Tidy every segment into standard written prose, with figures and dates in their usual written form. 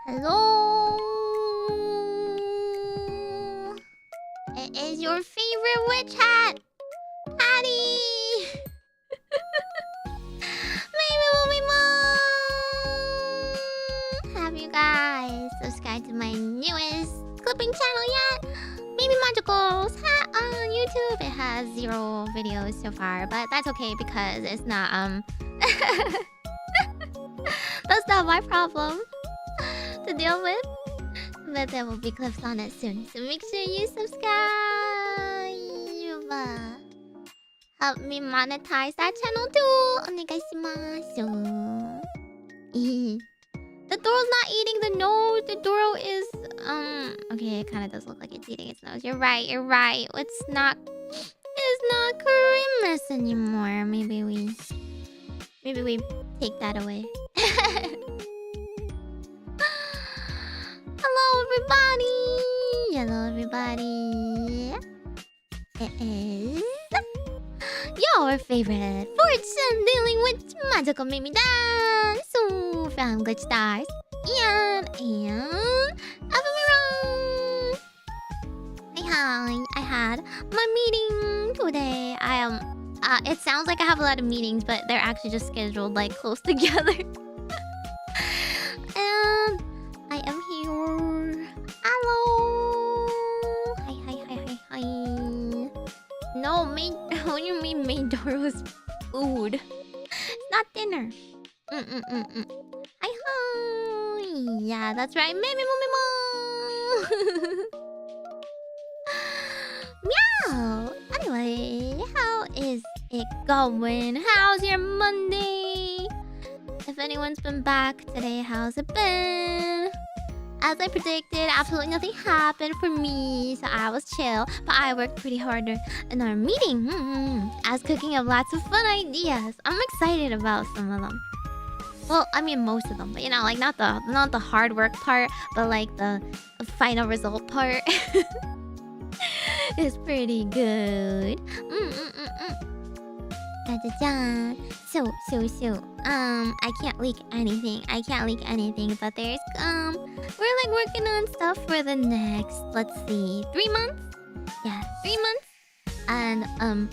Hello. It is your favorite witch hat, Patty. Maybe have you guys subscribed to my newest clipping channel yet? Maybe Majokko's hat on YouTube. It has 0 videos so far, but that's okay because it's not that's not my problem to deal with. But there will be clips on it soon, so make sure you subscribe. Help me monetize that channel too. Onegaishimasu. The Doro's not eating the nose. The Doro is okay, it kind of does look like it's eating its nose. You're right. It's not Christmas anymore. Maybe we take that away. Hello everybody. It is your favorite fortune dealing with Majokko Meimi so from GlitchStars and OVERZONE. I had my meeting today. It sounds like I have a lot of meetings, but they're actually just scheduled like close together. And I am here. Hello. Hi. No, what do you mean made Doro's food? It's not dinner. Hi. Yeah, that's right. Meow. Anyway, how is it going? How's your Monday? If anyone's been back today, how's it been? As I predicted, absolutely nothing happened for me, so I was chill. But I worked pretty hard in our meeting. I was cooking up lots of fun ideas. I'm excited about some of them. Well, I mean most of them, but you know, like not the hard work part, but like the final result part. It's pretty good. So, I can't leak anything, but there's we're like working on stuff for the next, let's see, 3 months? Yeah, 3 months. And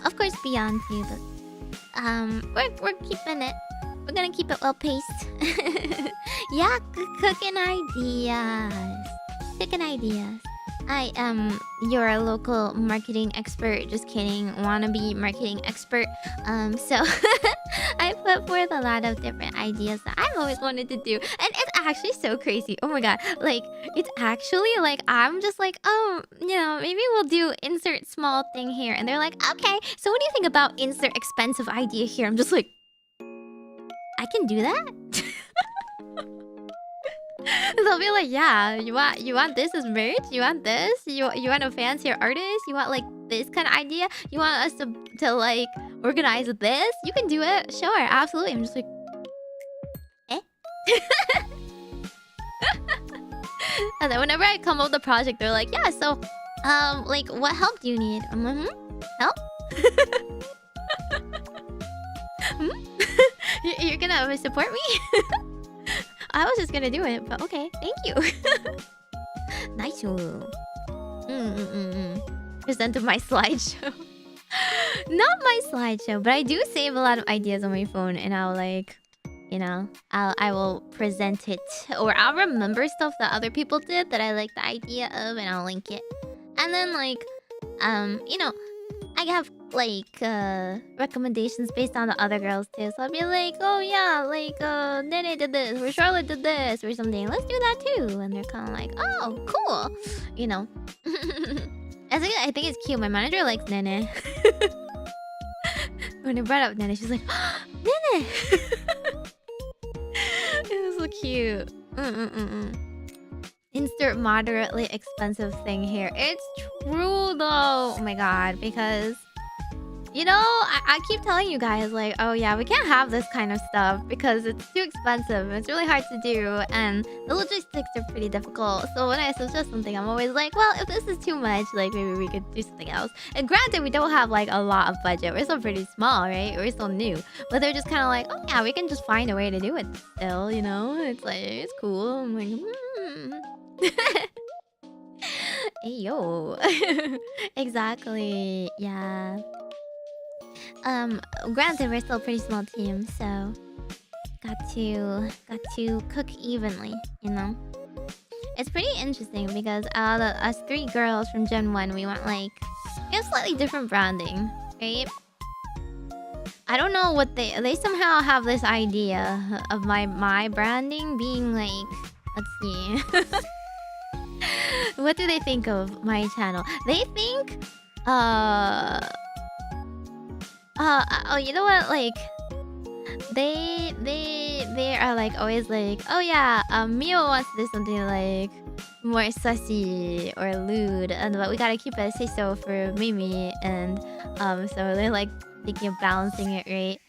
of course beyond too, but we're keeping it. We're gonna keep it well paced. Yeah, cooking ideas. I am your local marketing expert. Just kidding, wannabe marketing expert. So I put forth a lot of different ideas that I've always wanted to do, and it's actually so crazy. Oh my god, like it's actually like I'm just like, oh, you know, maybe we'll do insert small thing here, and they're like, okay, so what do you think about insert expensive idea here? I'm just like, I can do that. They'll be like, yeah, you want this as merch? You want this? You want a fancier artist? You want like this kind of idea? You want us to like organize this? You can do it. Sure, absolutely. I'm just like, eh? And then whenever I come up with a project, they're like, yeah, so like what help do you need? I'm like, help? You're gonna support me? I was just gonna do it, but okay, thank you. Nice. Present to my slideshow. Not my slideshow, but I do save a lot of ideas on my phone, and I'll like, you know, I will present it, or I'll remember stuff that other people did that I like the idea of, and I'll link it. And then like, you know, I have like recommendations based on the other girls too. So I'll be like, oh yeah, like Nene did this, or Charlotte did this, or something. Let's do that too. And they're kind of like, oh, cool, you know. I think it's cute. My manager likes Nene. When I brought up Nene, she's like, oh, Nene. It was so cute. Insert moderately expensive thing here. It's true though. Oh my god, because You know, I keep telling you guys, like, oh yeah, we can't have this kind of stuff because it's too expensive. It's really hard to do, and the logistics are pretty difficult. So when I suggest something, I'm always like, well, if this is too much, like, maybe we could do something else. And granted, we don't have, like, a lot of budget. We're still pretty small, right? We're still new. But they're just kind of like, oh yeah, we can just find a way to do it still, you know? It's like, it's cool. I'm like, Hey, yo. Exactly. Yeah. Granted, we're still a pretty small team, so got to cook evenly, you know. It's pretty interesting because us 3 girls from Gen 1, we want like we have slightly different branding, right? I don't know what they somehow have this idea of my branding being like, let's see. What do they think of my channel? They think oh, you know what? Like, they are like always like, oh yeah, Mio wants to do something like more sussy or lewd, but we gotta keep it say so for Meimi, and so they're like thinking of balancing it, right?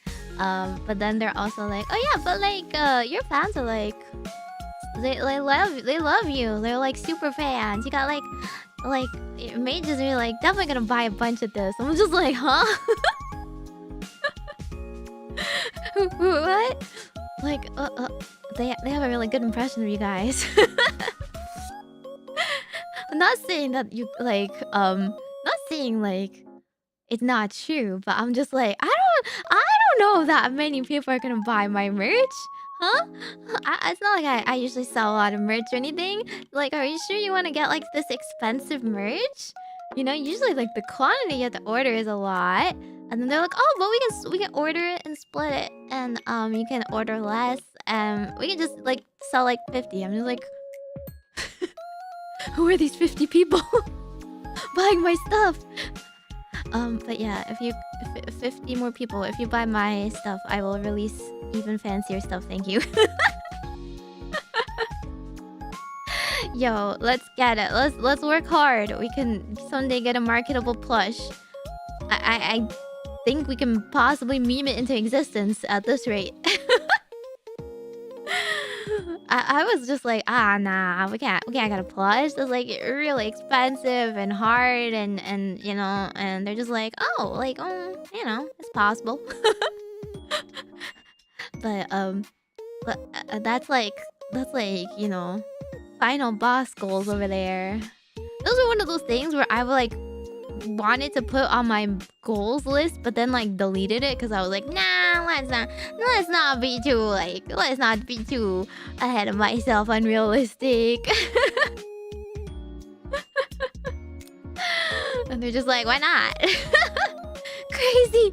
But then they're also like, oh yeah, but like your fans are like they love you. They're like super fans. You got like mages are like definitely gonna buy a bunch of this. I'm just like, huh? What? Like, they have a really good impression of you guys. I'm not saying that you like, not saying like it's not true, but I'm just like, I don't know that many people are gonna buy my merch, huh? It's not like I usually sell a lot of merch or anything. Like, are you sure you want to get like this expensive merch? You know, usually like the quantity you have to order is a lot. And then they're like, oh, but we can order it and split it, and you can order less, and we can just like sell like 50. I'm just like, who are these 50 people buying my stuff? But yeah, if 50 more people, if you buy my stuff, I will release even fancier stuff. Thank you. Yo, let's get it. Let's work hard. We can someday get a marketable plush. I think we can possibly meme it into existence at this rate. I was just like, nah, we can't get a plush. It's like really expensive and hard, and you know, and they're just like, oh, like, you know, it's possible. But that's like, you know, final boss goals over there. Those are one of those things where I would like wanted to put on my goals list, but then like deleted it because I was like, nah, let's not be too like, let's not be too ahead of myself, unrealistic. And they're just like, why not? Crazy.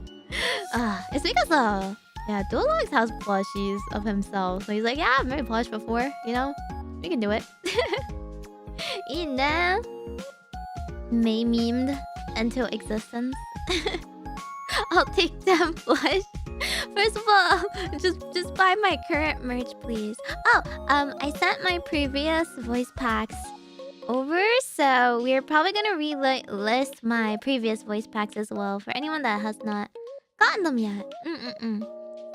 It's because yeah, Duolox has plushies of himself, so he's like, yeah, I've made plush before, you know, we can do it. You know, May memed into existence. I'll take 10 plush. First of all, just buy my current merch, please. Oh, I sent my previous voice packs over, so we're probably gonna relist my previous voice packs as well for anyone that has not gotten them yet.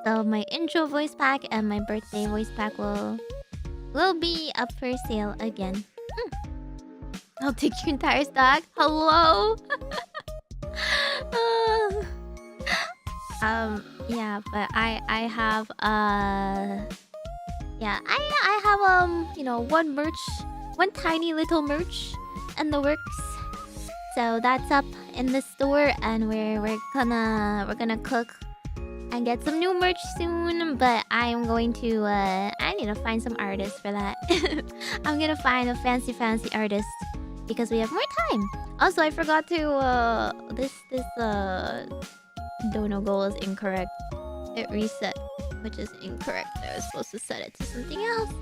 So my intro voice pack and my birthday voice pack will be up for sale again. I'll take your entire stock. Hello. Yeah, but I have yeah, I have you know, one tiny little merch in the works. So that's up in the store, and we're gonna cook and get some new merch soon. But I'm going to I need to find some artists for that. I'm gonna find a fancy artist because we have more time. Also, I forgot to this dono goal is incorrect. It reset, which is incorrect. I was supposed to set it to something else.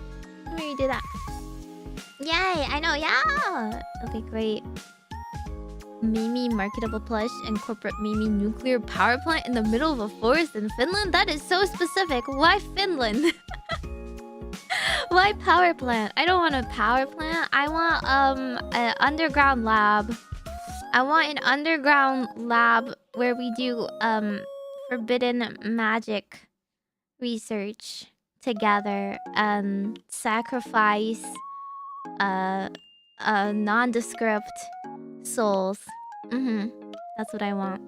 Let me redo that. Yay! I know, yeah! Okay, great. Meimi marketable plush and corporate Meimi nuclear power plant in the middle of a forest in Finland? That is so specific. Why Finland? Why power plant? I don't want a power plant. I want an underground lab I want an underground lab where we do forbidden magic research together and sacrifice nondescript souls. That's what I want.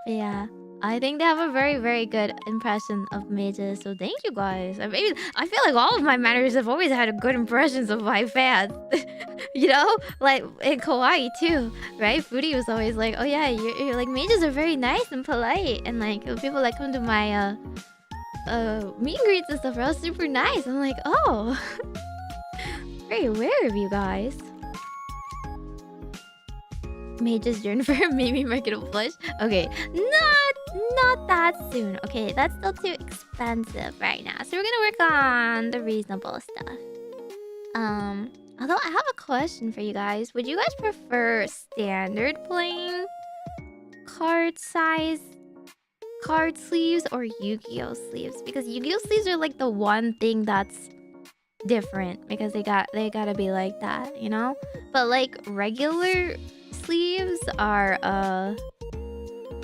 Yeah, I think they have a very, very good impression of mages. So thank you guys. I mean, I feel like all of my managers have always had a good impressions of my fans. You know, like in Kawaii too, right? Foodie was always like, "Oh yeah, you're like mages are very nice and polite," and like people that come to my meet and greets and stuff are all super nice. I'm like, oh, very aware of you guys. Mages yearn for a Meimi marketable plush. Okay, not that soon. Okay, that's still too expensive right now. So we're gonna work on the reasonable stuff. Although I have a question for you guys. Would you guys prefer standard plain card size card sleeves or Yu-Gi-Oh sleeves? Because Yu-Gi-Oh sleeves are like the one thing that's different because they gotta be like that, you know? But like regular sleeves are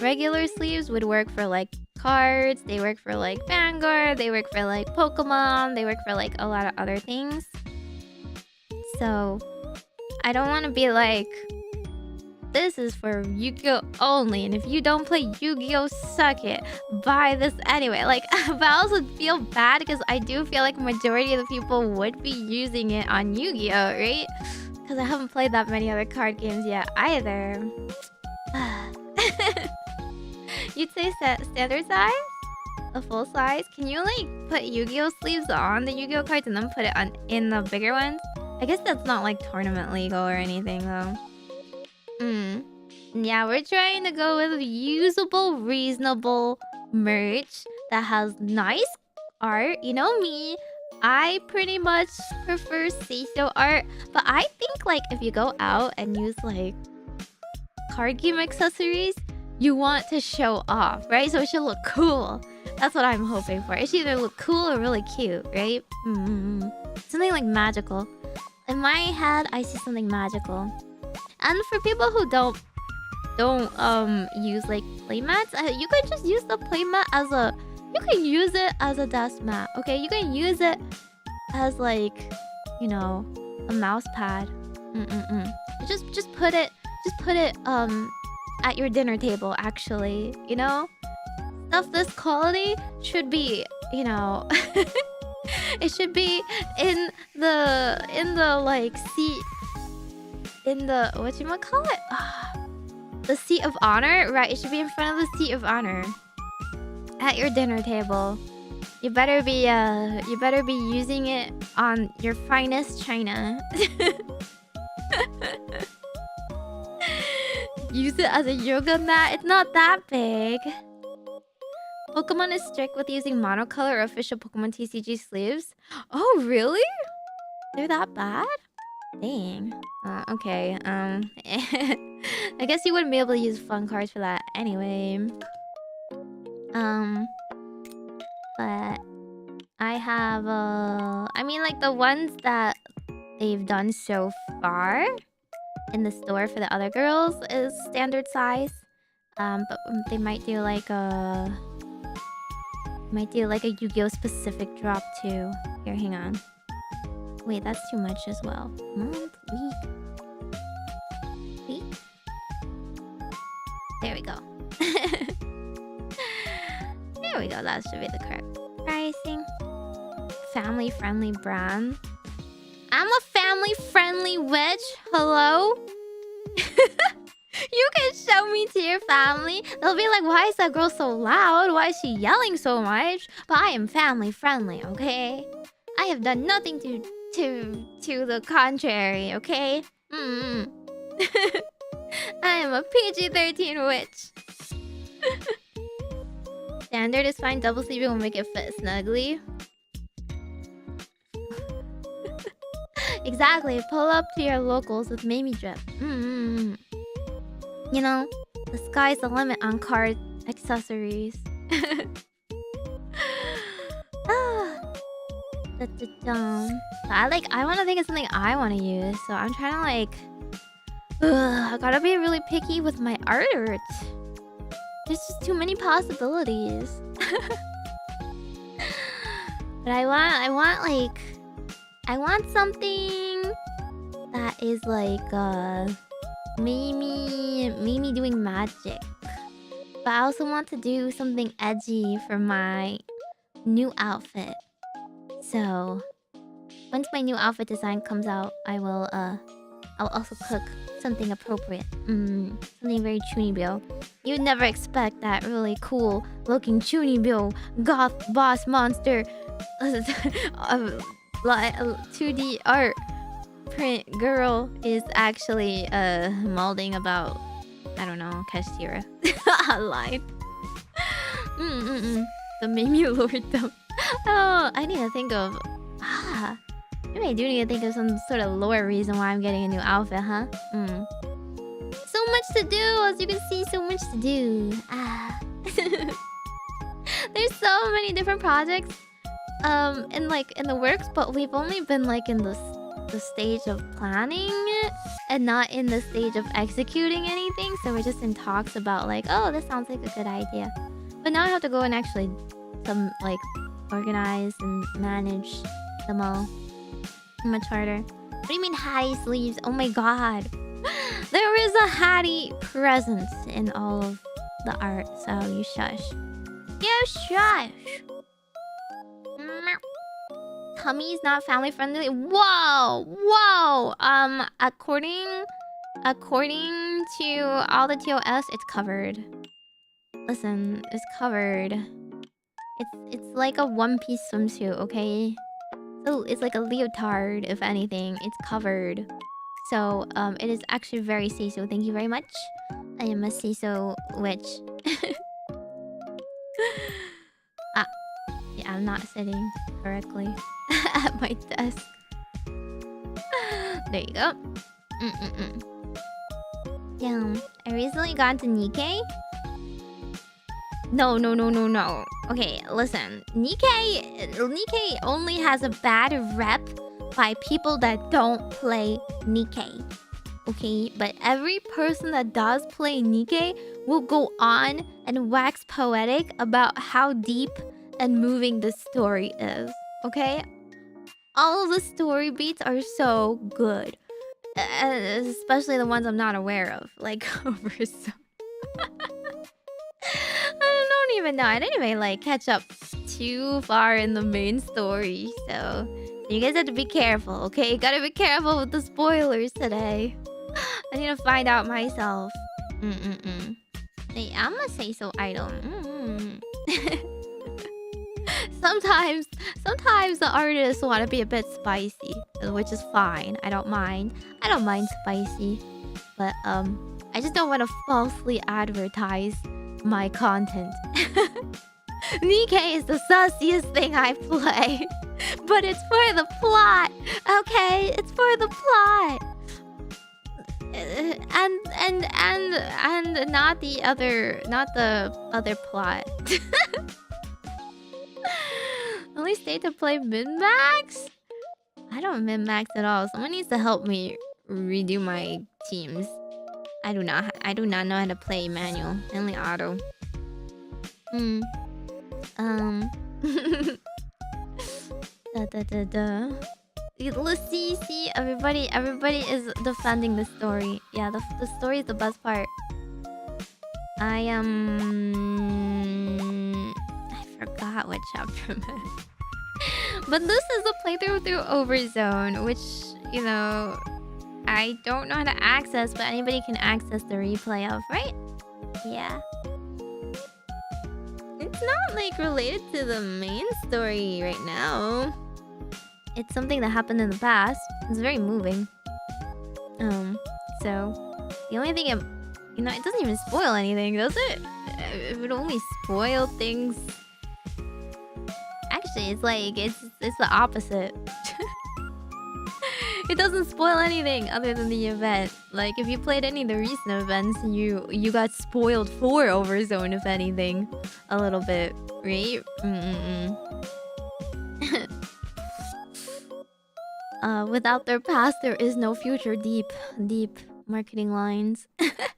regular sleeves would work for like cards, they work for like Vanguard, they work for like Pokemon, they work for like a lot of other things. So I don't want to be like, this is for Yu-Gi-Oh only, and if you don't play Yu-Gi-Oh, suck it. Buy this anyway. Like, but I also feel bad because I do feel like majority of the people would be using it on Yu-Gi-Oh, right? Because I haven't played that many other card games yet either. You'd say standard size? A full size? Can you like put Yu-Gi-Oh sleeves on the Yu-Gi-Oh cards and then put it on in the bigger ones? I guess that's not like tournament legal or anything though. Yeah, we're trying to go with usable, reasonable merch that has nice art. You know me, I pretty much prefer say-so art. But I think like if you go out and use like card game accessories, you want to show off, right? So it should look cool. That's what I'm hoping for. It should either look cool or really cute, right? Something like magical. In my head, I see something magical. And for people who don't use like playmats, you can just use the playmat as a, you can use it as a desk mat, okay? You can use it as like, you know, a mouse pad. Just put it at your dinner table actually, you know? Stuff this quality should be, you know, it should be in the like seat, in the whatchamacallit? The seat of honor, right? It should be in front of the seat of honor at your dinner table. You better be using it on your finest china. Use it as a yoga mat. It's not that big. Pokemon is strict with using monocolor or official Pokemon TCG sleeves. Oh, really? They're that bad? Dang. Okay. I guess you wouldn't be able to use fun cards for that anyway. But I have I mean like the ones that they've done so far in the store for the other girls is standard size. But they might do like a Yu-Gi-Oh specific drop too. Here, hang on. Wait, that's too much as well. Month, week. There we go. There we go. That should be the correct pricing. Family-friendly brand. I'm a family-friendly witch. Hello? You can show me to your family. They'll be like, why is that girl so loud? Why is she yelling so much? But I am family-friendly, okay? I have done nothing to the contrary, okay? I am a PG-13 witch. Standard is fine. Double sleeving will make it fit snugly. Exactly. Pull up to your locals with Meimi drip. You know, the sky's the limit on card accessories. I want to think of something I want to use, so I'm trying to like Ugh, I gotta be really picky with my art. There's just too many possibilities. But I want something that is like Meimi doing magic. But I also want to do something edgy for my new outfit. So once my new outfit design comes out, I'll also cook something appropriate. Something very chunibyo. You'd never expect that really cool looking chunibyo goth boss monster 2D art print girl is actually molding about, I don't know, Kashtira line. The Meimi lordom. Oh, I need to think of maybe I do need to think of some sort of lore reason why I'm getting a new outfit, huh? So much to do, as you can see, so much to do. There's so many different projects in the works, but we've only been like in the stage of planning it and not in the stage of executing anything. So we're just in talks about like, oh, this sounds like a good idea. But now I have to go and actually organize and manage them all. Much harder. What do you mean Hattie sleeves? Oh my god. There is a Hattie presence in all of the art, so you shush. You shush! Tummy's not family friendly. Whoa! Whoa! According to all the TOS, it's covered. Listen, it's covered. It's like a one-piece swimsuit, okay? So it's like a leotard, if anything. It's covered. So, it is actually very Seiso. Thank you very much. I am a Seiso witch. Yeah, I'm not sitting correctly at my desk. There you go. Yeah, I recently got into Nikke. No. Okay, listen. Nikke only has a bad rep by people that don't play Nikke. Okay? But every person that does play Nikke will go on and wax poetic about how deep and moving the story is. Okay? All of the story beats are so good. Especially the ones I'm not aware of. Like OVERZONE. I don't even know. I didn't even like catch up too far in the main story. So you guys have to be careful, okay? Gotta be careful with the spoilers today. I need to find out myself. Hey, I'm a Seiso idol. Sometimes the artists want to be a bit spicy, which is fine. I don't mind spicy, but I just don't want to falsely advertise my content. Nikke is the sussiest thing I play, but it's for the plot. Okay, it's for the plot. And not the other plot. Only stay to play min-max? I don't min-max at all. Someone needs to help me redo my teams. I do not know how to play manual. Only auto. Let's see. Everybody is defending the story. Yeah, the story is the best part. I forgot what chapter I'm at. But this is a playthrough through OVERZONE, which, you know, I don't know how to access, but anybody can access the replay of, right? Yeah. It's not like related to the main story right now. It's something that happened in the past. It's very moving. So the only thing it doesn't even spoil anything, does it? It would only spoil things. Actually, it's the opposite. It doesn't spoil anything other than the event. Like, if you played any of the recent events, you got spoiled for OVERZONE, if anything. A little bit, right? Without their past, there is no future. Deep. marketing lines. Let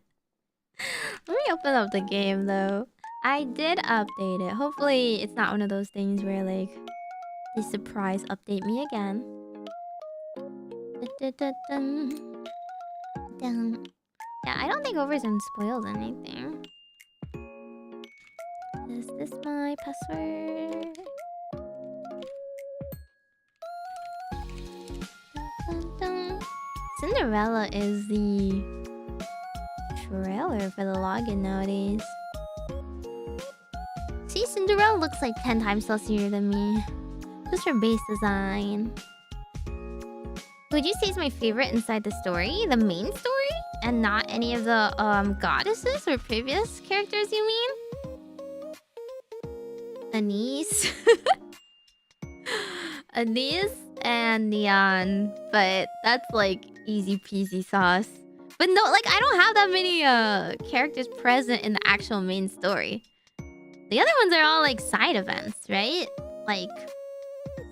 me open up the game though. I did update it. Hopefully it's not one of those things where like they surprise update me again. Dun. Yeah, I don't think OVERZONE spoiled anything. Is this my password? Dun, dun. Cinderella is the trailer for the login nowadays. See, Cinderella looks like 10 times sexier than me. Just her base design. Would you say it's my favorite inside the story? The main story? And not any of the goddesses or previous characters, you mean? Anise. Anise and Neon. But that's like easy peasy sauce. But no, like I don't have that many characters present in the actual main story. The other ones are all like side events, right? Like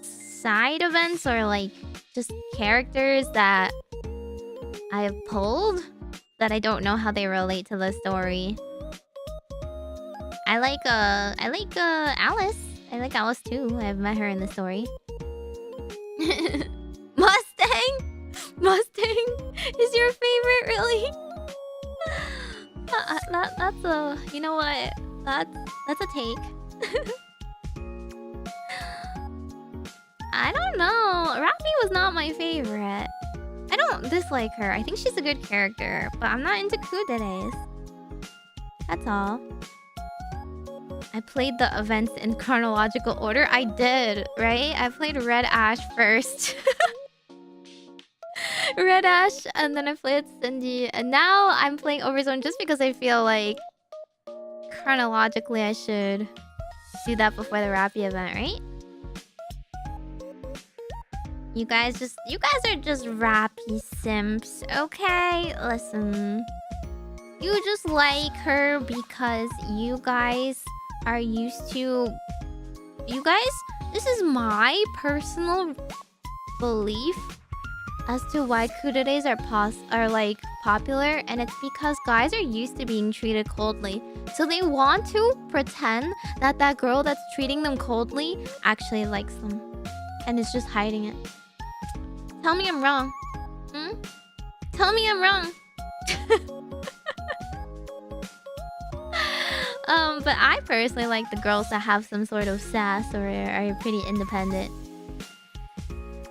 side events or like just characters that I have pulled that I don't know how they relate to the story. I like Alice. I like Alice too. I've met her in the story. Mustang? Mustang is your favorite, really? That's a, you know what? That's a take. I don't know. Rafi was not my favorite. I don't dislike her. I think she's a good character, but I'm not into kuderes. That's all. I played the events in chronological order. I did, right? I played Red Ash first. Red Ash, and then I played Cindy, and now I'm playing OVERZONE just because I feel like chronologically I should do that before the Rappy event, right? You guys are just Rappy simps, okay? Listen. You just like her because you guys are used to... You guys, this is my personal belief as to why kuderes are like popular, and it's because guys are used to being treated coldly. So they want to pretend that that girl that's treating them coldly actually likes them. And is just hiding it. Tell me I'm wrong. Hmm? Tell me I'm wrong. But I personally like the girls that have some sort of sass or are pretty independent.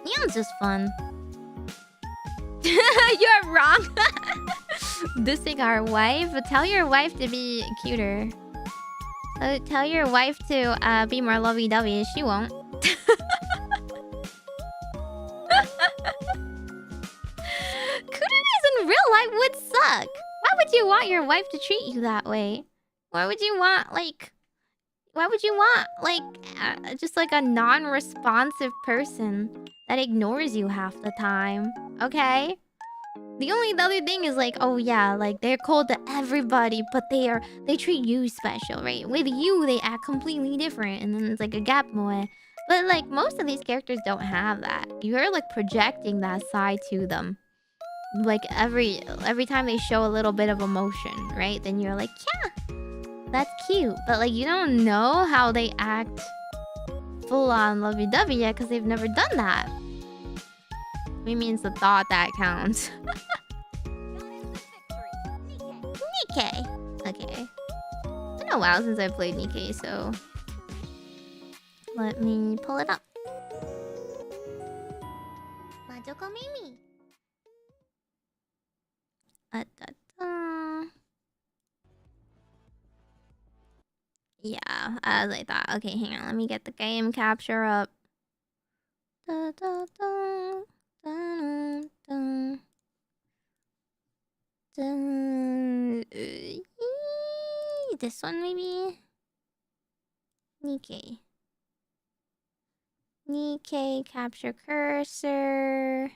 Neon's just fun. You're wrong. Dissing our wife. Tell your wife to be cuter. Tell your wife to be more lovey-dovey. She won't. Kuderes in real life would suck. Why would you want your wife to treat you that way? Why would you want just like a non-responsive person that ignores you half the time? Okay? The other thing is like, oh yeah, like they're cold to everybody, but they treat you special, right? With you, they act completely different, and then it's like a gap moe. But like most of these characters don't have that. You're like projecting that side to them. Like every time they show a little bit of emotion, right? Then you're like, yeah, that's cute. But like you don't know how they act full on lovey-dovey yet because they've never done that. We means the thought that counts. Nikke. Okay. It's been a while since I played Nikke, so let me pull it up. Majokko Meimi. Yeah, as I thought. Okay, hang on. Let me get the game capture up. Da, da, da, da, da, da. This one maybe? Nikke. Nikke, capture cursor.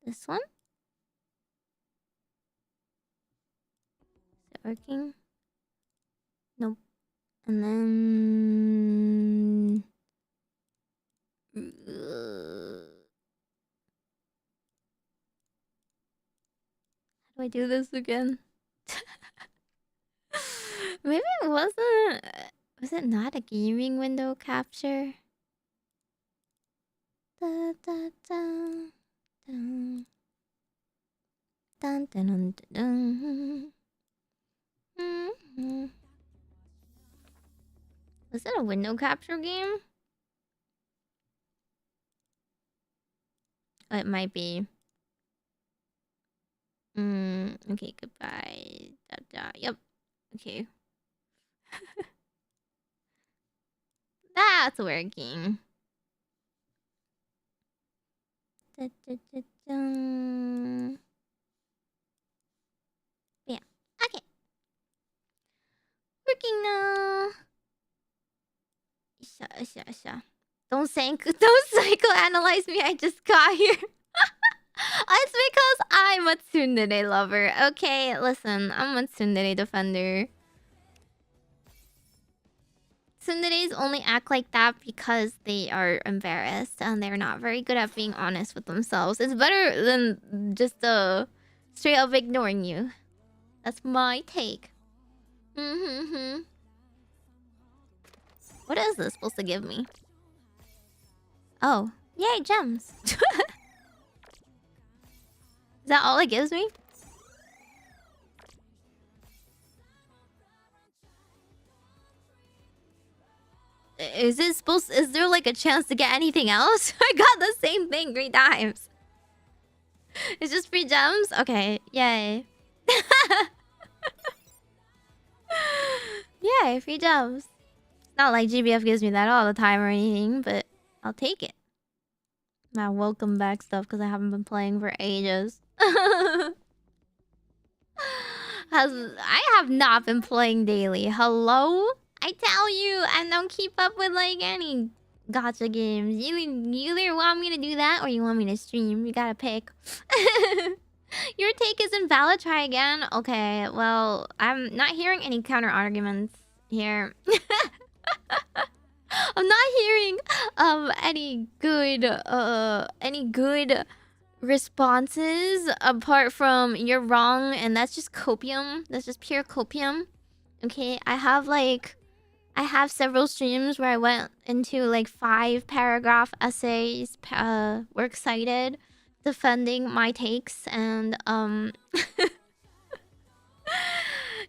This one? Is it working? Nope. And then... I do this again? Maybe it wasn't... Was it not a gaming window capture? Da, da, da, dun. Dun, dun, dun, dun, dun. Was it a window capture game? Oh, it might be. Okay, goodbye. Da, da. Yep. Okay. That's working. Da, da, da, dun. Yeah. Okay. Working now. Sha. Don't psychoanalyze me. I just got here. It's because I'm a tsundere lover. Okay, listen. I'm a tsundere defender. Tsunderes only act like that because they are embarrassed and they're not very good at being honest with themselves. It's better than just straight up ignoring you. That's my take. What is this supposed to give me? Oh, yay, gems. Is that all it gives me? Is there like a chance to get anything else? I got the same thing 3 times. It's just free gems? Okay, yay. Yay, free gems. It's not like GBF gives me that all the time or anything, but I'll take it. My welcome back stuff because I haven't been playing for ages. I have not been playing daily. Hello? I tell you, I don't keep up with like any gacha games. You either want me to do that or you want me to stream. You gotta pick. Your take is invalid. Try again. Okay, well, I'm not hearing any counter arguments here. I'm not hearing any good responses apart from you're wrong and that's just copium. That's just pure copium. Okay, I have several streams where I went into like 5-paragraph essays, works cited, defending my takes, and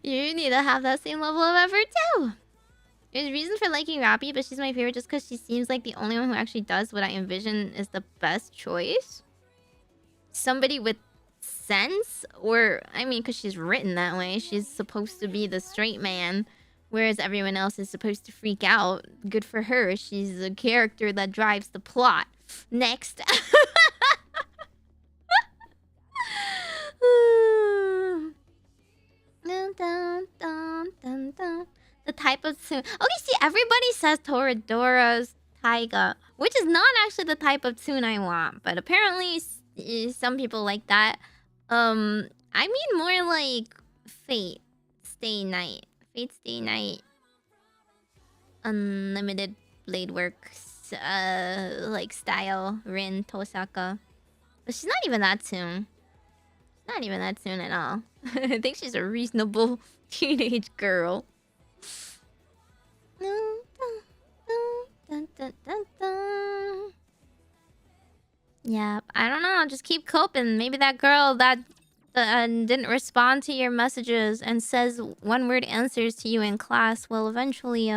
you need to have that same level of effort too. There's a reason for liking Rappy, but she's my favorite just because she seems like the only one who actually does what I envision is the best choice. Somebody with sense, or I mean, because she's written that way, she's supposed to be the straight man. Whereas everyone else is supposed to freak out. Good for her. She's a character that drives the plot. Next. The type of tune. Okay, see, everybody says Toradora's Taiga, which is not actually the type of tune I want, but apparently some people like that. I mean more like Fate Stay Night. Fate Stay Night. Unlimited Blade Works like style Rin Tosaka. But she's not even that soon. She's not even that soon at all. I think she's a reasonable teenage girl. Yeah, I don't know. Just keep coping. Maybe that girl that didn't respond to your messages and says one-word answers to you in class will eventually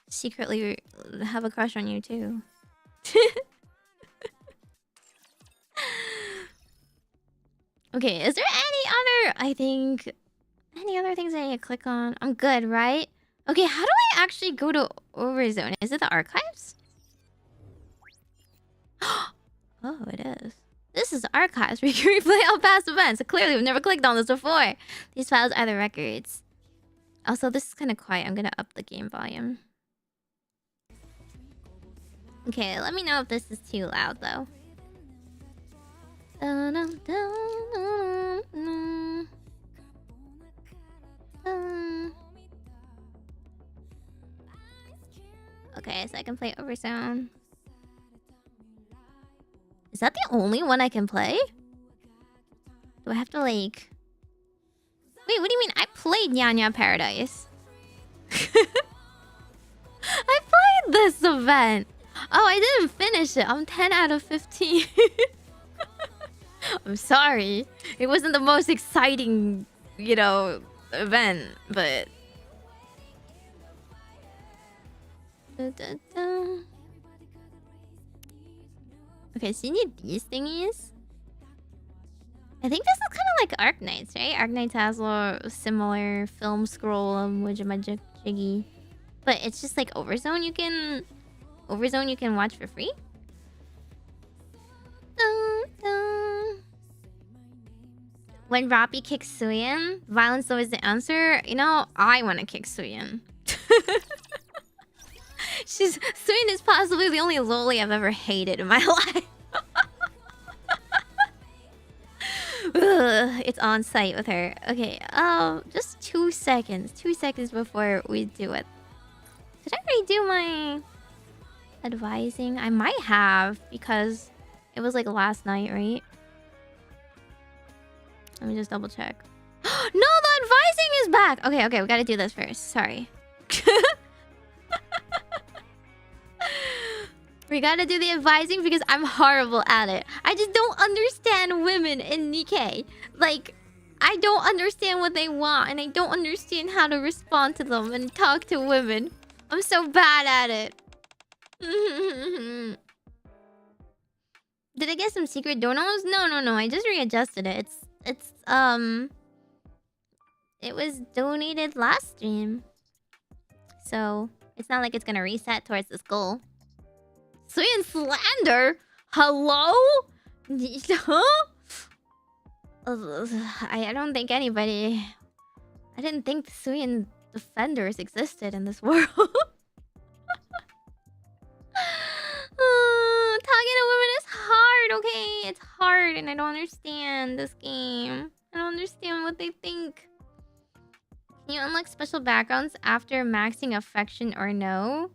secretly have a crush on you too. Okay, is there any other things I need to click on? I'm good, right? Okay, how do I actually go to Overzone? Is it the archives? Oh, it is. This is the archives where you can replay all past events. So clearly, we've never clicked on this before. These files are the records. Also, this is kind of quiet. I'm gonna up the game volume. Okay, let me know if this is too loud, though. Okay, so I can play Overzone. Is that the only one I can play? Do I have to, like, Wait, what do you mean? I played Nya Paradise. I played this event. Oh, I didn't finish it. I'm 10 out of 15. I'm sorry. It wasn't the most exciting, you know, event, but... Okay, so you need these thingies. I think this is kind of like Arknights, right? Arknights has a similar film scroll Majokko. But it's just like Overzone you can watch for free. When Roppy kicks Suyin, violence is always the answer. You know, I want to kick Suyin. Suyin is possibly the only loli I've ever hated in my life. Ugh, it's on site with her. Okay, just 2 seconds. 2 seconds before we do it. Did I already do my advising? I might have, because it was like last night, right? Let me just double check. No, the advising is back! Okay, we gotta do this first. Sorry. We gotta do the advising because I'm horrible at it. I just don't understand women in Nikke. Like, I don't understand what they want, and I don't understand how to respond to them and talk to women. I'm so bad at it. Did I get some secret donos? No. I just readjusted it. It was donated last stream. So, it's not like it's gonna reset towards this goal. Suyin slander? Hello? I don't think anybody... I didn't think Suyin defenders existed in this world. Talking to women is hard, okay? It's hard and I don't understand this game. I don't understand what they think. Can you unlock special backgrounds after maxing affection or no?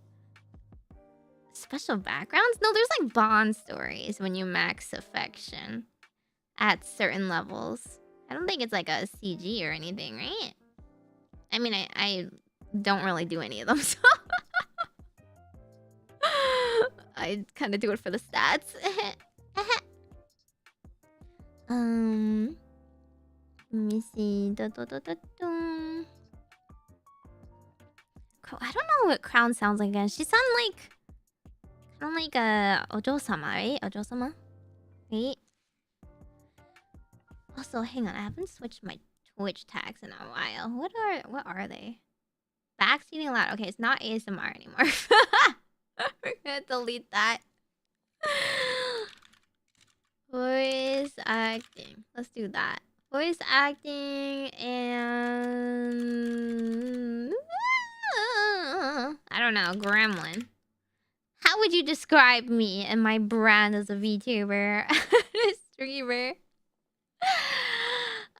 Special backgrounds? No, there's like bond stories when you max affection at certain levels. I don't think it's like a CG or anything, right? I mean, I don't really do any of them, so... I kind of do it for the stats. Let me see. I don't know what Crown sounds like again. She sounds like... kind of like a Ojo-sama, right? Ojo-sama? Wait. Also, hang on. I haven't switched my Twitch tags in a while. What are they? Backseating loud. Okay, it's not ASMR anymore. We're gonna delete that. Voice acting. Let's do that. Voice acting and... I don't know. Gremlin. How would you describe me and my brand as a VTuber? Streamer?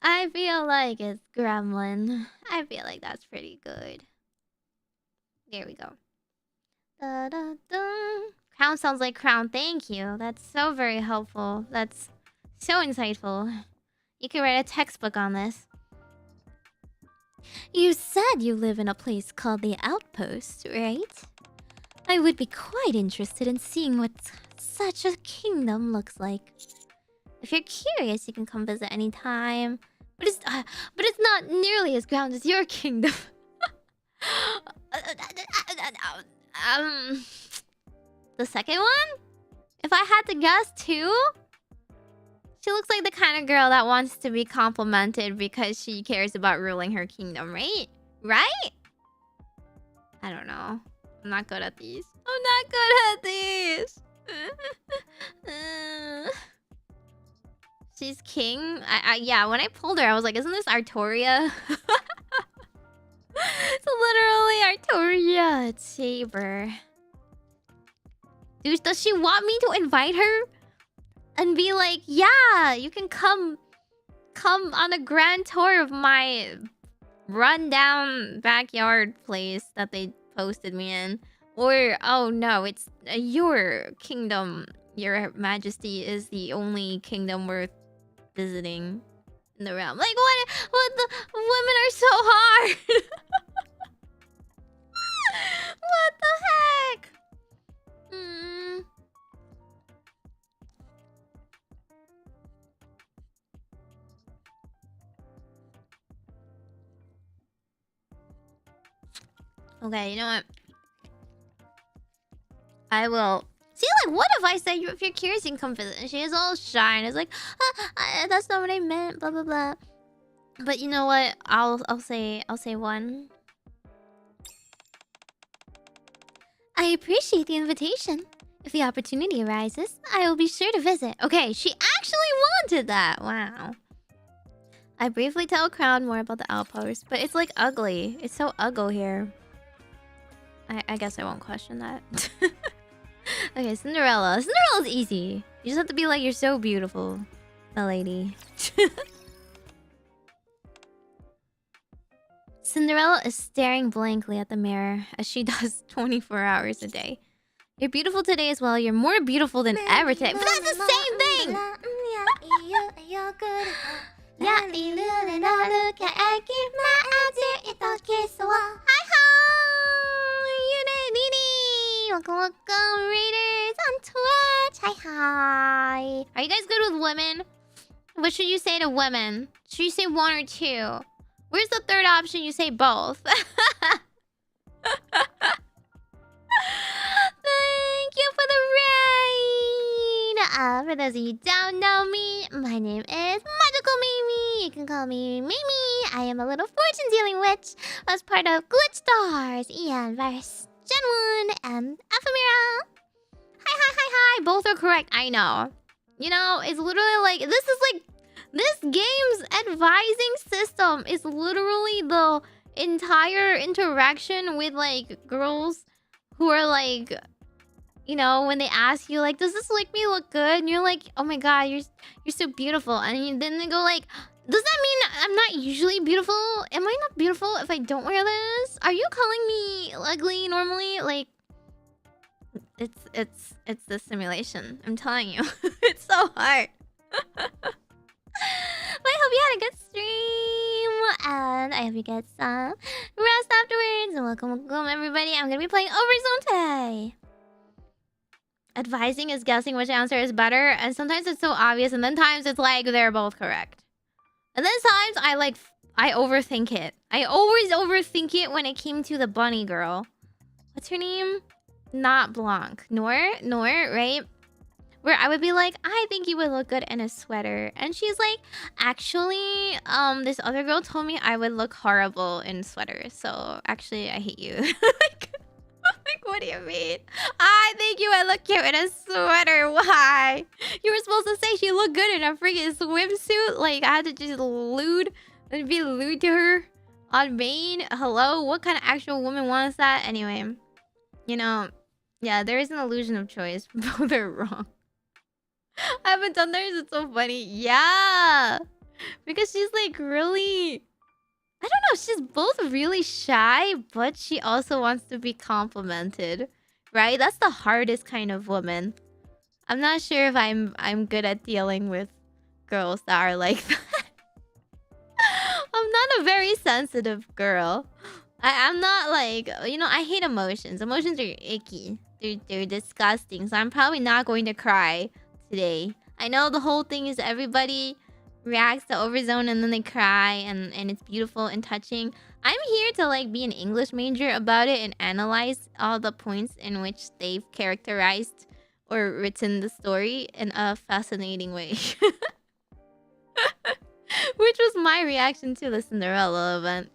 I feel like it's Gremlin. I feel like that's pretty good. There we go. Da, da, da. Crown sounds like Crown. Thank you. That's so very helpful. That's so insightful. You can write a textbook on this. You said you live in a place called the Outpost, right? I would be quite interested in seeing what such a kingdom looks like. If you're curious, you can come visit anytime. But it's not nearly as grand as your kingdom. The second one? If I had to guess too, she looks like the kind of girl that wants to be complimented because she cares about ruling her kingdom, right? Right? I don't know. I'm not good at these. I'm not good at these. She's king? Yeah, when I pulled her, I was like, isn't this Artoria? It's literally Artoria. It's Saber. Dude, does she want me to invite her? And be like, yeah, you can come on a grand tour of my rundown backyard place that they posted me in. Or, oh no, it's your kingdom. Your Majesty is the only kingdom worth visiting. in the realm. Like what the women are so hard. What the heck? Okay, you know what? I will. See, like, what if I say if you're curious, you can come visit? And she is all shy and is like, that's not what I meant. Blah blah blah. But you know what? I'll say one. I appreciate the invitation. If the opportunity arises, I will be sure to visit. Okay, she actually wanted that. Wow. I briefly tell Crown more about the outpost, but it's like ugly. It's so ugly here. I guess I won't question that. Okay, Cinderella. Cinderella's easy. You just have to be like, you're so beautiful, my lady. Cinderella is staring blankly at the mirror, as she does 24 hours a day. You're beautiful today as well. You're more beautiful than ever today. But that's the same thing! Welcome, readers on Twitch. Hi. Are you guys good with women? What should you say to women? Should you say one or two? Where's the third option? You say both. Thank you for the raid. For those of you who don't know me, my name is Majokko Meimi. You can call me Meimi. I am a little fortune-dealing witch. I was part of GlitchStars, Ian, Verse, Gen 1, and Ephemera. Hi. Both are correct. I know. You know, it's literally like, this game's advising system is literally the entire interaction with, like, girls who are, like, you know, when they ask you, like, does this make me look good? And you're like, oh my god, you're so beautiful. And then they go, like, does that mean I'm not usually beautiful? Am I not beautiful if I don't wear this? Are you calling me ugly normally? Like, it's the simulation. I'm telling you. It's so hard. But I hope you had a good stream, and I hope you get some rest afterwards. And welcome everybody. I'm gonna be playing OVERZONE today. Advising is guessing which answer is better, and sometimes it's so obvious, and then times it's like they're both correct. And then times I overthink it. I always overthink it when it came to the bunny girl. What's her name? Not Blanc. Noor, right? Where I would be like, I think you would look good in a sweater. And she's like, actually, this other girl told me I would look horrible in sweaters. So actually, I hate you. like, what do you mean? I think you would look cute in a sweater. Why? You were supposed to say she looked good in a freaking swimsuit. Like, I had to just be lewd to her on main. Hello? What kind of actual woman wants that? Anyway, you know, yeah, there is an illusion of choice. Both are wrong. I haven't done theirs. It's so funny. Yeah. Because she's like really... I don't know. She's both really shy, but she also wants to be complimented. Right? That's the hardest kind of woman. I'm not sure if I'm good at dealing with girls that are like that. I'm not a very sensitive girl. I'm not like... You know, I hate emotions. Emotions are icky. They're disgusting. So I'm probably not going to cry today. I know the whole thing is everybody reacts to OVERZONE and then they cry and it's beautiful and touching. I'm here to like be an English major about it and analyze all the points in which they've characterized or written the story in a fascinating way. Which was my reaction to the Cinderella event.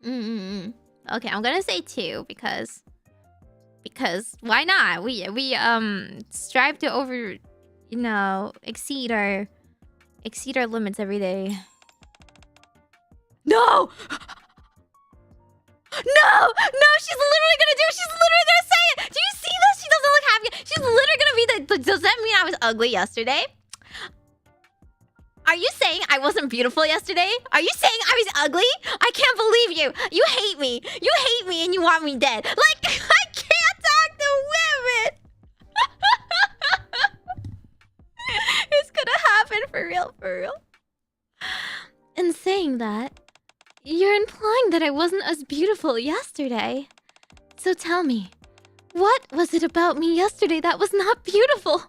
Okay, I'm gonna say 2 because why not? We strive to exceed our limits every day. No! No, she's literally gonna say it. Do you see this? She doesn't look happy. She's literally gonna be does that mean I was ugly yesterday? Are you saying I wasn't beautiful yesterday? Are you saying I was ugly? I can't believe you. You hate me. You hate me and you want me dead. Like, I can't talk to women. It's gonna happen for real. In saying that, you're implying that I wasn't as beautiful yesterday. So tell me, what was it about me yesterday that was not beautiful?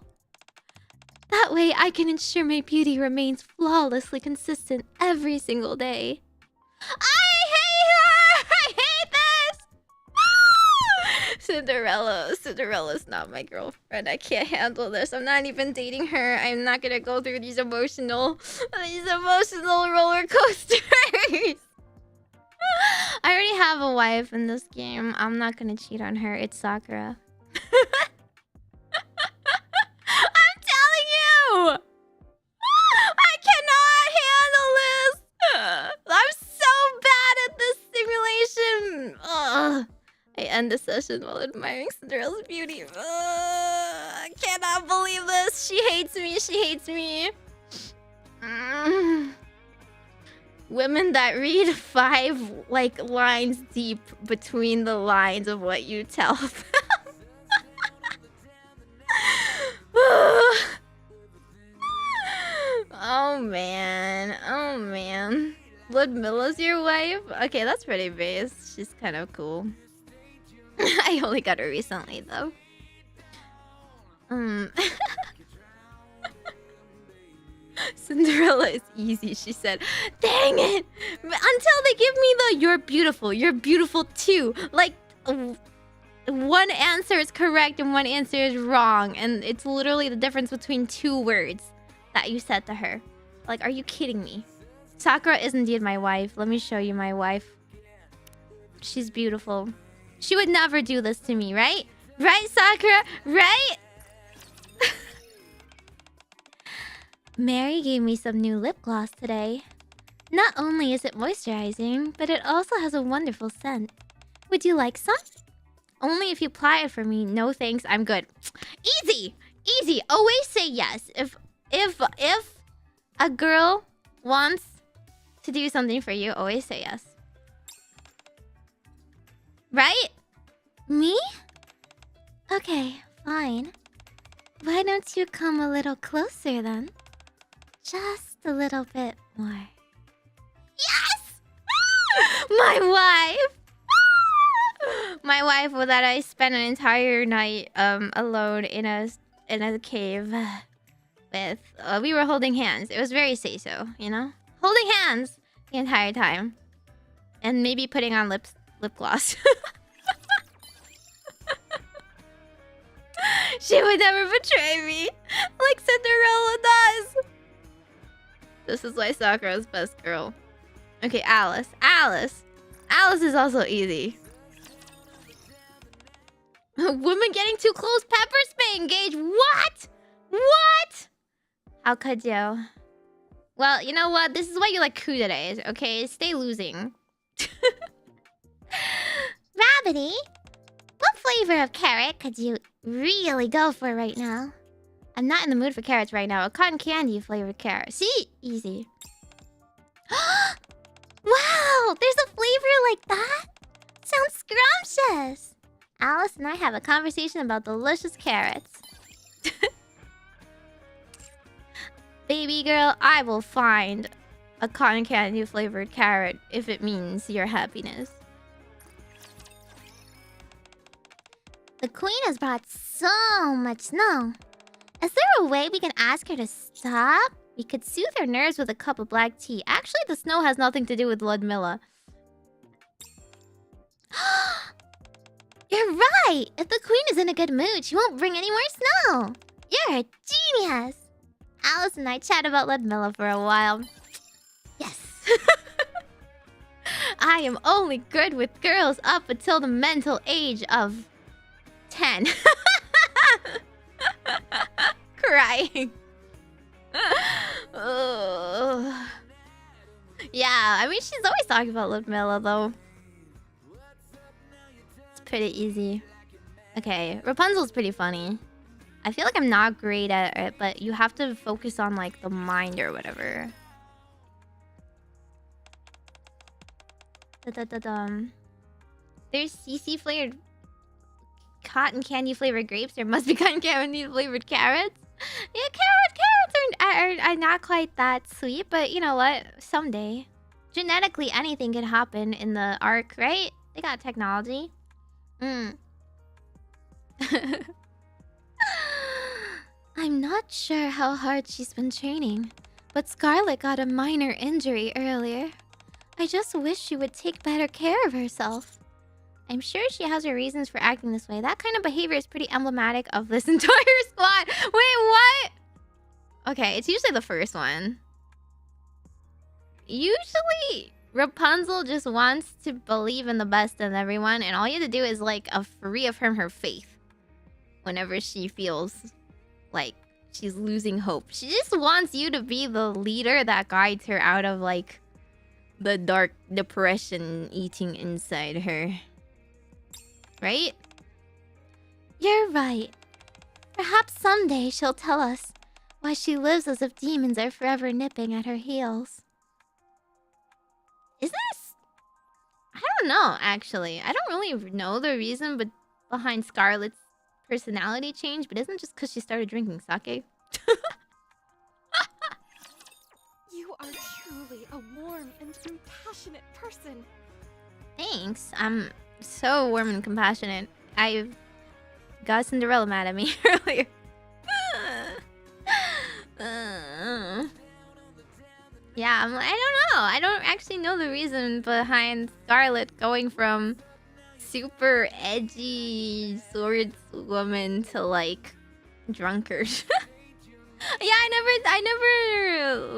That way I can ensure my beauty remains flawlessly consistent every single day. I hate her! I hate this! Cinderella's not my girlfriend. I can't handle this. I'm not even dating her. I'm not gonna go through these emotional roller coasters. I already have a wife in this game. I'm not gonna cheat on her. It's Sakura. I'm telling you! I cannot handle this! I'm so bad at this simulation! Ugh. I end the session while admiring Cinderella's beauty. I cannot believe this! She hates me, she hates me. Women that read 5 lines deep between the lines of what you tell them. Oh man. Ludmilla's your wife? Okay, that's pretty base. She's kind of cool. I only got her recently though. Cinderella is easy, she said. Dang it! Until they give me the you're beautiful too. Like, one answer is correct and one answer is wrong. And it's literally the difference between 2 words that you said to her. Like, are you kidding me? Sakura is indeed my wife. Let me show you my wife. She's beautiful. She would never do this to me, right? Right, Sakura? Right? Mary gave me some new lip gloss today. Not only is it moisturizing, but it also has a wonderful scent. Would you like some? Only if you apply it for me. No thanks, I'm good. Easy! Easy! Always say yes. If a girl wants to do something for you, always say yes. Right? Me? Okay, fine. Why don't you come a little closer then? Just a little bit more. Yes! My wife! My wife that I spent an entire night alone in a cave with. We were holding hands. It was very say-so, you know? Holding hands the entire time. And maybe putting on lip gloss. She would never betray me like Cinderella does. This is why Sakura's best girl. Okay, Alice. Alice is also easy. Women getting too close. Pepper spray engage. What? What? How could you? Well, you know what? This is why you like kuderes, okay? Stay losing. Rabbity, what flavor of carrot could you really go for right now? I'm not in the mood for carrots right now. A cotton candy flavored carrot. See? Easy. Wow! There's a flavor like that? Sounds scrumptious. Alice and I have a conversation about delicious carrots. Baby girl, I will find a cotton candy flavored carrot if it means your happiness. The queen has brought so much snow. Is there a way we can ask her to stop? We could soothe her nerves with a cup of black tea. Actually, the snow has nothing to do with Ludmilla. You're right! If the queen is in a good mood, she won't bring any more snow. You're a genius! Alice and I chat about Ludmilla for a while. Yes! I am only good with girls up until the mental age of 10. Crying. Yeah, I mean, she's always talking about Ludmilla, though. It's pretty easy. Okay, Rapunzel's pretty funny. I feel like I'm not great at it, but you have to focus on, like, the mind or whatever. There's CC flavored cotton candy flavored grapes. There must be cotton candy flavored carrots. Yeah, carrots I'm not quite that sweet, but you know what? Someday. Genetically, anything could happen in the arc, right? They got technology. I'm not sure how hard she's been training, but Scarlet got a minor injury earlier. I just wish she would take better care of herself. I'm sure she has her reasons for acting this way. That kind of behavior is pretty emblematic of this entire squad. Wait, what? Okay, it's usually the first one. Usually, Rapunzel just wants to believe in the best in everyone, and all you have to do is, like, reaffirm her faith whenever she feels like she's losing hope. She just wants you to be the leader that guides her out of, like, the dark depression eating inside her. Right? You're right. Perhaps someday she'll tell us why she lives as if demons are forever nipping at her heels. Is this... I don't know, actually. I don't really know the reason behind Scarlet's personality change, but isn't it just because she started drinking sake? You are truly a warm and compassionate person. Thanks. I'm so warm and compassionate. I got Cinderella mad at me earlier. Yeah, I don't know. I don't actually know the reason behind Scarlet going from super edgy swordswoman to, like, drunkard. Yeah, I never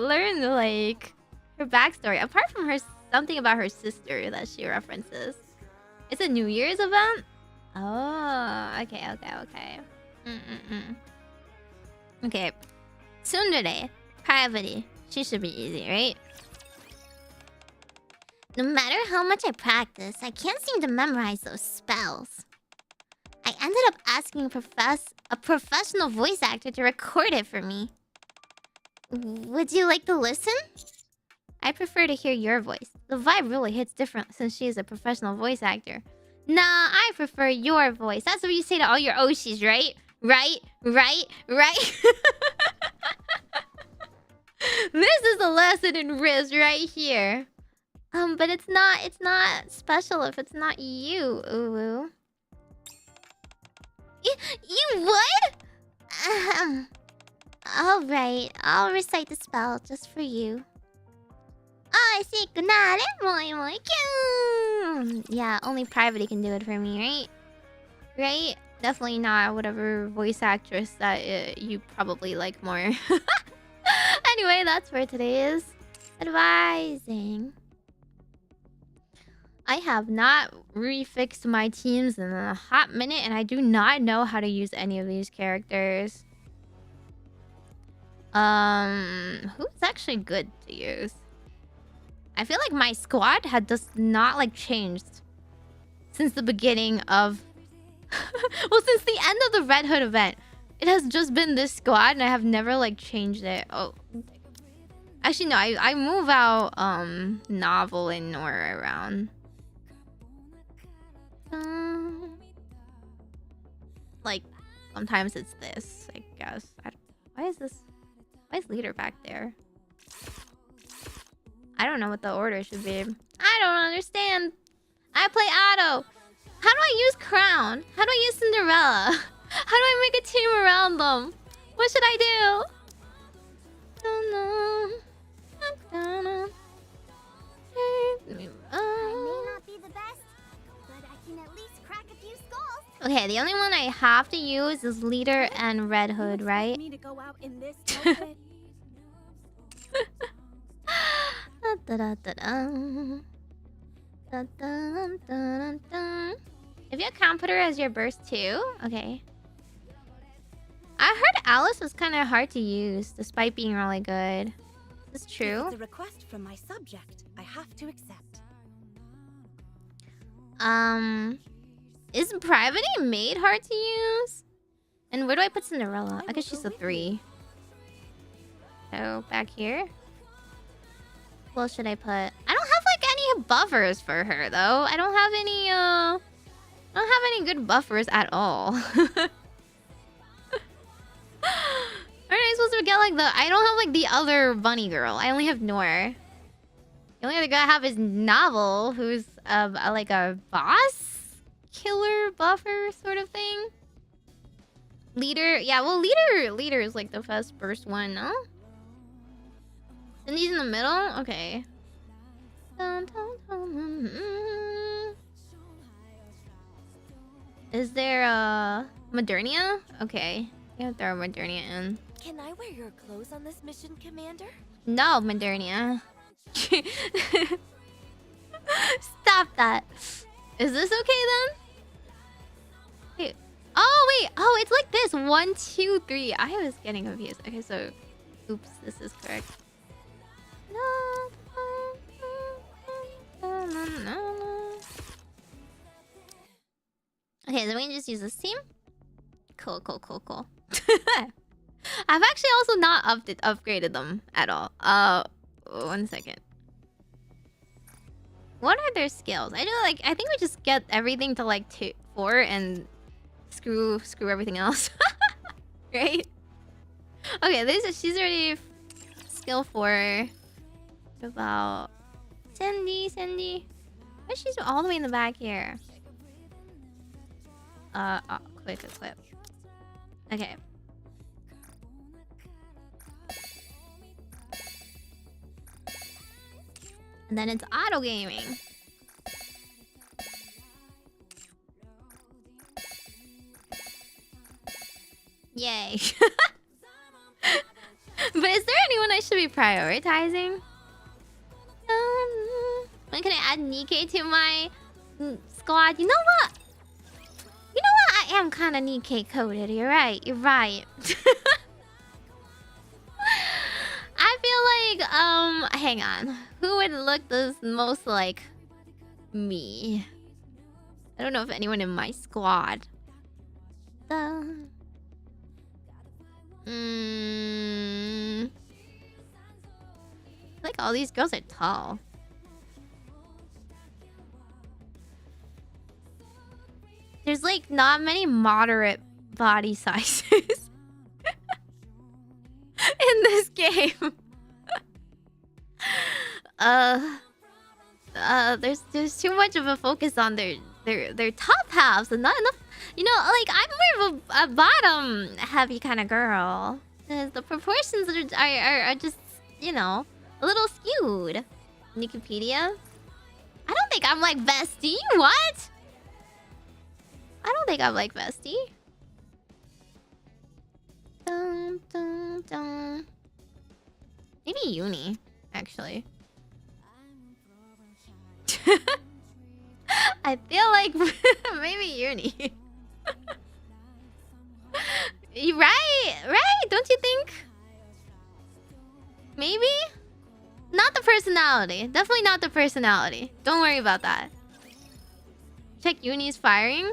learned, like, her backstory. Apart from her, something about her sister that she references. It's a New Year's event? Oh, okay. Okay. Tsundere. Privacy. She should be easy, right? No matter how much I practice, I can't seem to memorize those spells. I ended up asking a professional voice actor to record it for me. Would you like to listen? I prefer to hear your voice. The vibe really hits different since she is a professional voice actor. Nah, I prefer your voice. That's what you say to all your Oshis, right? Right? This is a lesson in risk right here. But it's not special if it's not you, Uwu. You would? Alright, I'll recite the spell just for you. Yeah, only Private can do it for me, right? Right? Definitely not whatever voice actress that you probably like more. Anyway, that's for today's advising. I have not refixed my teams in a hot minute, and I do not know how to use any of these characters. Who's actually good to use? I feel like my squad had just not, like, changed since the beginning of... well, since the end of the Red Hood event. It has just been this squad, and I have never, like, changed it. Oh. Actually, no, I move out, Novel and Nora around. Like, sometimes it's this, I guess. Why is Leader back there? I don't know what the order should be. I don't understand. I play Otto. How do I use Crown? How do I use Cinderella? How do I make a team around them? What should I do? Don't know. I may not be the best, but I can at least crack a few skulls. Okay, the only one I have to use is Leader and Red Hood, right? Me to go out in this outfit. If you account put her as your burst too, okay. I heard Alice was kind of hard to use, despite being really good. Is this true? It's a request from my subject. I have to accept. Is Private made hard to use? And where do I put Cinderella? I guess she's a 3. So back here. What should I put? I don't have like any buffers for her though. I don't have any good buffers at all. Aren't I supposed to to get like the... I don't have like the other bunny girl. I only have Noor. The only other guy I have is Novel, who's like a boss killer buffer sort of thing. Leader, yeah, well, leader is like the first one, no? Cindy's in the middle? Okay. Is there Modernia? Okay. You have to throw Modernia in. Can I wear your clothes on this mission, Commander? No, Modernia. Stop that. Is this okay then? Wait. Oh, wait. Oh, it's like this. 1, 2, 3. I was getting confused. Okay, so... Oops, this is correct. Okay, then we can just use this team. Cool, cool, cool, cool. I've actually also not upgraded them at all. 1 second. What are their skills? I think we just get everything to like 2, 4 and screw everything else. Right? Okay, she's already skill 4. About Cindy. Why is she all the way in the back here? Quick equip. Okay. And then it's auto gaming. Yay. But is there anyone I should be prioritizing? When can I add Nikke to my squad? You know what? I am kind of Nikke coded. You're right. I feel like, hang on. Who would look the most like me? I don't know if anyone in my squad. Like all these girls are tall. There's like not many moderate body sizes in this game. There's too much of a focus on their top halves and not enough. You know, like I'm more of a bottom heavy kind of girl. The proportions are just, you know, a little skewed. Wikipedia. I don't think I'm like Bestie. What? I don't think I'm like Bestie. Maybe Uni, actually. I feel like maybe Uni. Right? Don't you think? Maybe? Not the personality. Definitely not the personality. Don't worry about that. Check Uni's firing.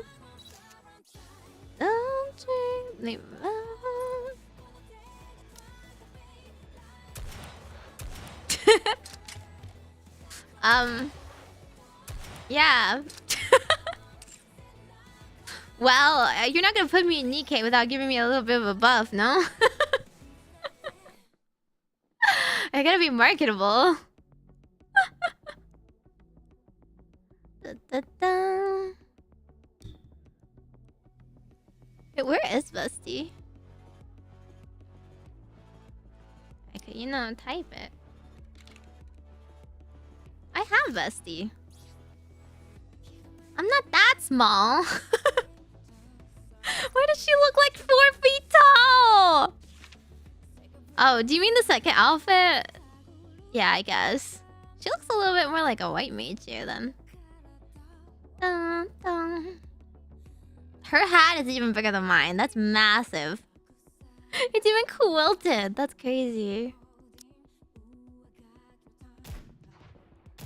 Yeah. Well, you're not gonna put me in Nikke without giving me a little bit of a buff, no? I gotta be marketable. Wait, where is Busty? Okay, you know, type it. I have Busty. I'm not that small. Why does she look like 4 feet tall? Oh, do you mean the second outfit? Yeah, I guess. She looks a little bit more like a white mage here then. Dun, dun. Her hat is even bigger than mine. That's massive. It's even quilted. That's crazy.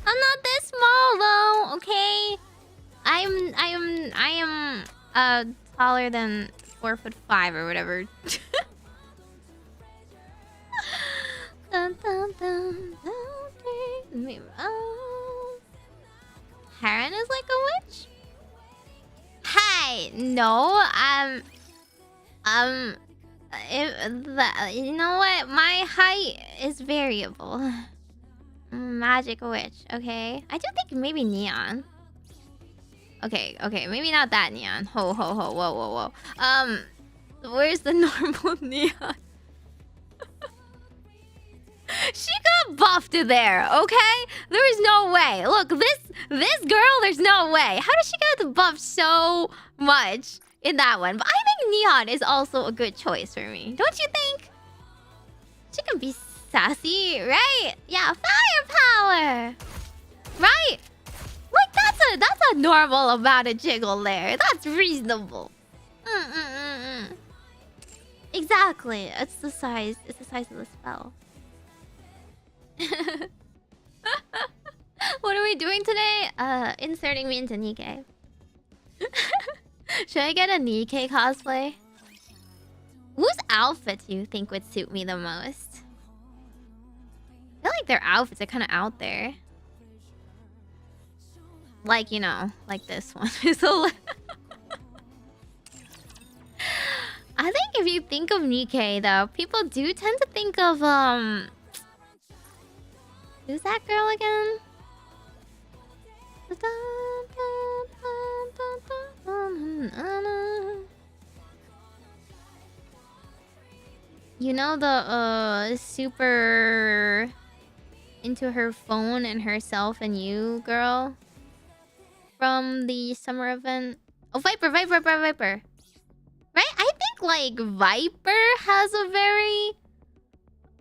I'm not this small though, okay? I am taller than 4'5" or whatever. Dun, dun, dun, dun, Heron is like a witch? Hi, no, You know what? My height is variable. Magic witch, okay? I do think maybe neon. Okay, maybe not that neon. Ho, whoa. Where's the normal neon? She got buffed there, okay? There is no way. Look, this girl, there's no way. How does she get buffed so much in that one? But I think neon is also a good choice for me. Don't you think? She can be sassy, right? Yeah, firepower. Right? Like that's a normal amount of jiggle there. That's reasonable. Exactly. It's the size of the spell. What are we doing today? Inserting me into Nikke. Should I get a Nikke cosplay? Whose outfit do you think would suit me the most? I feel like their outfits are kind of out there. Like, you know, like this one. So, I think if you think of Nikke, though, people do tend to think of, who's that girl again? You know the, super into her phone and herself and you girl? From the summer event? Oh, Viper. Right? I think, like, Viper has a very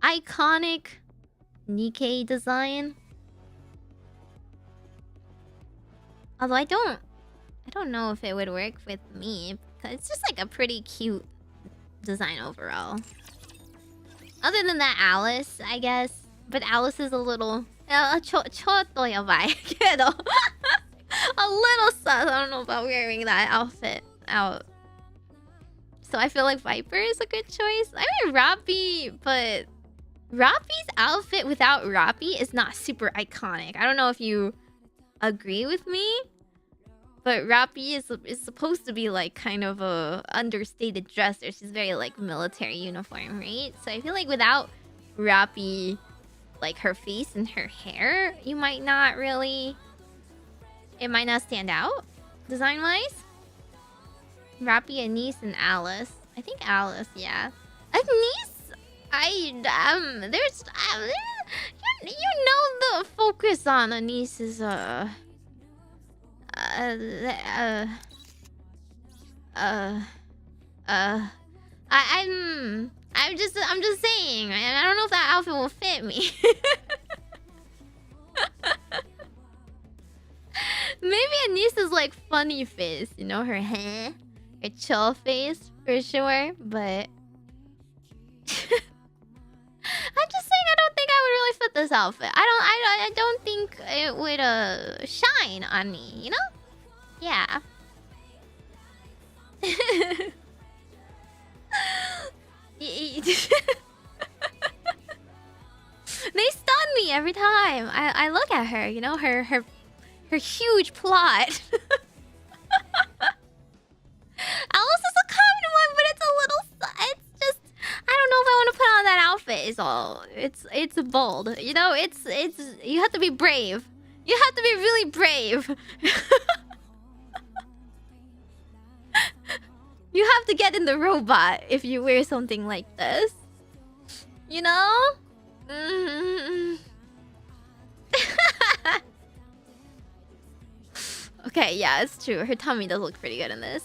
iconic Nikke design. Although I don't know if it would work with me, because it's just like a pretty cute design overall. Other than that, Alice, I guess. But Alice is a little... a little sus. I don't know about wearing that outfit out. So I feel like Viper is a good choice. I mean, Rappi, but... Rappi's outfit without Rappi is not super iconic. I don't know if you agree with me, but Rappi is supposed to be like kind of a understated dresser. She's very like military uniform, right? So I feel like without Rappi, like her face and her hair, you might not really... It might not stand out design-wise. Rappi, Anise, and Alice. I think Alice, yeah. Anise, there's you know the focus on Anise is I'm just saying, and I don't know if that outfit will fit me. Maybe Anise is like funny face, you know, her hair, her chill face for sure, but I'm just saying I don't think I would really fit this outfit. I don't think it would shine on me, you know? Yeah. They stun me every time I look at her, you know, her huge plot. Alice is a common one, but it's a little... It's just... I don't know if I want to put on that outfit is all. It's bold. You know, it's... You have to be brave. You have to be really brave. You have to get in the robot if you wear something like this. You know? Okay, yeah, it's true. Her tummy does look pretty good in this.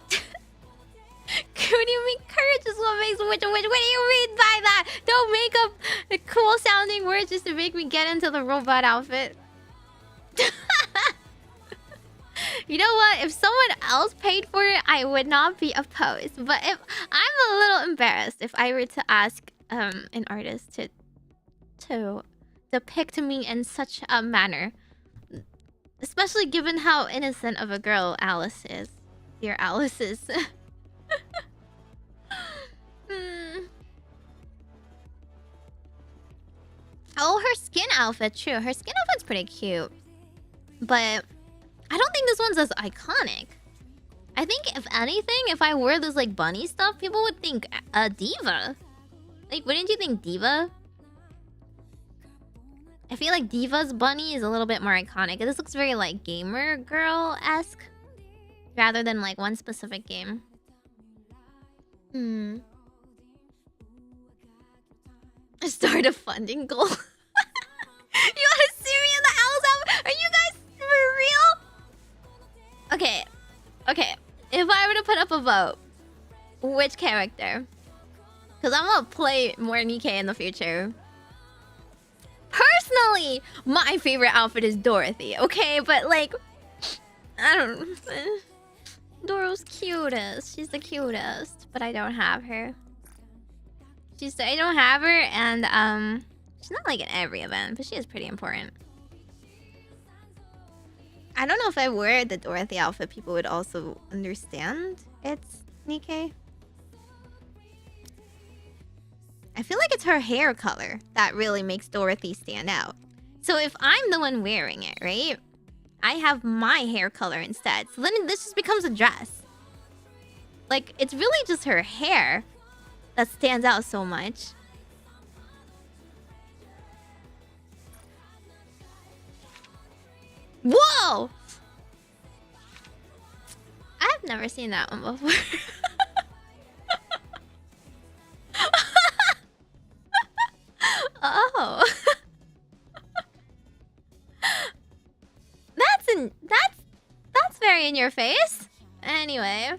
What do you mean courage is what makes a witch a witch? What do you mean by that? Don't make up the cool sounding words just to make me get into the robot outfit. You know what? If someone else paid for it, I would not be opposed. But if I'm a little embarrassed if I were to ask an artist to depict me in such a manner. Especially given how innocent of a girl Alice is. Dear Alice is. Oh, her skin outfit, true. Her skin outfit's pretty cute. But I don't think this one's as iconic. I think if anything, if I wore this like bunny stuff, people would think a diva. Like, wouldn't you think diva? I feel like Diva's bunny is a little bit more iconic. This looks very like gamer girl-esque rather than like one specific game. Start a funding goal. You wanna see me in the owl's outfit? Are you guys for real? Okay. Okay. If I were to put up a vote, which character? Because I'm gonna play more Nikke in the future. Personally, my favorite outfit is Dorothy, okay? But like, I don't... Doro's cutest. She's the cutest. But I don't have her. I don't have her, and she's not like in every event, but she is pretty important. I don't know if I wear the Dorothy outfit, people would also understand it's Nikke. I feel like it's her hair color that really makes Dorothy stand out. So if I'm the one wearing it, right? I have my hair color instead. So then this just becomes a dress. Like, it's really just her hair that stands out so much. Whoa! I've never seen that one before. Oh. That's very in your face. Anyway.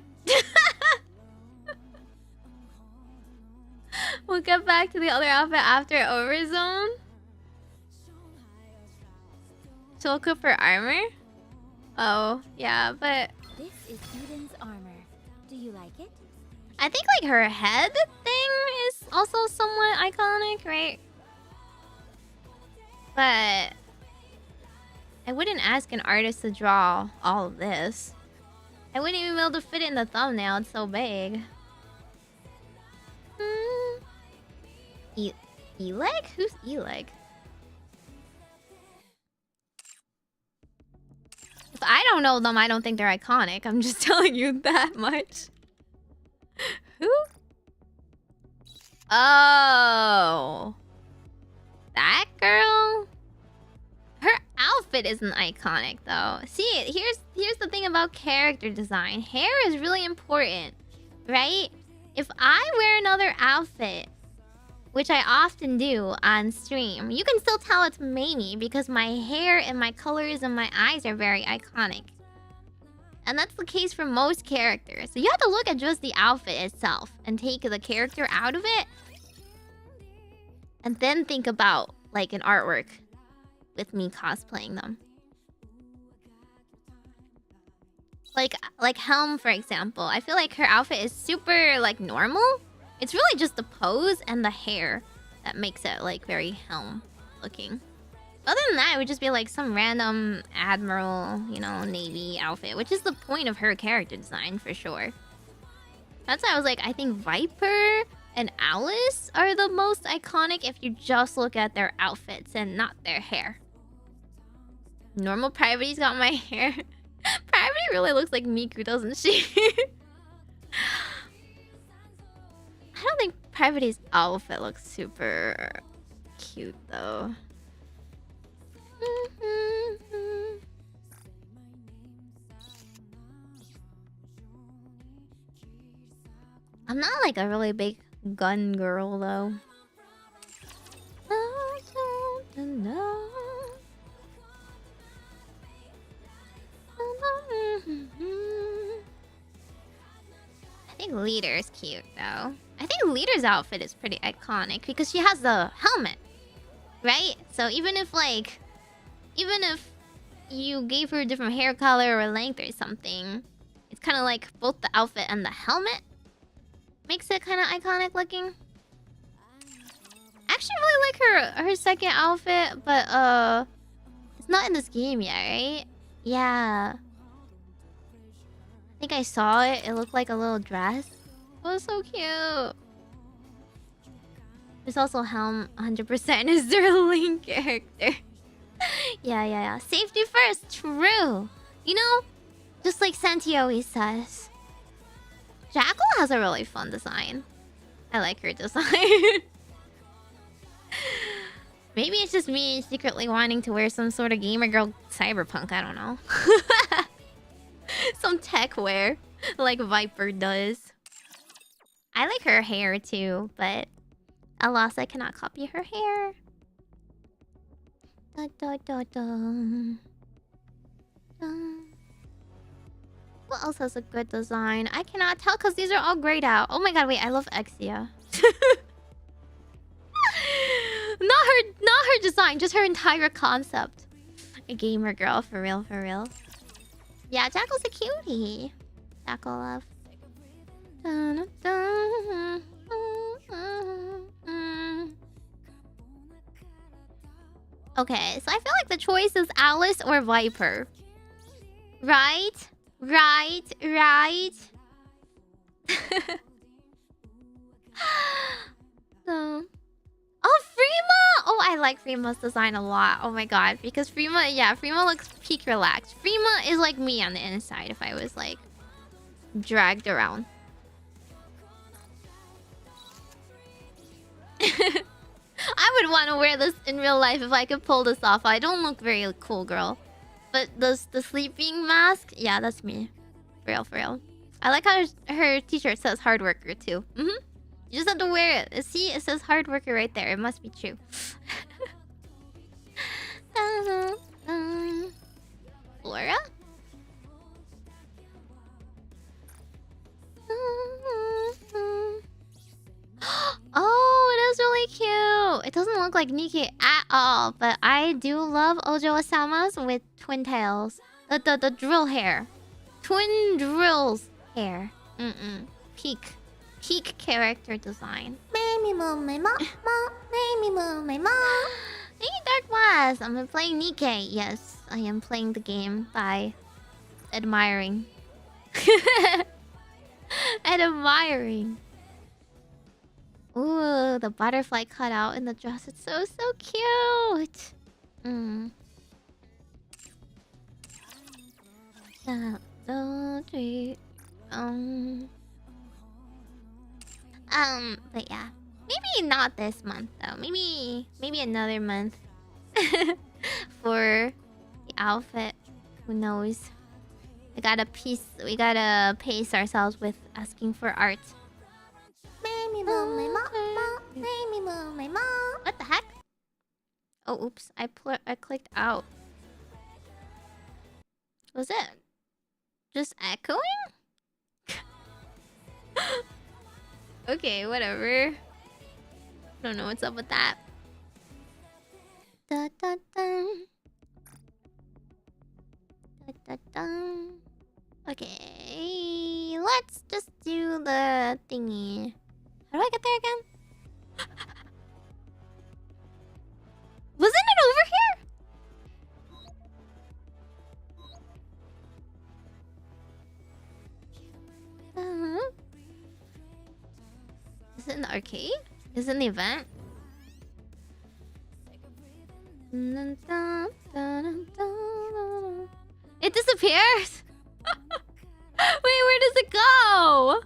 We'll get back to the other outfit after OVERZONE. Majokko for armor? Oh, yeah, but... This is Eden's armor. Do you like it? I think, like, her head thing is also somewhat iconic, right? But... I wouldn't ask an artist to draw all of this. I wouldn't even be able to fit it in the thumbnail, it's so big. Eleg? Who's Eleg? If I don't know them, I don't think they're iconic. I'm just telling you that much. Who? Oh. That girl? Her outfit isn't iconic though. See, here's the thing about character design. Hair is really important, right? If I wear another outfit, which I often do on stream, you can still tell it's Meimi because my hair and my colors and my eyes are very iconic. And that's the case for most characters. So you have to look at just the outfit itself and take the character out of it. And then think about like an artwork with me cosplaying them. Like Helm, for example. I feel like her outfit is super like normal. It's really just the pose and the hair that makes it like very Helm looking. Other than that, it would just be like some random Admiral, you know, Navy outfit, which is the point of her character design for sure. That's why I was like, I think Viper and Alice are the most iconic if you just look at their outfits and not their hair. Normal Private's got my hair. Private really looks like Miku, doesn't she? I don't think Private's outfit looks super cute though. I'm not like a really big gun girl though. I don't know. I think Leader's cute though. I think Leader's outfit is pretty iconic because she has the helmet, right? So even if you gave her a different hair color or length or something, it's kind of like both the outfit and the helmet makes it kind of iconic looking. I actually really like her second outfit, but it's not in this game yet, right? Yeah. I think I saw it. It looked like a little dress. It was so cute. There's also Helm 100% is their Link character. Yeah. Safety first, true. You know, just like Santi always says. Jackal has a really fun design. I like her design. Maybe it's just me secretly wanting to wear some sort of gamer girl cyberpunk. I don't know. Some tech wear, like Viper does. I like her hair too, but alas, I cannot copy her hair. Da, da, da, da. What else has a good design? I cannot tell because these are all grayed out. Oh my god, wait, I love Exia. Not her design, just her entire concept. A gamer girl, for real, for real. Yeah, Jackal's a cutie. Jackal love. Okay, so I feel like the choice is Alice or Viper. Right? Right? Right? So... Oh, Freema! Oh, I like Freema's design a lot. Oh my god. Because Freema, yeah, Freema looks peak relaxed. Freema is like me on the inside if I was like dragged around. I would want to wear this in real life if I could pull this off. I don't look very cool, girl. But the sleeping mask, yeah, that's me. For real, for real. I like how her t-shirt says hard worker too. You just have to wear it. See, it says hard worker right there. It must be true. Flora? Oh, it is really cute. It doesn't look like Nikke at all, but I do love Ojo Osama's with twin tails. The drill hair. Twin drills hair. Peak character design. Meimi move my mom. Meimi move my mom. Hey, Dark West. I'm playing Nikke. Yes, I am playing the game by admiring. Admiring. Ooh, the butterfly cutout in the dress. It's so cute. But yeah. Maybe not this month though. Maybe another month. For the outfit. Who knows? We gotta pace ourselves with asking for art. What the heck? Oh, oops. I clicked out. Was it just echoing? Okay, whatever. Don't know what's up with that. Da, da, da. Da, da, da. Okay, let's just do the thingy. How do I get there again? Wasn't it over here? Is it in the arcade? Is it in the event? It disappears? Wait, where does it go?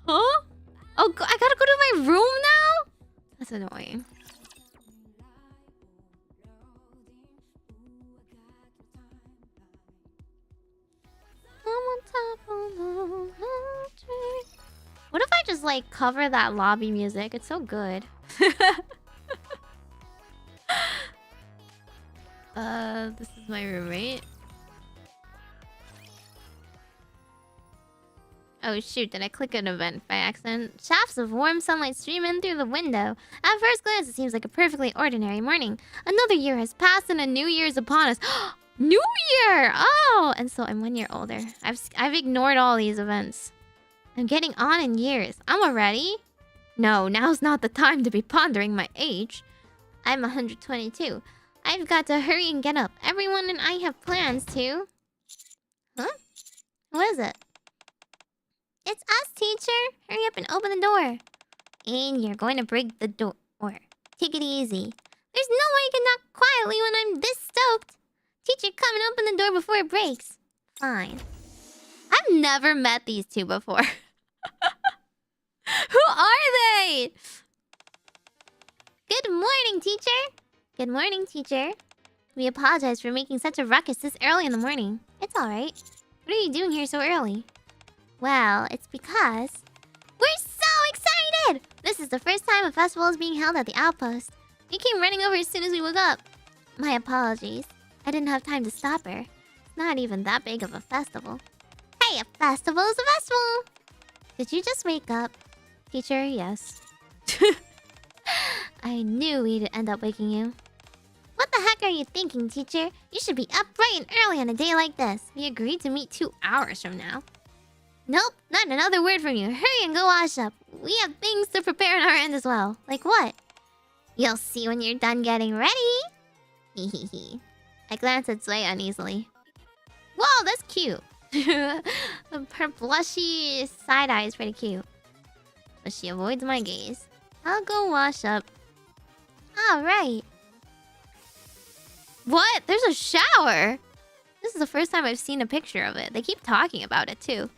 Huh? Oh, I gotta go to my room now? That's annoying. What if I just like cover that lobby music? It's so good. This is my roommate. Oh shoot, did I click an event by accident? Shafts of warm sunlight stream in through the window. At first glance, it seems like a perfectly ordinary morning. Another year has passed and a new year is upon us. New Year! Oh! And so I'm 1 year older. I've ignored all these events. I'm getting on in years. I'm already... No, now's not the time to be pondering my age. I'm 122. I've got to hurry and get up. Everyone and I have plans to... Huh? What is it? It's us, teacher! Hurry up and open the door. And you're going to break the door. Take it easy. There's no way you can knock quietly when I'm this stoked. Teacher, come and open the door before it breaks. Fine. I've never met these two before. Who are they? Good morning, teacher. Good morning, teacher. We apologize for making such a ruckus this early in the morning. It's alright. What are you doing here so early? Well, it's because... we're so excited! This is the first time a festival is being held at the outpost. We came running over as soon as we woke up. My apologies. I didn't have time to stop her. It's not even that big of a festival. Hey, a festival is a festival! Did you just wake up? Teacher, yes. I knew we'd end up waking you. What the heck are you thinking, teacher? You should be up bright and early on a day like this. We agreed to meet 2 hours from now. Nope, not another word from you. Hurry and go wash up. We have things to prepare on our end as well. Like what? You'll see when you're done getting ready. Hehehe. I glanced at Zway uneasily. Whoa, that's cute. Her blushy side eye is pretty cute. But she avoids my gaze. I'll go wash up. Alright. What? There's a shower! This is the first time I've seen a picture of it. They keep talking about it too.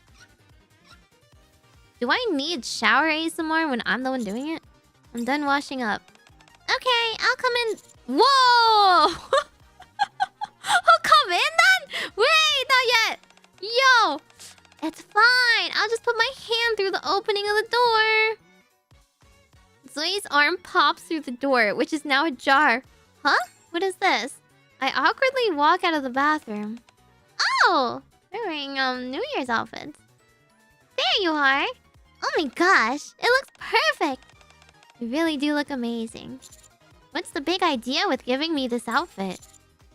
Do I need shower ASMR when I'm the one doing it? I'm done washing up. Okay, I'll come in. Whoa! I'll come in then? Wait, not yet. Yo! It's fine. I'll just put my hand through the opening of the door. Zoe's arm pops through the door, which is now ajar. Huh? What is this? I awkwardly walk out of the bathroom. Oh! They're wearing New Year's outfits. There you are. Oh my gosh, it looks perfect. You really do look amazing. What's the big idea with giving me this outfit?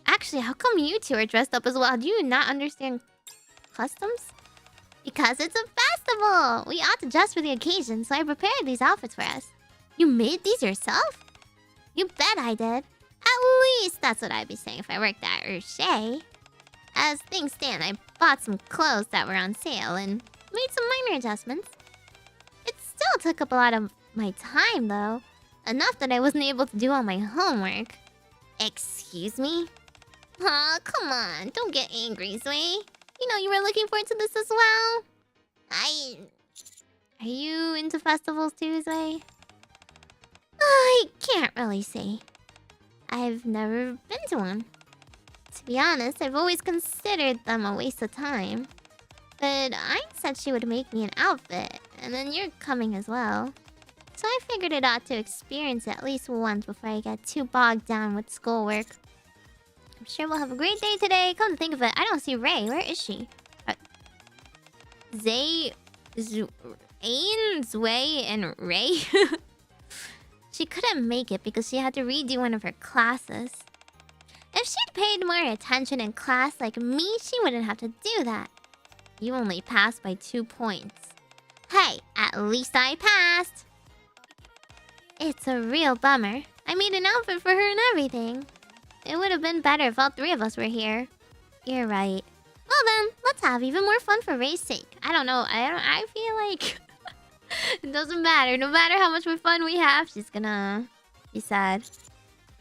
Actually, how come you two are dressed up as well? Do you not understand customs? Because it's a festival! We ought to dress for the occasion, so I prepared these outfits for us. You made these yourself? You bet I did. At least that's what I'd be saying if I worked at Urshay. As things stand, I bought some clothes that were on sale and made some minor adjustments. It still took up a lot of my time, though. Enough that I wasn't able to do all my homework. Excuse me? Aw, come on. Don't get angry, Zoe. You know you were looking forward to this as well. Are you into festivals too, Zoe? I can't really say. I've never been to one. To be honest, I've always considered them a waste of time. But Ayn said she would make me an outfit, and then you're coming as well. So I figured it ought to experience it at least once before I get too bogged down with schoolwork. I'm sure we'll have a great day today. Come to think of it, I don't see Ray. Where is she? Ayn, Zway, and Ray? She couldn't make it because she had to redo one of her classes. If she'd paid more attention in class like me, she wouldn't have to do that. You only passed by 2 points. Hey, at least I passed! It's a real bummer. I made an outfit for her and everything. It would have been better if all 3 of us were here. You're right. Well then, let's have even more fun for Ray's sake. I don't know, I feel like... it doesn't matter. No matter how much fun we have, she's gonna be sad.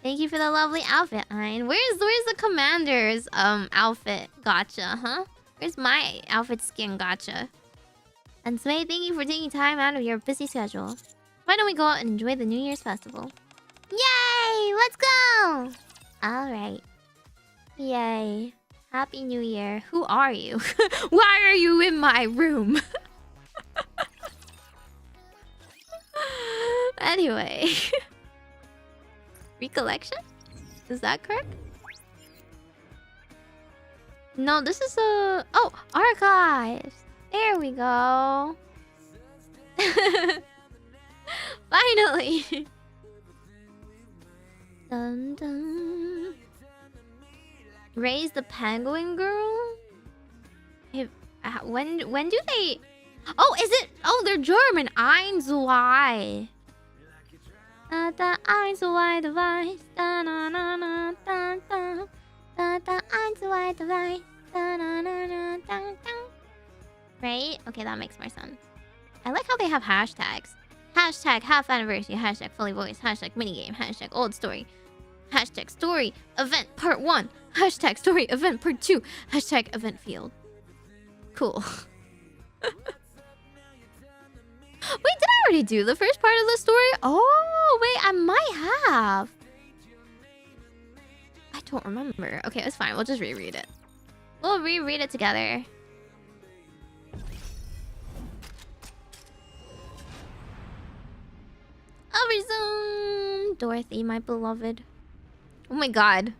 Thank you for the lovely outfit, Ayn. Where's the commander's outfit gotcha, huh? Where's my outfit skin gotcha? And Sway, thank you for taking time out of your busy schedule. Why don't we go out and enjoy the New Year's festival? Yay! Let's go! Alright. Yay. Happy New Year. Who are you? Why are you in my room? Anyway. Recollection? Is that correct? No, this is a... Oh! Archives! There we go. Finally! Dun, dun. Raise the penguin girl? Hey, when do they... Oh, is it... Oh, they're German. Eins, zwei. Da da eins, zwei, drei. Da na na na da da. Da da eins, zwei, drei. Da na na na da da. Right? Okay, that makes more sense. I like how they have hashtags. Hashtag half anniversary. Hashtag fully voiced. Hashtag minigame. Hashtag old story. Hashtag story event part 1. Hashtag story event part 2. Hashtag event field. Cool. Wait, did I already do the first part of the story? Oh, wait, I might have. I don't remember. Okay, it's fine. We'll just reread it. We'll reread it together. OVERZONE! Dorothy, my beloved. Oh my god.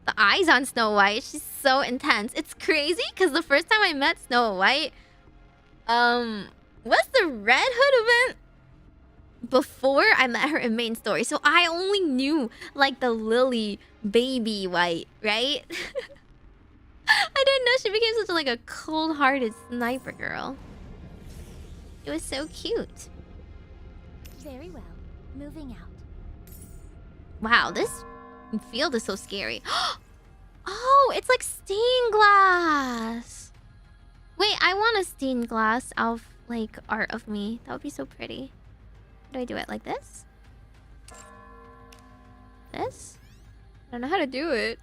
The eyes on Snow White. She's so intense. It's crazy because the first time I met Snow White, was the Red Hood event before I met her in main story. So I only knew like the Lily baby White, right? I didn't know she became such like a cold-hearted sniper girl. It was so cute. Very well. Moving out. Wow, this field is so scary. Oh, it's like stained glass. Wait, I want a stained glass of like art of me. That would be so pretty. How do I do it? Like this? This? I don't know how to do it.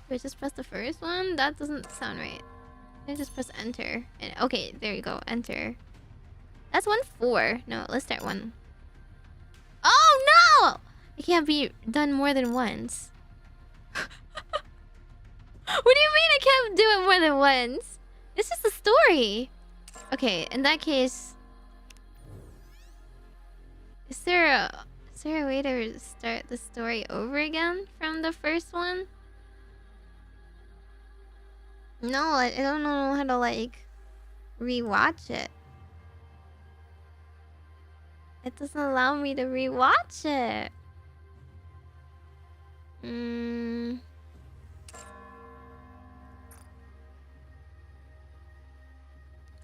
Do I just press the first one? That doesn't sound right. I just press enter. And okay, there you go. Enter. That's 1-4. No, let's start one. Oh no! It can't be done more than once. What do you mean I can't do it more than once? It's just a story. Okay, in that case, is there a way to start the story over again from the first one? No, I don't know how to like rewatch it. It doesn't allow me to rewatch it.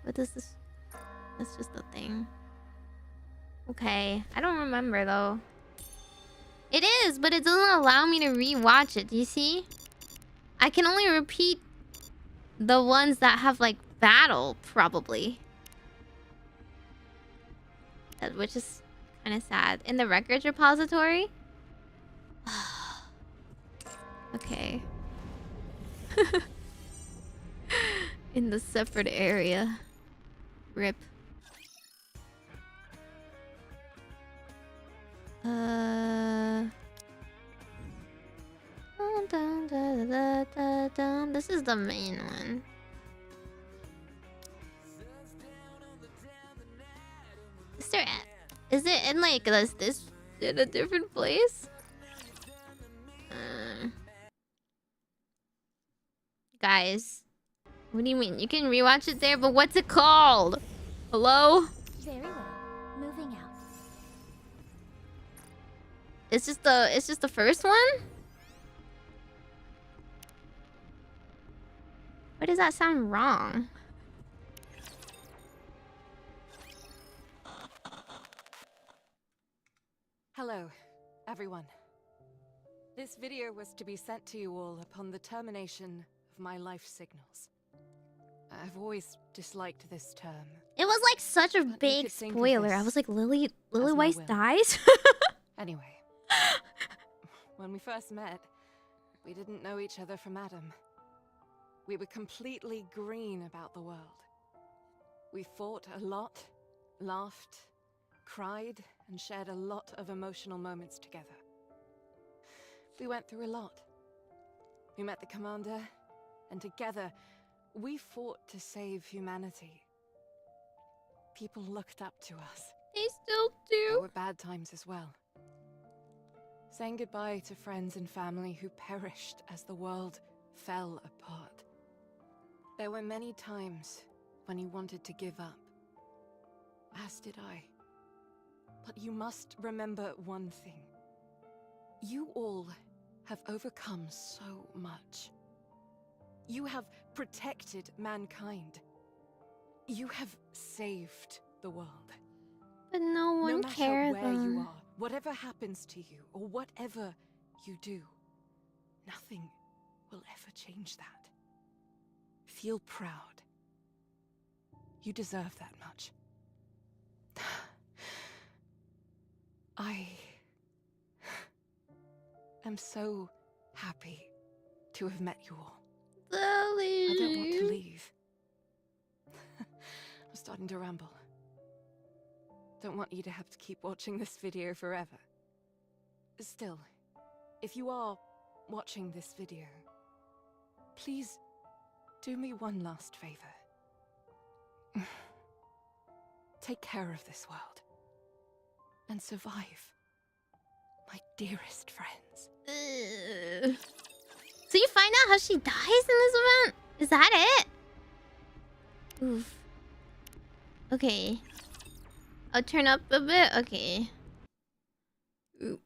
What is this? That's just a thing. Okay, I don't remember though. It is, but it doesn't allow me to rewatch it. Do you see? I can only repeat the ones that have like battle, probably. Which is kind of sad. In the records repository? Okay. In the separate area. RIP. This is the main one. Is it in like this in a different place? Guys, what do you mean? You can rewatch it there, but what's it called? Hello? Very well. Moving out. It's just the first one? Why does that sound wrong? Hello, everyone. This video was to be sent to you all upon the termination of my life signals. I've always disliked this term. It was like such a big spoiler. I was like, Lily Weiss dies? Anyway, when we first met, we didn't know each other from Adam. We were completely green about the world. We fought a lot, laughed, cried, and shared a lot of emotional moments together. We went through a lot. We met the commander, and together, we fought to save humanity. People looked up to us. They still do. There were bad times as well. Saying goodbye to friends and family who perished as the world fell apart. There were many times when you wanted to give up. As did I. But you must remember one thing. You all have overcome so much. You have protected mankind. You have saved the world. But no one cares. No matter where you are, whatever happens to you, or whatever you do, nothing will ever change that. Feel proud. You deserve that much. I am so happy to have met you all. I don't want to leave. I'm starting to ramble. Don't want you to have to keep watching this video forever. Still, if you are watching this video, please do me one last favor. Take care of this world. And survive. My dearest friends. So you find out how she dies in this event? Is that it? Oof. Okay. I'll turn up a bit. Okay. Ooh.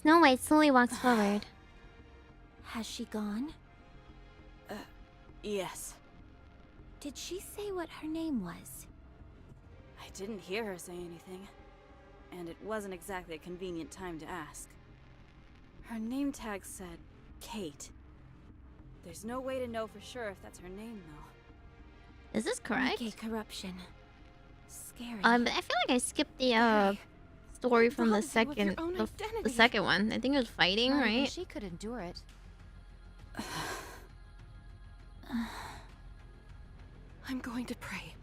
Snow White slowly walks forward. Has she gone? Yes. Did she say what her name was? I didn't hear her say anything. And it wasn't exactly a convenient time to ask. Her name tag said Kate. There's no way to know for sure if that's her name, though. Is this correct? Nikke corruption. Scary. I feel like I skipped the story from the Robbed you of your second, own the identity. second one. I think it was fighting, Not even right? she could endure it. I'm going to pray.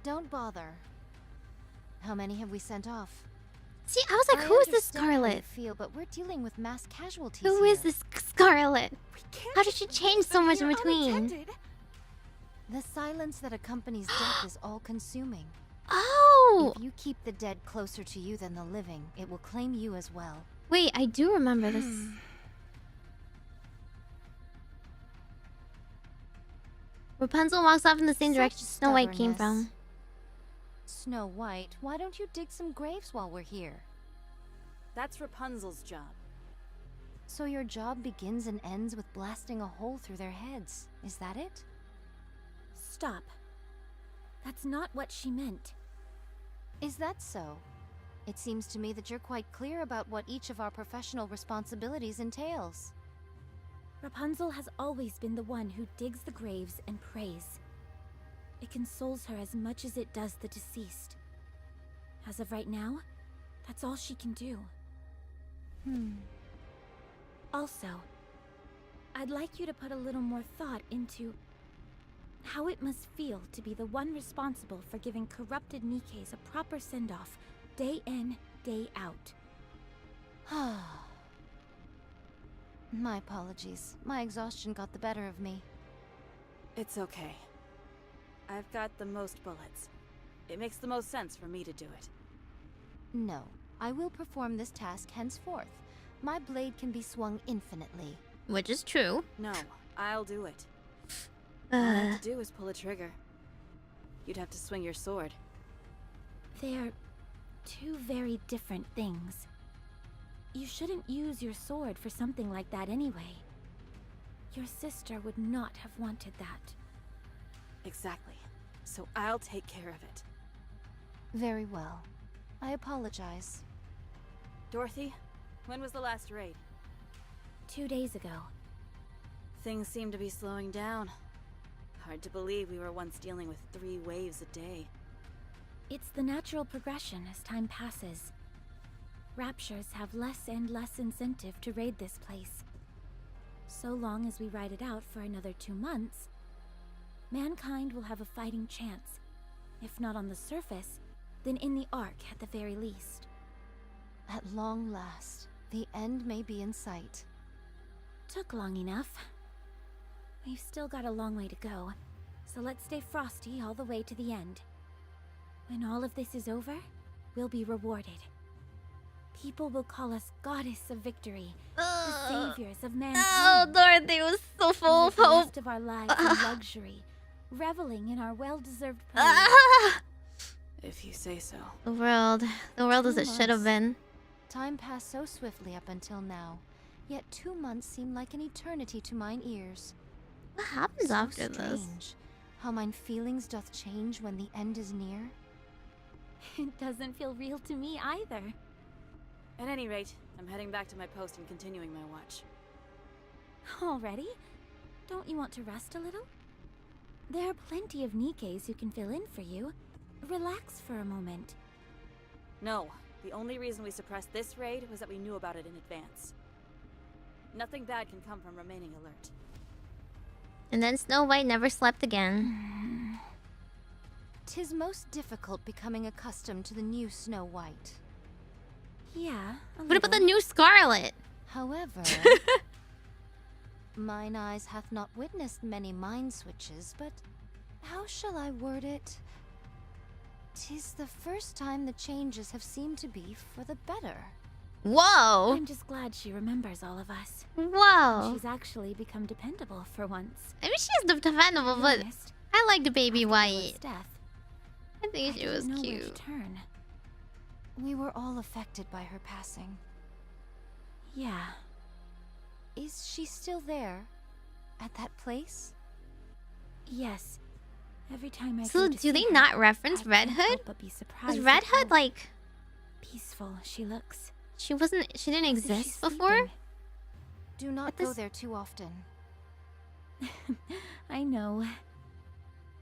Don't bother. How many have we sent off? See, I was like, I who is this understand how you Scarlet? feel, but we're dealing with mass casualties Who is here. this Scarlet? We can't How did she change so much in leave between? unattended. The silence that accompanies death is all-consuming. Oh! If you keep the dead closer to you than the living, it will claim you as well. Wait, I do remember this. Rapunzel walks off in the same Such direction Snow White came stubbornness. from. Snow White, why don't you dig some graves while we're here? That's Rapunzel's job. So your job begins and ends with blasting a hole through their heads. Is that it? Stop. That's not what she meant. Is that so? It seems to me that you're quite clear about what each of our professional responsibilities entails. Rapunzel has always been the one who digs the graves and prays. It consoles her as much as it does the deceased. As of right now, that's all she can do. Also, I'd like you to put a little more thought into how it must feel to be the one responsible for giving corrupted Nikkes a proper send-off, day in, day out. My apologies. My exhaustion got the better of me. It's okay. I've got the most bullets. It makes the most sense for me to do it. No, I will perform this task henceforth. My blade can be swung infinitely. Which is true. No, I'll do it. All I have to do is pull a trigger. You'd have to swing your sword. They're two very different things. You shouldn't use your sword for something like that anyway. Your sister would not have wanted that. Exactly. So I'll take care of it. Very well. I apologize. Dorothy, when was the last raid? 2 days ago. Things seem to be slowing down. Hard to believe we were once dealing with 3 waves a day. It's the natural progression as time passes. Raptures have less and less incentive to raid this place. So long as we ride it out for another 2 months, mankind will have a fighting chance. If not on the surface, then in the Ark at the very least. At long last, the end may be in sight. Took long enough. We've still got a long way to go, so let's stay frosty all the way to the end. When all of this is over, we'll be rewarded. People will call us Goddess of Victory, the saviors of Oh, mankind. Dorothy was so full of The hope. rest of our lives in luxury, reveling in our well-deserved praise. If you say so. The world as 2 it should have months. been. Time passed so swiftly up until now, yet 2 months seem like an eternity to mine ears. What happens So after this? strange, how mine feelings doth change when the end is near. It doesn't feel real to me either. At any rate, I'm heading back to my post and continuing my watch. Already? Don't you want to rest a little? There are plenty of Nikkes who can fill in for you. relax for a moment. No, the only reason we suppressed this raid was that we knew about it in advance. Nothing bad can come from remaining alert. And then Snow White never slept again. 'Tis most difficult becoming accustomed to the new Snow White. Yeah, a What about the little. new Scarlet? However, mine eyes hath not witnessed many mind switches, but how shall I word it? 'Tis the first time the changes have seemed to be for the better. Whoa! I'm just glad she remembers all of us. Whoa! She's actually become dependable for once. I mean, she's defendable, To be but honest, I like the baby after white. Lila's death, I think she was didn't know where to cute. turn. We were all affected by her passing. Yeah. Is she still there? At that place? Yes. Every time I So go to do they see her, not reference I Red can't Hood? help but be surprised Was Red at how Hood like peaceful she looks. she didn't As if she's exist before? sleeping. Do not But go this- there too often. I know.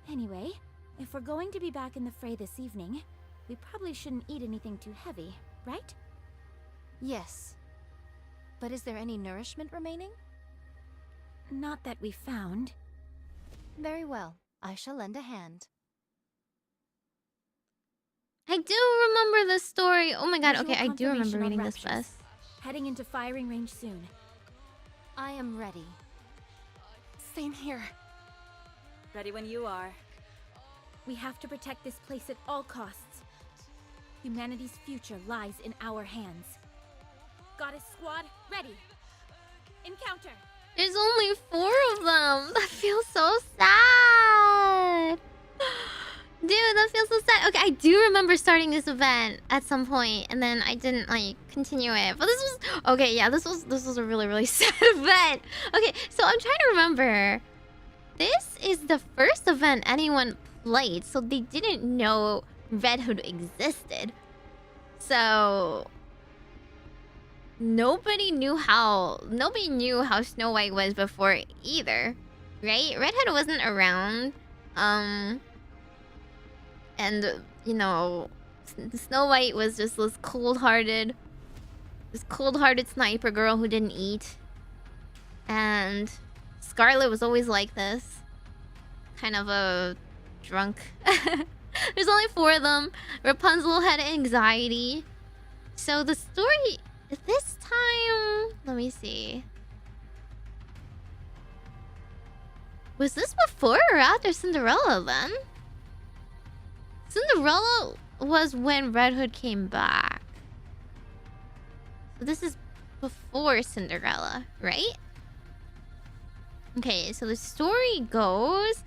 Anyway, if we're going to be back in the fray this evening, we probably shouldn't eat anything too heavy, right? Yes. But is there any nourishment remaining? Not that we found. Very well. I shall lend a hand. I do remember this story. Oh my god, Visual okay, I do remember confirmation on reading this raptures. bus. Heading into firing range soon. I am ready. Same here. Ready when you are. We have to protect this place at all costs. Humanity's future lies in our hands. Goddess Squad, ready. Encounter. There's only 4 of them. That feels so sad. Dude, that feels so sad. Okay, I do remember starting this event at some point, and then I didn't like continue it. But this was okay. Yeah, this was a really really sad event. Okay, so I'm trying to remember. This is the first event anyone played, so they didn't know Red Hood existed. So nobody knew how Snow White was before either, right? Red Hood wasn't around. And you know, Snow White was just this cold-hearted sniper girl who didn't eat. And Scarlet was always like this, kind of a drunk. There's only 4 of them. Rapunzel had anxiety. So the story this time, let me see. Was this before or after Cinderella then? Cinderella was when Red Hood came back. So this is before Cinderella, right? Okay, so the story goes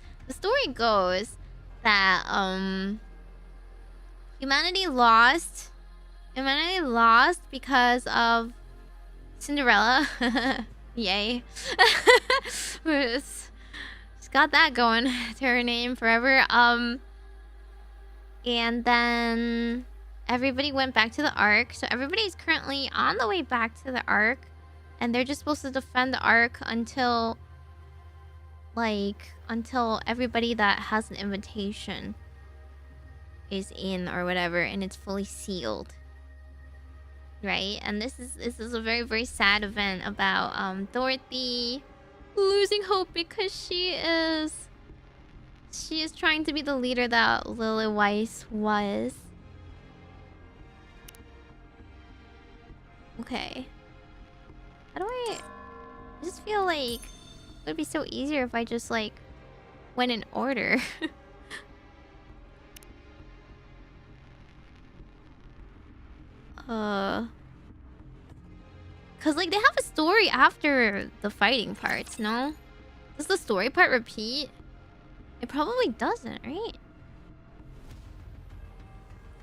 that humanity lost because of Cinderella. Yay. She's got that going to her name forever. And then everybody went back to the Ark. So everybody's currently on the way back to the Ark. And they're just supposed to defend the Ark until everybody that has an invitation is in or whatever, and it's fully sealed. Right? And this is a very, very sad event about Dorothy losing hope because she is trying to be the leader that Lily Weiss was. Okay. How do I just feel like it would be so easier if I just like went in order. Cause like they have a story after the fighting parts, no? Does the story part repeat? It probably doesn't, right?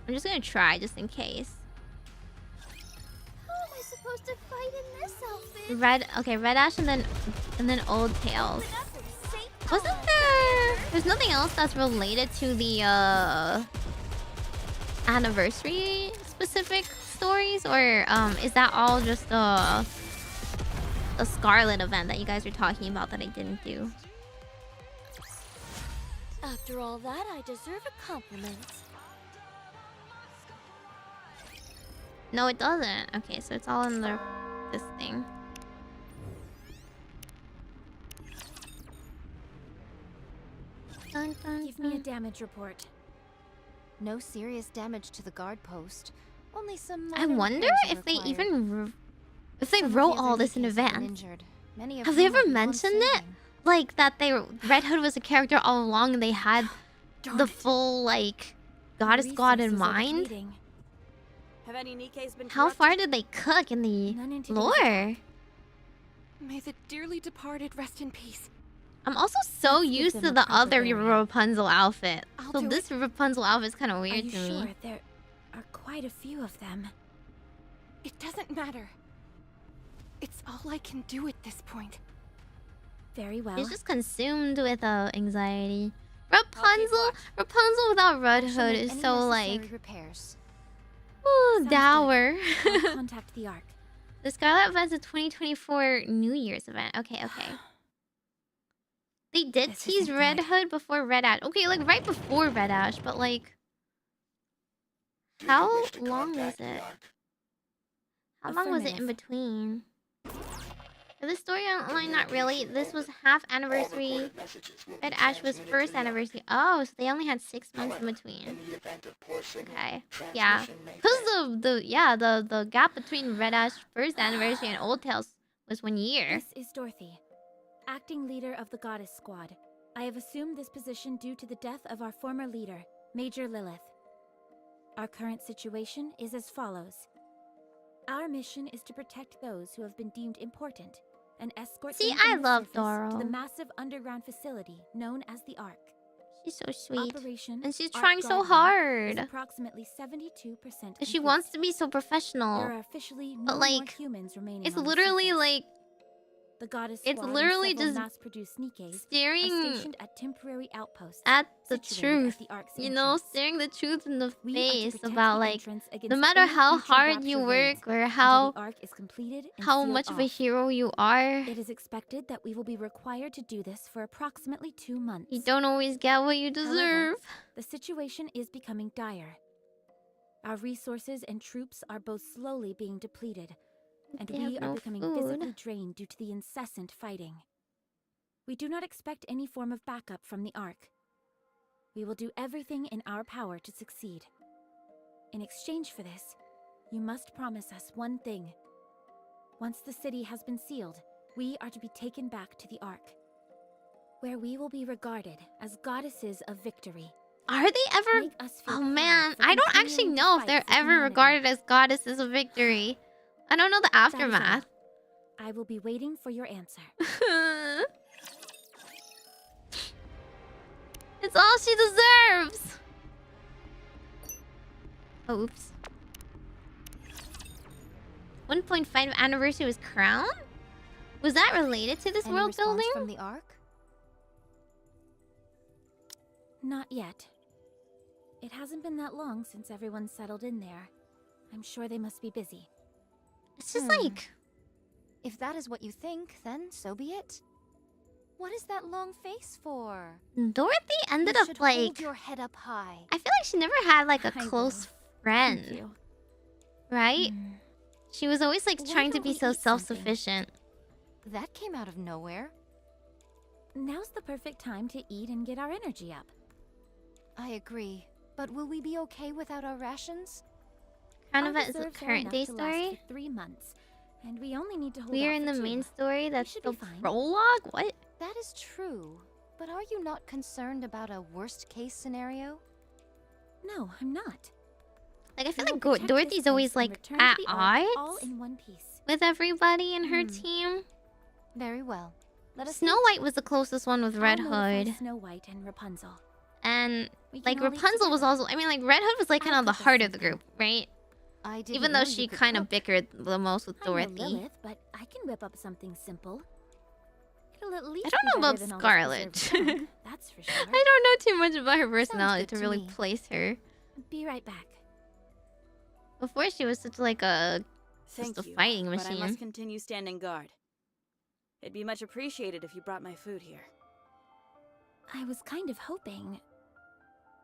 I'm just gonna try just in case. How am I supposed to fight in this outfit? Red Ash and then Old Tails. Wasn't there's nothing else that's related to the anniversary specific stories, or is that all just the Scarlet event that you guys were talking about that I didn't do? After all that, I deserve a compliment. No, it doesn't. Okay, so it's all in this thing. Dun, dun, Give me a dun. damage report. No serious damage to the guard post. Only some I minor wonder repairs are if they required. even if they Some of wrote the all other this in Nikke's have been advance. injured. Many of Have they whom ever will be worth mentioned it? saving. Like that Red Hood was a character all along and they had Darn the it. full like goddess god in Resources are mind? depleting. Have any Nikkes been How corrupted? far did they cook in the None in today's lore? May the dearly departed rest in peace. I'm also so Let's give used them to a the proper other burial. Rapunzel outfit. I'll So do this Rapunzel outfit is kind of Are weird you to sure? me. There are quite a few of them. It doesn't matter. It's all I can do at this point. Very well. She's just consumed with anxiety. keep Rapunzel, watch. Rapunzel without Red I shall Hood make is any so necessary like, repairs. ooh, Sounds good. dour. I'll contact the Ark. The Scarlet event's a 2024 New Year's event. Okay, okay. They did This tease isn't Red good. Hood before Red Ash. Okay, like right before Red Ash, but like, how long was it? How long was it in Affirmative. between? For the storyline, not really. This was half anniversary. Red Ash was first anniversary. Oh, so they only had 6 months in between. Okay, yeah. Because the gap between Red Ash first anniversary and Old Tales was 1 year. This is Dorothy, acting leader of the Goddess Squad. I have assumed this position due to the death of our former leader, Major Lilith. Our current situation is as follows. Our mission is to protect those who have been deemed important and escort See, them I from the love surface to Doro. the massive underground facility known as the Ark. She's so sweet. Operation And she's Ark trying so Guardian is hard. approximately 72% complete. She wants to be so There professional. are officially no But, more like, humans remaining. It's on the literally surface. like The Goddess it's Squad literally and several just mass-produced Nikkes are staring stationed at temporary outposts at the situated truth. at the Ark's You know, entrance. staring the truth in the We are to face protect about the like entrance no against matter any how future hard you rapture raids work or until how the Ark is completed and how sealed much of a off. hero you are, It is expected that we will be required to do this for approximately 2 months. you don't always get what you However, deserve. the situation is becoming dire. Our resources and troops are both slowly being depleted, and They we have are no becoming food. physically drained due to the incessant fighting. We do not expect any form of backup from the Ark. We will do everything in our power to succeed. In exchange for this, you must promise us one thing. Once the city has been sealed, we are to be taken back to the Ark, where we will be regarded as goddesses of victory. Are they ever? Make us feel Oh proud man, for I don't actually continuing to know if fight they're for ever humanity. regarded as goddesses of victory. I don't know the That is all. aftermath. I will be waiting for your answer. It's all she deserves. Oh, oops. 1.5 anniversary was crown? Was that related to this Any world response building? from the Ark? Not yet. It hasn't been that long since everyone settled in there. I'm sure they must be busy. It's just Hmm. like If that is what you think, then so be it. What is that long face for? Dorothy ended You up should like hold your head up high. I feel like she never had like a I close will. Thank friend, you. right? Hmm. She was always like Why trying to don't be we so eat something? self-sufficient. That came out of nowhere. Now's the perfect time to eat and get our energy up. I agree. But will we be okay without our rations? Crown Our event is a reserves are current enough day to last story. for 3 months, and we only need to hold We're out in for the 2. main story. That's should the be fine. prologue. What? That is true. But are you not concerned about a worst-case scenario? No, I'm not. Like I feel We will like protect this Dorothy's always place and like return to at the Ark all odds in one piece. with everybody in her Hmm. team. Very well. Let us Snow eat. White was the closest one with Red I'll notify Hood, Snow White and Rapunzel. and We can like all eat Rapunzel was together. also. I mean, like Red Hood was like kind I'll of the cook us heart of the something. group, right? I didn't Even know though you she could kind of cook. bickered the most with I'm no Dorothy. Lilith, but I can whip up something simple. It'll at least I don't be know better about than all this Scarlet. preserved junk, that's for sure. I don't know too much about her personality good to to really me. place her. Be right back. Before she was such like a Thank just a you, fighting but I machine. must continue standing guard. It'd be much appreciated if you brought my food here. I was kind of hoping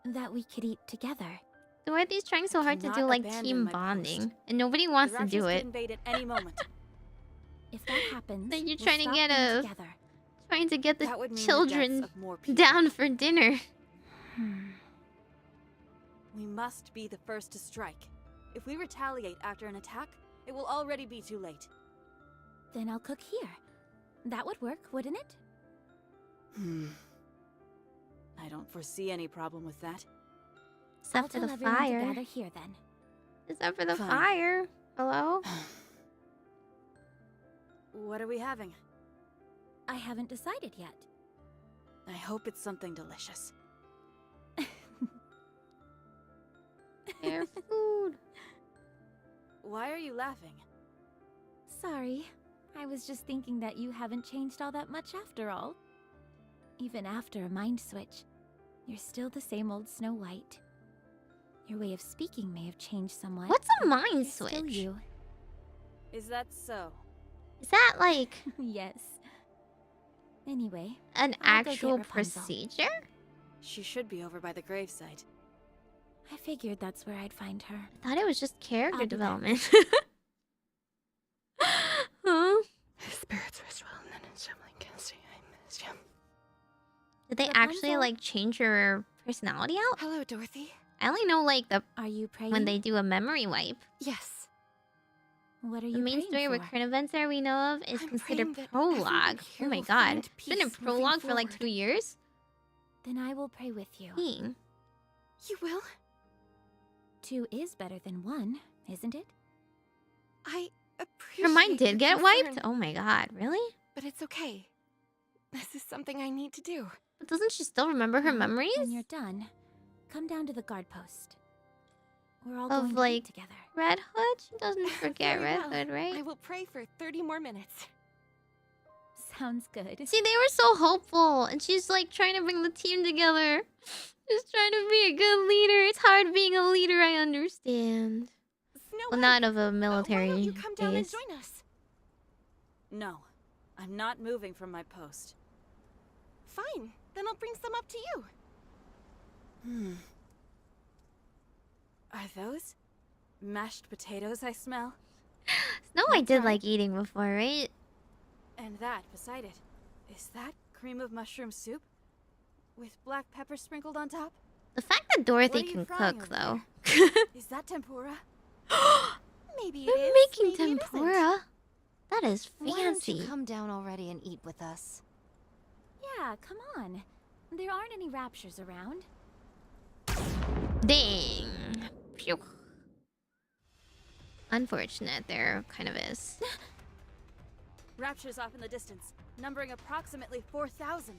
that we could eat together. Dorothy's trying so hard to Do do not like abandon team my post. bonding, and nobody wants The to do Raptures could it. invade at any moment. If that happens, Then you're we'll trying to stop get them a- together. Trying to get the That would mean the children deaths of more people. down for dinner. We must be the first to strike. If we retaliate after an attack, it will already be too late. Then I'll cook here. That would work, wouldn't it? I don't foresee any problem with that. Except for I'll the tell everyone fire. to gather here then. Except for the Fine. fire. Hello? What are we having? I haven't decided yet. I hope it's something delicious. Their food. Why are you laughing? Sorry. I was just thinking that you haven't changed all that much after all. Even after a mind switch, you're still the same old Snow White. Your way of speaking may have changed somewhat. What's a but mind you're still switch? you. Is that so? Is that like Yes. Anyway, an I'll go get actual Rapunzel. procedure? She should be over by the gravesite. I figured that's where I'd find her. I thought it was just character I'll be there. development. Huh? Spirits rest well, and then it's Emily Cassie. I missed you. Did they actually Rapunzel? like change her personality out? Hello, Dorothy. I only know like the Are you praying? when they do a memory wipe. Yes. What are you The main praying story for? recurrent events that we know of is I'm considered praying that prologue. everyone Oh here my will god. find It's been in peace moving prologue for like forward. 2 years? Then I will pray with you. Dang. You will? 2 is better than 1, isn't it? I appreciate Her mind did your get wiped? concern, Oh my god, really? but it's okay. This is something I need to do. But doesn't she still remember her Well, memories? When you're done, come down to the guard post. We're all Of, going to like, eat together. Red Hood? She doesn't forget Very Red well. Hood, right? I will pray for 30 more minutes. Sounds good. See, they were so hopeful, and she's like trying to bring the team together. She's trying to be a good leader. It's hard being a leader, I understand. Snow Well, White, not of a why military don't you come down and base. join us? No, I'm not moving from my post. Fine, then I'll bring some up to you. Are those mashed potatoes I smell? Snow White did right. like eating before, right? And that beside it. Is that cream of mushroom soup? With black pepper sprinkled on top? The fact that Dorothy What are you can frying cook, over though. Is that tempura? Maybe it They're is, making maybe it isn't. tempura. That is Why don't you fancy. come down already and eat with us? Yeah, come on. There aren't any raptures around. Dang. Phew. Unfortunate, there kind of is. Raptures off in the distance, numbering approximately 4,000.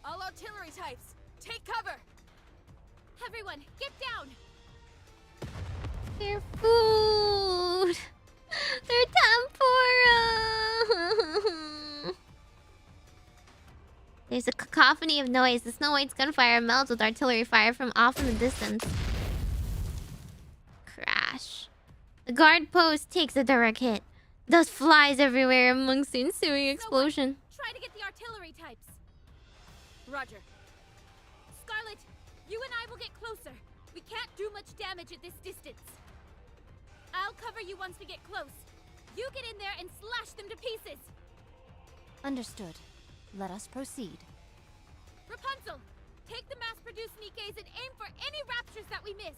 All artillery types, take cover! Everyone, get down! Their food. Their tempura. There's a cacophony of noise. The Snow White's gunfire melds with artillery fire from off in the distance. Crash. The guard post takes a direct hit. Dust flies everywhere amongst the ensuing explosion. Try to get the artillery types. Roger. Scarlet, you and I will get closer. We can't do much damage at this distance. I'll cover you once we get close. You get in there and slash them to pieces. Understood. Let us proceed. Rapunzel, take the mass-produced Nikkes and aim for any raptures that we miss.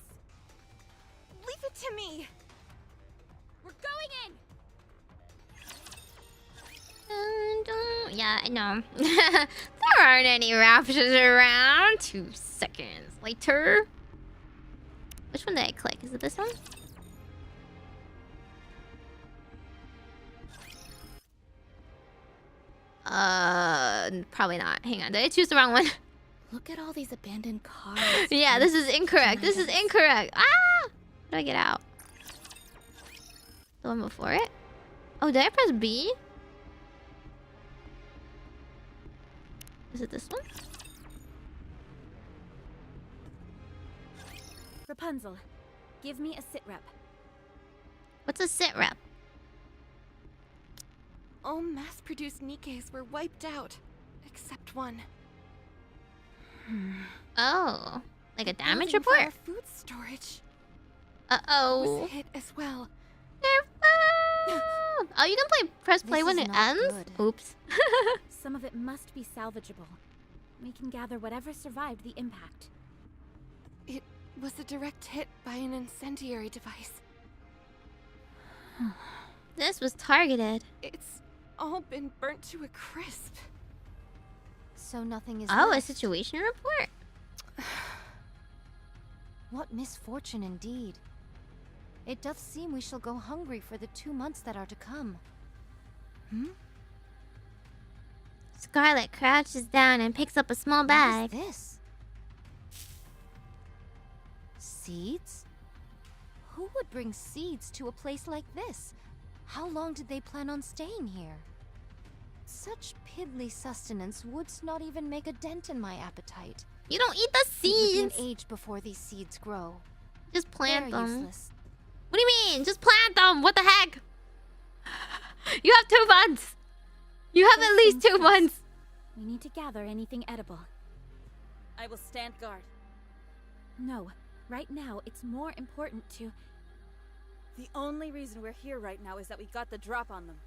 Leave it to me. We're going in. Yeah, I know. There aren't any raptors around. 2 seconds later. Which one did I click? Is it this one? Probably not. Hang on. Did I choose the wrong one? Look at all these abandoned cars. Yeah, this is incorrect. This is incorrect. Ah! How do I get out? The one before it? Oh, did I press B? Is it this one? Rapunzel, give me a sit rep. What's a sit rep? All mass-produced Nikkes were wiped out, except one. Oh, like a damage Building for report? our food storage Uh-oh. was hit as well. Careful! Oh, you can press play This when is it not ends? good. Oops. Some of it must be salvageable. We can gather whatever survived the impact. It was a direct hit by an incendiary device. This was targeted. It's all been burnt to a crisp. So nothing is Oh, a left. situation report? What misfortune indeed. It doth seem we shall go hungry for the 2 months that are to come. Scarlet crouches down and picks up a small bag. What is this? Seeds? Who would bring seeds to a place like this? How long did they plan on staying here? Such piddly sustenance would not even make a dent in my appetite. You don't eat the It would be seeds! an age before these seeds grow. Just plant They're them. useless. What do you mean? Just plant them! What the heck? You have 2 months! You have at least 2 months! We need to gather anything edible. I will stand guard. No, right now it's more important to... The only reason we're here right now is that we got the drop on them.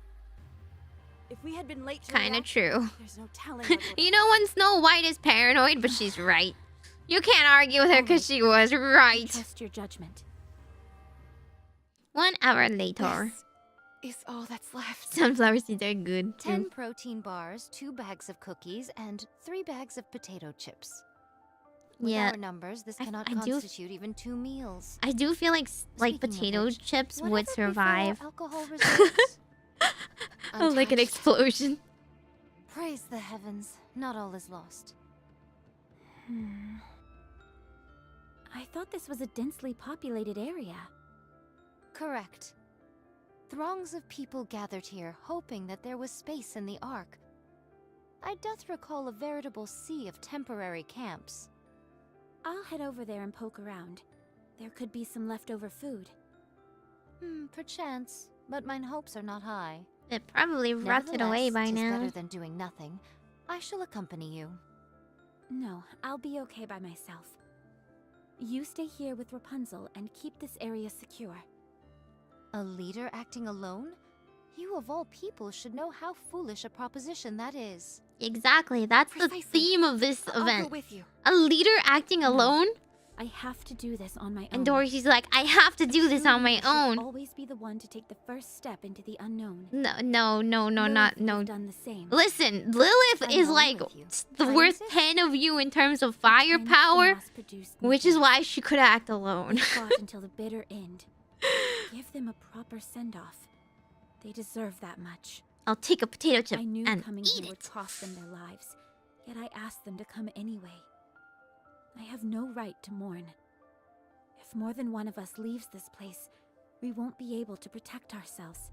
If we had been late to Kinda react, true. there's no telling what would You know when Snow White is paranoid, but she's right. You can't argue with her because she was right. Trust your judgment. 1 hour later. This is all that's left. Sunflower seeds are good 10 too. protein bars, 2 bags of cookies, and 3 bags of potato chips. With Yeah. our numbers, this I- cannot I do- constitute even 2 meals. I do feel like Speaking of potato which, chips would whatever befell survive alcohol reserves? like an Untouched. explosion. Praise the heavens, not all is lost. I thought this was a densely populated area. Correct. Throngs of people gathered here, hoping that there was space in the Ark. I doth recall a veritable sea of temporary camps. I'll head over there and poke around. There could be some leftover food. Perchance, but mine hopes are not high. It probably rotted away Nevertheless, by 'tis now. better than doing nothing. I shall accompany you. No, I'll be okay by myself. You stay here with Rapunzel and keep this area secure. A leader acting alone? You of all people should know how foolish a proposition that is. Exactly, that's the Precisely. theme of this I'll event. go with you. A leader acting alone? I have to do this on my own. And Dorothy's like, I have to do this on my Should own. always be the one to take the first step into the unknown. No, Lilith not, would no. have done the same. Listen, Lilith I'm is going like with you. the worth Francis? 10 of you in terms of The 10 firepower, mass-produced which is Nikke. why she could act They alone. fought until the bitter end. Give them a proper send-off. They deserve that much. I'll take a potato chip I knew and coming eat here would it. cost them their lives, yet I asked them to come anyway. I have no right to mourn. If more than one of us leaves this place, we won't be able to protect ourselves.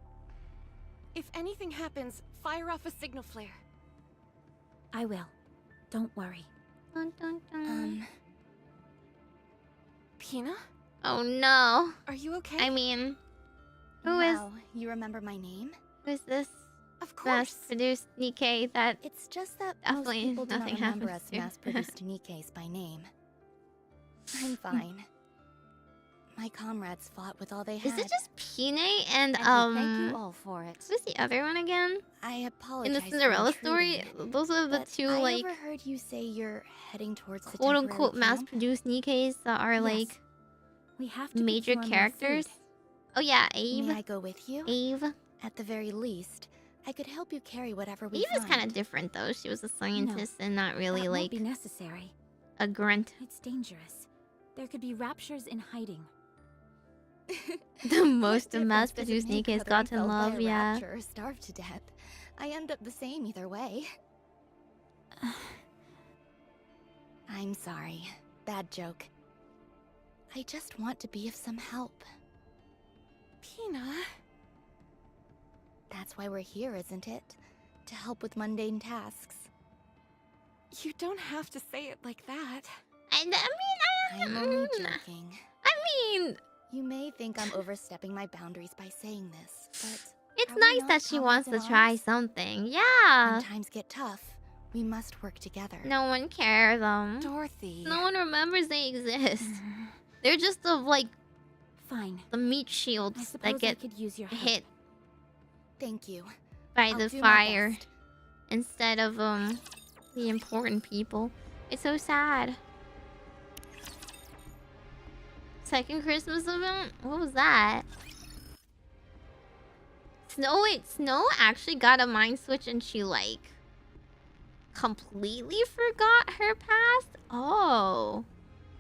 If anything happens, fire off a signal flare. I will. Don't worry. Dun, dun, dun. Pina? Oh no. Are you okay? I mean, who is Wow, you remember my name? who's this of course. mass-produced Nikke that... It's just that Definitely most people do not nothing remember happens us here. mass-produced Nikkes by name. I'm fine. My comrades fought with all they had. Is it just Pine and And we thank you all for it. who's the other one again? I In apologize the Cinderella for story, intruding, those are the but two I like overheard you say you're heading towards the quote-unquote temporary camp. mass-produced Nikkes that are Yes. like We have to major procure more characters. food. Oh yeah, May Abe. I go with you? Abe. At the very least, I could help you carry whatever we Eve is find. kind of different though. She was a scientist and not really That like won't be necessary. a grunt. It's dangerous. There could be raptures in hiding. The What most difference does it mass-produced make Nikkes whether got I'm in felled by love, a yeah. rapture or starved to death? I end up the same either way. I'm sorry. Bad joke. I just want to be of some help. Pina? That's why we're here, isn't it? To help with mundane tasks. You don't have to say it like that. I I'm only joking. mean, You may think I'm overstepping my boundaries by saying this, but it's are we nice not that she wants to comrades in try arms? something. Yeah. When times get tough, we must work together. No one cares them. Dorothy. No one remembers they exist. They're just the like Fine. the meat I shields suppose that I get could use your help. hit Thank you. by I'll the do my fire best. instead of the important people. It's so sad. Second Christmas event? What was that? Snow, wait, Snow actually got a mind switch and she like completely forgot her past? Oh.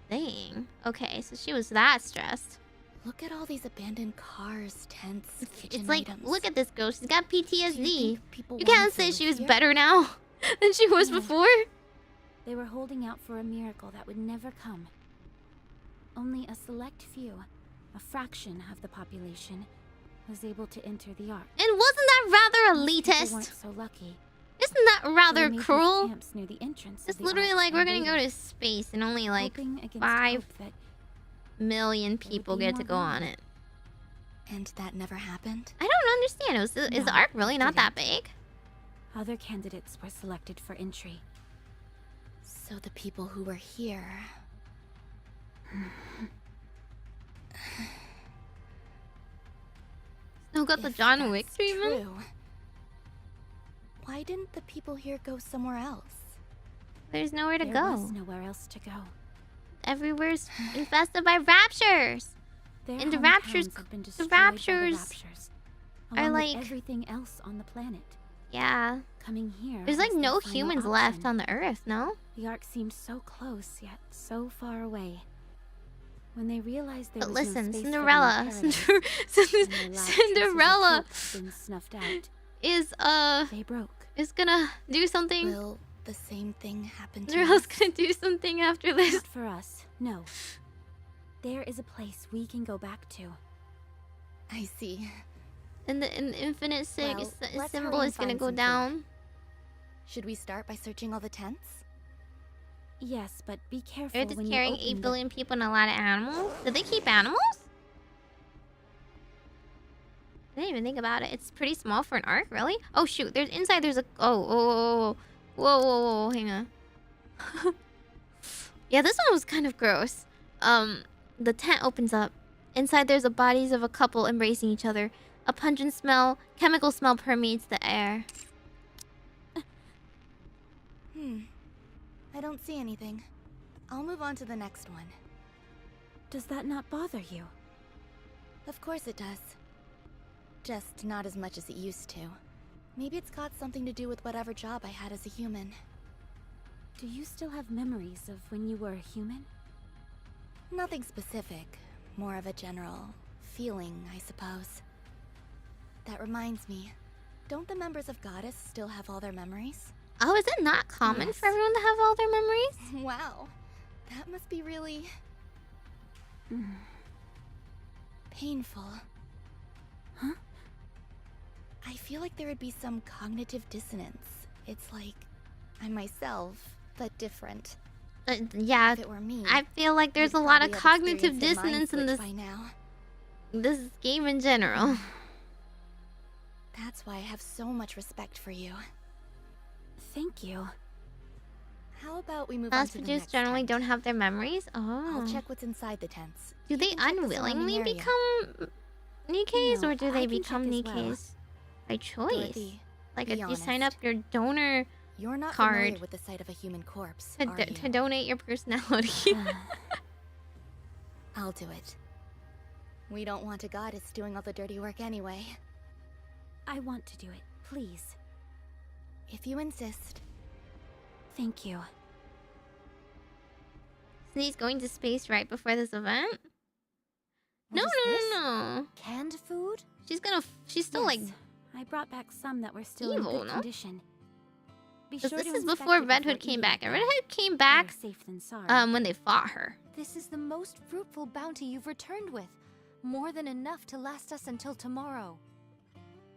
Dang. Okay, so she was that stressed. Look at all these abandoned cars, tents, kitchen It's like, items. look at this girl. She's got Do you PTSD. think people You wanted can't to say live she was here? better now than she was No. before. They were holding out for a miracle that would never come. Only a select few, a fraction of the population, was able to enter the Ark. And wasn't that rather People weren't elitist? so lucky. Isn't that So they rather made these cruel? camps near the entrance of It's the literally Ark like we're and gonna go waited, to space and only like hoping against 5 hope that million people be get to more go on room. it. And that never happened? I don't understand. Is the No, Ark really it not that didn't. big? other candidates were selected for entry. So the people who were here... Snow got the If John that's Wick treatment? true, why didn't the people here go somewhere else? There's nowhere to There go. was nowhere else to go. Everywhere's infested by raptures. Their And the hometowns raptures- had been the destroyed by raptures raptures, are along with like- everything else on the planet. Yeah. Coming here, There's like was their no final humans left option. on the Earth, no? The Ark seemed so close, yet so far away. When they realized there But was listen, no space Cinderella. for them in paradise, and their last traces of Cinderella hope had been snuffed out, is they broke. is gonna do something. Will the same thing happen to Cinderella's us? gonna do something after this. Not for us, no. There is a place we can go back to. I see. And the infinite Well, let's symbol hurry and is gonna find go some food. down. Should we start by searching all the tents? Yes, but be careful Earth is when carrying you open 8 the... billion people and a lot of animals. Did they keep animals? I didn't even think about it. It's pretty small for an Ark, really? Oh shoot, there's inside there's a whoa, hang on. Yeah, this one was kind of gross. The tent opens up. Inside there's the bodies of a couple embracing each other. A pungent smell, chemical smell permeates the air. I don't see anything. I'll move on to the next one. Does that not bother you? Of course it does. Just not as much as it used to. Maybe it's got something to do with whatever job I had as a human. Do you still have memories of when you were a human? Nothing specific. More of a general feeling, I suppose. That reminds me. Don't the members of Goddess still have all their memories? Oh, is it not common Yes. for everyone to have all their memories? Wow. That must be really... painful. Huh? I feel like there would be some cognitive dissonance. It's like I'm myself, but different. Yeah, If it were me, I feel like there's a I'd lot of probably have cognitive experienced a mind dissonance in switch this by now. this game in general. That's why I have so much respect for you. Thank you. How about we move on Mass to the produced next generally tent? don't have their mememies. Oh, I'll check what's inside the tents. do they can check the unwillingly surrounding area. become Nikkes, No, or do I they can become check as well. Nikkes by choice? Dorothy, Like be if you sign up honest. your donor You're not card familiar with the sight of a human corpse, are you? to donate your personality. I'll do it. We don't want a goddess doing all the dirty work anyway. I want to do it, please. If you insist. Thank you. Snee's going to space right before this event. What No, is no, this? no, no. Canned food? She's still like. Yes, I brought back some that were still evil, in good no? condition. Be 'Cause sure this to is inspect before it Red Hood came eating back. it, And Red though. Hood came back Better safe than sorry. when they fought her. This is the most fruitful bounty you've returned with. More than enough to last us until tomorrow.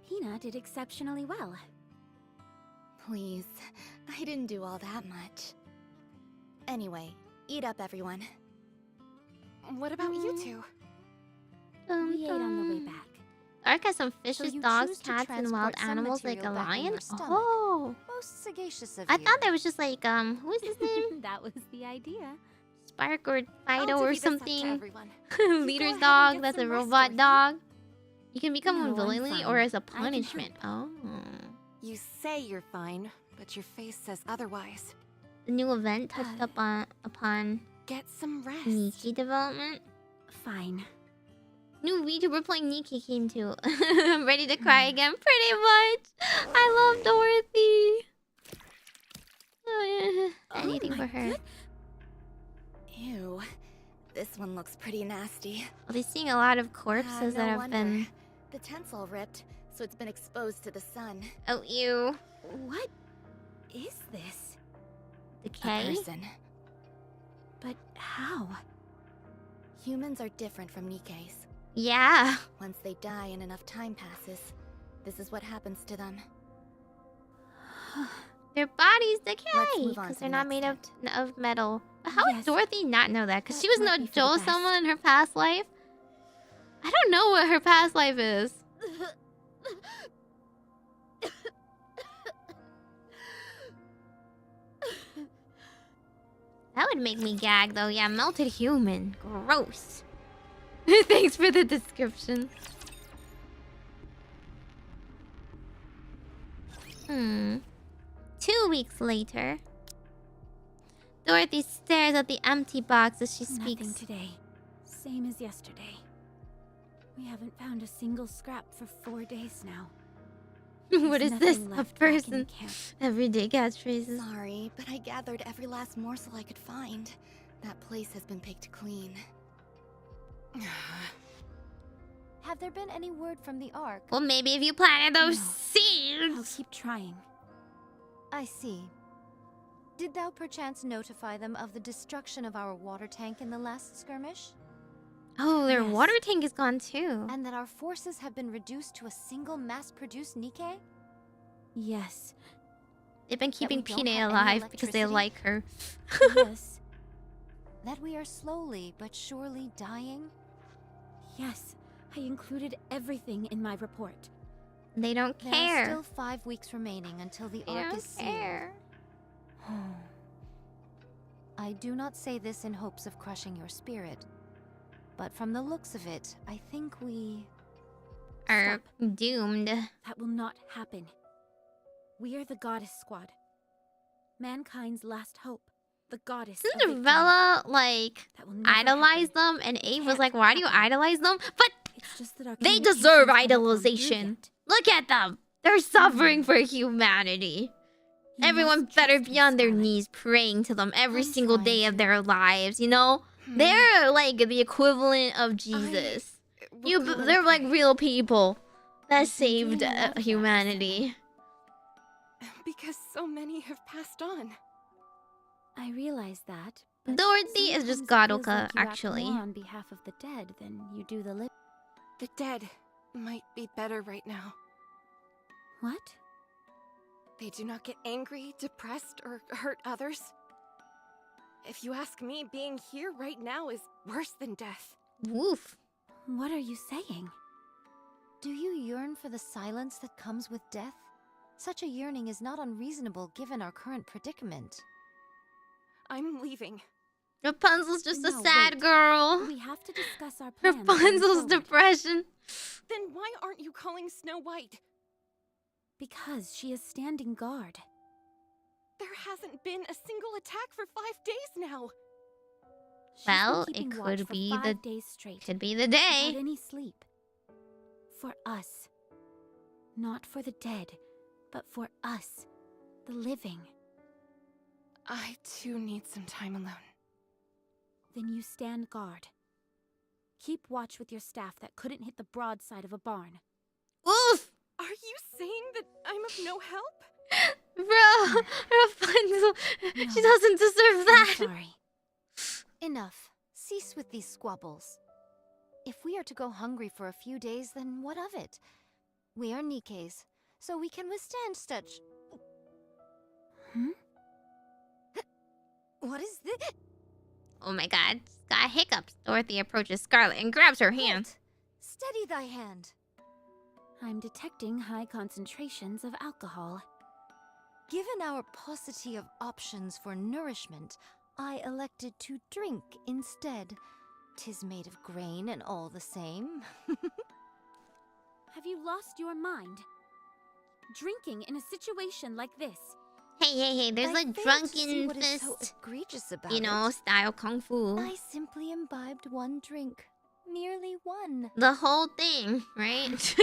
Hina did exceptionally well. Please, I didn't do all that much. Anyway, eat up, everyone. What about you two? We ate on the way back. Ark has some fishes, you dogs, choose to cats, and wild transport some animals like a material back in lion. your stomach. Oh, Most sagacious of I you. thought that was just like who is his name? That was the idea. Spark or Fido I'll or divvy this up to something. everyone. Leader's ahead and dog. get That's a some rest, robot Dorothy. dog. You can become No, one I'm willingly or fine. as a I can punishment. Oh. You say you're fine, but your face says otherwise. The new event touched upon Get some rest. Nikke development. Fine. New VTuber playing Nikke came too. I'm ready to cry again, pretty much. I love Dorothy. Anything for her. Ew. This one looks pretty nasty. Well, they're seeing a lot of corpses No that have wonder. been. The tent's all ripped, so it's been exposed to the sun. Oh, ew. What is this? A Decay. person. But how? Humans are different from Nikke's. Yeah. Once they die and enough time passes, this is what happens to them. Their bodies decay Let's move on because to they're the not next made of metal. But how would Yes. Dorothy not know that? Because she That was might no be for the Joe best. someone in her past life. I don't know what her past life is. That would make me gag though. Yeah, melted human. Gross. Thanks for the description. 2 weeks later. Dorothy stares at the empty box as she speaks. Nothing today. Same as yesterday. We haven't found a single scrap for 4 days now. What There's is this? nothing A left back in the person? camp. Everyday catchphrases. Sorry, but I gathered every last morsel I could find. That place has been picked clean. Have there been any word from the Ark? Well, maybe if you planted those No. I'll seeds. keep trying. I see. Did thou perchance notify them of the destruction of our water tank in the last skirmish? Oh, their Yes. water tank is gone too. And that our forces have been reduced to a single mass-produced Nikke? Yes. They've been keeping we don't Pine have any alive because they electricity? like her. Yes. That we are slowly but surely dying? Yes. I included everything in my report. They don't There are care. still 5 weeks remaining until the They Ark don't is sealed. care. I do not say this in hopes of crushing your spirit, but from the looks of it, I think we... Are doomed. That will not happen. We are the Goddess Squad. Mankind's last hope. The goddess of victory. Cinderella, like, That will never idolized happen. them, and Abe Can't was like, why do you happen. idolize them? But It's just that our they communications deserve haven't gone through idolization. yet. Look at them. They're suffering for humanity. You Everyone must better trust be me, on their Scarlet. knees praying to them every I'm single trying day of to. their lives, you know? They're like the equivalent of Jesus. Will go and They're like pray. real people that been saved doing a lot of that humanity. Because so many have passed on. I realize that. but Dorothy is just sometimes it feels Gadoka, like you act actually. more on behalf of the dead than you do the living. The dead might be better right now. What? They do not get angry, depressed, or hurt others. If you ask me, being here right now is worse than death. Woof. What are you saying? Do you yearn for the silence that comes with death? Such a yearning is not unreasonable given our current predicament. I'm leaving. Rapunzel's just a No, sad wait. girl. We have to discuss our plans. going Rapunzel's forward. depression. Then why aren't you calling Snow White? Because she is standing guard. There hasn't been a single attack for 5 days now. She's been Well, it keeping watch could for be 5 the- days straight. Could be the Without day. any sleep. For us. Not for the dead, but for us, the living. I too need some time alone. Then you stand guard. Keep watch with your staff that couldn't hit the broadside of a barn. Oof. Are you saying that I'm of no help? Bro, Rapunzel, she No. doesn't deserve I'm that. sorry. Enough. Cease with these squabbles. If we are to go hungry for a few days, then what of it? We are Nikkes, so we can withstand such... Hmm? What is this? Oh my god, she's got hiccups. Dorothy approaches Scarlet and grabs her hand. Halt. Steady thy hand. I'm detecting high concentrations of alcohol. Given our paucity of options for nourishment, I elected to drink instead. 'Tis made of grain and all the same. Have you lost your mind? Drinking in a situation like this. Hey, there's I a fail to see drunken what is so fist, egregious about you know, it. style kung fu. I simply imbibed one drink. Merely one. The whole thing, right?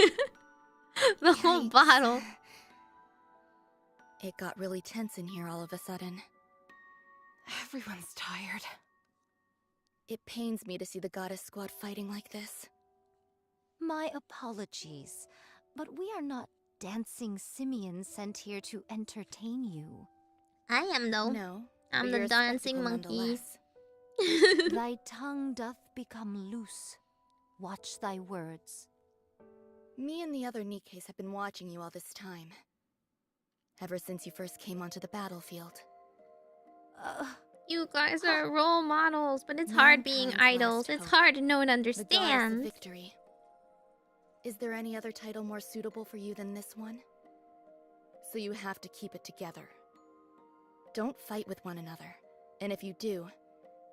The whole Yikes. bottle. It got really tense in here all of a sudden. Everyone's tired. It pains me to see the goddess squad fighting like this. My apologies, but we are not dancing simians sent here to entertain you. I am though. No, I'm but the you're a dancing spectacle monkey. nonetheless. Thy tongue doth become loose. Watch thy words. Me and the other Nikkes have been watching you all this time. Ever since you first came onto the battlefield. You guys are role models, but it's Mankind's hard being last idols. It's hope. hard to know and The goddess of understand. victory. Is there any other title more suitable for you than this one? So you have to keep it together. Don't fight with one another. And if you do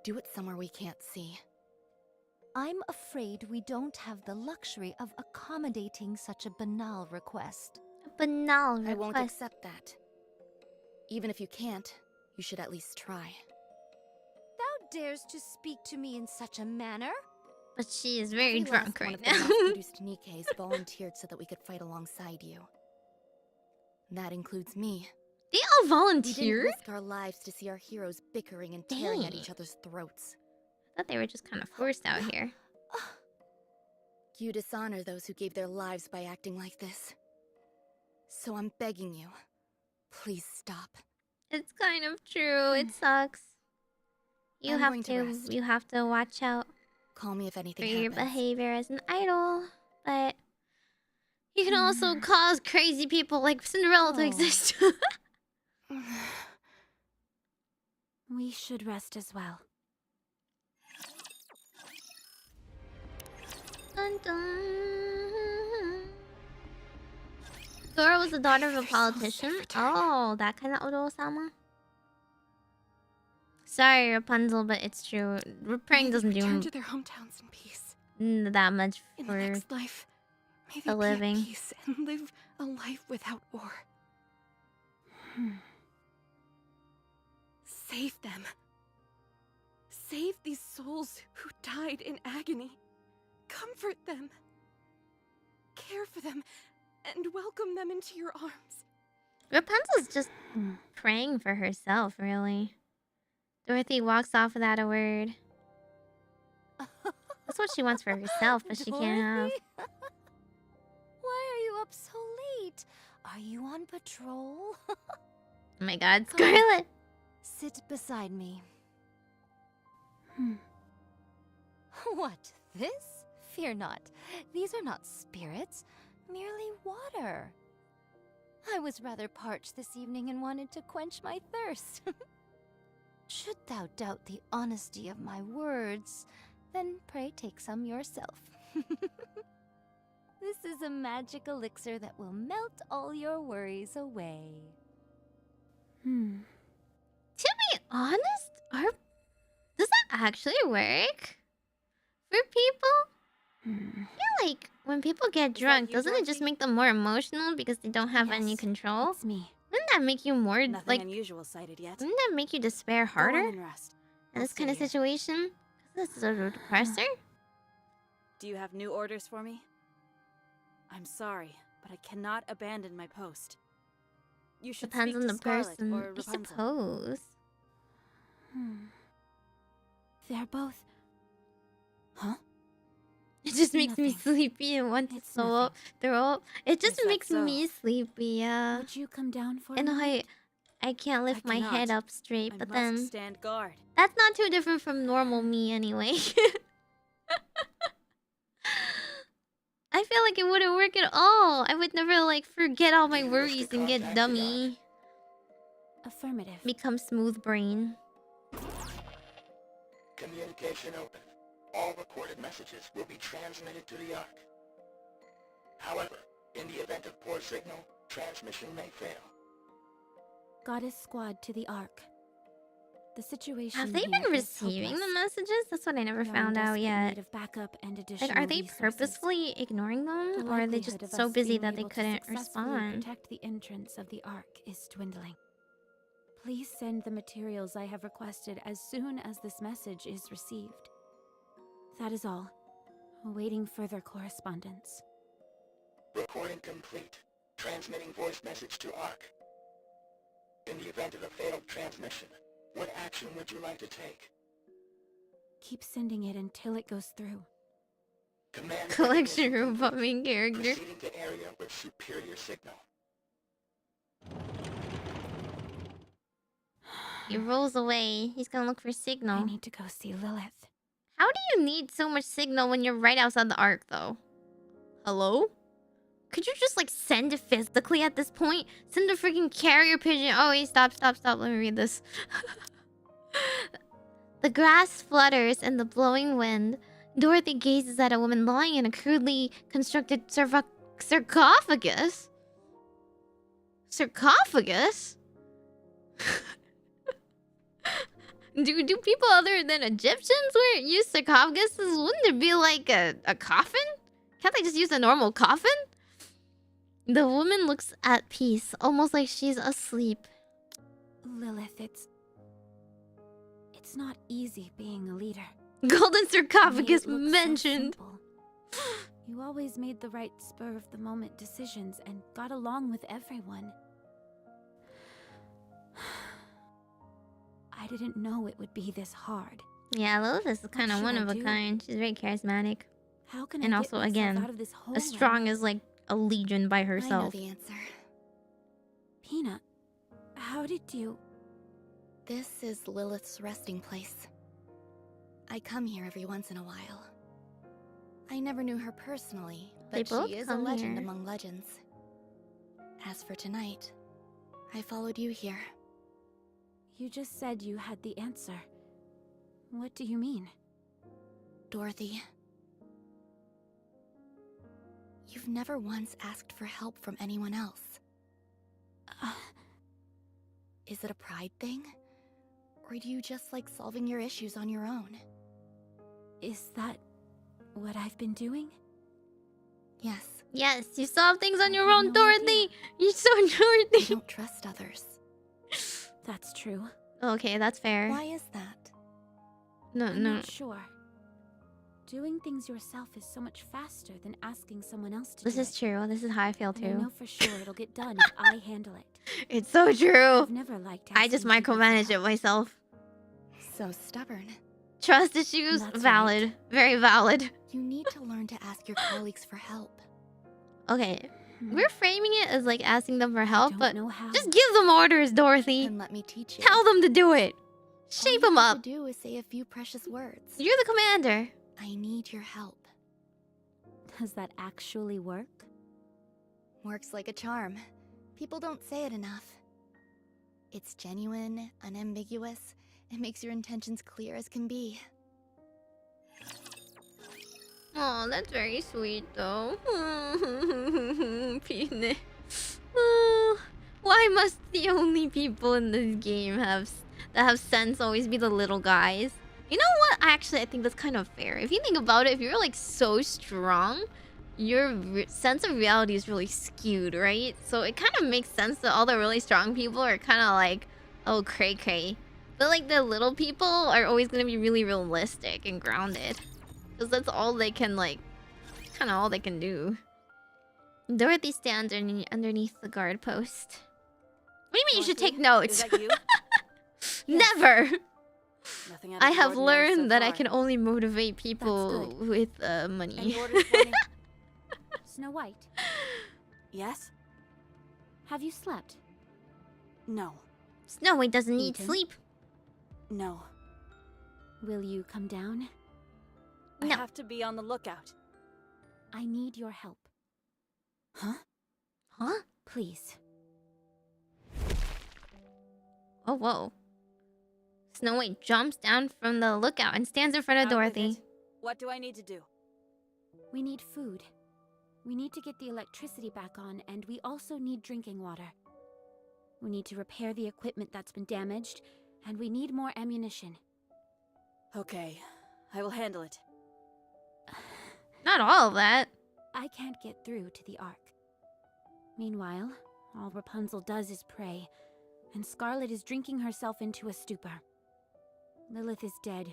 it somewhere we can't see. I'm afraid we don't have the luxury of accommodating such a banal request. A banal request. I won't accept that. Even if you can't, you should at least try. Thou dares to speak to me in such a manner? But she is very Every drunk last one right of the now. mass-produced Nikkes volunteered so that we could fight alongside you. That includes me. They all We volunteered? didn't risk our lives to see our heroes bickering and tearing at Dang. each other's throats. I thought they were just kind of forced out here. You dishonor those who gave their lives by acting like this. So I'm begging you, please stop. It's kind of true. It sucks. You I'm have going to to. rest. You have to watch out Call me if for anything your happens. behavior as an idol, but you can also cause crazy people like Cinderella to Oh. exist. We should rest as well. Dun, dun. Dora was the daughter of a politician. Oh, that kind of Odo-sama. Sorry, Rapunzel, but it's true. Praying doesn't return do to their hometowns in peace. that much In the for next life, may they the be living. at peace and live a life without war. Save them. Save these souls who died in agony. Comfort them. Care for them and welcome them into your arms. Rapunzel's just praying for herself, really. Dorothy walks off without a word. That's what she wants for herself, but she can't have. Dorothy? Why are you up so late? Are you on patrol? Oh my god, Come on. Scarlet! Sit beside me. What, this? Fear not. These are not spirits, merely water. I was rather parched this evening and wanted to quench my thirst. Should thou doubt the honesty of my words, then pray take some yourself. This is a magic elixir that will melt all your worries away. To be honest, does that actually work? For people? I feel like when people get drunk, you, doesn't it just Dorothy? make them more emotional because they don't have any Yes, control? It's me. Wouldn't that make you more, Nothing like, unusual sighted yet. wouldn't that make you despair Go on harder and rest. in I'll this stay kind of here. situation? This is a depressor? Do you have new orders for me? I'm sorry, but I cannot abandon my post. You should Depends speak on to the Scarlet person. or I Rapunzel. suppose. They're both... It just makes me Nothing. sleepy and want to It's throw up. It just Is that makes so? me sleepy, yeah. Would you come down for And a moment? I can't lift my head cannot. up straight, I but must then stand guard. that's not too different from normal me anyway. I feel like it wouldn't work at all. I would never like forget all my worries and get dummy. Affirmative. Become smooth brain. Communication open. All recorded messages will be transmitted to the Ark. However, in the event of poor signal, transmission may fail. Goddess squad to the Ark. The situation Have they here been is receiving the hopeless. messages? That's what I never We are in found out desperate yet. need of backup and additional Like, are they resources. purposefully ignoring them, The or are they just likelihood of so us busy being that they able to couldn't successfully respond? protect the entrance of the Ark is dwindling. Please send the materials I have requested as soon as this message is received. That is all. Awaiting further correspondence. Recording complete. Transmitting voice message to ARC. In the event of a failed transmission, what action would you like to take? Keep sending it until it goes through. Command Collection recognition room complete. bumming character. Proceeding to area with superior signal. He rolls away. He's gonna look for I signal. need to go see Lilith. How do you need so much signal when you're right outside the Ark, though? Hello? Could you just, like, send it physically at this point? Send a freaking carrier pigeon. Oh, wait, stop. Let me read this. The grass flutters in the blowing wind. Dorothy gazes at a woman lying in a crudely constructed sarcophagus. Sarcophagus? Do people other than Egyptians use sarcophaguses? Wouldn't it be like a coffin? Can't they just use a normal coffin? The woman looks at peace, almost like she's asleep. Lilith, it's not easy being a leader. Golden sarcophagus It looks so mentioned. simple. You always made the right spur-of-the-moment decisions and got along with everyone. I didn't know it would be this hard. Yeah, Lilith is kind of should one I of a do? kind. She's very charismatic. How can And I also, get myself again, out of this hole as strong now? as, like, a legion by I know herself. the answer. Peanut, how did you... This is Lilith's resting place. I come here every once in a while. I never knew her personally, They but both she is a come legend here. among legends. As for tonight, I followed you here. You just said you had the answer. What do you mean? Dorothy, you've never once asked for help from anyone else. Is it a pride thing? Or do you just like solving your issues on your own? Is that what I've been doing? Yes, Yes, you solve things on your I had own, no Dorothy. idea. You're so you Dorothy. don't trust others. That's true. Okay, that's fair. Why is that? No, I'm no. not sure. Doing things yourself is so much faster than asking someone else to This do is it. true. This is how I feel And I too. know for sure it'll get done if I handle it. It's so true. I've never liked I just asking people for micromanage it help. myself. So stubborn. Trust issues? That's Valid. right. Very valid. You need to learn to ask your colleagues for help. Okay, Hmm. we're framing it as like asking them for help, Don't but know how. just give them orders, Dorothy. And let me teach you. Tell them to do it. All Shape you them have up. to do is say a few precious words. You're the commander. I need your help. Does that actually work? Works like a charm. People don't say it enough. It's genuine, unambiguous. It makes your intentions clear as can be. Oh, that's very sweet, though. Peanut. Why must the only people in this game that have sense always be the little guys? You know what? Actually, I think that's kind of fair. If you think about it, if you're like so strong, your sense of reality is really skewed, right? So it kind of makes sense that all the really strong people are kind of like, oh, cray cray. But like the little people are always gonna be really realistic and grounded. Because that's all they can, like, kind of all they can do. Dorothy stands underneath the guard post. What do you mean you should Dorothy, take notes? Is that you? Never! Nothing out of I the have ordinary so learned that I far. can only motivate people good. with Any money. orders for me? Snow White, Yes? have you slept? No. Snow White doesn't need Ethan? sleep. No. Will you come down? I No. have to be on the lookout. I need your help. Huh? Huh? Please. Oh, whoa. Snow White jumps down from the lookout and stands in front of Out with Dorothy. it. What do I need to do? We need food. We need to get the electricity back on, and we also need drinking water. We need to repair the equipment that's been damaged, and we need more ammunition. Okay, I will handle it. Not all of that. I can't get through to the Ark. Meanwhile, all Rapunzel does is pray, and Scarlet is drinking herself into a stupor. Lilith is dead,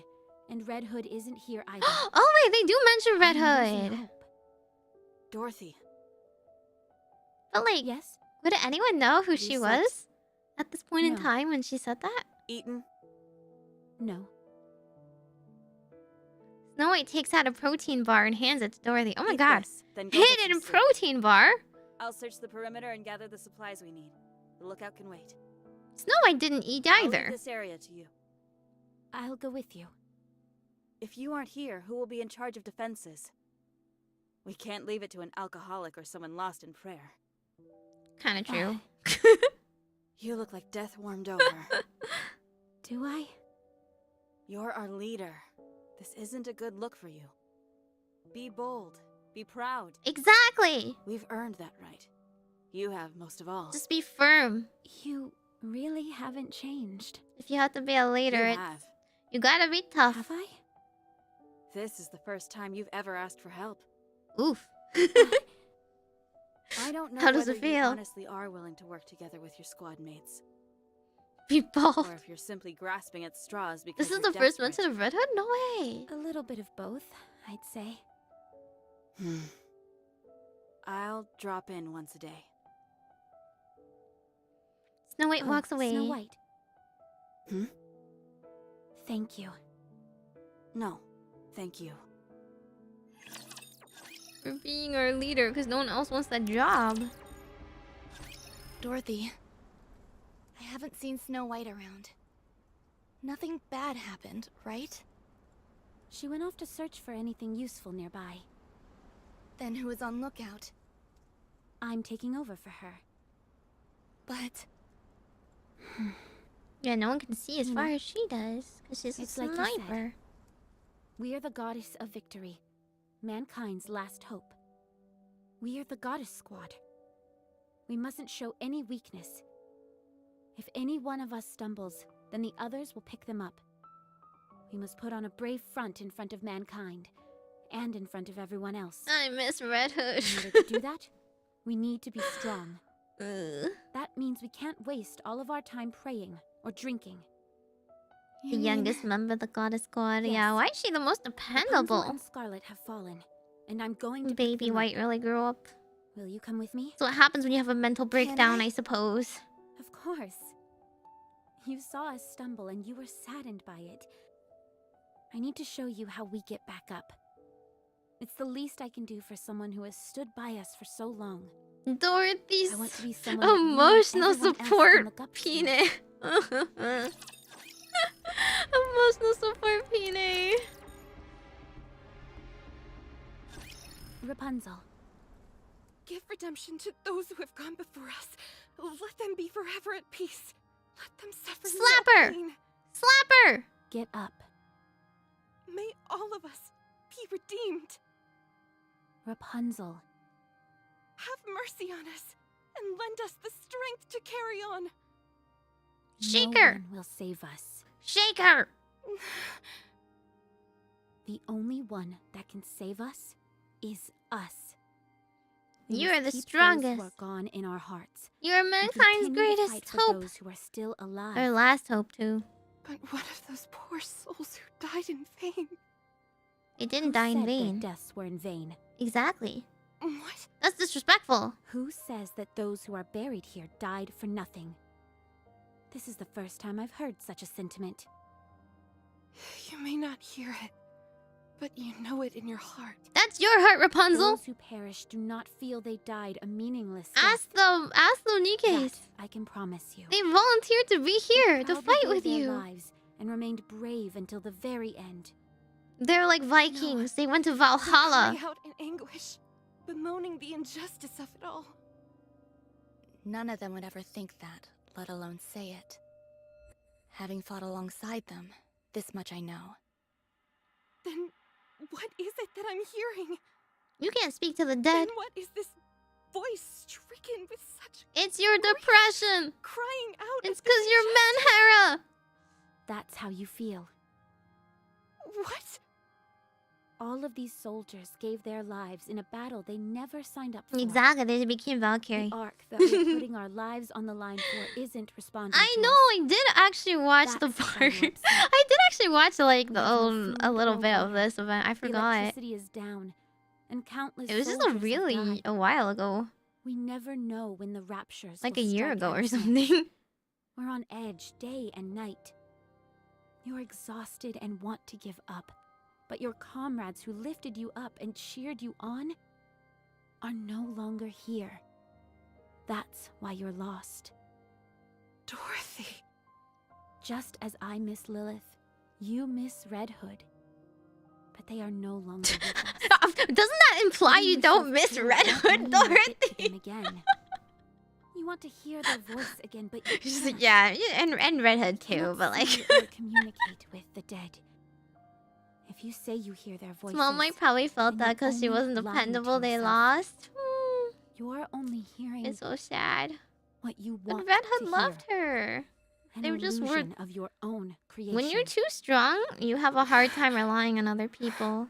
and Red Hood isn't here either. Oh wait, they do mention Red I'm losing Hood. hope. Dorothy, But like, Yes? would anyone know who she You was said- at this point in No. time when she said that? Eaton. No. Snow White takes out a protein bar and hands it to Dorothy. Oh my Eat god. this, then go get Hidden some sleep. protein bar? I'll search the perimeter and gather the supplies we need. The lookout can wait. Snow White didn't eat I'll leave either. this area to you. I'll go with you. If you aren't here, who will be in charge of defenses? We can't leave it to an alcoholic or someone lost in prayer. Kinda true. You look like death warmed over. Do I? You're our leader. This isn't a good look for you. Be bold. Be proud. Exactly! We've earned that right. You have most of all. Just be firm. You really haven't changed. If you have to be a you leader, have. you gotta be tough. Have I? This is the first time you've ever asked for help. Oof. I don't know How does whether it you feel? honestly are willing to work together with your squad mates, Be bold. or if you're simply grasping at straws because This is you're the first desperate. mention of Red Hood? No way. A little bit of both, I'd say. I'll drop in once a day. Snow White Oh, walks away. Snow White. Hmm? Thank you. No, thank you. For being our leader, because no one else wants that job. Dorothy, I haven't seen Snow White around. Nothing bad happened, right? She went off to search for anything useful nearby. Then who is on lookout? I'm taking over for her. But Yeah, no one can see as You far know, as she does, because she's a it's like you said. sniper. We are the goddess of victory, mankind's last hope. We are the goddess squad. We mustn't show any weakness. If any one of us stumbles, then the others will pick them up. We must put on a brave front in front of mankind, and in front of everyone else. I miss Red Hood. In order to do that, we need to be strong. Ugh. That means we can't waste all of our time praying or drinking. The youngest member of the goddess squad. Yeah, Yes. why is she the most Rapunzel dependable? and Scarlet have fallen, and I'm going to pick Baby them up. White really grew up. Will you come with me? That's what happens when you have a mental breakdown, I? I suppose. Of course. You saw us stumble and you were saddened by it. I need to show you how we get back up. It's the least I can do for someone who has stood by us for so long. Dorothy's I want to be someone that you and emotional everyone else can support look up to. peanut. Emotional support peanut. Rapunzel. Give redemption to those who have gone before us. Let them be forever at peace. Let them suffer Slap no her! pain. Slap her! Get up. May all of us be redeemed. Rapunzel. Have mercy on us and lend us the strength to carry on. Shake No her! one will save us. Shake her! The only one that can save us is us. We You must are the keep strongest. Those who are gone in our hearts. You are and mankind's continue to greatest fight for hope. those who are still alive. Our last hope, too. But what of those poor souls who died in vain? It didn't Who die in said their vain. deaths were in vain? Exactly. What? That's disrespectful. Who says that those who are buried here died for nothing? This is the first time I've heard such a sentiment. You may not hear it, but you know it in your heart. That's your heart, Rapunzel. Those who perish do not feel they died a meaningless death. Ask the Nikkes. That I can promise you. They volunteered to be here to Proudly fight gave with their you. lives and remained brave until the very end. They're like Vikings. They went to Valhalla. They cry out in anguish, bemoaning the injustice of it all. none of them would ever think that, let alone say it. Having fought alongside them, this much I know. Then what is it that I'm hearing? You can't speak to the Then dead. what is this voice stricken with such It's your depression. crying out? It's at this because you're Menhera. that's how you feel. What? All of these soldiers gave their lives in a battle they never signed up for. Exactly, they became Valkyrie. The arc that we're putting our lives on the line for isn't responding I to know, us. I did actually watch the That's why part. you're upset. I did actually watch like There's no food a little or bit of water. this event. I The forgot. electricity is down, and countless It was just a soldiers have really died. a while ago. We never know when the raptures Like will a year strike ago or us next. something. We're on edge day and night. You're exhausted and want to give up, but your comrades who lifted you up and cheered you on are no longer here. That's why you're lost. Dorothy. Just as I miss Lilith, you miss Red Hood. But they are no longer with us. Doesn't that imply Putting you don't yourself miss through Red won't Hood, mean you'll get to Dorothy? them again. You want to hear their voice again, but you She's can't. like, yeah, and Red Hood too, Cannot but like, see or communicate with the dead. If you say you hear their voices, Mom like probably felt then that you're because she only wasn't lying to dependable. They yourself. lost. you're only hearing It's so sad. what you But want Red Hood to loved hear. her. An They were just illusion of your own creation. When you're too strong, you have a hard time relying on other people.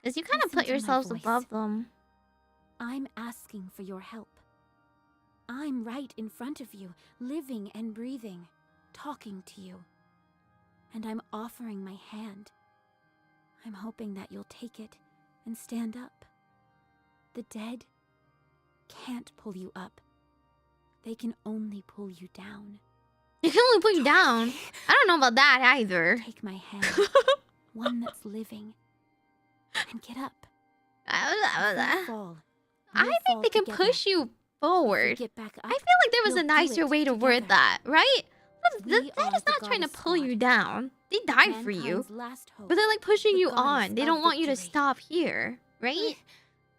Because you kind of Listen put to my yourselves voice. above them. I'm asking for your help. I'm right in front of you, living and breathing, talking to you. And I'm offering my hand. I'm hoping that you'll take it and stand up. The dead can't pull you up. They can only pull you down. You can only put you down. I don't know about that either. Take my hand, one that's living, and get up. If you fall, I we'll think fall they can together. push you If you forward. get back up, I feel like there was a you'll do nicer it way to word together. that, right? We That are is the not trying to goddess pull you squad. down. They died for you. Mankind's last hope. But they're like pushing The you goddess on. They of don't want you to victory. stop here, right?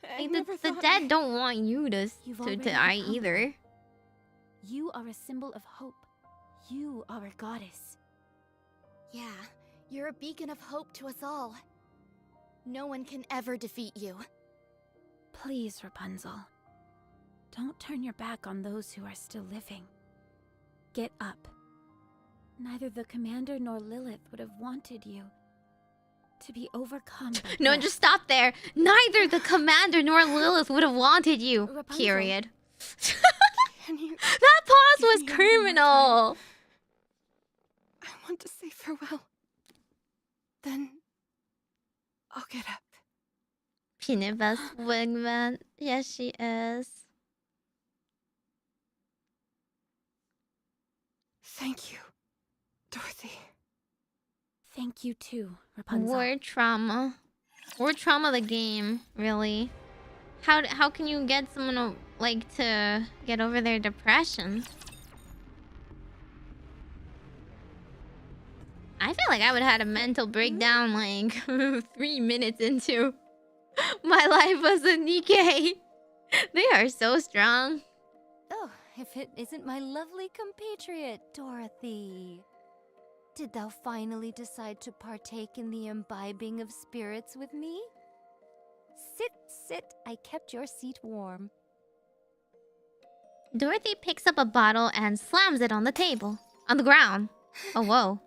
I Like never the thought dead don't want you to You've already die become either. one. You are a symbol of hope. You are a goddess. Yeah, you're a beacon of hope to us all. No one can ever defeat you. Please, Rapunzel. Don't turn your back on those who are still living. Get up. Neither the commander nor Lilith would have wanted you to be overcome by No, death. just stop there. Neither the commander nor Lilith would have wanted you. Rapunzel. Period. Can you... That pause was Give me one more criminal. I want to say farewell. Then... I'll get up. Peanut best wingman. Yes, she is. Thank you, Dorothy. Thank you too, Rapunzel. Word trauma. Word trauma the game, really. How can you get someone to, like, to get over their depression? I feel like I would have had a mental breakdown like 3 minutes into my life as a Nikke. They are so strong. Oh, if it isn't my lovely compatriot, Dorothy. Did thou finally decide to partake in the imbibing of spirits with me? Sit, sit. I kept your seat warm. Dorothy picks up a bottle and slams it on the table. On the ground. Oh, whoa.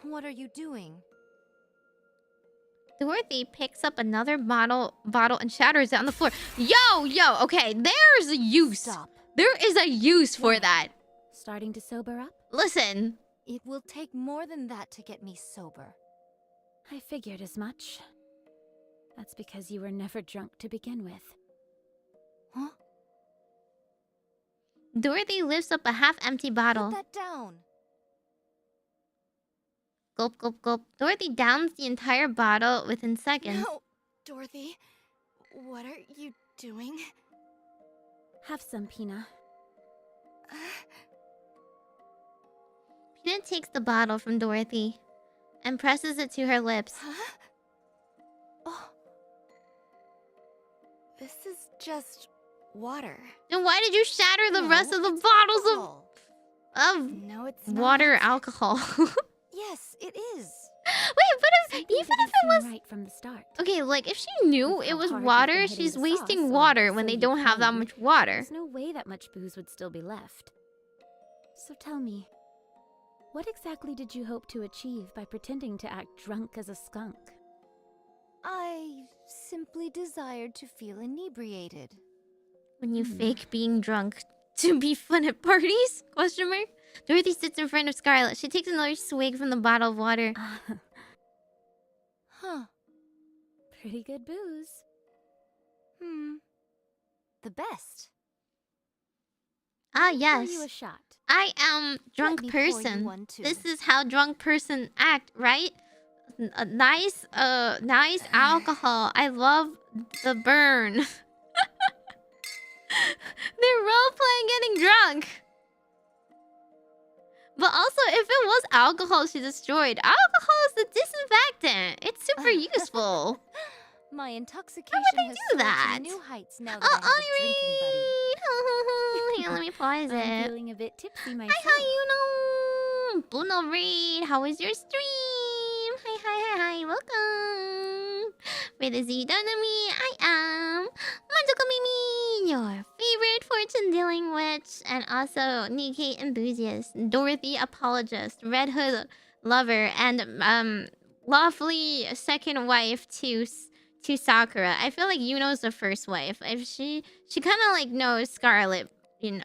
What are you doing? Dorothy picks up another bottle and shatters it on the floor. Yo, okay, there's a use. Stop. There is a use for What? that. Starting to sober up? Listen, It will take more than that to get me sober. I figured as much. That's because you were never drunk to begin with. Huh? Dorothy lifts up a half-empty bottle. Put that down. Gulp, gulp, gulp. Dorothy downs the entire bottle within seconds. No, Dorothy. What are you doing? Have some, Pina. Peanut takes the bottle from Dorothy and presses it to her lips. Huh? Oh. This is just water. Then why did you shatter the No, rest of the it's bottles alcohol. of No, it's water not. alcohol? Yes, it is. Wait, but Something even if didn't it seem was... right from the start. Okay, like, if she knew With it how was hard you've water, been hitting she's the wasting sauce, water or when so they you don't have that claim. much water. There's no way that much booze would still be left. So tell me, What exactly did you hope to achieve by pretending to act drunk as a skunk? I simply desired to feel inebriated. When you fake being drunk to be fun at parties? Question mark. Dorothy sits in front of Scarlet. She takes another swig from the bottle of water. Huh. Pretty good booze. The best. Ah, Pour yes. you a shot. I am drunk me pour you person. one, too. This is how drunk person act, right? Nice alcohol. I love the burn. They're role-playing getting drunk. But also, if it was alcohol she destroyed, alcohol is a disinfectant. It's super useful. My intoxication they has do soared that? to new heights now that I have a drinking buddy. Here, let me pause I'm it. feeling a bit tipsy myself. Hi, you know. Bruno Reed, how was your stream? Hi, welcome. Wait, is you done to me? I am Majokko Meimi, your favorite fortune-dealing witch, and also Nikke enthusiast, Dorothy apologist, Red Hood lover, and lawfully second wife to Sakura. I feel like Yuno's the first wife. If she kind of like knows Scarlet.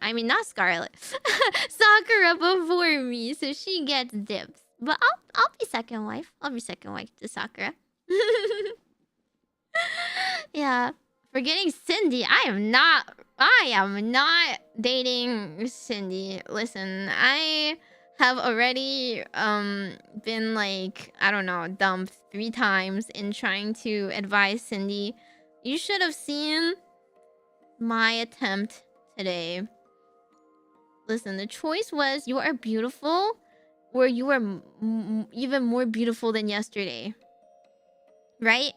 I mean, not Scarlet. Sakura before me, so she gets dibs. But I'll be second wife. I'll be second wife to Sakura. Yeah. Forgetting Cindy, I am not dating Cindy. Listen, I have already been like, I don't know, dumped 3 times in trying to advise Cindy. You should have seen my attempt today. Listen, the choice was you are beautiful or you are even more beautiful than yesterday. Right?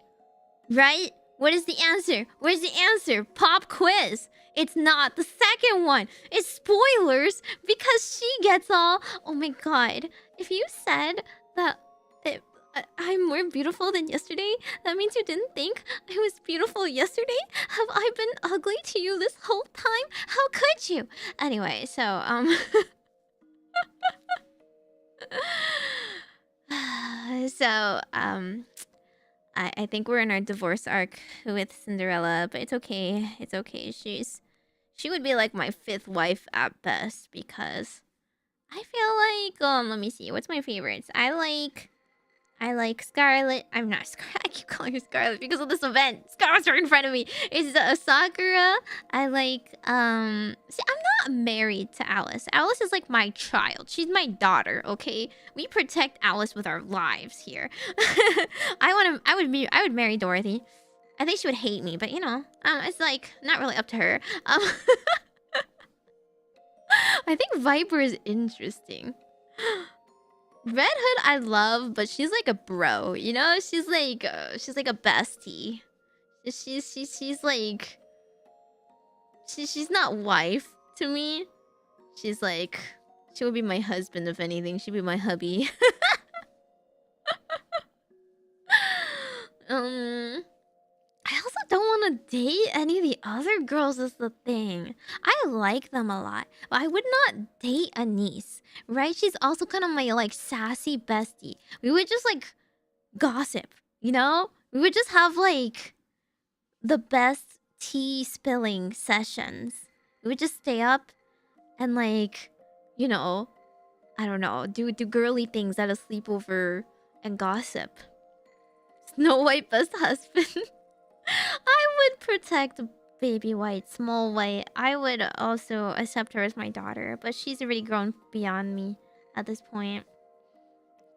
Right? What is the answer? Where's the answer? Pop quiz. It's not the second one. It's spoilers because she gets all... Oh my god. If you said that I'm more beautiful than yesterday, that means you didn't think I was beautiful yesterday? Have I been ugly to you this whole time? How could you? Anyway, so, I think we're in our divorce arc with Cinderella, but it's okay. It's okay. She would be like my 5th wife at best because I feel like let me see. What's my favorites? I like Scarlet. I'm not Scarlet. I keep calling her Scarlet because of this event. Scarlet's right in front of me. It's Sakura. I like see, I'm not married to Alice. Alice is like my child. She's my daughter, okay? We protect Alice with our lives here. I would marry Dorothy. I think she would hate me, but you know, it's like not really up to her. I think Viper is interesting. Red Hood I love, but she's like a bro, you know? She's like a bestie. She's like she's not wife to me. She's like she would be my husband if anything. She'd be my hubby. I also don't want to date any of the other girls is the thing. I like them a lot, but I would not date Anise, right? She's also kind of my like sassy bestie. We would just like gossip, you know? We would just have like the best tea spilling sessions. We would just stay up and like, you know, I don't know, do girly things at a sleepover and gossip. Snow White best husband. I would protect baby White, small White. I would also accept her as my daughter, but she's already grown beyond me at this point.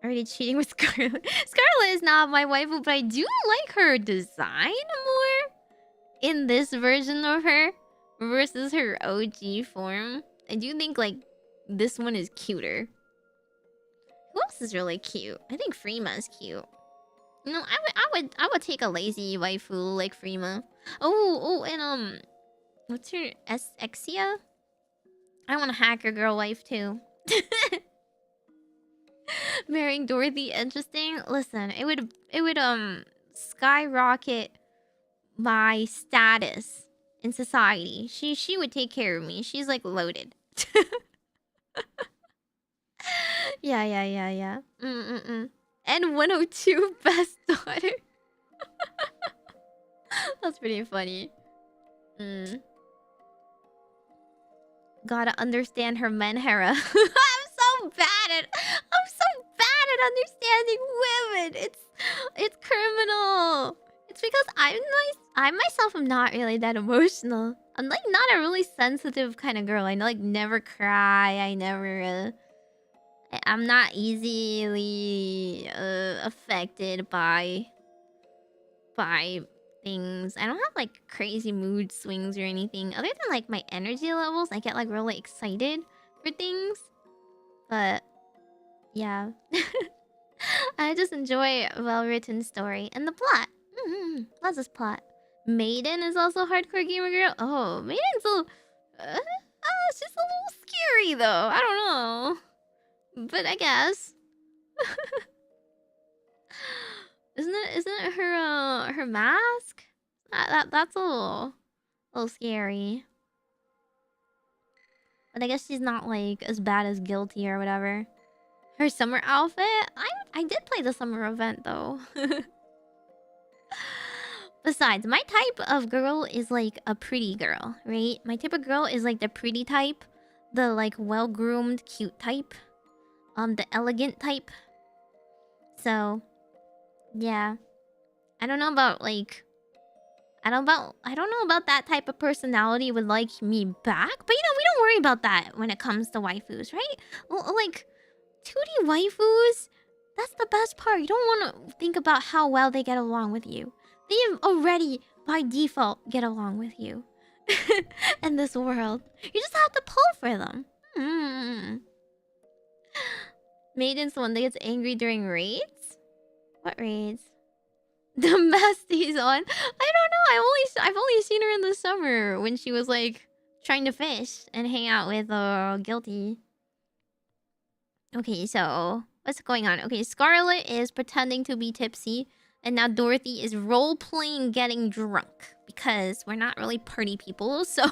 Already cheating with Scarlet. Scarlet is not my waifu, but I do like her design more in this version of her versus her OG form. I do think like this one is cuter. Who else is really cute? I think Freema is cute. No, I would take a lazy waifu like Freema. Oh, and what's her Exia? I want a hacker girl wife too. Marrying Dorothy, interesting. Listen, it would skyrocket my status in society. She would take care of me. She's like loaded. Yeah. And 102 best daughter. That's pretty funny. Gotta understand her menhera. I'm so bad at understanding women. It's criminal. It's because I myself am not really that emotional. I'm like not a really sensitive kind of girl. I like never cry. I never. I'm not easily affected by things. I don't have like crazy mood swings or anything. Other than like my energy levels, I get like really excited for things. But yeah. I just enjoy a well-written story. And the plot. What's this plot? Maiden is also a hardcore gamer girl. Oh, Maiden's a it's just a little scary though. I don't know. But I guess. Isn't it her mask? That's a little scary. But I guess she's not like as bad as Guilty or whatever. Her summer outfit? I did play the summer event though. Besides, my type of girl is like a pretty girl, right? My type of girl is like the pretty type, the like well-groomed, cute type, the elegant type. So, yeah. I don't know about like I don't know about that type of personality would like me back, but you know, we don't worry about that when it comes to waifus, right? Like 2D waifus, that's the best part. You don't want to think about how well they get along with you. They already by default get along with you in this world. You just have to pull for them. Maiden's the one that gets angry during raids? What raids? The besties on. I don't know. I've only seen her in the summer when she was like trying to fish and hang out with Guilty. Okay, so what's going on? Okay, Scarlet is pretending to be tipsy, and now Dorothy is role playing getting drunk because we're not really party people. So I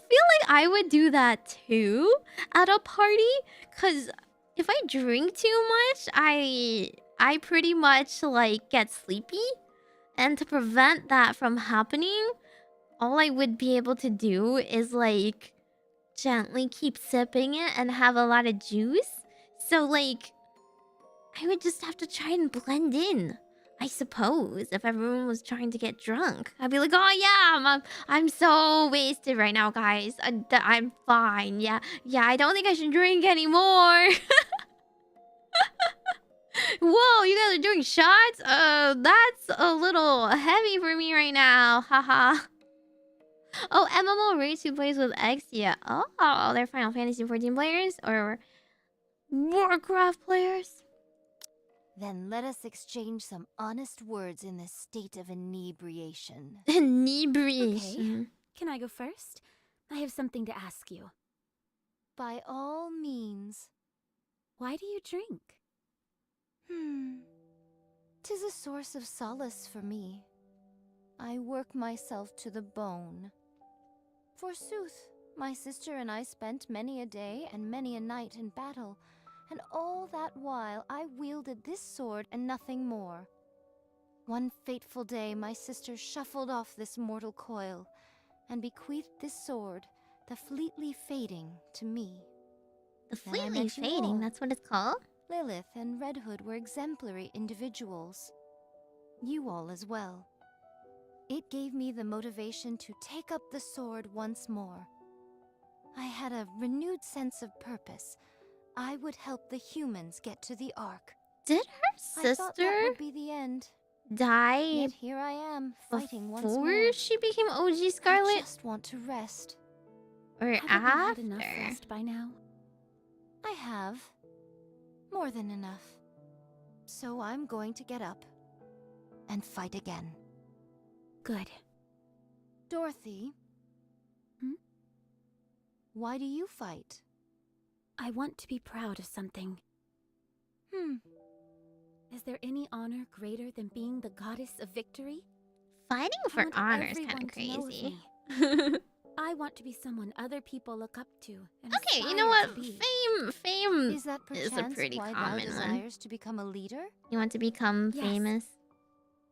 feel like I would do that too at a party, because if I drink too much, I pretty much like get sleepy, and to prevent that from happening, all I would be able to do is like gently keep sipping it and have a lot of juice. So like I would just have to try and blend in, I suppose, if everyone was trying to get drunk. I'd be like, oh yeah, I'm so wasted right now, guys. I'm fine. Yeah, I don't think I should drink anymore. Whoa, you guys are doing shots? That's a little heavy for me right now. Haha. Oh, MMO race who plays with X? Yeah. Oh, they're Final Fantasy 14 players or Warcraft players? Then let us exchange some honest words in this state of inebriation. Inebriation. Okay. Can I go first? I have something to ask you. By all means. Why do you drink? 'Tis a source of solace for me. I work myself to the bone. Forsooth, my sister and I spent many a day and many a night in battle, and all that while I wielded this sword and nothing more. One fateful day my sister shuffled off this mortal coil, and bequeathed this sword, the fleetly fading, to me. The fleetly fading, that's what it's called? Lilith and Red Hood were exemplary individuals. You all as well. It gave me the motivation to take up the sword once more. I had a renewed sense of purpose. I would help the humans get to the Ark. Did her I thought that sister would be the end. die Yet here I am, fighting once more. before she became OG Scarlet? I just want to rest. Or Haven't you after? had enough rest by now? I have. More than enough. So I'm going to get up and fight again. Good. Dorothy? Why do you fight? I want to be proud of something. Is there any honor greater than being the goddess of victory? Fighting I for want honor is everyone kind of to know of crazy. me. I want to be someone other people look up to. And Okay, you aspire know what? to be. Fame Is that is a perchance pretty why common thou one. desires to become a leader? You want to become Yes. famous?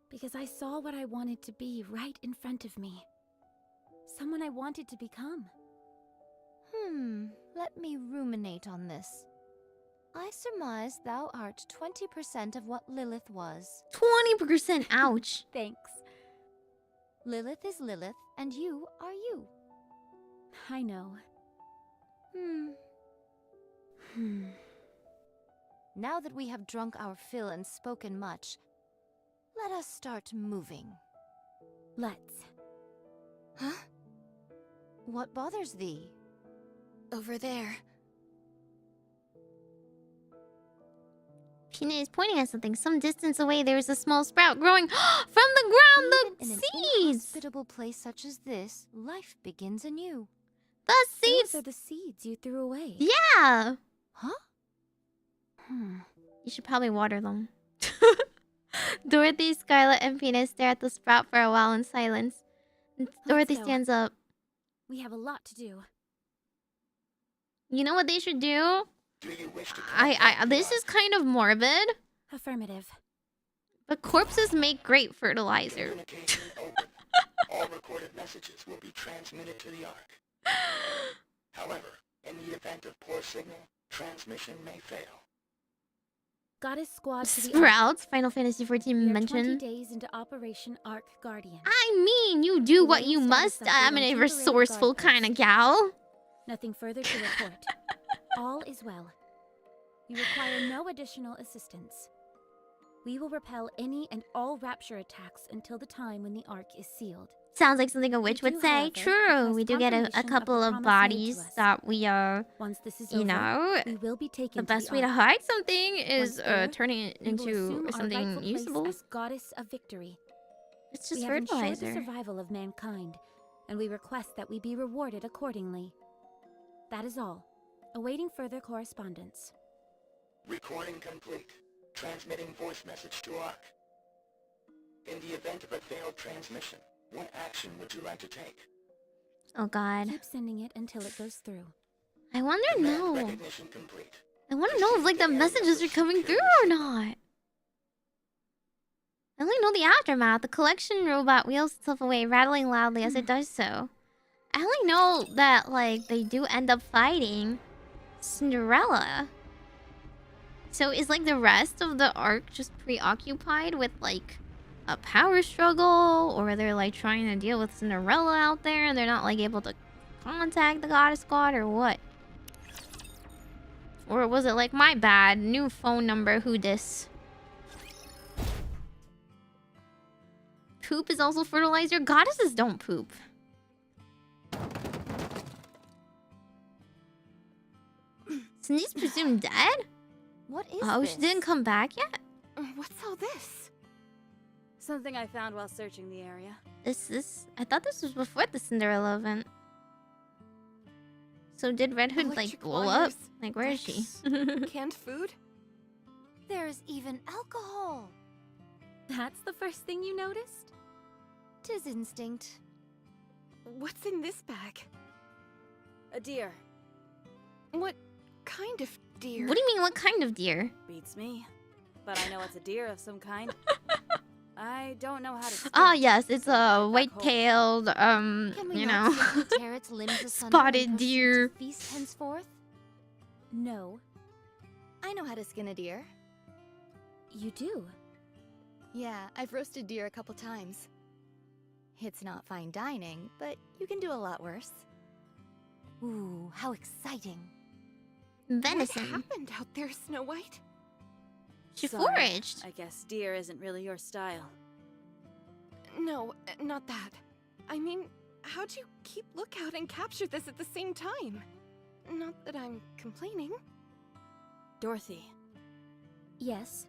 Because I saw what I wanted to be right in front of me. Someone I wanted to become. Let me ruminate on this. I surmise thou art 20% of what Lilith was. 20%, ouch. Thanks. Lilith is Lilith, and you are you. I know. Now that we have drunk our fill and spoken much, let us start moving. Let's. Huh? What bothers thee? Over there. Pina is pointing at something. Some distance away, there is a small sprout growing from the ground. Even in The an seeds! inhospitable place such as this, life begins anew. The Those seeds! are the seeds you threw away. Yeah! Huh? You should probably water them. Dorothy, Scarlet, and Pina stare at the sprout for a while in silence. Dorothy go. stands up. We have a lot to do. You know what they should do? Do you wish to This is kind of morbid, Affirmative. but corpses make great fertilizer. Communication open. All recorded messages will be transmitted to the Ark. However, in the event of poor signal, transmission may fail. Goddess Squad to the Ark. Sprouts, Final Fantasy XIV We are 20 mentioned. days into Operation Ark Guardian. I mean, you do The what main you status must. of the I'm a temporary resourceful guard kind of post. gal. Nothing further to report. All is well. We require no additional assistance. We will repel any and all rapture attacks until the time when the Ark is sealed. Sounds like something a witch We would do, say. however, True, request we do get a confirmation of couple the of promise made to bodies us. that we are, Once this is you over, know, we will be taken the to best way to Ark. hide something is Once there, turning it We will into assume our something rightful place usable. as Goddess of Victory. It's We just have ensured the fertilizer. survival of mankind, and we request that we be rewarded accordingly. That is all. Awaiting further correspondence. Recording complete. Transmitting voice message to Ark. In the event of a failed transmission, what action would you like to take? Oh god. Keep sending it until it goes through. I wonder Command no. recognition complete. I want to know if like the messages are coming through or not. I only know the aftermath. The collection robot wheels itself away, rattling loudly as it does so. I only know that like they do end up fighting Cinderella. So is like the rest of the arc just preoccupied with like a power struggle, or they're like trying to deal with Cinderella out there and they're not like able to contact the Goddess Squad, or what? Or was it like, my bad, new phone number, who dis? Poop is also fertilizer? Goddesses don't poop. Cindy's presumed dead? What is Oh, this? she didn't come back yet? What's all this? Something I found while searching the area. I thought this was before the Cinderella event. So did Red Hood like Electric blow up? wires, Like, where is she? decks, Canned food? There's even alcohol. That's the first thing you noticed? 'Tis instinct. What's in this bag? A deer. What kind of deer? What do you mean, what kind of deer? Beats me. But I know it's a deer of some kind. I don't know how to Ah, speak, yes, it's so a right back home. white-tailed, Can we you not know, simply tear its limbs asunder spotted and proceed deer. to feast henceforth? No. I know how to skin a deer. You do? Yeah, I've roasted deer a couple times. It's not fine dining, but you can do a lot worse. Ooh, how exciting. Venison. What happened out there, Snow White? She Sorry, foraged. I guess deer isn't really your style. No, not that. I mean, how'd you keep lookout and capture this at the same time? Not that I'm complaining. Dorothy, Yes.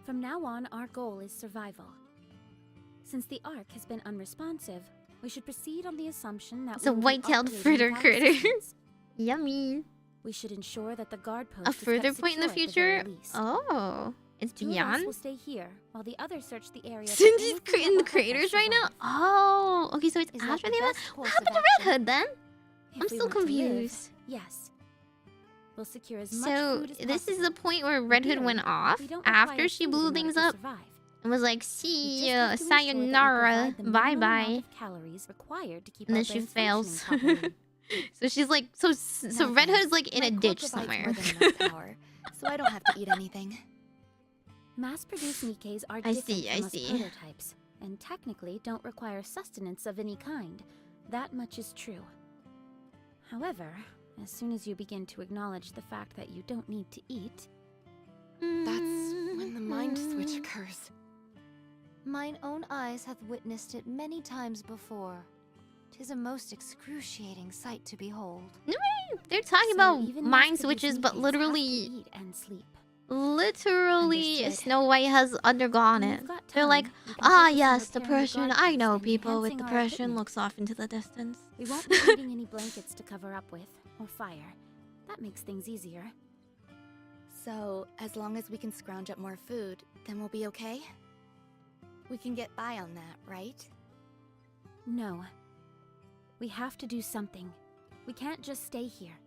From now on, our goal is survival. Since the Ark has been unresponsive, we should proceed on the assumption that It's we a will be white-tailed operating fritter without critter. assistance. Yummy. We should ensure that the guard post A is kept further point in the secure at the very future? least. Oh. It's Two of us beyond. will stay here while the others search the area. for Cindy's anything in the that will help us creators right now. survive. Oh, okay. So it's Is that after the the event. best What course happened of to Red action? Hood then? If I'm we still want to live, confused. yes. We'll secure as much So food as this is possible. the point where In Red Hood theory, went off we don't after require she food blew in order things to up survive. and was like, We "See just ya, have to ensure that we sayonara, provide the bye minimum bye." amount of calories required to keep And our then she brains fails. functioning properly. So she's like, so No Red thanks. Hood's like in My a core ditch provides somewhere. more than enough power, so I don't have to eat anything. Mass-produced Nikkes are I different see, I from us see. prototypes, and technically don't require sustenance of any kind. That much is true. However, as soon as you begin to acknowledge the fact that you don't need to eat, That's when the mind switch occurs. Mine own eyes hath witnessed it many times before. 'Tis a most excruciating sight to behold. They're talking so about even mind mass-produced switches, but Nikkes have to literally, eat and sleep. literally, Understood. Snow White has undergone When it. you've got They're time, like, we can ah, focus on yes, repairing the depression. guard I post know and people with enhancing our depression. equipment. Looks off into the distance. We won't be needing any blankets to cover up with, or fire. That makes things easier. So, as long as we can scrounge up more food, then we'll be okay? We can get by on that, right? No. We have to do something. We can't just stay here.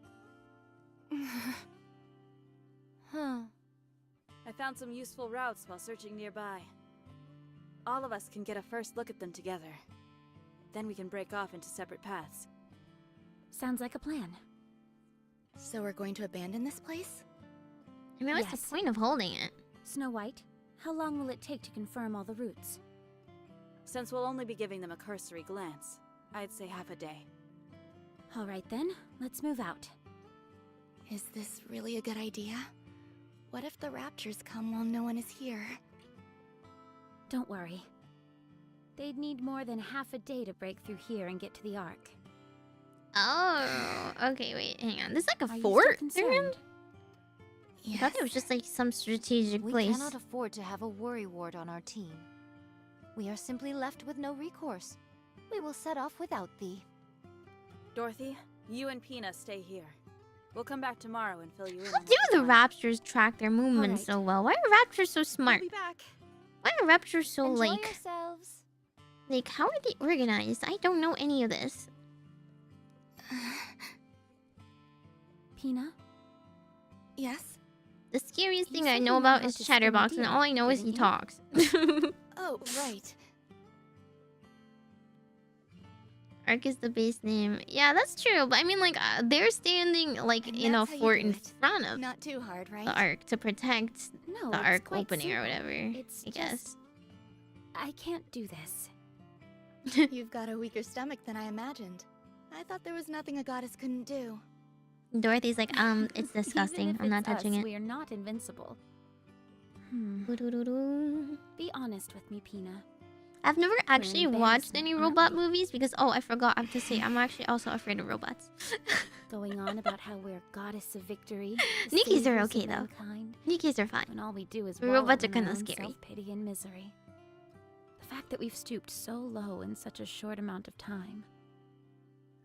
Huh. I found some useful routes while searching nearby. All of us can get a first look at them together. Then we can break off into separate paths. Sounds like a plan. So we're going to abandon this place? I mean, what's Yes. the point of holding it? Snow White, how long will it take to confirm all the routes? Since we'll only be giving them a cursory glance, I'd say half a day. All right then, let's move out. Is this really a good idea? What if the raptures come while no one is here? Don't worry. They'd need more than half a day to break through here and get to the Ark. Oh, okay, wait, hang on. This is like Are a you fort? still they're in? concerned? I thought it was just like some strategic We place. cannot afford to have a worry ward on our team. We are simply left with no recourse. We will set off without thee. Dorothy, you and Pina stay here. We'll come back tomorrow and fill you in. How on do what the we find. raptors track their movements Alright. so well? Why are raptors so smart? We'll be back. Why are raptors so Enjoy like yourselves. how are they organized? I don't know any of this. Pina? Yes? The scariest You thing said I you know know about how is to Chatterbox, spin a and all I know is deal, he didn't you? talks. Oh, right. Ark is the base name. Yeah, that's true. But I mean, like, they're standing like And in a that's how you fort do in it. front of Not too hard, right? the Ark to protect No, the it's Ark quite opening or simple. whatever. It's I guess. I can't do this. You've got a weaker stomach than I imagined. I thought there was nothing a goddess couldn't do. Dorothy's like, it's disgusting. Even if I'm not it's us, touching it. We are not invincible. Doo-doo-doo-doo. Be honest with me, Pina. I've never actually watched embarrassment, any aren't robot we? movies because I forgot. I have to say I'm actually also afraid of robots. Going on about how we're goddess of victory. the Nikes are saviors okay, of though. mankind, Nikes are fine. when all we do is The wallow robots are in kinda our own scary. self-pity and misery. The fact that we've stooped so low in such a short amount of time.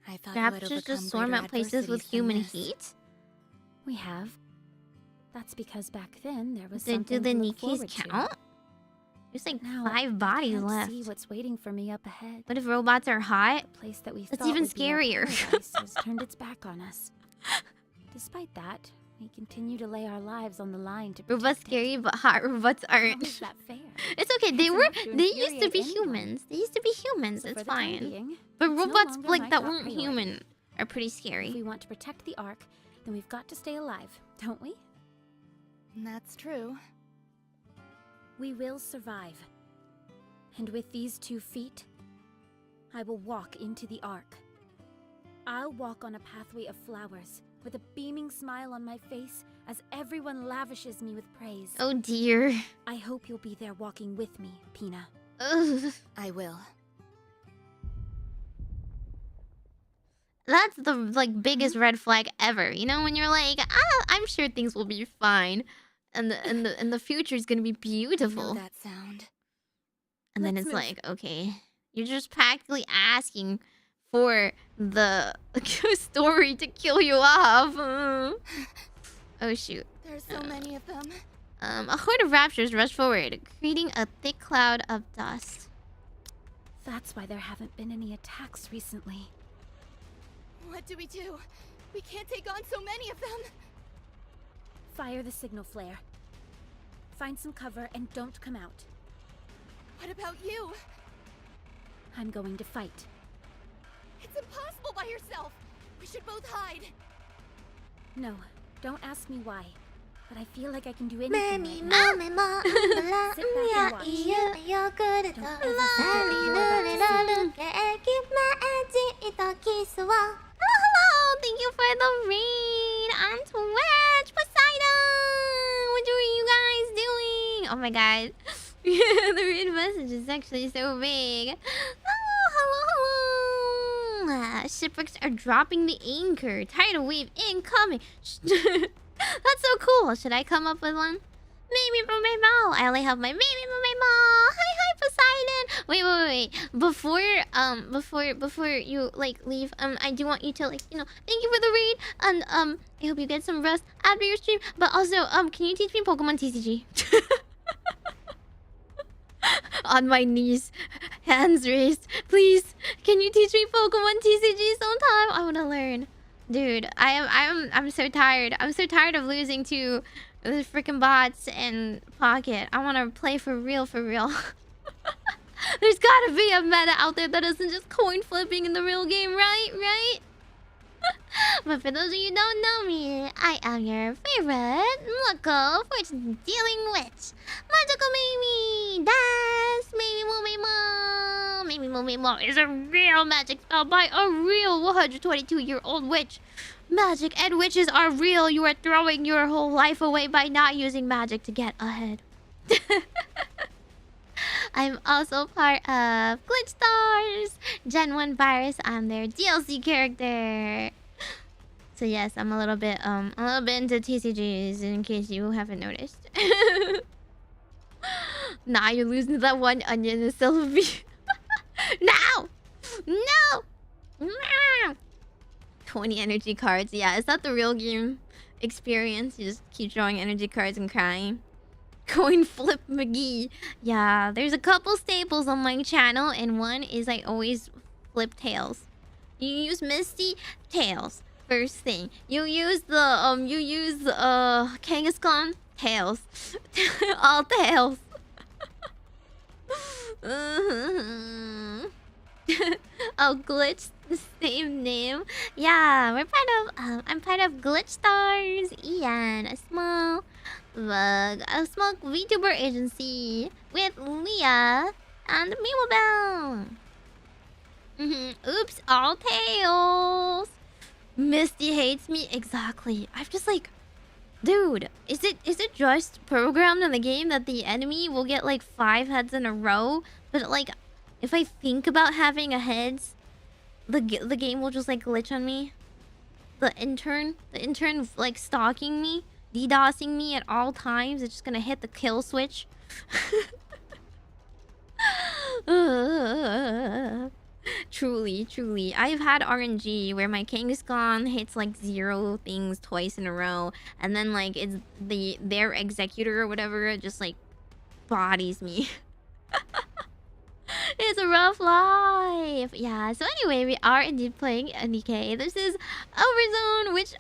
I thought you had Raptors overcome just swarm greater at places with adversities than human this. heat. We have. That's because back then there was Do something the to look Nikes forward to. count? There's like Now, 5 bodies Can't left. see what's waiting for me up ahead. What if robots are hot? The place that we That's thought even would be our scarier. paradise has turned its back on us. Despite that, we continue to lay our lives on the line to protect Robots it. scary, but hot robots How aren't. is that fair? It's okay. They It's were. enough to They used to infuriate be anyone. humans. They used to be humans. So It's for the time fine. being, But it's no robots longer like my that top weren't priority. human are pretty If scary. we want to protect the Ark, then we've got to stay alive, don't we? That's true. We will survive. And with these 2 feet, I will walk into the Ark. I'll walk on a pathway of flowers, with a beaming smile on my face as everyone lavishes me with praise. Oh dear. I hope you'll be there walking with me, Pina. Ugh. I will. That's the like biggest red flag ever. You know, when you're like, I'm sure things will be fine, and the future is gonna be Know beautiful. that sound. And then Let's it's move. like, okay, you're just practically asking for the story to kill you off. Oh shoot. There's so many of them. A horde of raptors rush forward, creating a thick cloud of dust. That's why there haven't been any attacks recently. What do? We can't take on so many of them. Fire the signal flare. Find some cover and don't come out. What about you? I'm going to fight. It's impossible by yourself. We should both hide. No, don't ask me why. But I feel like I can do anything right now. Sit back and watch. Hello, thank you for the raid on Twitch, Poseidon. What are you guys doing? Oh my god, the raid message is actually so big. Hello. Shipwrecks are dropping the anchor. Tidal wave incoming. That's so cool. Should I come up with one? Maybe from my ball. I only have my maybe from my ball. Hi, Poseidon. Wait. Before you like leave, I do want you to like, thank you for the raid, and I hope you get some rest after your stream. But also, can you teach me Pokemon TCG? On my knees, hands raised. Please, can you teach me Pokemon TCG sometime? I want to learn. Dude, I'm so tired. I'm so tired of losing to the freaking bots and Pocket. I want to play for real. There's gotta be a meta out there that isn't just coin flipping in the real game, right? But for those of you who don't know me, I am your favorite local fortune dealing witch, Majokko Meimi. That's Meimi Mo is a real magic spell by a real 122-year-old witch. Magic and witches are real. You are throwing your whole life away by not using magic to get ahead. I'm also part of GlitchStars, Gen 1 Virus. I'm their DLC character. So yes, I'm a little bit into TCGs in case you haven't noticed. Nah, you're losing that one onion and silver. No! 20 energy cards. Yeah, is that the real game experience? You just keep drawing energy cards and crying. Coin flip McGee. Yeah, there's a couple staples on my channel, and one is I always flip tails. You use Misty, tails. First thing. You use Kangaskhan, tails. All tails. Oh, Glitch, the same name. Yeah, we're part of I'm part of GlitchStars, Ian, a small VTuber agency with Leah and Meimobel. Oops, all tails. Misty hates me. Exactly. I'm just like, dude, is it just programmed in the game that the enemy will get like 5 heads in a row? But like, if I think about having a heads, the game will just like glitch on me. The intern like stalking me, DDoSing me at all times. It's just gonna hit the kill switch. Truly. I've had RNG where my Kangaskhan hits like 0 things twice in a row, and then like it's their executor or whatever just like bodies me. It's a rough life. Yeah, so anyway, we are indeed playing Nikke. This is OVERZONE, which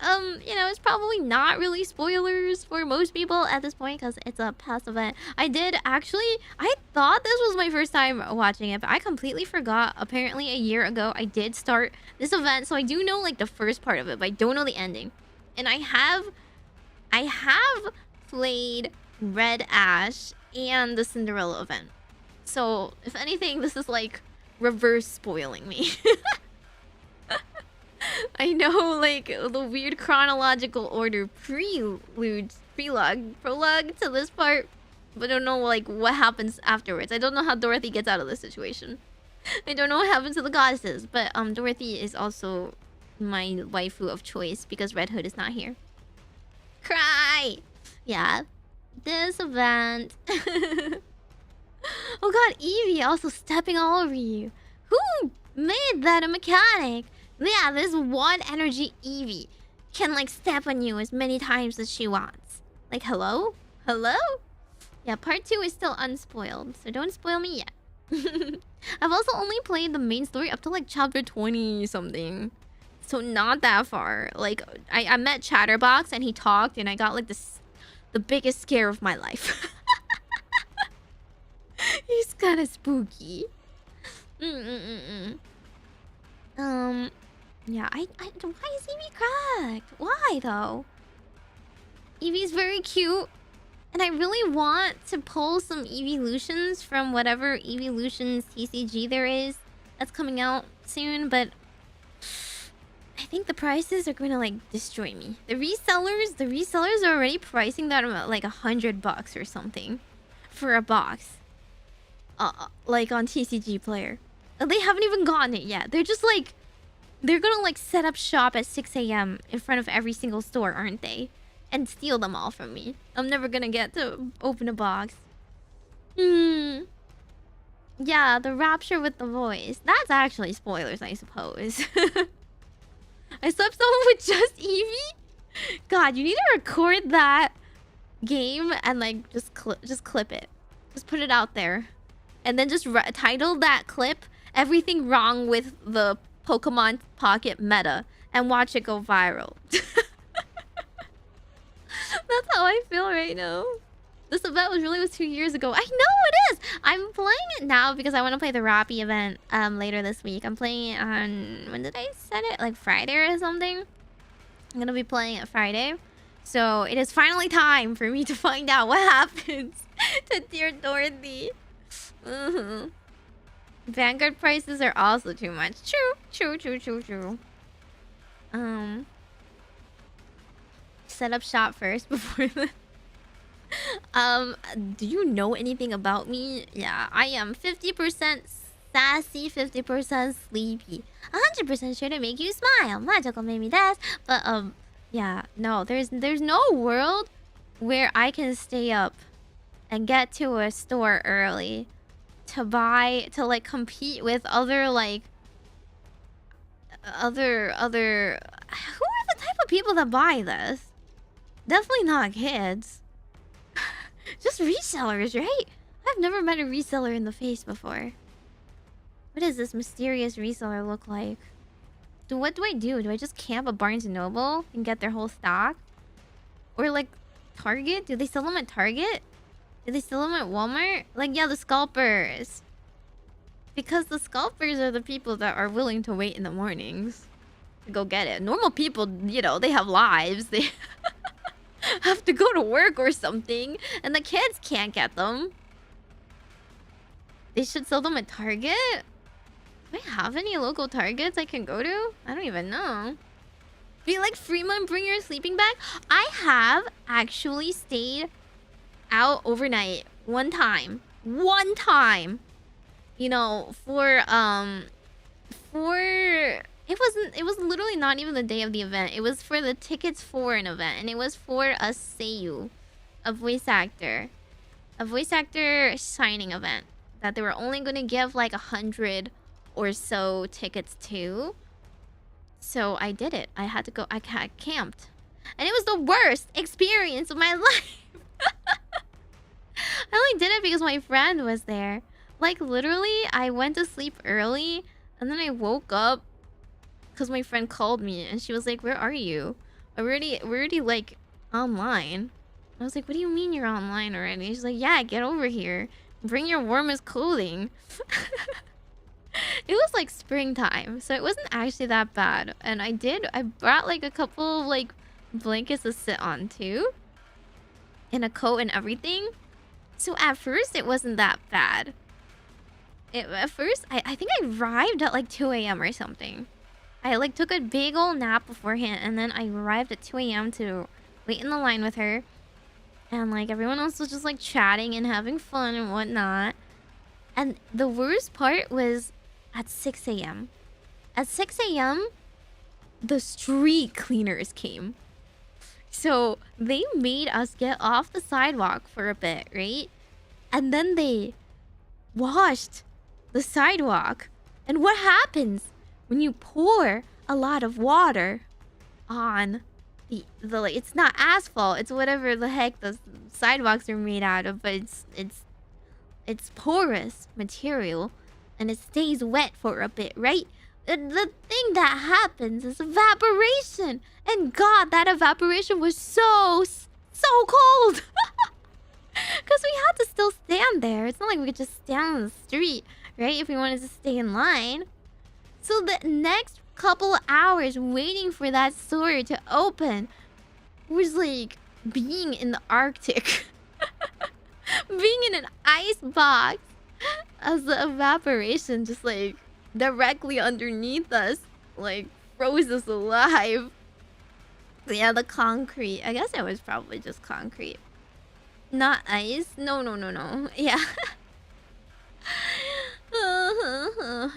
is probably not really spoilers for most people at this point because it's a past event. I thought this was my first time watching it, but I completely forgot. Apparently a year ago I did start this event, so I do know like the first part of it, but I don't know the ending. And I have played Red Ash and the Cinderella event. So, if anything, this is like reverse spoiling me. I know, like, the weird chronological order prologue to this part, but I don't know, like, what happens afterwards. I don't know how Dorothy gets out of this situation. I don't know what happens to the goddesses, but Dorothy is also my waifu of choice because Red Hood is not here. Cry! Yeah, this event. Oh god, Eevee also stepping all over you. Who made that a mechanic? Yeah, this one energy Eevee can like step on you as many times as she wants. Like, hello? Hello? Yeah, part 2 is still unspoiled, so don't spoil me yet. I've also only played the main story up to like chapter 20 something. So not that far. Like, I met Chatterbox and he talked and I got like the biggest scare of my life. He's kind of spooky. Yeah, why is Evie cracked? Why though? Evie's very cute. And I really want to pull some evolutions from whatever evolutions TCG there is that's coming out soon, but I think the prices are going to like destroy me. The resellers are already pricing that at like $100 or something for a box. Like on TCG Player. They haven't even gotten it yet. They're just like, they're gonna like set up shop at 6 AM in front of every single store, aren't they? And steal them all from me. I'm never gonna get to open a box. Yeah, the rapture with the voice. That's actually spoilers, I suppose. I slept someone with just Evie? God, you need to record that game and like just clip it. Just put it out there. And then just title that clip "Everything Wrong with the Pokemon Pocket Meta" and watch it go viral. That's how I feel right now. This event was 2 years ago. I know it is! I'm playing it now because I want to play the Rappy event later this week. I'm playing it on... When did I set it? Like Friday or something? I'm gonna be playing it Friday. So it is finally time for me to find out what happens to dear Dorothy. Vanguard prices are also too much. True. Set up shop first before the... do you know anything about me? Yeah, I am 50% sassy, 50% sleepy, 100% sure to make you smile. Majokko Meimi desu. But yeah, no, there's no world where I can stay up and get to a store early to like compete with other like other who are the type of people that buy this? Definitely not kids. Just resellers, right? I've never met a reseller in the face before. What does this mysterious reseller look like? What do I do? Do I just camp at Barnes & Noble and get their whole stock? Or like Target? Do they sell them at Target? Do they sell them at Walmart? Like, yeah, the scalpers. Because the scalpers are the people that are willing to wait in the mornings to go get it. Normal people, you know, they have lives. They have to go to work or something. And the kids can't get them. They should sell them at Target? Do I have any local Targets I can go to? I don't even know. Be like Fremont, bring your sleeping bag? I have actually stayed out overnight one time. You know, it was literally not even the day of the event. It was for the tickets for an event, and it was for a seiyuu, a voice actor signing event that they were only gonna give like 100 or so tickets to. So I did it. I had to go. I camped, and it was the worst experience of my life. I only did it because my friend was there. Like, literally, I went to sleep early, and then I woke up because my friend called me, and she was like, "Where are you? We're already like online." I was like, "What do you mean you're online already?" She's like, "Yeah, get over here. Bring your warmest clothing." It was like springtime, so it wasn't actually that bad. And I brought like a couple of like blankets to sit on too, and a coat and everything. So at first it wasn't that bad. At first, I think I arrived at like 2 AM or something. I like took a big old nap beforehand, and then I arrived at 2 AM to wait in the line with her. And like everyone else was just like chatting and having fun and whatnot. And the worst part was at 6 AM. At 6 AM, the street cleaners came. So they made us get off the sidewalk for a bit, right? And then they washed the sidewalk. And what happens when you pour a lot of water on the like, it's not asphalt, it's whatever the heck the sidewalks are made out of, but it's porous material and it stays wet for a bit, right? The thing that happens is evaporation. And God, that evaporation was so cold. Because we had to still stand there. It's not like we could just stand on the street, right? If we wanted to stay in line. So the next couple of hours waiting for that store to open was like being in the Arctic. Being in an ice box as the evaporation just like directly underneath us like froze us alive. Yeah, the concrete. I guess it was probably just concrete. Not ice? No. Yeah.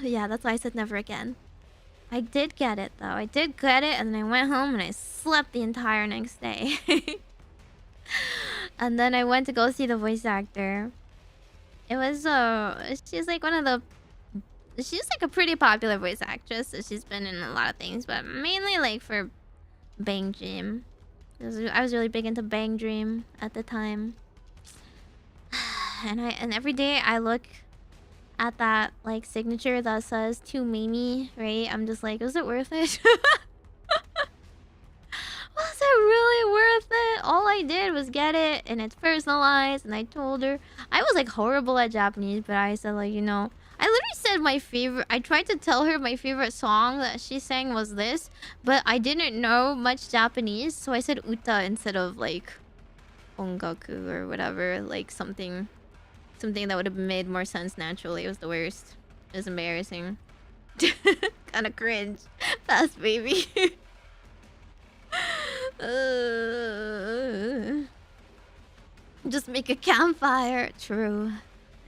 Yeah, that's why I said never again. I did get it, though. I did get it, and then I went home and I slept the entire next day. And then I went to go see the voice actor. It was, she's like one of the... She's like a pretty popular voice actress, so she's been in a lot of things, but mainly like for Bang Dream. I was really big into Bang Dream at the time. And every day I look at that like signature that says to Meimi, right? I'm just like, is it worth it? Was it really worth it? All I did was get it and it's personalized, and I told her I was like horrible at Japanese, but I said like, you know, I literally said my favorite. I tried to tell her my favorite song that she sang was this, but I didn't know much Japanese, so I said uta instead of like ongaku or whatever, like something that would have made more sense naturally. It was the worst. It was embarrassing. Kind of cringe. Fast baby. Just make a campfire. True.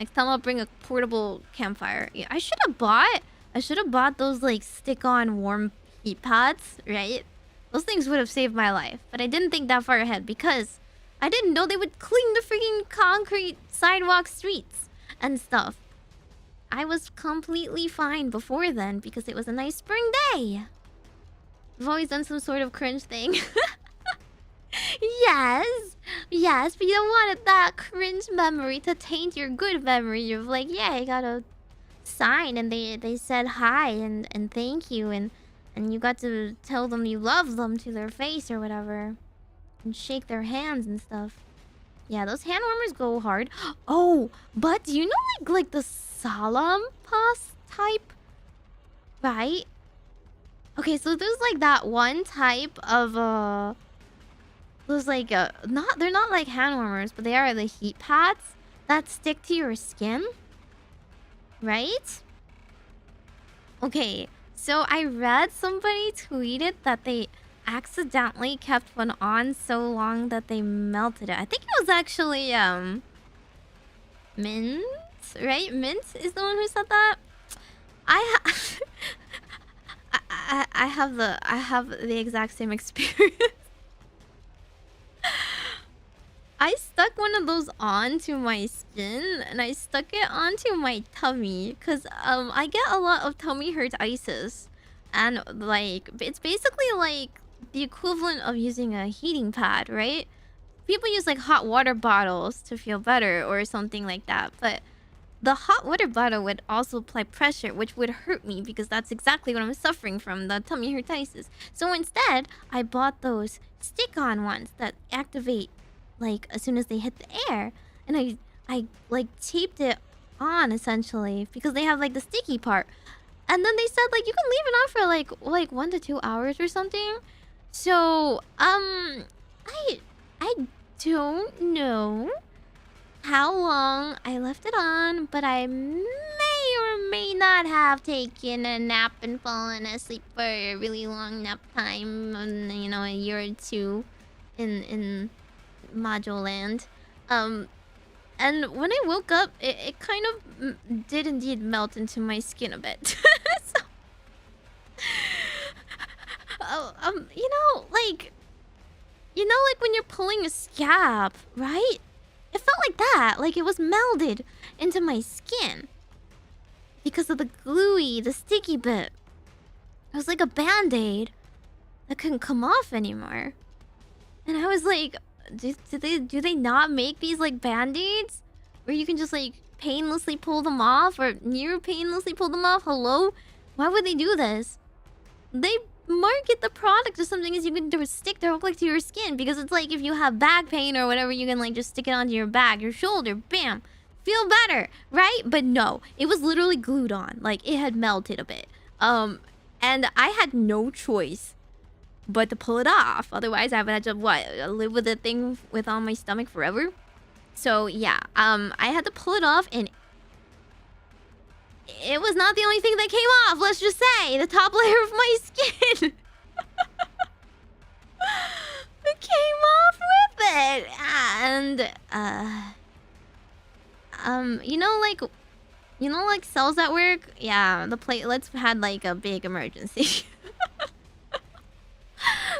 Next time I'll bring a portable campfire. Yeah, I should have bought those like stick-on warm heat pads, right? Those things would have saved my life. But I didn't think that far ahead because I didn't know they would clean the freaking concrete sidewalk streets and stuff. I was completely fine before then because it was a nice spring day. I've always done some sort of cringe thing. Yes, but you don't want that cringe memory to taint your good memory of like, yeah, I got a sign and they said hi and thank you and you got to tell them you love them to their face or whatever and shake their hands and stuff. Yeah, those hand warmers go hard. Oh, but do you know like the salam pass type? Right? Okay, so there's like that one type of those like they're not like hand warmers, but they are the heat pads that stick to your skin. Right? Okay, so I read somebody tweeted that they accidentally kept one on so long that they melted it. I think it was actually Mint, right? Mint is the one who said that. I have the exact same experience. I stuck one of those onto my skin and I stuck it onto my tummy because I get a lot of tummy hurtitis, and like it's basically like the equivalent of using a heating pad, right? People use like hot water bottles to feel better or something like that, but the hot water bottle would also apply pressure, which would hurt me because that's exactly what I'm suffering from, the tummy hurtitis. So instead, I bought those stick-on ones that activate like as soon as they hit the air, and I like taped it on essentially because they have like the sticky part, and then they said like you can leave it on for like 1 to 2 hours or something. So I don't know how long I left it on, but I may or may not have taken a nap and fallen asleep for a really long nap time, you know, a year or two in Module Land. And when I woke up, it kind of did indeed melt into my skin a bit. So, you know, like when you're pulling a scab, right? It felt like that, like it was melded into my skin because of the the sticky bit. It was like a band-aid that couldn't come off anymore. And I was like, do they not make these like band-aids where you can just like painlessly pull them off or near painlessly pull them off? Hello? Why would they do this? They market the product as something as you can do stick their hook to your skin, because it's like if you have back pain or whatever, you can like just stick it onto your back, your shoulder, bam, feel better, right? But no, it was literally glued on, like it had melted a bit. And I had no choice but to pull it off. Otherwise, I would have to live with the thing with on my stomach forever. So yeah, I had to pull it off, and it was not the only thing that came off. Let's just say the top layer of my skin. It came off with it, and you know, like cells at work. Yeah, the platelets had like a big emergency.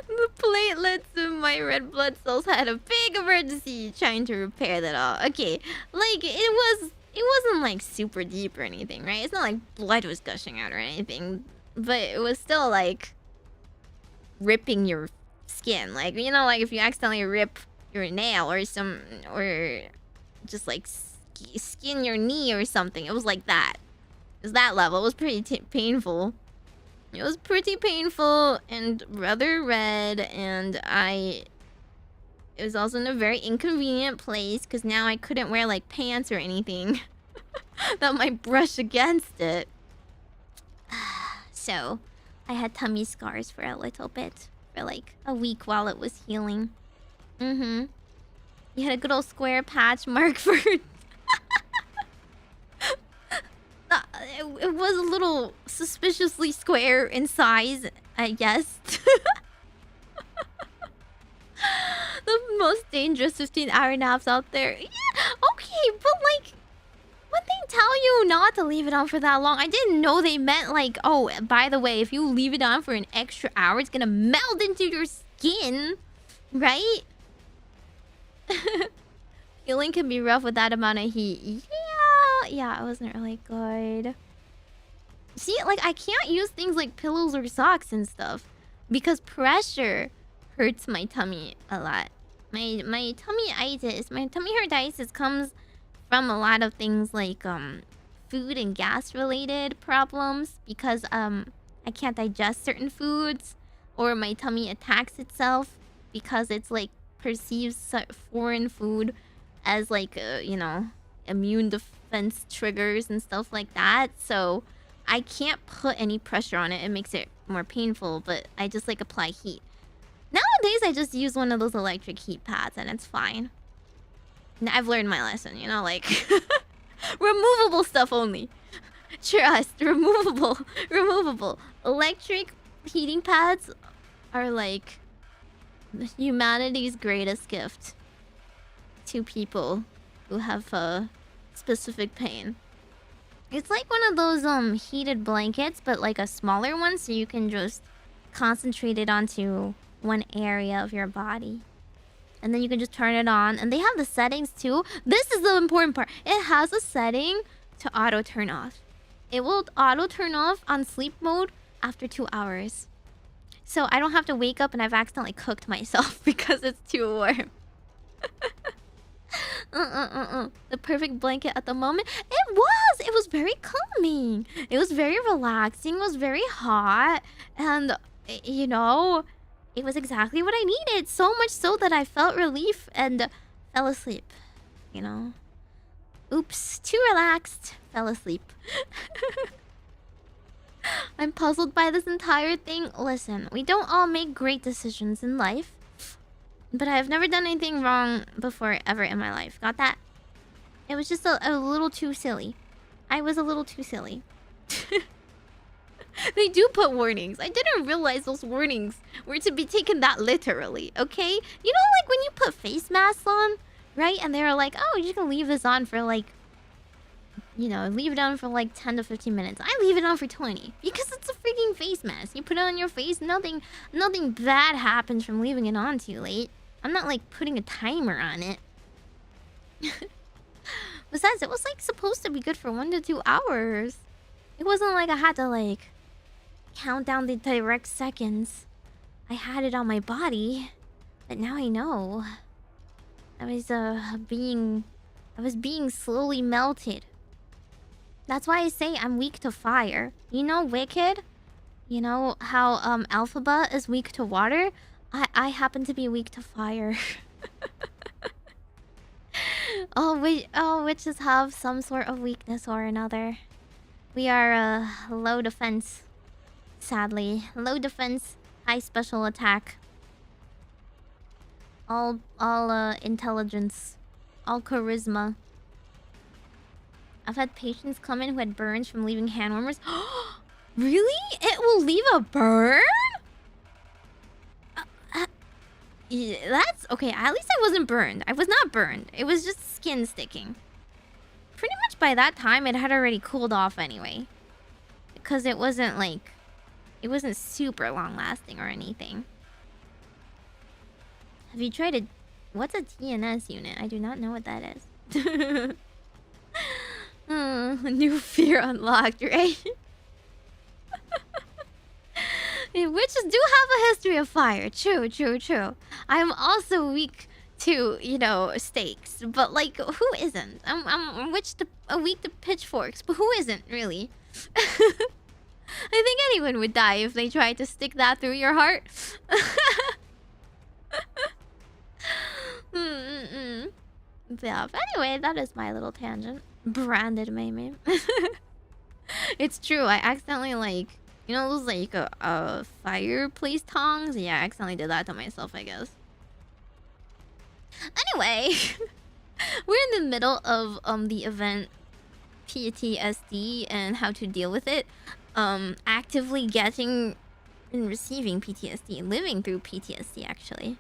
The platelets in my red blood cells had a big emergency trying to repair that all. Okay, like it wasn't like super deep or anything, right? It's not like blood was gushing out or anything, but it was still like ripping your skin. Like, you know, like if you accidentally rip your nail or just like skin your knee or something. It was like that. It was that level. It was pretty painful. It was pretty painful and rather red, and it was also in a very inconvenient place because now I couldn't wear like pants or anything that might brush against it. So I had tummy scars for a little bit, for like a week while it was healing. You had a good old square patch mark for it was a little suspiciously square in size, I guess. The most dangerous 15-hour naps out there. Yeah, okay, but like, when they tell you not to leave it on for that long, I didn't know they meant like, oh, by the way, if you leave it on for an extra hour, it's gonna melt into your skin, right? Healing can be rough with that amount of heat. Yeah, it wasn't really good. See, like, I can't use things like pillows or socks and stuff because pressure hurts my tummy a lot. My tummy hurtitis comes from a lot of things like food and gas related problems because I can't digest certain foods, or my tummy attacks itself because it's like perceives foreign food as like you know, immune defense triggers and stuff like that. So I can't put any pressure on it. It makes it more painful, but I just like apply heat. Nowadays I just use one of those electric heat pads and it's fine. I've learned my lesson, you know, like removable stuff only. Trust, removable. Electric heating pads are like humanity's greatest gift to people who have specific pain. It's like one of those heated blankets, but like a smaller one, so you can just concentrate it onto one area of your body. And then you can just turn it on. And they have the settings too. This is the important part. It has a setting to auto turn off. It will auto turn off on sleep mode after 2 hours. So I don't have to wake up and I've accidentally cooked myself because it's too warm. The perfect blanket at the moment. It was very calming. It was very relaxing. It was very hot. And, you know, it was exactly what I needed. So much so that I felt relief and fell asleep. You know? Oops, too relaxed. Fell asleep. I'm puzzled by this entire thing. Listen, we don't all make great decisions in life. But I've never done anything wrong before ever in my life. Got that? It was just a little too silly. I was a little too silly. They do put warnings. I didn't realize those warnings were to be taken that literally, okay? You know, like when you put face masks on, right? And they're like, oh, you're just gonna leave this on for like, you know, leave it on for like 10 to 15 minutes. I leave it on for 20 because it's a freaking face mask. You put it on your face, nothing bad happens from leaving it on too late. I'm not like putting a timer on it. Besides, it was like supposed to be good for 1 to 2 hours. It wasn't like I had to like count down the direct seconds. I had it on my body. But now I know. I was being slowly melted. That's why I say I'm weak to fire. You know Wicked? You know how Alphaba is weak to water? I happen to be weak to fire. All witches have some sort of weakness or another. We are low defense. Sadly. Low defense, high special attack. All intelligence. All charisma. I've had patients come in who had burns from leaving hand warmers. Really? It will leave a burn? Yeah, that's okay. At least I wasn't burned. I was not burned. It was just skin sticking. Pretty much by that time, it had already cooled off anyway. Because it wasn't like... It wasn't super long lasting or anything. Have you tried a... What's a TNS unit? I do not know what that is. New fear unlocked, right? Witches do have a history of fire. True, true, true. I'm also weak to, you know, stakes. But, like, who isn't? I'm weak to pitchforks, but who isn't, really? I think anyone would die if they tried to stick that through your heart. Yeah, but anyway, that is my little tangent. Branded Meimi. It's true, I accidentally, like... You know those, like, fireplace tongs? Yeah, I accidentally did that to myself, I guess. Anyway, we're in the middle of the event PTSD and how to deal with it. Actively getting and receiving PTSD, living through PTSD, actually.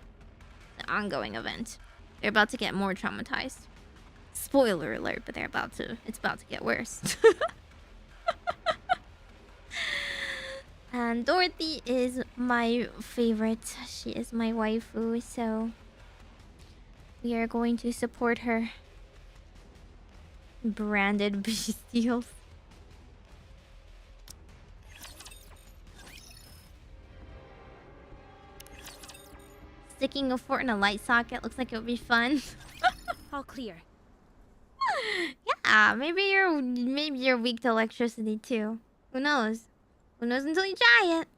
The ongoing event. They're about to get more traumatized. Spoiler alert, but it's about to get worse. And Dorothy is my favorite. She is my waifu, so we are going to support her. Branded bestials. Sticking a fort in a light socket looks like it would be fun. All clear. Yeah, maybe you're weak to electricity too. Who knows? Who knows until you try it?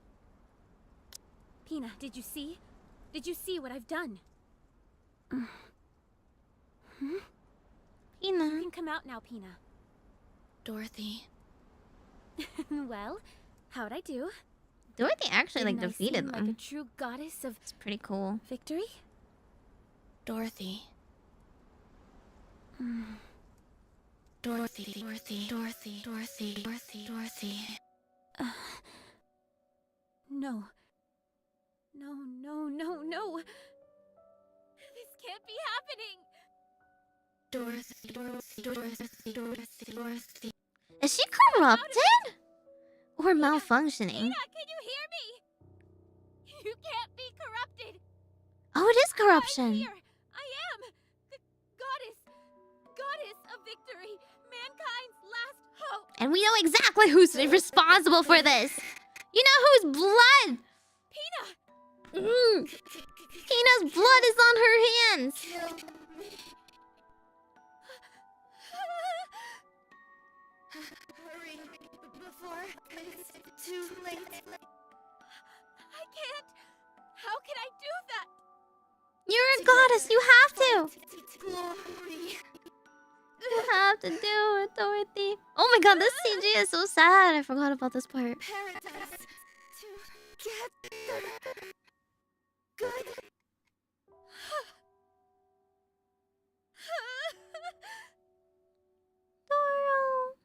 Pina, did you see? Did you see what I've done? Pina. You can come out now, Pina. Dorothy. Well, how'd I do? Dorothy actually Didn't like defeated I seem them. like a true goddess of It's pretty cool. victory? Dorothy. Dorothy. No. No. This can't be happening. Dorothy. Is she corrupted? Or malfunctioning? Pina, can you hear me? You can't be corrupted. Oh, it is I'm corruption. here. I am the goddess of victory, mankind's last hope. And we know exactly who's responsible for this. You know whose blood? Pina! Tina's blood is on her hands. Hurry before it's too late. I can't. How can I do that? You're a goddess. You have to. Glory. You have to do it, Dorothy. Oh my god, this CG is so sad. I forgot about this part. Paradise together. Good. Doro.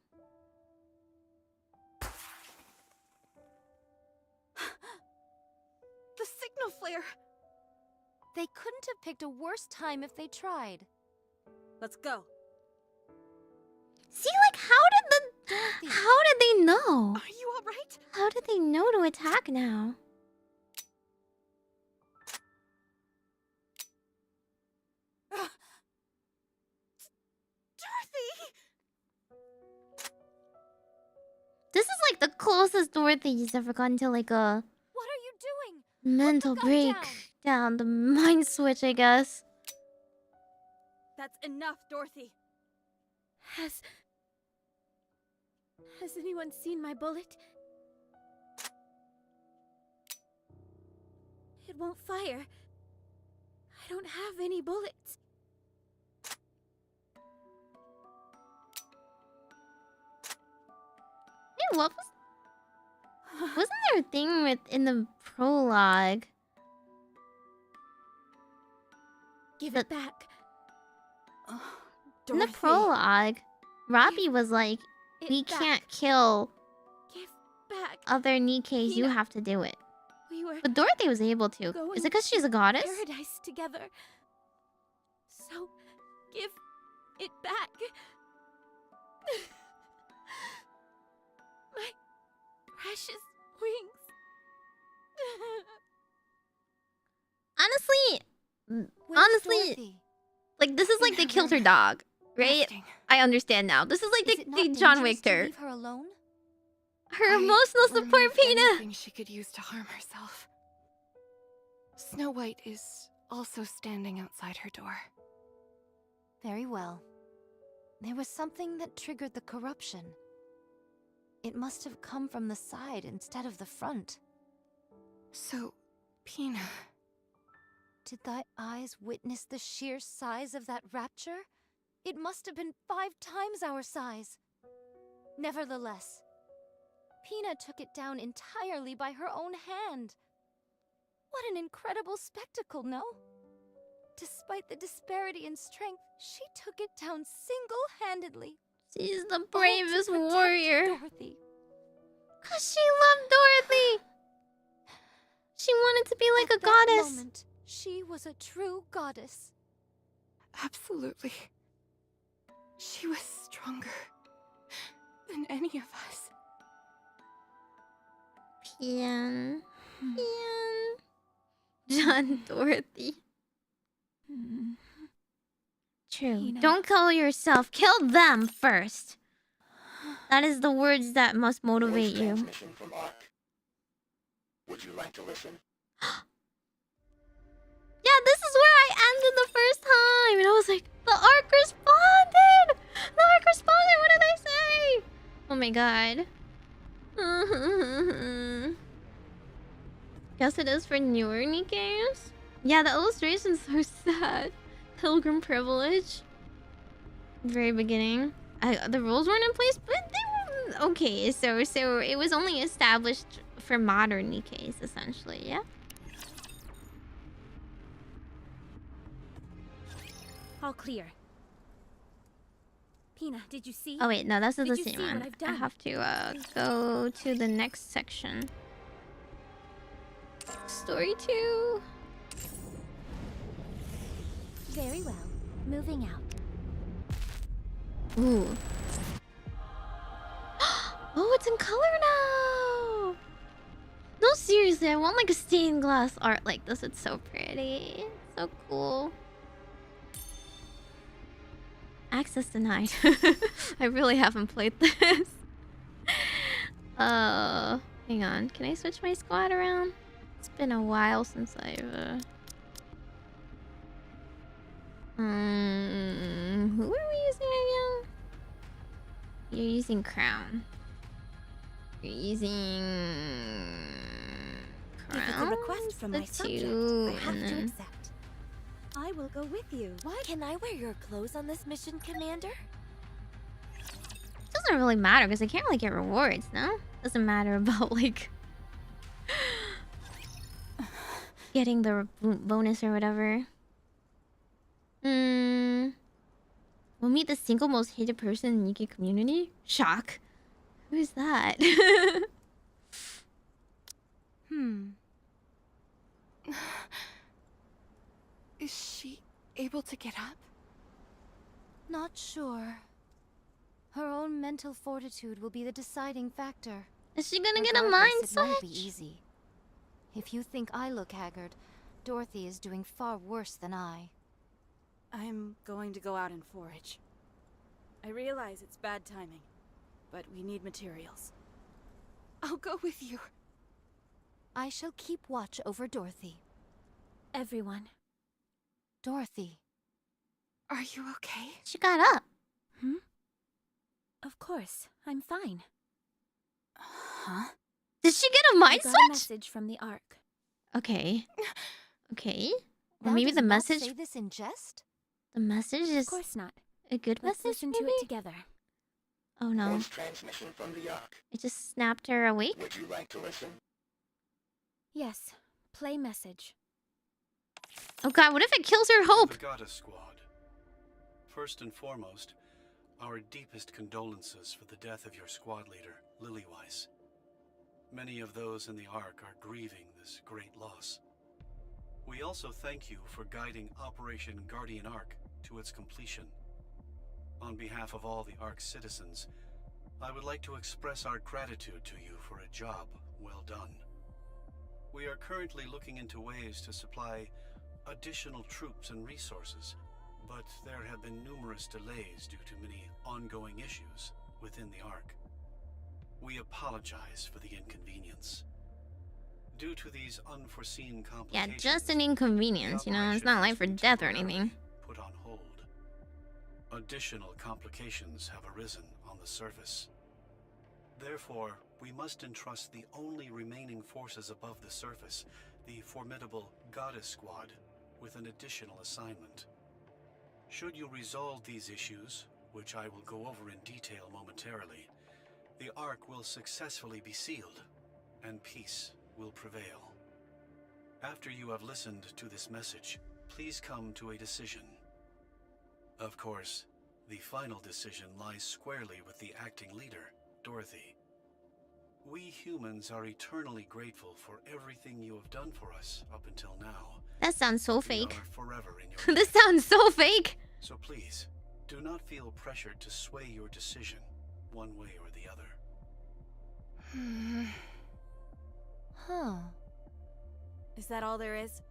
The signal flare. They couldn't have picked a worse time if they tried. Let's go. See, like, how did they know? Are you all right? How did they know to attack now? Dorothy! This is like the closest Dorothy's ever gotten to like a What are you doing? mental Put the gun break. down. Yeah, the mind switch, I guess. That's enough, Dorothy. Has anyone seen my bullet? It won't fire. I don't have any bullets. Hey, what was... Wasn't there a thing with in the prologue? Give it back. In the prologue, Robbie was like, we can't kill Give back. other Nikkes, you have to do it. We were But Dorothy was able to. Is it because she's a goddess? paradise together. So, give it back. My precious wings. Honestly, like this is like they killed her dog, right? I understand now. This is like the John Wicker. Leave her alone? Her emotional support, Pina. Anything she could use to harm herself. Snow White is also standing outside her door. Very well. There was something that triggered the corruption. It must have come from the side instead of the front. So, Pina... Did thy eyes witness the sheer size of that rapture? It must have been 5 times our size. Nevertheless, Pina took it down entirely by her own hand. What an incredible spectacle, no? Despite the disparity in strength, she took it down single-handedly. She's the bravest warrior. Dorothy. 'Cause she loved Dorothy. She wanted to be like a goddess. Moment, she was a true goddess. Absolutely. She was stronger than any of us. Pian. John Dorothy. True. Don't kill yourself. Kill them first. That is the words that must motivate you. Transmission from Ark. Would you like to listen? Yeah, this is where I ended the first time. And I was like, the Ark responded! The Ark responded! What did I say? Oh my god. Guess it is for newer Nikkes? Yeah, the illustration's so sad. Pilgrim privilege. Very beginning. The rules weren't in place, but they were... Okay, so it was only established for modern Nikkes, essentially, yeah? All clear. Pina, did you see? Oh wait, no, this is Did the you same see what one. I've I done? have to go to the next section. Story 2. Very well. Moving out. Ooh. Oh, it's in color now. No, seriously, I want like a stained glass art like this. It's so pretty. So cool. Access denied. I really haven't played this. Hang on. Can I switch my squad around? It's been a while since I've who are we using again? You're using Crown. You're using Crown. If it's a request from my subject, I have to accept. I will go with you. What? Can I wear your clothes on this mission, Commander? It doesn't really matter because I can't really get rewards, no? Doesn't matter about like getting the bonus or whatever. We'll meet the single most hated person in the Nikke community? Shock. Who is that? Is she able to get up? Not sure. Her own mental fortitude will be the deciding factor. Is she gonna get a mind Regardless, it won't be switch? easy. If you think I look haggard, Dorothy is doing far worse than I. I'm going to go out and forage. I realize it's bad timing, but we need materials. I'll go with you. I shall keep watch over Dorothy. Everyone. Dorothy. Are you okay? She got up. Of course, I'm fine. Huh? Did she get a I mind got a switch? message from the Ark. Okay. Okay. Or Thou maybe does the not message. say this in jest? The message Of is course not. a good Let's message. listen to Maybe? it together. Oh no! Voice transmission from the Ark. It just snapped her awake. Would you like to listen? Yes. Play message. Oh god! What if it kills her hope? The Goddess Squad. First and foremost, our deepest condolences for the death of your squad leader, Lilywise. Many of those in the Ark are grieving this great loss. We also thank you for guiding Operation Guardian Ark to its completion. On behalf of all the Ark's citizens, I would like to express our gratitude to you for a job well done. We are currently looking into ways to supply additional troops and resources, but there have been numerous delays due to many ongoing issues within the Ark. We apologize for the inconvenience. Due to these unforeseen Yeah, complications, just an inconvenience. You know, it's not life or death or anything. put on hold. Additional complications have arisen on the surface. Therefore, we must entrust the only remaining forces above the surface, the formidable Goddess Squad, with an additional assignment. Should you resolve these issues, which I will go over in detail momentarily, the Ark will successfully be sealed, and peace will prevail. After you have listened to this message, please come to a decision. Of course, the final decision lies squarely with the acting leader, Dorothy. We humans are eternally grateful for everything you have done for us up until now. That sounds so We fake. are forever in your This debt. sounds so fake. So please, do not feel pressured to sway your decision one way or the other. Huh. Is that all there is?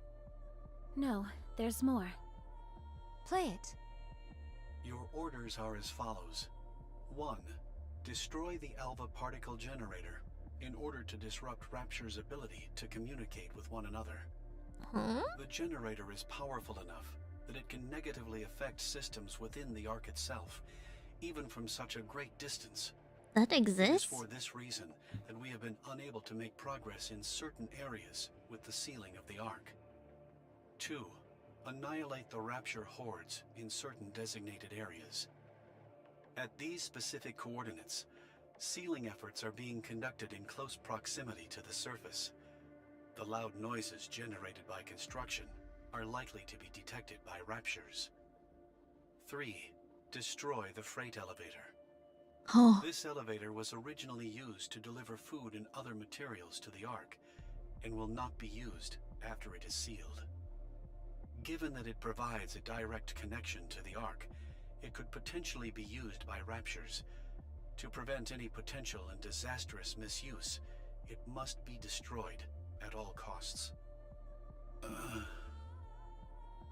No, there's more. Play it. Your orders are as follows. 1. Destroy the Alva particle generator in order to disrupt Rapture's ability to communicate with one another. Huh? The generator is powerful enough that it can negatively affect systems within the Ark itself, even from such a great distance. That It is exists? for this reason that we have been unable to make progress in certain areas with the sealing of the Ark. 2. Annihilate the Rapture hordes in certain designated areas. At these specific coordinates, sealing efforts are being conducted in close proximity to the surface. The loud noises generated by construction are likely to be detected by Raptures. 3. Destroy the freight elevator. Oh. This elevator was originally used to deliver food and other materials to the Ark, and will not be used after it is sealed. Given that it provides a direct connection to the Ark, it could potentially be used by Raptures. To prevent any potential and disastrous misuse, it must be destroyed at all costs.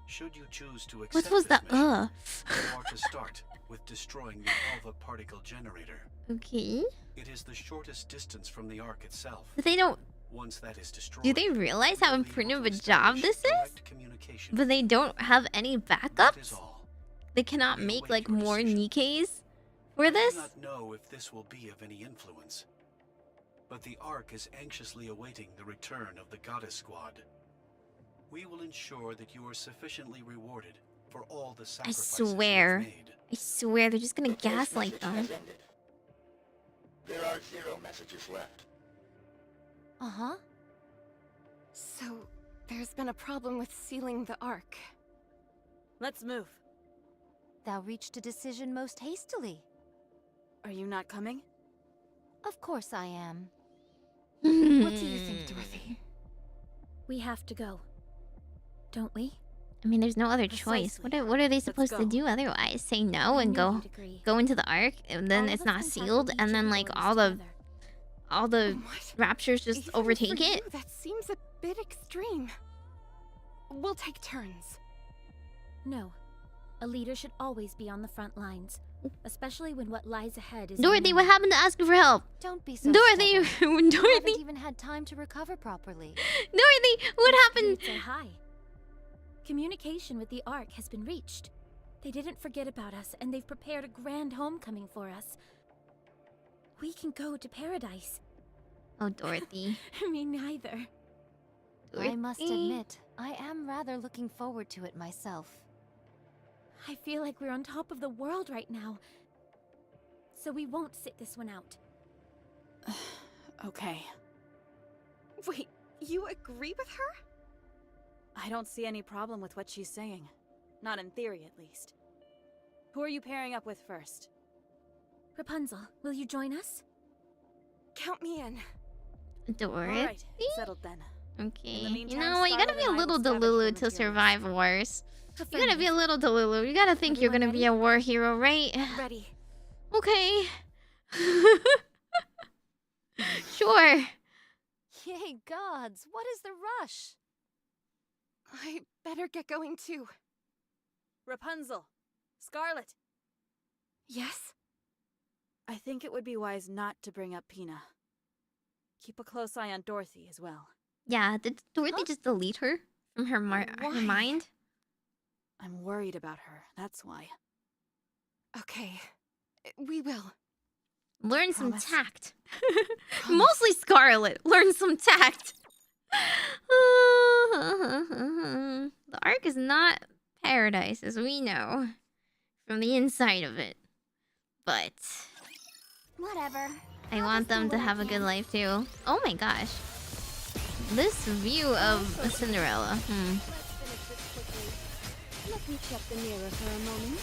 Should you choose to accept What was this that? mission, you are to start with destroying the Alva particle generator. Okay. It is the shortest distance from the Ark itself. But they don't. Once that is destroyed, Do they realize we how will be important able of to a job establish this is? direct communication. But they don't have any That is backups? all. They cannot We make await like your more decision. Nikkes for I this? do not know if this will be of any influence, but the Ark is anxiously awaiting the return of the Goddess Squad. We will ensure that you are sufficiently rewarded for all the I sacrifices you have swear. made. I swear they're just gonna The voice gaslight message them. has ended. There are 0 messages left. Uh-huh. So, there's been a problem with sealing the Ark. Let's move. Thou reached a decision most hastily. Are you not coming? Of course I am. What do you think, Dorothy? We have to go. Don't we? I mean, there's no other choice. Precisely. What are they Let's supposed to go. do otherwise? Say no I and knew go you'd agree. go into the Ark, and then All of it's us not can tackle sealed, each and of then the like orders all the together. What? Raptures just Even overtake for it. you, that seems a bit extreme. We'll take turns. No. A leader should always be on the front lines, especially when what lies ahead is Dorothy, what unknown. happened to asking for help? Don't be so Dorothy, stubborn. You Dorothy, haven't even had time to recover properly. Dorothy, what happened? Spirits are high. Communication with the Ark has been reached. They didn't forget about us, and they've prepared a grand homecoming for us. We can go to paradise. Oh, Dorothy. Me neither. I must Dorothy. admit, I am rather looking forward to it myself. I feel like we're on top of the world right now. So we won't sit this one out. Okay. Wait, you agree with her? I don't see any problem with what she's saying. Not in theory, at least. Who are you pairing up with first? Rapunzel, will you join us? Count me in. Dorothy? Alright, settled then. Okay. the You meantime, know what? You gotta Scarlet be a and I little will scavenge for Delulu to materials. survive wars. You gotta be a Affirmative. little Delulu. You gotta think you're Everyone gonna be a war hero, right? Ready. Okay. Sure. Yay gods, what is the rush? I better get going too. Rapunzel! Scarlet! Yes? I think it would be wise not to bring up Pina. Keep a close eye on Dorothy as well. Yeah, did Dorothy Huh? just delete her from her, her Why? mind? I'm worried about her, that's why. Okay. We will. Learn some Promise. tact. Promise. Mostly Scarlet. Learn some tact. The Ark is not paradise, as we know, from the inside of it. But Whatever. I want them to have a good life too. Oh my gosh. This view of Cinderella. Let's finish this quickly. Let me check the mirror for a moment.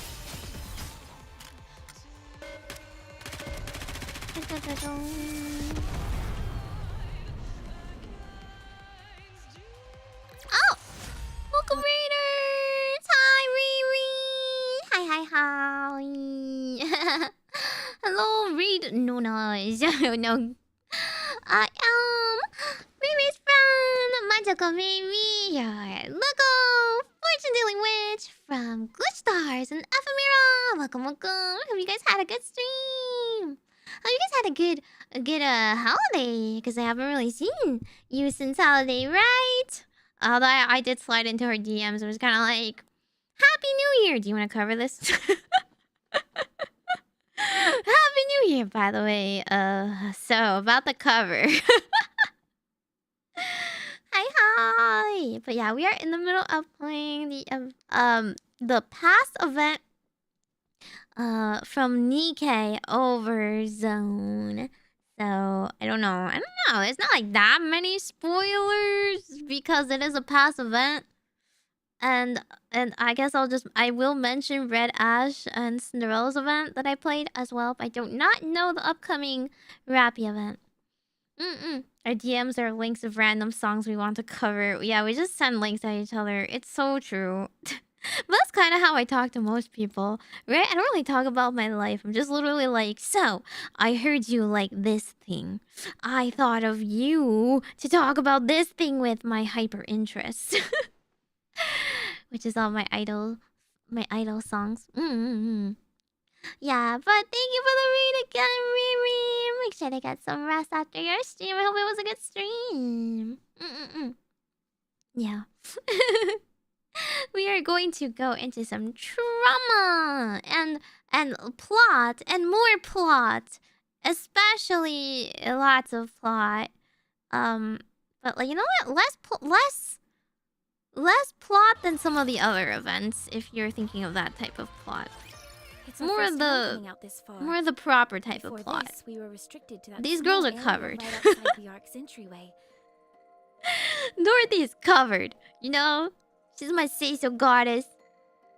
Oh! Welcome, Raiders! Hi, Riri! Hi, hi, hi! Hello, Reed. No noise. No. I am Riri's friend, Majokko Meimi, your local fortune-telling witch from GlitchStars and Ephemera. Welcome, welcome. Hope you guys had a good stream. Hope you guys had a good holiday, because I haven't really seen you since holiday, right? Although I did slide into her DMs. It was kind of like, Happy New Year. Do you want to cover this? Happy New Year, by the way. So about the cover. Hi. But yeah, we are in the middle of playing the past event from Nikke OVERZONE. So I don't know. It's not like that many spoilers because it is a past event. And I guess I will mention Red Ash and Cinderella's event that I played as well. But I do not know the upcoming Rappy event. Our DMs are links of random songs we want to cover. Yeah, we just send links at each other. It's so true. But that's kind of how I talk to most people, right? I don't really talk about my life. I'm just literally like, so, I heard you like this thing. I thought of you to talk about this thing with my hyper interest. Which is all my idol songs. Yeah, but thank you for the read again, Riri. Make sure to get some rest after your stream. I hope it was a good stream. Yeah. We are going to go into some trauma and plot and more plot, especially lots of plot. But like, you know what? Less plot than some of the other events. If you're thinking of that type of plot, It's our more first of time the coming out this far. more of the proper type Before of plot. this, we were restricted to that These small girls are area covered. right outside the Ark's entryway. Dorothy is covered. You know, she's my say-so goddess.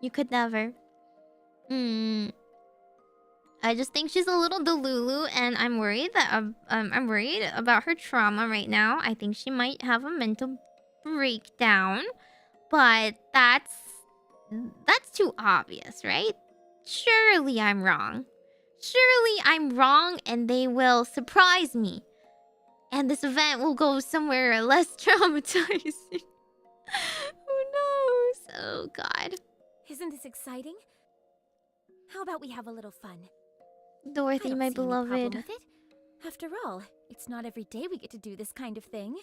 You could never. I just think she's a little delulu, and I'm worried that I'm worried about her trauma right now. I think she might have a mental breakdown, but that's too obvious, right? Surely I'm wrong. Surely I'm wrong, and they will surprise me, and this event will go somewhere less traumatizing. Who knows? Oh God, Isn't this exciting? How about we have a little fun? I Dorothy, don't my see any problem beloved. with it. After all, it's not every day we get to do this kind of thing.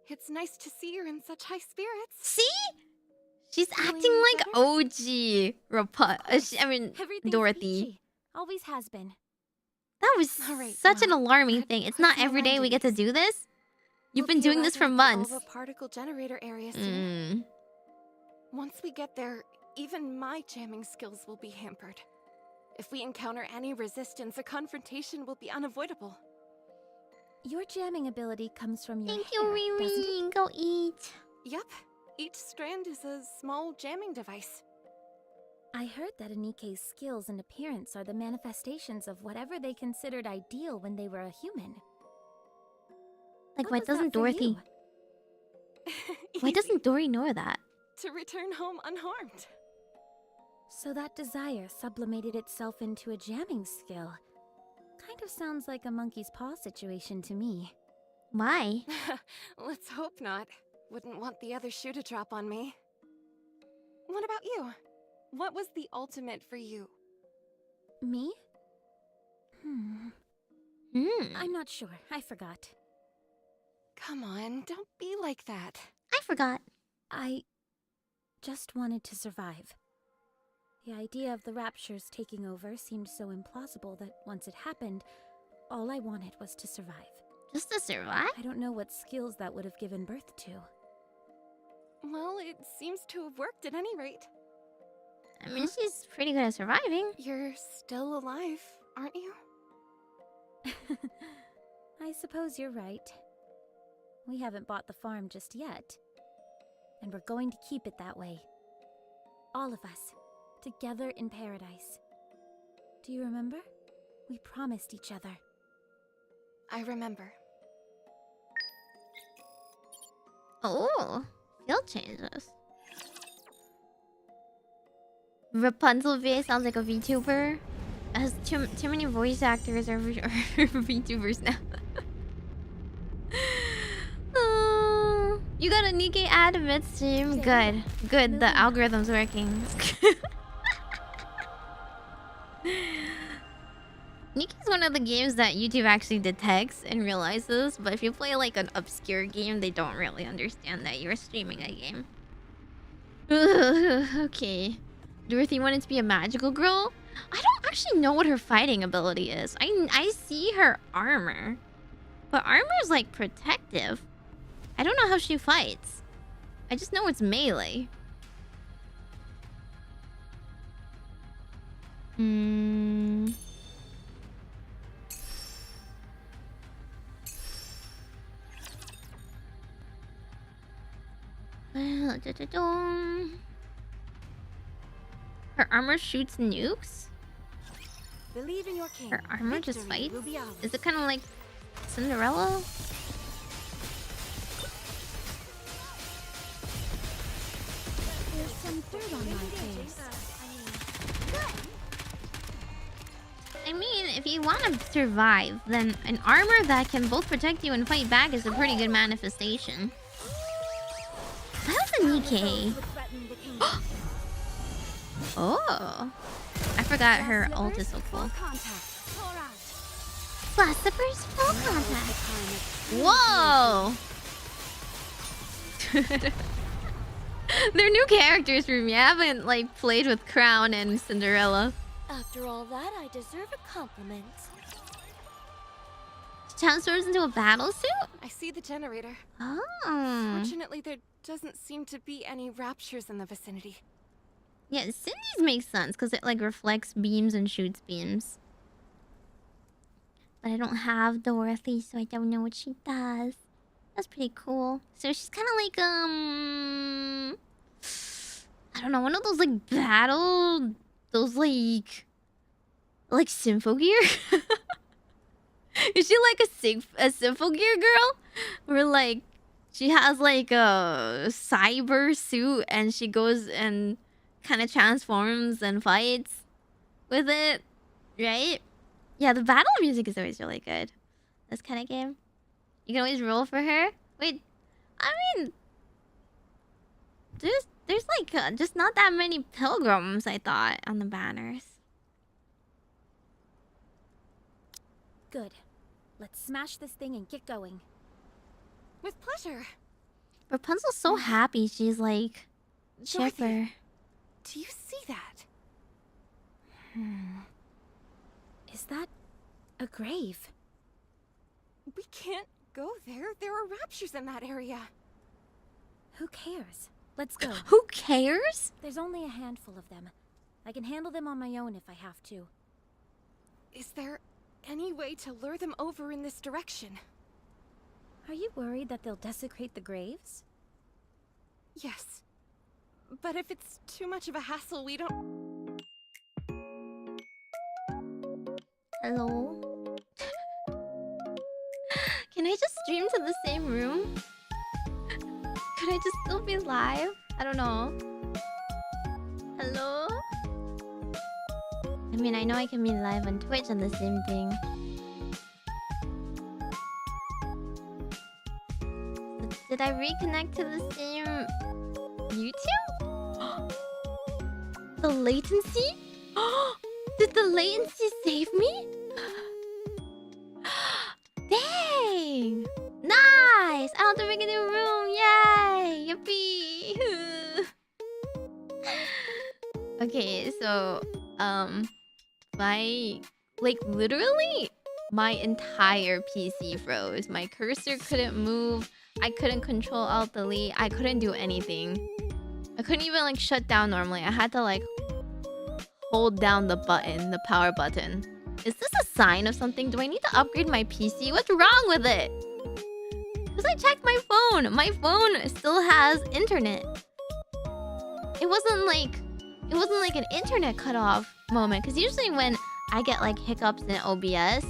It's nice to see you're in such high spirits. See? She's acting like OG Everything's Dorothy. peachy. Always has been. That was Alright, such an well, alarming I've thing. It's put not some every day we get to remedies. do this. You've We'll been be doing this for arriving at months. the particle generator area soon. Mm. Once we get there, even my jamming skills will be hampered. If we encounter any resistance, a confrontation will be unavoidable. Your jamming ability comes from your Thank hair, you, doesn't it? Riri. Go eat. Yep, each strand is a small jamming device. I heard that Nikke's skills and appearance are the manifestations of whatever they considered ideal when they were a human. Like, What why was that doesn't for Dorothy? Why Easy. doesn't Dory know that? To return home unharmed. So that desire sublimated itself into a jamming skill. Kind of sounds like a monkey's paw situation to me. Why? Let's hope not. Wouldn't want the other shoe to drop on me. What about you? What was the ultimate for you? Me? I'm not sure. I forgot. Come on, don't be like that. I forgot. I just wanted to survive. The idea of the raptures taking over seemed so implausible that once it happened, all I wanted was to survive. Just to survive? I don't know what skills that would have given birth to. Well, it seems to have worked at any rate. I mean, she's pretty good at surviving. You're still alive, aren't you? I suppose you're right. We haven't bought the farm just yet. And we're going to keep it that way. All of us, together in paradise. Do you remember? We promised each other. I remember. Oh, field changes. Rapunzel VA sounds like a VTuber. It has too many voice actors are VTubers now. Oh, you got a Nikke ad mid-stream? Good. Good, the algorithm's working. Nikke's one of the games that YouTube actually detects and realizes, but if you play like an obscure game, they don't really understand that you're streaming a game. Okay. Dorothy wanted to be a magical girl? I don't actually know what her fighting ability is. I see her armor. But armor is like protective. I don't know how she fights. I just know it's melee. Her armor shoots nukes? Believe in your king. Her armor just Victory fights? will be ours. Is it kind of like Cinderella? There's some dirt on my face. I mean, if you want to survive, then an armor that can both protect you and fight back is a pretty good manifestation. That was a Nikke. Oh. I forgot her ult is so cool. Blast Slippers full contact. Whoa! They're new characters for me. I haven't like played with Crown and Cinderella. After all that, I deserve a compliment. Transforms into a battle suit? I see the generator. Oh. Fortunately, there doesn't seem to be any raptures in the vicinity. Yeah, Cindy's makes sense because it like reflects beams and shoots beams. But I don't have Dorothy, so I don't know what she does. That's pretty cool. So she's kind of like I don't know, one of those like battle, those like Symphogear. Is she like a Symphogear girl? Where like she has like a cyber suit and she goes and kind of transforms and fights with it, right? Yeah, the battle music is always really good. This kind of game. You can always roll for her. Wait, I mean, there's like just not that many pilgrims, I thought, on the banners. Good. Let's smash this thing and get going. With pleasure. Rapunzel's so happy. She's like Chipper. Do you see that? Is that a grave? We can't go there. There are raptures in that area. Who cares? Let's go. Who cares? There's only a handful of them. I can handle them on my own if I have to. Is there any way to lure them over in this direction? Are you worried that they'll desecrate the graves? Yes. But if it's too much of a hassle, we don't... Hello? Can I just stream to the same room? Could I just still be live? I don't know. Hello? I mean, I know I can be live on Twitch on the same thing. Did I reconnect to the same YouTube? The latency? Did the latency save me? Dang! Nice! I don't have to make a new room! Yay! Yippee! Okay, so literally my entire PC froze. My cursor couldn't move. I couldn't control alt delete. I couldn't do anything. I couldn't even like shut down normally. I had to like hold down the button, the power button. Is this a sign of something? Do I need to upgrade my PC? What's wrong with it? Because I checked my phone. My phone still has internet. It wasn't like an internet cutoff moment. Because usually when I get like hiccups in OBS,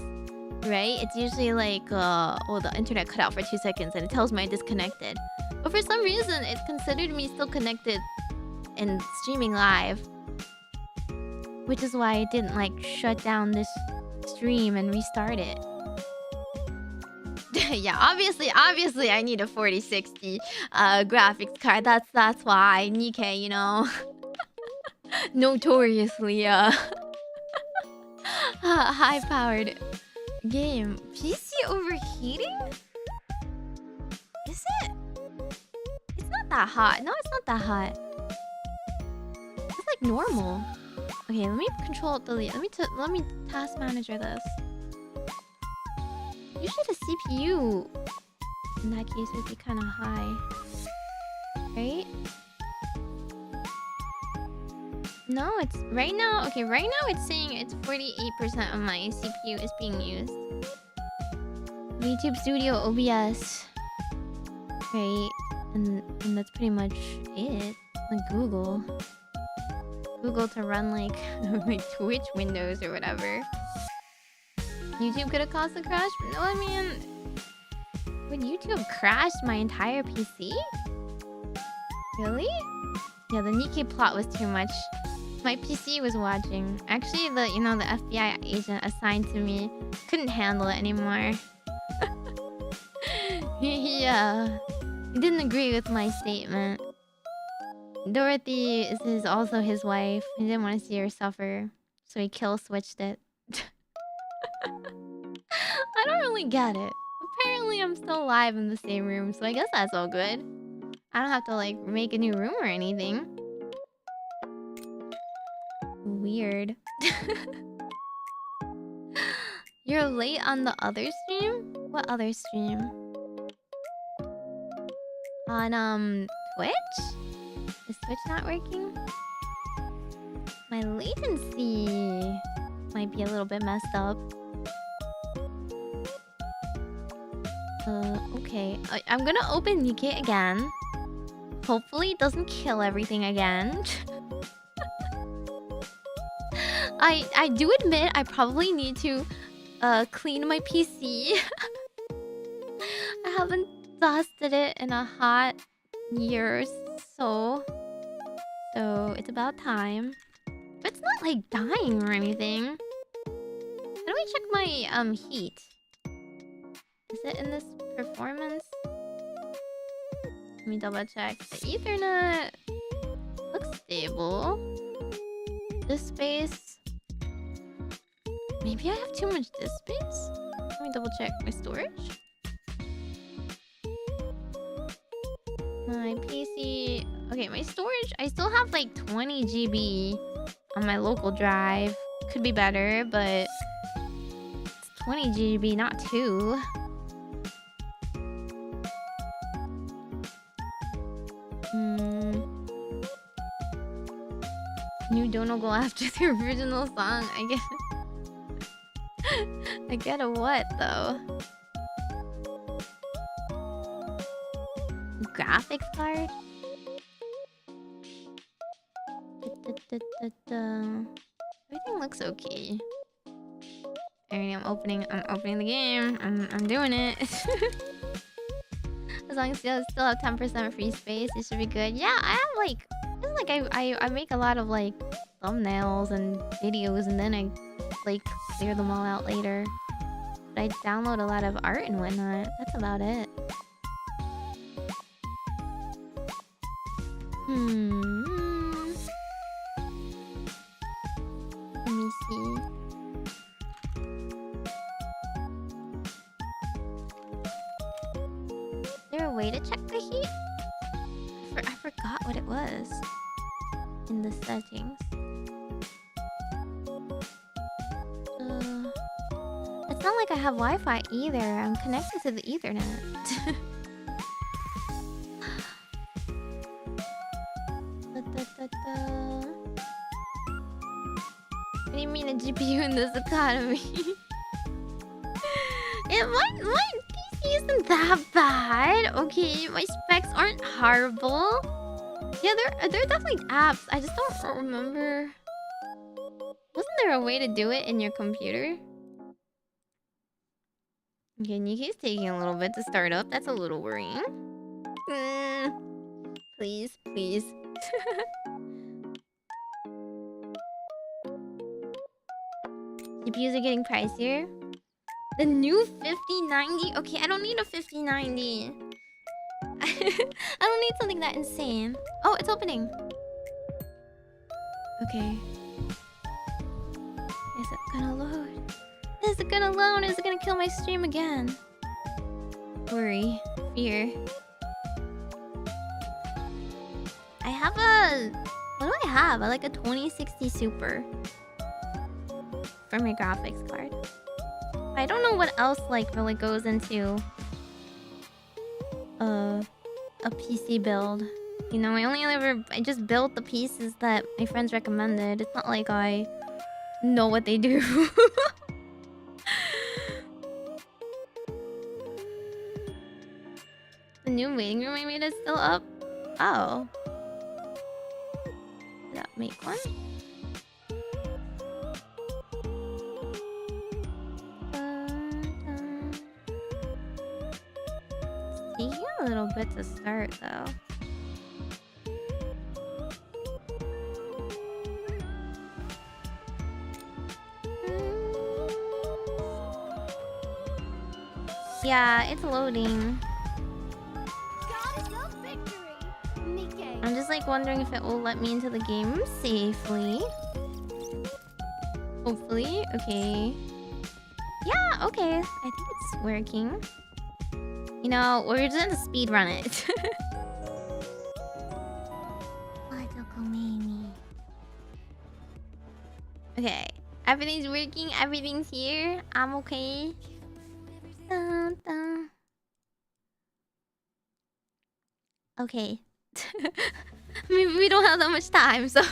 right? It's usually like, the internet cut out for 2 seconds and it tells me I disconnected. But for some reason, it considered me still connected and streaming live. Which is why I didn't like shut down this stream and restart it. Yeah, obviously I need a 4060 graphics card. That's why Nikke, you know, notoriously high-powered game. PC overheating? Is it? It's not that hot. No, it's not that hot. It's like normal. Okay, let me control delete. Let me task manager this. Usually the CPU in that case would be kind of high, right? No, it's right now. Okay, right now it's saying it's 48% of my CPU is being used. YouTube Studio OBS, right? And that's pretty much it. Like Google to run like like Twitch windows or whatever. YouTube could have caused the crash. No, I mean, would YouTube crash my entire PC? Really? Yeah, the Nikke plot was too much. My PC was watching. Actually, the FBI agent assigned to me couldn't handle it anymore. he didn't agree with my statement. Dorothy is also his wife. He didn't want to see her suffer, so he kill switched it. I don't really get it. Apparently, I'm still live in the same room, so I guess that's all good. I don't have to like make a new room or anything. Weird. You're late on the other stream? What other stream? On Twitch? Is Twitch not working? My latency might be a little bit messed up. Okay. I'm gonna open Nikke again. Hopefully it doesn't kill everything again. I do admit I probably need to clean my PC. I haven't dusted it in a hot year or so. So it's about time. But it's not like dying or anything. How do I check my heat? Is it in this performance? Let me double check. The Ethernet looks stable. This space. Maybe I have too much disk space? Let me double check my storage. My PC. Okay, my storage, I still have like 20 GB on my local drive. Could be better, but it's 20 GB, not 2. You don't go after the original song. I get I get a what though? Graphics card? Everything looks okay. Alright, I'm opening the game. I'm doing it. As long as you still have 10% free space, it should be good. Yeah, I have like, it's like I make a lot of like thumbnails and videos, and then I like clear them all out later. But I download a lot of art and whatnot. That's about it. Let me see. Is there a way to check the heat? I forgot what it was in the settings. It's not like I have Wi-Fi either. I'm connected to the Ethernet. What do you mean a GPU in this economy? My PC isn't that bad. Okay, my specs aren't horrible. Yeah, there are definitely apps. I just don't remember. Wasn't there a way to do it in your computer? Okay, Nikke's taking a little bit to start up. That's a little worrying. Please, please. GPUs are getting pricier. The new 5090? Okay, I don't need a 5090. I don't need something that insane. Oh, it's opening. Okay. Is it gonna load? Is it gonna load? Is it gonna kill my stream again? Worry. Fear. I have a... What do I have? I like a 2060 Super. For my graphics card. I don't know what else like really goes into a PC build. You know, I just built the pieces that my friends recommended. It's not like I know what they do. The new waiting room I made is still up. Oh. Did that make one? Taking a little bit to start though. Yeah, it's loading. I'm just like wondering if it will let me into the game safely. Hopefully. Okay. Yeah, okay. I think it's working. You know, we're just gonna speed run it. Majokko Meimi. Okay. Everything's working, everything's here. I'm okay. Dun, dun. Okay. Maybe we don't have that much time, so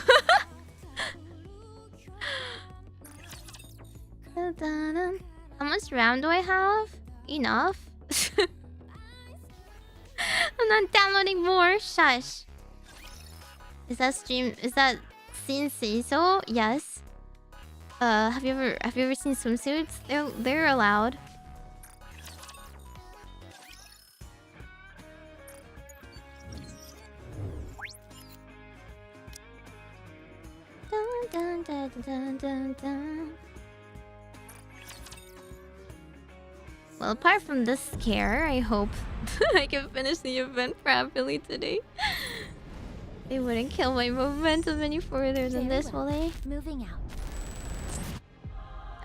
dun, dun, dun. How much RAM do I have? Enough. I'm not downloading more. Shush. Is that scene so? Yes. Have you ever seen swimsuits? They're allowed. Dun, dun, dun, dun, dun, dun. Well, apart from this scare, I hope I can finish the event properly today. They wouldn't kill my momentum any further than this, will they? Moving out.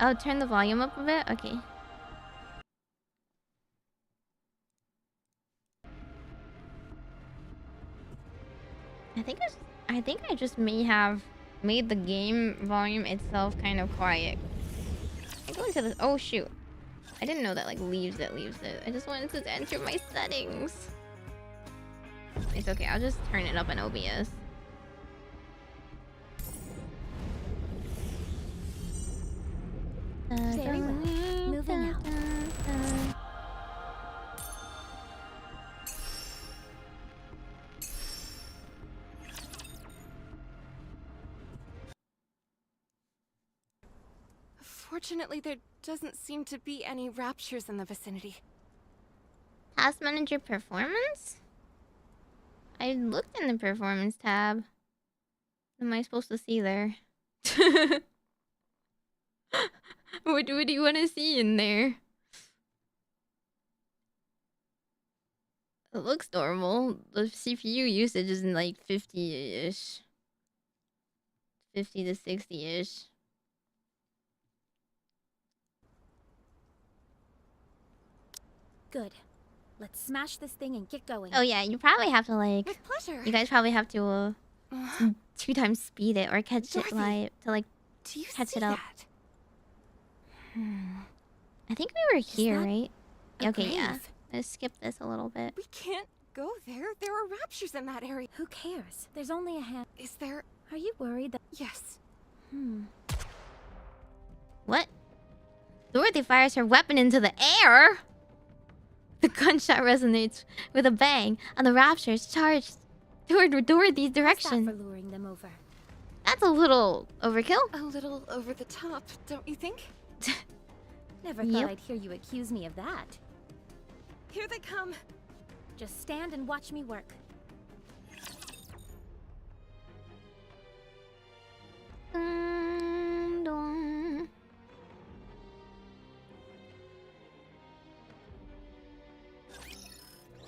Oh, turn the volume up a bit? Okay. I think I just may have made the game volume itself kind of quiet. I go into this. Oh shoot! I didn't know that like leaves it. I just wanted to enter my settings. It's okay. I'll just turn it up in OBS. Very well. Moving out. Fortunately, there doesn't seem to be any raptures in the vicinity. Task manager performance? I looked in the performance tab. What am I supposed to see there? What do you want to see in there? It looks normal. The CPU usage is in like 50-ish. 50 to 60-ish. Good. Let's smash this thing and get going. Oh yeah, you probably have to like... With pleasure. You guys probably have to 2 times speed it or catch Dorothy, it live to like Do you catch see it up. that? I think we were here, that right? a Okay, yeah. grave? Let's skip this a little bit. We can't go there. There are raptures in that area. Who cares? There's only a hand. Is there? Are you worried that... Yes. What? Dorothy fires her weapon into the air. The gunshot resonates with a bang, and the raptors charge toward Dorothy's How's that direction. for luring them over? That's a little overkill. A little over the top, don't you think? Never Yep. thought I'd hear you accuse me of that. Here they come. Just stand and watch me work.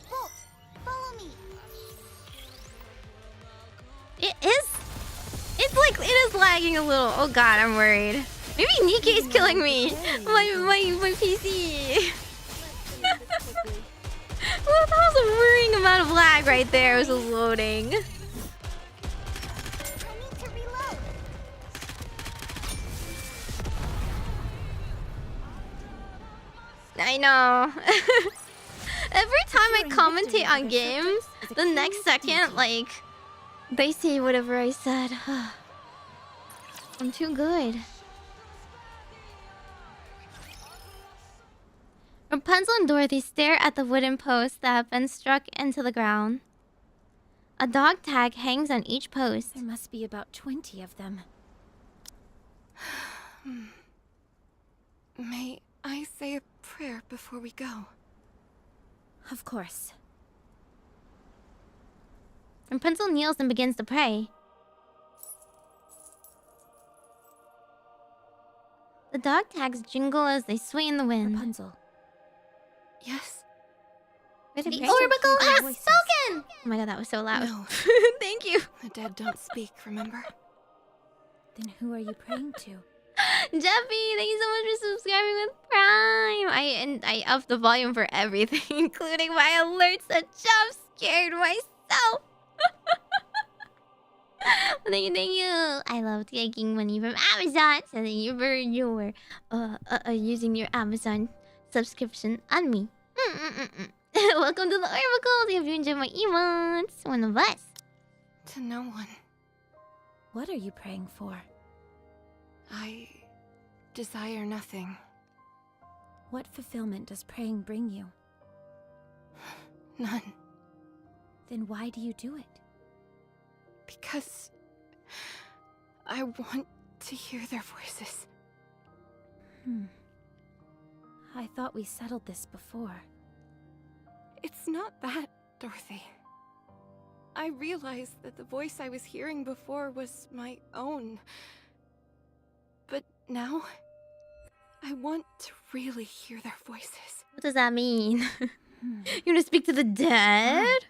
Bolt, follow me. It is. It's like it is lagging a little. Oh god, I'm worried. Maybe Nikke is killing me. My PC. Well, that was a worrying amount of lag right there. It was just loading. I need to reload. I know. Every time I commentate on games, the next second, like, they say whatever I said. I'm too good. Rapunzel and Dorothy stare at the wooden posts that have been struck into the ground. A dog tag hangs on each post. There must be about 20 of them. May I say a prayer before we go? Of course. Rapunzel kneels and begins to pray. The dog tags jingle as they sway in the wind. Rapunzel. Yes. The Can you Orbacle still hear has their voices? spoken! Oh my god, that was so loud. No. Thank you. The dead don't speak, remember? Then who are you praying to? Jeffy, thank you so much for subscribing with Prime. I upped the volume for everything, including my alerts that jump scared myself. Thank you. I love taking money from Amazon so that you burn your using your Amazon subscription on me. Welcome to the Orbacle. If you enjoy my emotes, one of us. To no one. What are you praying for? I desire nothing. What fulfillment does praying bring you? None. Then why do you do it? Because I want to hear their voices. I thought we settled this before. It's not that, Dorothy. I realized that the voice I was hearing before was my own. But now, I want to really hear their voices. What does that mean? You want to speak to the dead?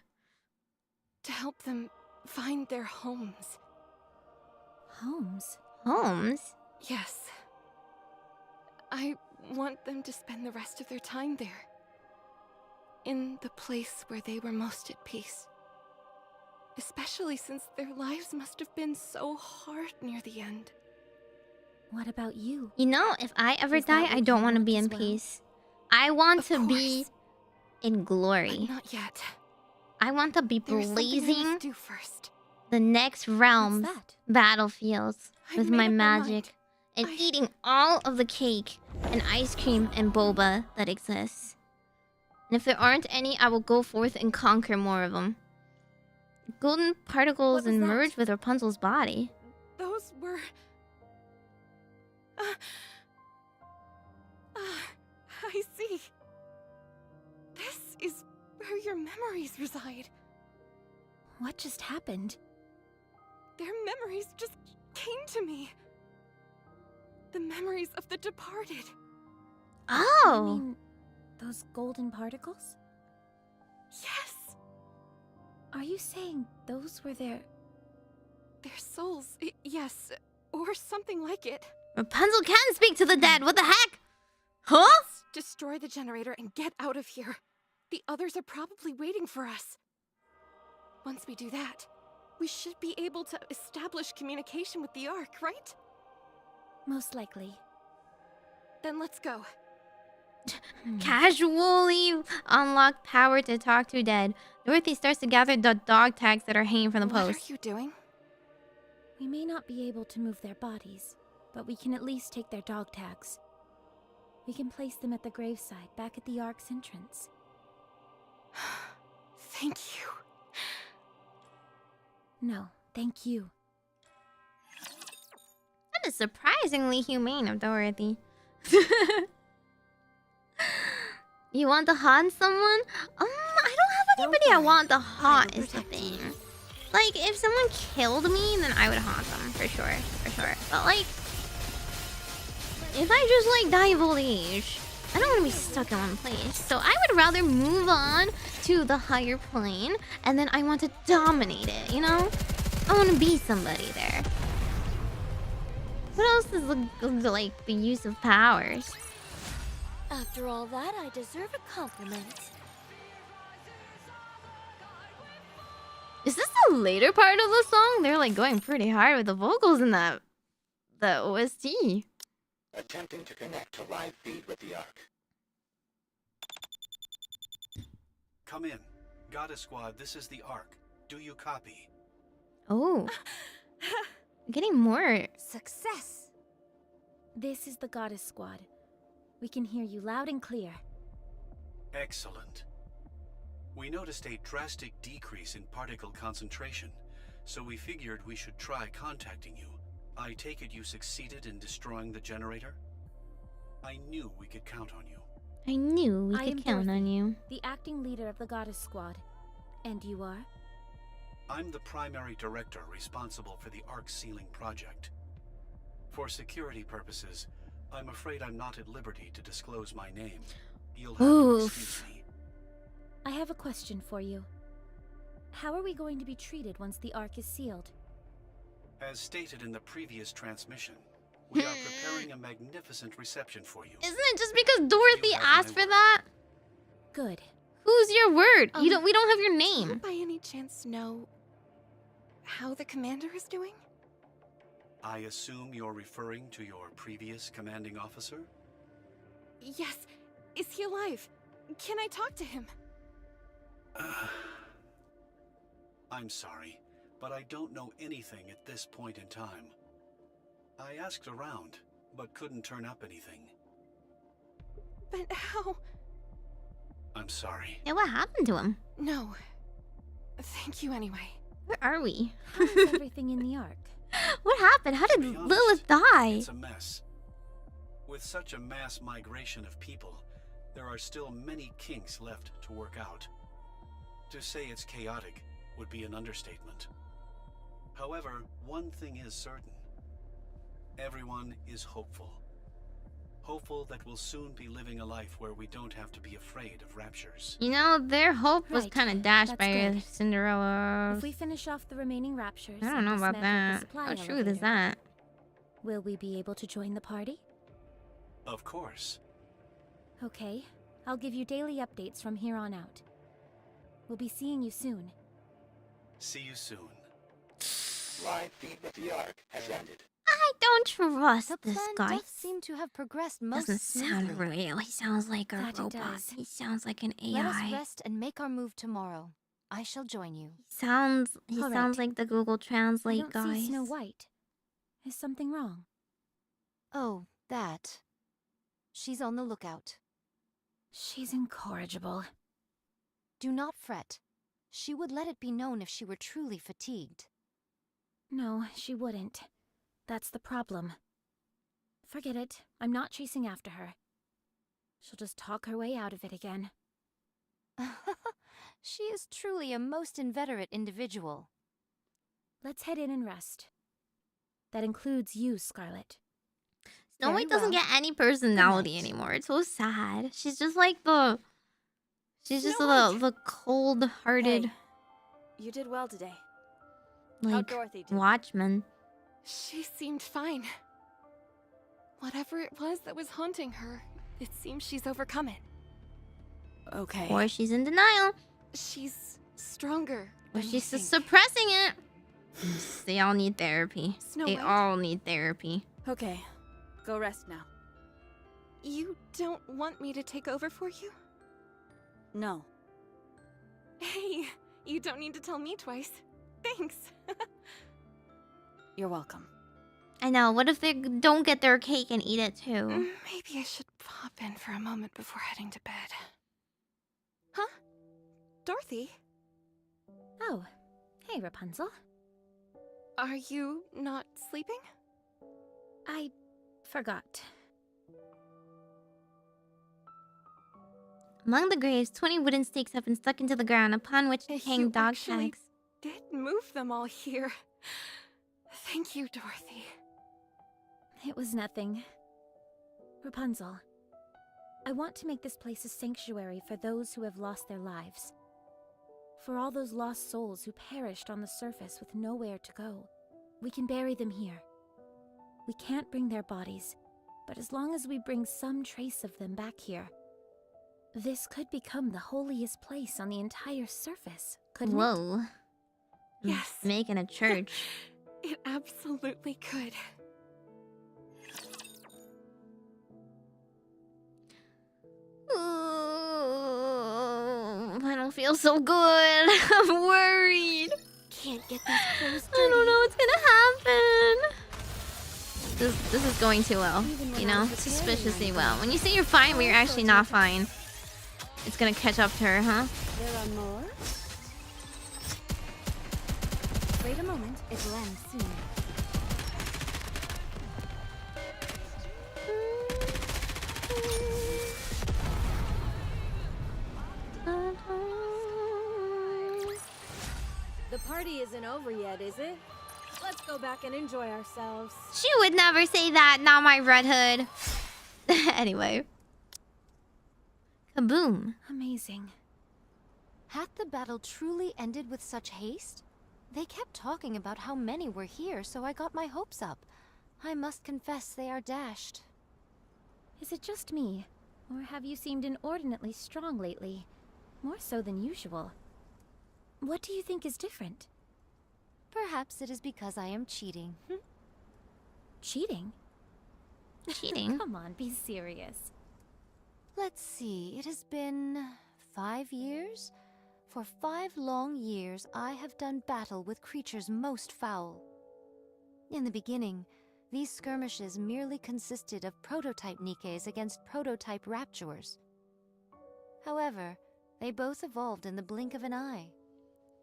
To help them find their homes. Homes? Homes? Yes. I want them to spend the rest of their time there. In the place where they were most at peace. Especially since their lives must have been so hard near the end. What about you? You know, if I ever Is that die, I what don't you want to want be as in well? peace. I want Of to be course, in but glory. not yet. I want to be There's something I blazing must do first. the next What's realm's that? battlefields I've with made my up my mind. magic and I- eating all of the cake and ice cream and boba that exists. And if there aren't any, I will go forth and conquer more of them. Golden particles What was and that? merge with Rapunzel's body. Those were... I see. This is where your memories reside. What just happened? Their memories just came to me. The memories of the departed. You Oh! mean those golden particles? Yes, Are you saying those were their... their souls. Yes, or something like it. Rapunzel can speak to the dead, what the heck? Huh? Let's destroy the generator and get out of here. The others are probably waiting for us. Once we do that, we should be able to establish communication with the Ark, right? Most likely. Then let's go. Casually unlock power to talk to dead. Dorothy starts to gather the dog tags that are hanging from the What post. are you doing? We may not be able to move their bodies, but we can at least take their dog tags. We can place them at the graveside back at the Ark's entrance. Thank you. No, thank you. That is surprisingly humane of Dorothy. You want to haunt someone? I don't have anybody I want to haunt is the thing. Like, if someone killed me, then I would haunt them, for sure. But like, if I just like die of old age, I don't want to be stuck in one place. So I would rather move on to the higher plane, and then I want to dominate it, you know? I want to be somebody there. What else is like the use of powers? After all that, I deserve a compliment. Is this the later part of the song? They're like going pretty hard with the vocals in the OST. Attempting to connect to live feed with the Ark. Come in. Goddess Squad, this is the Ark. Do you copy? Oh. I'm getting more. Success! This is the Goddess Squad. We can hear you loud and clear. Excellent. We noticed a drastic decrease in particle concentration, so we figured we should try contacting you. I take it you succeeded in destroying the generator? I knew we could count on you. I knew we I am could count on Dorothy, you. the acting leader of the Goddess Squad. And you are? I'm the primary director responsible for the Ark Sealing project. For security purposes, I'm afraid I'm not at liberty to disclose my name. You'll have to excuse me. I have a question for you. How are we going to be treated once the Ark is sealed? As stated in the previous transmission, we are preparing a magnificent reception for you. Isn't it just because Dorothy You have my asked for word. that? Good. Who's your word? We don't have your Do you name. by any chance know how the commander is doing? I assume you're referring to your previous commanding officer? Yes. Is he alive? Can I talk to him? I'm sorry, but I don't know anything at this point in time. I asked around, but couldn't turn up anything. But how? I'm sorry. Yeah, what happened to him? No. Thank you anyway. Where are we? How is everything in the Ark? What happened? How did To be honest, Lilith die? It's a mess. With such a mass migration of people, there are still many kinks left to work out. To say it's chaotic would be an understatement. However, one thing is certain. Everyone is hopeful. Hopeful that we'll soon be living a life where we don't have to be afraid of raptures. You know, their hope was Right, kind of dashed that's by good. Cinderella. If we finish off the remaining raptures, I don't and know about dismantle the that. supply How true elevator, is that? will we be able to join the party? Of course. Okay, I'll give you daily updates from here on out. We'll be seeing you soon. See you soon. Live feed with the Ark has ended. I don't trust The this plan guy. does seem to have progressed most Doesn't sound smoothly. real. He sounds like a That it robot. does. He sounds like an Let us AI. rest and make our move tomorrow. I shall join you. He All sounds right. like the Google I Translate don't see guys. Snow White. Is something wrong? Oh, that. She's on the lookout. She's incorrigible. Do not fret. She would let it be known if she were truly fatigued. No, she wouldn't. That's the problem. Forget it. I'm not chasing after her. She'll just talk her way out of it again. She is truly a most inveterate individual. Let's head in and rest. That includes you, Scarlet. Snow Very White doesn't well. get any personality night. anymore. It's so sad. She's just like the. She's just Snow the cold-hearted Hey, you did well today. How'd like Dorothy do? watchman. She seemed fine. Whatever it was that was haunting her, it seems she's overcome it. Okay. Or she's in denial. She's stronger. Or than you she's just think. suppressing it. They all need therapy. Snow They White? all need therapy. Okay. Go rest now. You don't want me to take over for you? No. Hey, you don't need to tell me twice. Thanks. You're welcome. I know. What if they don't get their cake and eat it too? Maybe I should pop in for a moment before heading to bed. Huh? Dorothy? Oh, hey, Rapunzel. Are you not sleeping? I forgot. Among the graves, 20 wooden stakes have been stuck into the ground, upon which hang You dog actually tags. did move them all here. Thank you, Dorothy. It was nothing. Rapunzel, I want to make this place a sanctuary for those who have lost their lives. For all those lost souls who perished on the surface with nowhere to go. We can bury them here. We can't bring their bodies, but as long as we bring some trace of them back here, this could become the holiest place on the entire surface, couldn't it? Whoa. Yes. Making a church. It absolutely could. I don't feel so good. I'm worried. Can't get these clothes I don't know what's gonna happen. This is going too well, you know? Suspiciously well. When you say you're fine, but you're actually not fine, it's gonna catch up to her, huh? There are more? Wait a moment, it'll end soon. The party isn't over yet, is it? Let's go back and enjoy ourselves. She would never say that, not my Red Hood. Anyway. Kaboom. Amazing. Had the battle truly ended with such haste? They kept talking about how many were here, so I got my hopes up. I must confess they are dashed. Is it just me? Or have you seemed inordinately strong lately? More so than usual. What do you think is different? Perhaps it is because I am cheating. Cheating? Cheating? Come on, be serious. Let's see, it has been 5 years? For 5 long years, I have done battle with creatures most foul. In the beginning, these skirmishes merely consisted of prototype Nikkes against prototype Rapturers. However, they both evolved in the blink of an eye.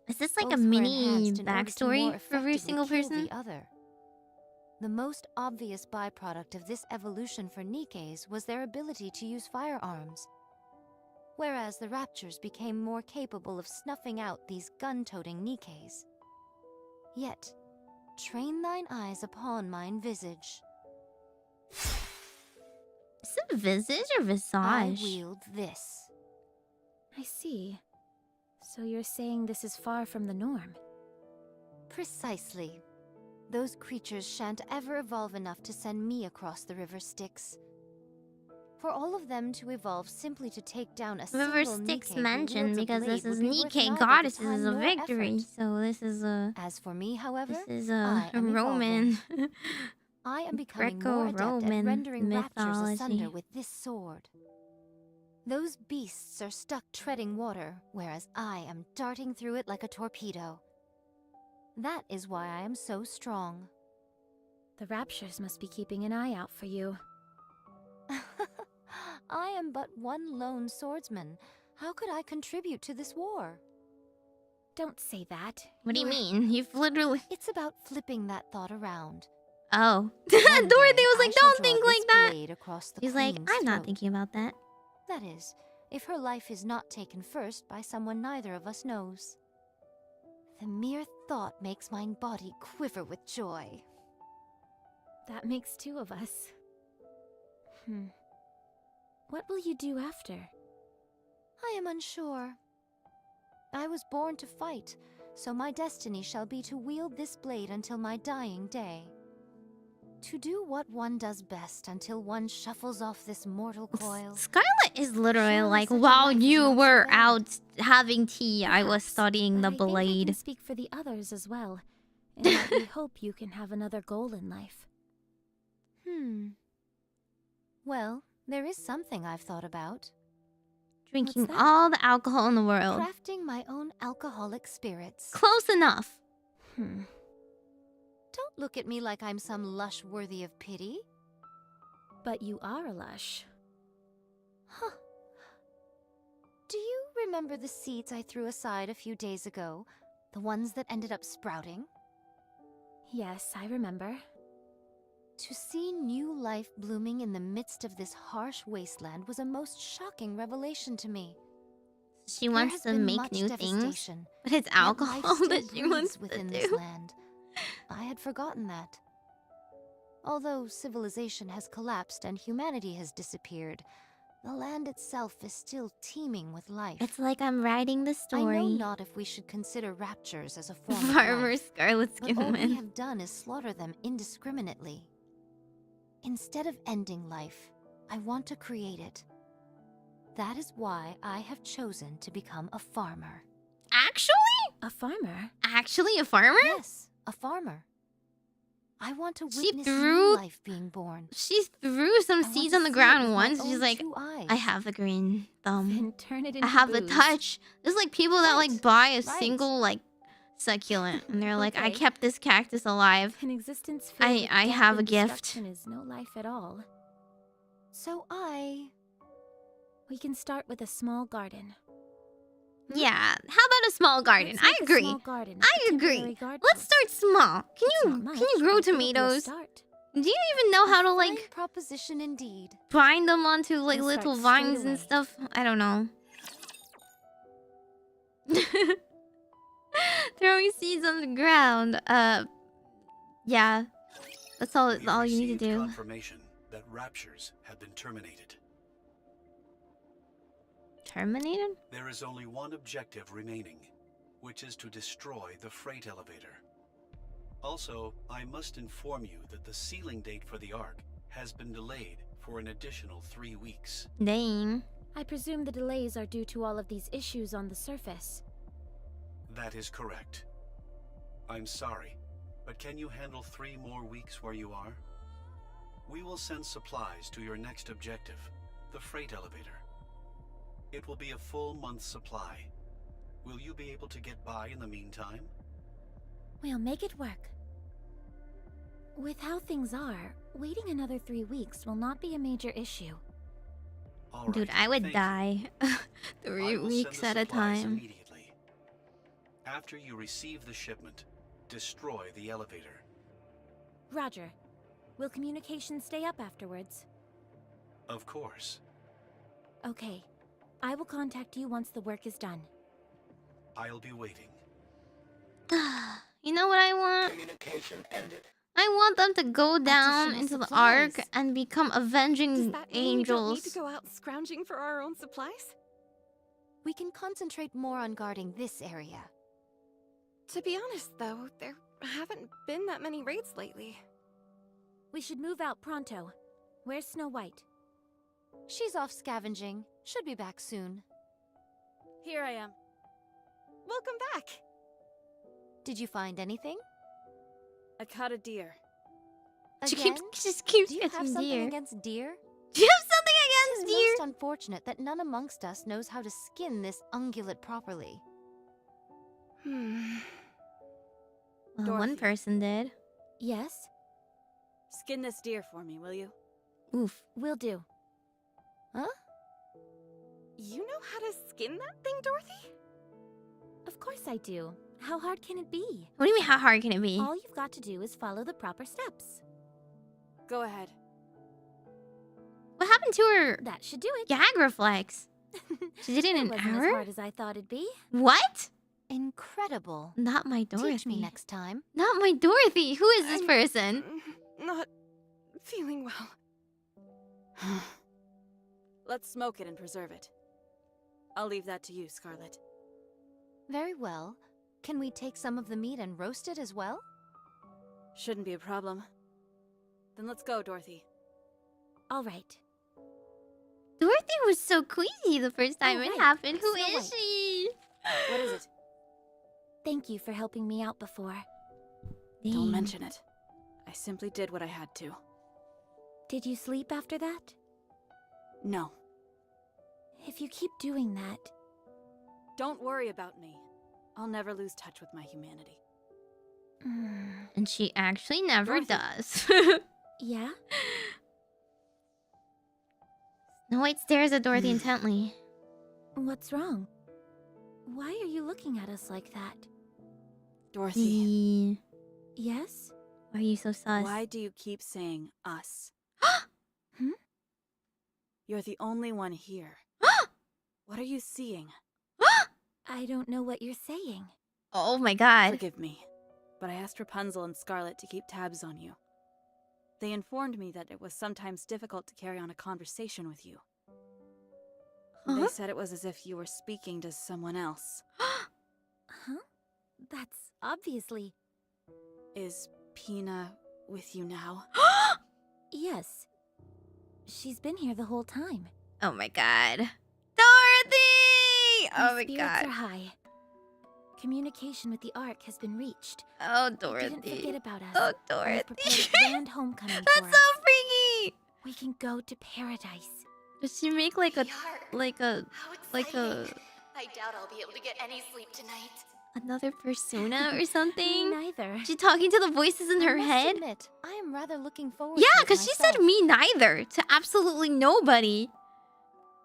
Is this like a Both were mini enhanced in order to more backstory for every effectively single kill person? the other. The most obvious byproduct of this evolution for Nikkes was their ability to use firearms. Whereas the Raptures became more capable of snuffing out these gun-toting Nikkes. Yet, train thine eyes upon mine visage. Is it visage or I visage? wield this. I see. So you're saying this is far from the norm? Precisely. Those creatures shan't ever evolve enough to send me across the river Styx. For all of them to evolve simply to take down a River single Styx Nikke Mansion, wields a because blade this is would be worth Nikke neither the goddesses time is a nor victory. effort. So this is a As for me, however, a Roman I am becoming more adept at Greco-Roman rendering raptures mythology. asunder with this sword. Those beasts are stuck treading water, whereas I am darting through it like a torpedo. That is why I am so strong. The raptures must be keeping an eye out for you. I am but one lone swordsman. How could I contribute to this war? Don't say that. What do you You're- mean? You've literally... It's about flipping that thought around. Oh. One Dorothy day, was I like, shall don't draw think this like that. blade across the He's like, queen's I'm not throat. thinking about that. That is, if her life is not taken first by someone neither of us knows. The mere thought makes my body quiver with joy. That makes two of us. What will you do after? I am unsure. I was born to fight, so my destiny shall be to wield this blade until my dying day. To do what one does best until one shuffles off this mortal coil. Scarlet is literally Surely like, such a while life is you not so were bad. out having tea, I was Perhaps, studying the but I think I blade. can speak for the others as well, and that we hope you can have another goal in life. Well, there is something I've thought about. Drinking What's that? all the alcohol in the world. Crafting my own alcoholic spirits. Close enough. Don't look at me like I'm some lush worthy of pity. But you are a lush. Huh. Do you remember the seeds I threw aside a few days ago? The ones that ended up sprouting? Yes, I remember. To see new life blooming in the midst of this harsh wasteland was a most shocking revelation to me. She There wants has to been make much new things, devastation, but it's yet alcohol life still that she breathes wants to within this do. land. I had forgotten that. Although civilization has collapsed and humanity has disappeared, the land itself is still teeming with life. It's like I'm writing the I know story. not if we should consider raptures as a form of Farmer life, Scarlet but all we Skinman. have done is slaughter them indiscriminately. Instead of ending life, I want to create it. That is why I have chosen to become a farmer. Actually? A farmer? Actually a farmer? Yes, a farmer. I want to She witness threw- new life being born. She threw some I want seeds to on the see it ground with my once. She's own like, 2 eyes. I have a green thumb. Then turn it into I have a booze. touch. There's like people that Right, like buy a right. single like succulent and they're like, I Okay. kept this cactus alive. An existence filled with I death have a and gift. destruction is no life at all. So We can start with a small garden. Yeah. How about a small garden? Let's I make a agree. small garden, I a agree. temporary guard Let's post. start small. It's not Can much, you grow but it'll be a tomatoes? start. Do you even know how to fine like proposition indeed. bind them onto like We'll little start straight vines and away. stuff? I don't know. Throwing seeds on the ground. Yeah. That's all We you need to received do. confirmation that raptures have been terminated. Terminated? There is only one objective remaining, which is to destroy the freight elevator. Also, I must inform you that the sealing date for the Ark has been delayed for an additional 3 weeks. Dang. I presume the delays are due to all of these issues on the surface. That is correct. I'm sorry, but can you handle 3 more weeks where you are? We will send supplies to your next objective, the freight elevator. It will be a full month's supply. Will you be able to get by in the meantime? We'll make it work. With how things are, waiting another 3 weeks will not be a major issue. All Dude, right, I would thank die. you. 3 I will weeks send the at a supplies time. immediately. After you receive the shipment, destroy the elevator. Roger. Will communication stay up afterwards? Of course. Okay. I will contact you once the work is done. I'll be waiting. You know what I want? Communication ended. I want them to go down Additional into the supplies. Ark and become avenging angels. out scrounging for our own supplies? We can concentrate more on guarding this area. To be honest, though, there haven't been that many raids lately. We should move out pronto. Where's Snow White? She's off scavenging. Should be back soon. Here I am. Welcome back. Did you find anything? I caught a deer. She Again? just keeps Do you have catching something deer. against deer? Do you have something It's against deer? most unfortunate that none amongst us knows how to skin this ungulate properly. Well, one Dorothy. person did. Yes, Skin this deer for me, will you? Oof. will do. You know how to skin that thing, Dorothy? Of course I do. How hard can it be? What do you mean, how hard can it be? All you've got to do is follow the proper steps. Go ahead. What happened to her That should do it. gag reflex? She did it in an wasn't as hour? hard as I thought it'd be. What? Incredible. Not my Dorothy. Teach me next time. Not my Dorothy. Who is this person? Not feeling well. Let's smoke it and preserve it. I'll leave that to you, Scarlet. Very well. Can we take some of the meat and roast it as well? Shouldn't be a problem. Then let's go, Dorothy. All right. Dorothy was so queasy the first time it right. happened. Who Snow is White. she? What is it? Thank you for helping me out before. Don't Dang. mention it. I simply did what I had to. Did you sleep after that? No. If you keep doing that, Don't worry about me. I'll never lose touch with my humanity. And she actually never Dorothy. does. yeah? Snow White stares at Dorothy intently. What's wrong? Why are you looking at us like that? Dorothy, Yes? Why are you so sus? why do you keep saying us? Hmm? You're the only one here. What are you seeing? I don't know what you're saying. Oh my god. Forgive me, but I asked Rapunzel and Scarlet to keep tabs on you. They informed me that it was sometimes difficult to carry on a conversation with you. They Huh? said it was as if you were speaking to someone else. Huh? That's obviously... Is Pina with you now? Yes. She's been here the whole time. Oh my god. Dorothy! Oh my Spirits god. are high. Communication with the Ark has been reached. Oh, They didn't forget Dorothy. about us. Oh, They've Dorothy. prepared a grand homecoming for That's us. so freaky! We can go to paradise. Does she make like a, How like a, I doubt I'll be able to get any sleep tonight. another persona or something? Neither. She talking to the voices in I her must head? admit, I am rather looking forward Yeah, to it because she said myself. me neither to absolutely nobody.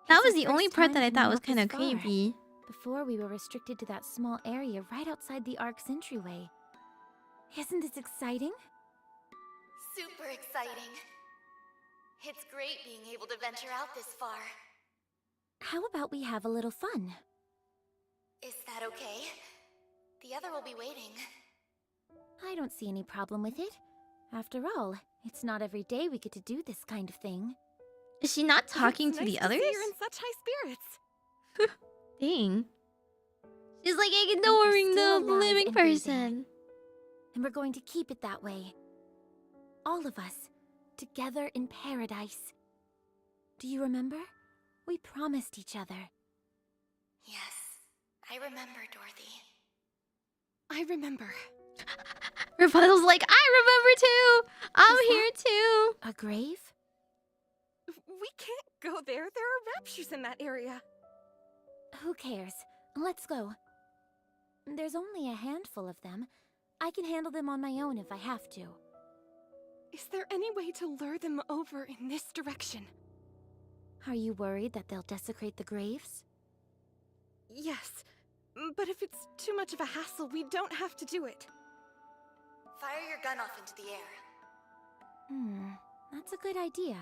That It's was the the only first part time that I we've thought was walked this kind of far. creepy. Before we were restricted to that small area right outside the Ark's entryway. Isn't this exciting? Super exciting. It's great being able to venture out this far. How about we have a little fun? Is that okay? The other will be waiting. I don't see any problem with it. After all, it's not every day we get to do this kind of thing. Is she not talking It's to nice the see others? you're in such high spirits. Dang. She's like We are ignoring still the alive living and breathing. person. And we're going to keep it that way. All of us, together in paradise. Do you remember? We promised each other. Yes, I remember, Dorothy. I remember. Rapunzel's like, I remember too. I'm Is here too. A grave? We can't go there. There are raptures in that area. Who cares? Let's go. There's only a handful of them. I can handle them on my own if I have to. Is there any way to lure them over in this direction? Are you worried that they'll desecrate the graves? Yes, but if it's too much of a hassle, we don't have to do it. Fire your gun off into the air. That's a good idea.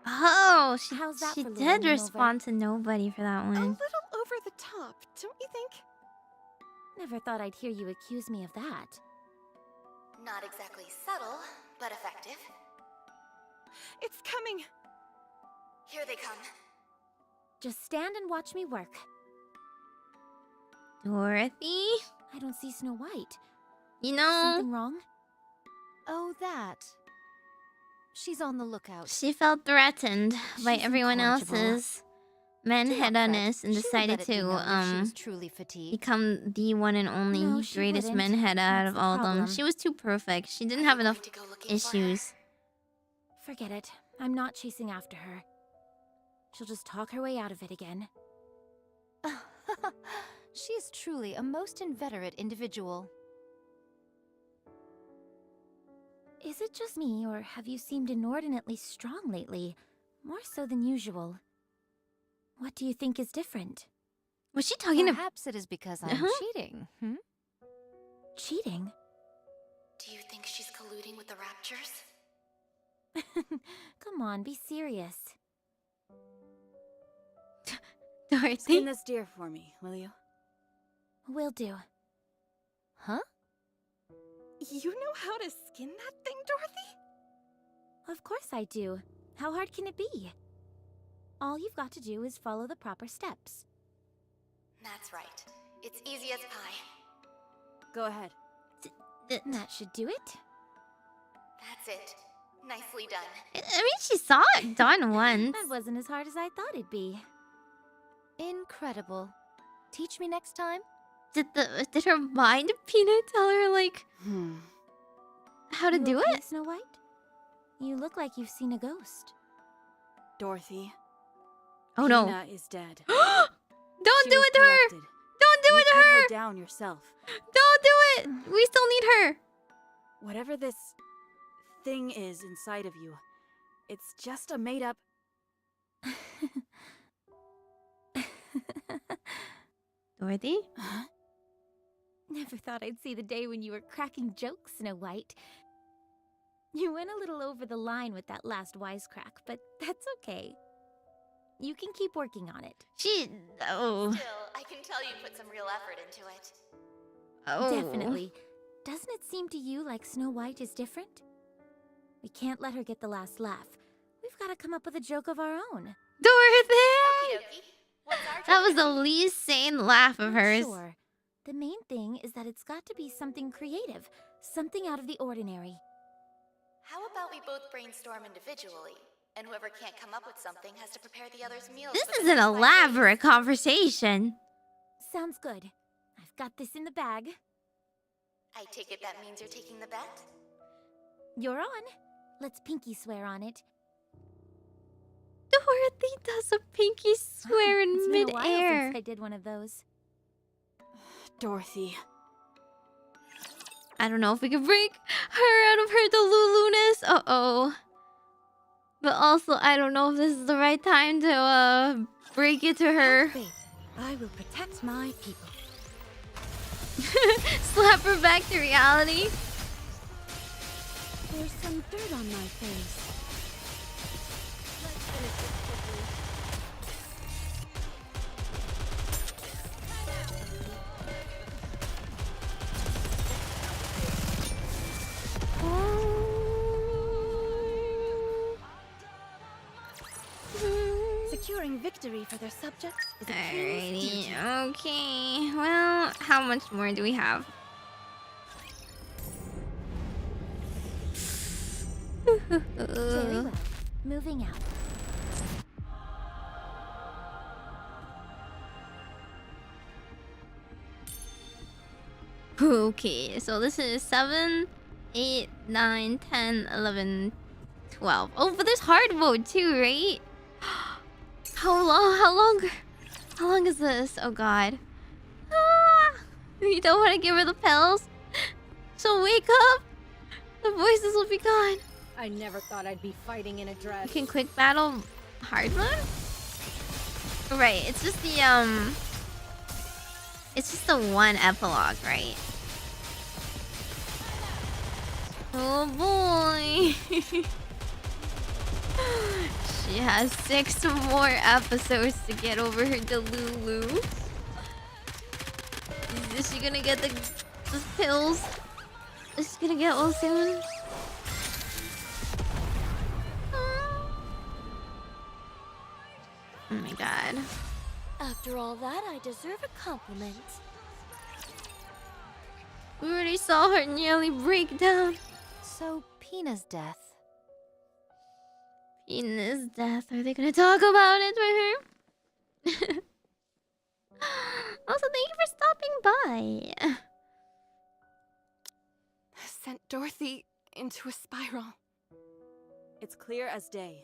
Oh, How's that she for luring did them respond to nobody for that A one. little over the top, don't you think? Never thought I'd hear you accuse me of that. Not exactly subtle, but effective. It's coming! Here they come. Just stand and watch me work. Dorothy? I don't see Snow White. You know, Something wrong? Oh, that. She's on the lookout. She felt threatened by She's everyone incorrigible. else's manheadedness and She would decided let it be to known if she was truly fatigued. become the one and only No, she greatest wouldn't. manhead out That's of the all of them. problem. She was too perfect. She didn't Are have you enough going to go looking for her? issues. Forget it. I'm not chasing after her. She'll just talk her way out of it again. She is truly a most inveterate individual. Is it just me, or have you seemed inordinately strong lately? More so than usual. What do you think is different? Was she talking to? Perhaps it is because I'm cheating. Cheating? Do you think she's colluding with the Raptures? Come on, be serious. Dorothy? Skin this deer for me, will you? Will do. Huh? You know how to skin that thing, Dorothy? Of course I do. How hard can it be? All you've got to do is follow the proper steps. That's right. It's easy as pie. Go ahead. That should do it. That's it. Nicely done. I mean, she saw it done once. That wasn't as hard as I thought it'd be. Incredible. Teach me next time? Did her mind Peanut tell her like how to You do okay, it? Snow White? You look like you've seen a ghost. Dorothy. Oh no! Peanut is dead. Don't She do was it to her! corrupted. Don't do You it to put her! down yourself. Don't do it! We still need her. Whatever this thing is inside of you, it's just a made-up. Dorothy? Huh? Never thought I'd see the day when you were cracking jokes, Snow White. You went a little over the line with that last wisecrack, but that's okay. You can keep working on it. Oh. Still, I can tell you put some real effort into it. Oh. Definitely. Doesn't it seem to you like Snow White is different? We can't let her get the last laugh. We've got to come up with a joke of our own. Dorothy! Okie What's our That joke? was the least sane laugh of hers. Sure. The main thing is that it's got to be something creative, something out of the ordinary. How about we both brainstorm individually, and whoever can't come up with something has to prepare the other's meals. This for is the an next 5 days. elaborate conversation. Sounds good. I've got this in the bag. I take it that means you're taking the bet? You're on. Let's pinky swear on it. Dorothy does a pinky swear in It's been a while midair. since I did one of those. Dorothy. I don't know if we can break her out of her delulu-ness. Uh-oh. But also, I don't know if this is the right time to break it to her. I will protect my people. Slap her back to reality. There's some dirt on my face. Let's finish this quickly. Securing victory for their subjects is a king's duty. Alrighty, okay. Well, how much more do we have? Very well. Moving out. Okay, so this is 7, 8, 9, 10, 11, 12. Oh, but there's hard mode too, right? How long is this? Oh god. Ah, we don't want to give her the pills. So wake up. The voices will be gone. I never thought I'd be fighting in a dress. You can quick battle hard mode? Right, it's just the it's just the one epilogue, right? Oh boy. She has 6 more episodes to get over her delulu. Is she gonna get the pills? Is she gonna get one soon? Oh my god. After all that, I deserve a compliment. We already saw her nearly break down. So, Pina's death. Ina's death. Are they gonna talk about it for her? Also, thank you for stopping by. Sent Dorothy into a spiral. It's clear as day.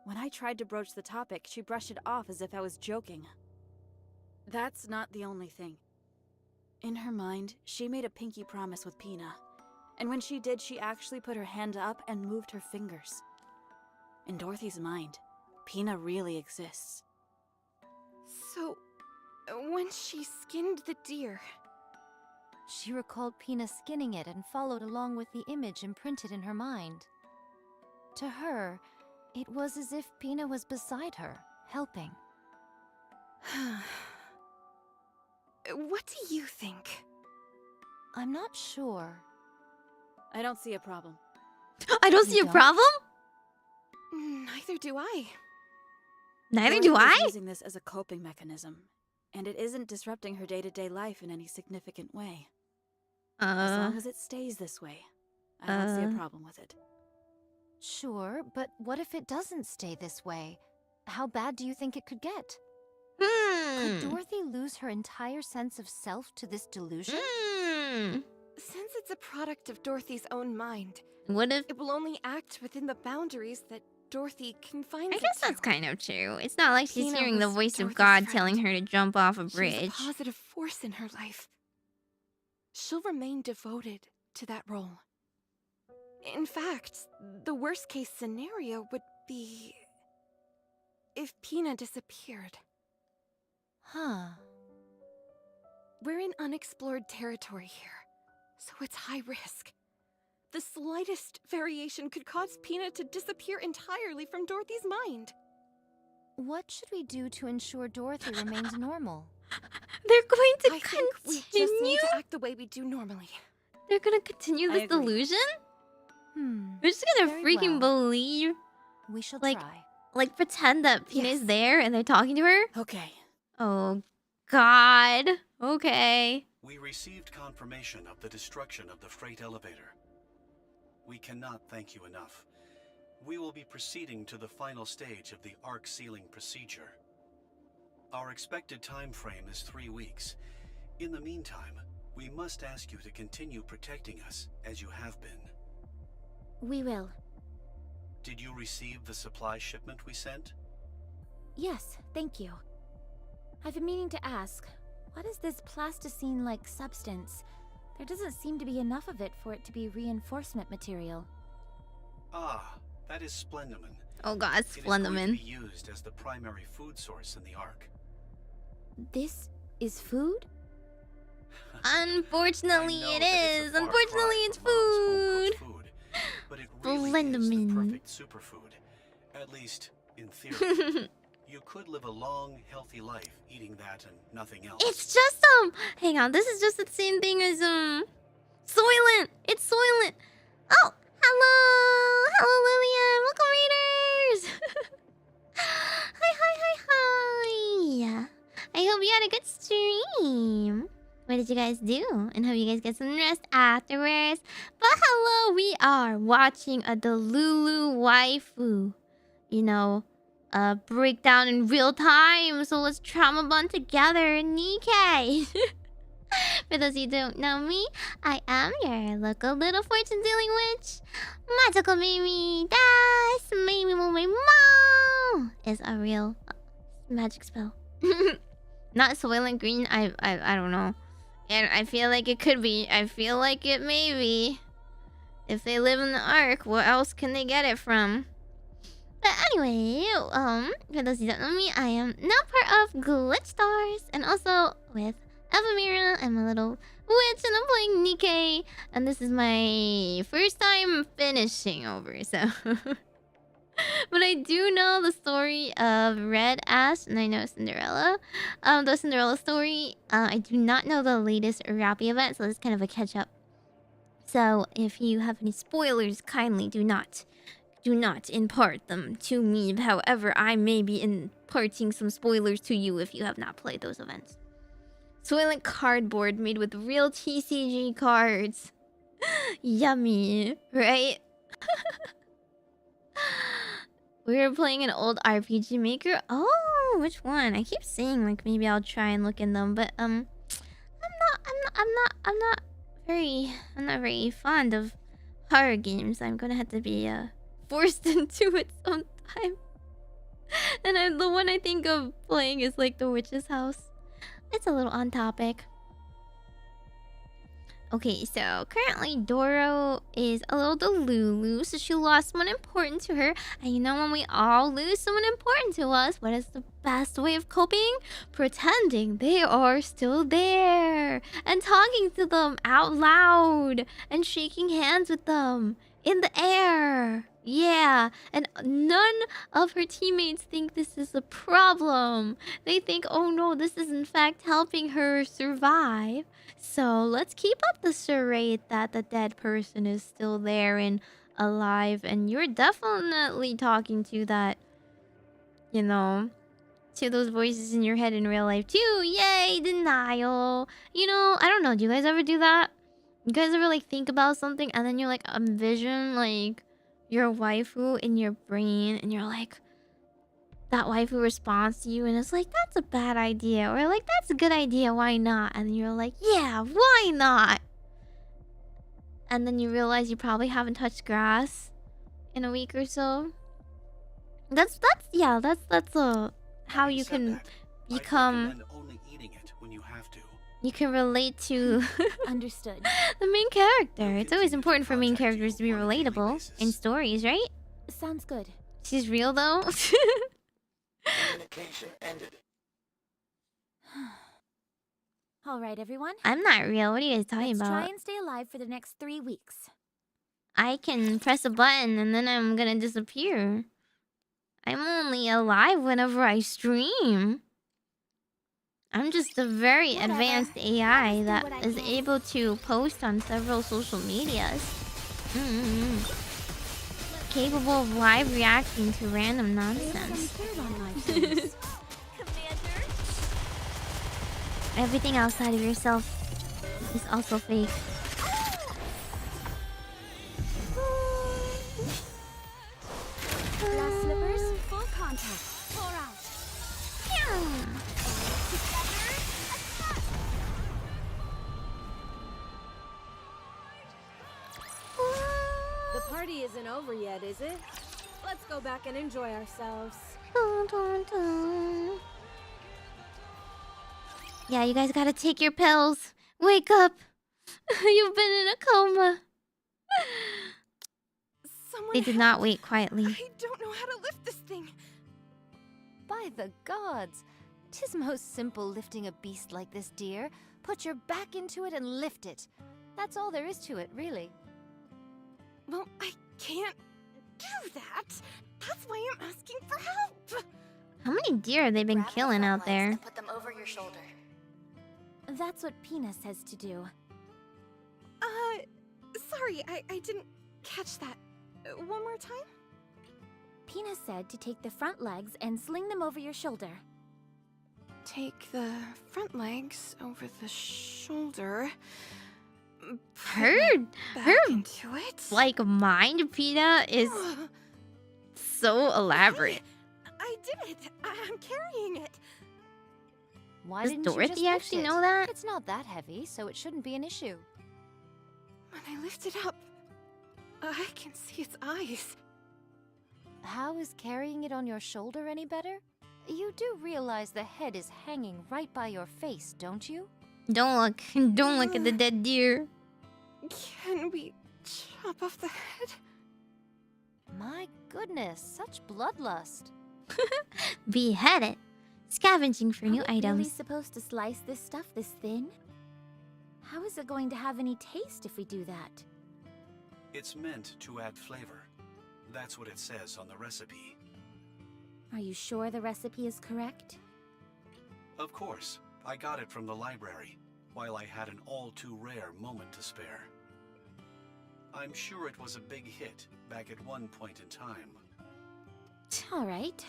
When I tried to broach the topic, she brushed it off as if I was joking. That's not the only thing. In her mind, she made a pinky promise with Pina. And when she did, she actually put her hand up and moved her fingers. In Dorothy's mind, Pina really exists. So, when she skinned the deer... She recalled Pina skinning it and followed along with the image imprinted in her mind. To her, it was as if Pina was beside her, helping. What do you think? I'm not sure. I don't see a problem. I don't see a problem? Neither do I. Neither do Dorothy is I? using this as a coping mechanism, and it isn't disrupting her day-to-day life in any significant way. As long as it stays this way, I don't see a problem with it. Sure, but what if it doesn't stay this way? How bad do you think it could get? Could Dorothy lose her entire sense of self to this delusion? Since it's a product of Dorothy's own mind, What if... it will only act within the boundaries that Dorothy confines I it guess to. that's kind of true. It's not like she's Pina hearing the was voice of Dorothy's God friend. telling her to jump off a She's bridge. a positive force in her life. She'll remain devoted to that role. In fact, the worst case scenario would be if Pina disappeared. Huh. We're in unexplored territory here, so it's high risk. The slightest variation could cause Pina to disappear entirely from Dorothy's mind. What should we do to ensure Dorothy remains normal? They're going to I continue. think we just need to act the way we do normally. They're gonna continue I this agree. delusion? Hmm. We're just gonna Very freaking well. believe, We shall like- try. like pretend that Pina's Yes. there and they're talking to her? Okay. Oh, God. Okay. We received confirmation of the destruction of the freight elevator. We cannot thank you enough. We will be proceeding to the final stage of the arc sealing procedure. Our expected time frame is 3 weeks. In the meantime, we must ask you to continue protecting us as you have been. We will. Did you receive the supply shipment we sent? Yes, thank you. I've been meaning to ask, what is this plasticine-like substance? There doesn't seem to be enough of it for it to be reinforcement material. Ah, that is Splendamin. Oh, God, It is going to be Splendamin. used as the primary food source in the arc. This is food? Unfortunately, I know it that is. it's a far Unfortunately, cry it's from Mom's home-cooked food. food, but it really is the Splendamin. perfect superfood. At least, in theory. You could live a long, healthy life eating that and nothing else. It's just hang on, this is just the same thing as Soylent. It's Soylent. Oh, hello, Lillian. Welcome, readers. Hi. I hope you had a good stream. What did you guys do? And hope you guys get some rest afterwards. But hello, we are watching a Delulu waifu. You know, breakdown in real time. So let's trauma bond together, Nikke. For those of you who don't know me, I am your local little fortune dealing witch. Majokko Meimi. Das Meimi mo is a real magic spell. Not Soylent Green. I don't know. And I feel like it could be. I feel like it may be. If they live in the Ark, where else can they get it from? But anyway, for those who don't know me, I am now part of GlitchStars, and also with Evamira. I'm a little witch, and I'm playing Nikke, and this is my first time finishing over, so... But I do know the story of Red, Ash, and I know Cinderella. The Cinderella story. I do not know the latest Rappi event, so it's kind of a catch-up. So if you have any spoilers, kindly do not impart them to me. However, I may be imparting some spoilers to you if you have not played those events. Soylent cardboard made with real TCG cards. Yummy, right? We were playing an old RPG Maker. Oh, which one? I keep saying like maybe I'll try and look in them, but I'm not very fond of horror games. I'm gonna have to be forced into it sometime. And the one I think of playing is like The Witch's House. It's a little on topic. Okay, so currently Doro is a little delulu, so she lost someone important to her. And you know when we all lose someone important to us, what is the best way of coping? Pretending they are still there. And talking to them out loud. And shaking hands with them. In the air. Yeah, and none of her teammates think this is a problem. They think, oh no, this is in fact helping her survive. So let's keep up the charade that the dead person is still there and alive. And you're definitely talking to that, you know, to those voices in your head in real life too. Yay, denial. You know, I don't know, do you guys ever do that? You guys ever like think about something and then you like envision like your waifu in your brain and you're like, that waifu responds to you and it's like, that's a bad idea, or like, that's a good idea, why not? And you're like, yeah, why not? And then you realize you probably haven't touched grass in a week or so. That's how you can become. Only eating it when you have to. You can relate to Understood. the main character. It's always important for main characters to be relatable in stories, right? Sounds good. She's real though. Communication ended. All right, everyone. I'm not real. What are you guys talking Let's about? try and stay alive for the next 3 weeks. I can press a button and then I'm gonna disappear. I'm only alive whenever I stream. I'm just a very advanced AI that is able to post on several social medias. Capable of live reacting to random nonsense. Everything outside of yourself is also fake. Glass slippers, full contact. 4 out. The party isn't over yet, is it? Let's go back and enjoy ourselves. Yeah, you guys gotta take your pills. Wake up. You've been in a coma. They did not wait quietly. I don't know how to lift this thing. By the gods! 'Tis most simple lifting a beast like this, dear. Put your back into it and lift it. That's all there is to it, really. Well, I can't do that. That's why I'm asking for help. How many deer have they been killing out there? And put them over your shoulder. That's what Pina says to do. Sorry, I didn't catch that. One more time? Pina said to take the front legs and sling them over your shoulder. Take the front legs over the shoulder. Her into it. like mind Pina is so elaborate. I did it. I'm carrying it. Why Does didn't you Dorothy just lift actually it? know that? It's not that heavy, so it shouldn't be an issue. When I lift it up, I can see its eyes. How is carrying it on your shoulder any better? You do realize the head is hanging right by your face, don't you? Don't look at the dead deer. Can we chop off the head? My goodness, such bloodlust. Behead it. Scavenging for new Are we really items. supposed to slice this stuff this thin? How is it going to have any taste if we do that? It's meant to add flavor. That's what it says on the recipe. Are you sure the recipe is correct? Of course, I got it from the library, while I had an all-too-rare moment to spare. I'm sure it was a big hit back at one point in time. All right.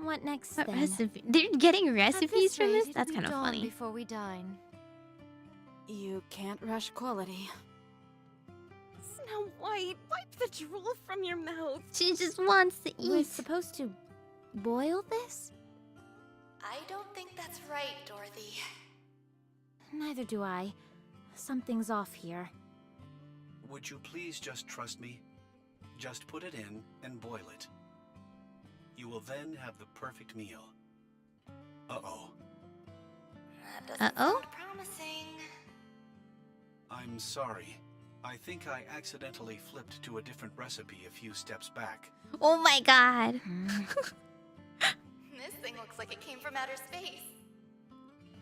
What next What then? recipe? They're getting At recipes from rate, this? it'll That's be kind of dawn funny. before we dine. You can't rush quality. Now, White, wipe the drool from your mouth. She just wants to We're eat. supposed to boil this? I don't think that's right, Dorothy. Neither do I. Something's off here. Would you please just trust me? Just put it in and boil it. You will then have the perfect meal. Uh-oh. That doesn't Uh-oh? sound promising. I'm sorry. I think I accidentally flipped to a different recipe a few steps back. Oh my god. This thing looks like it came from outer space.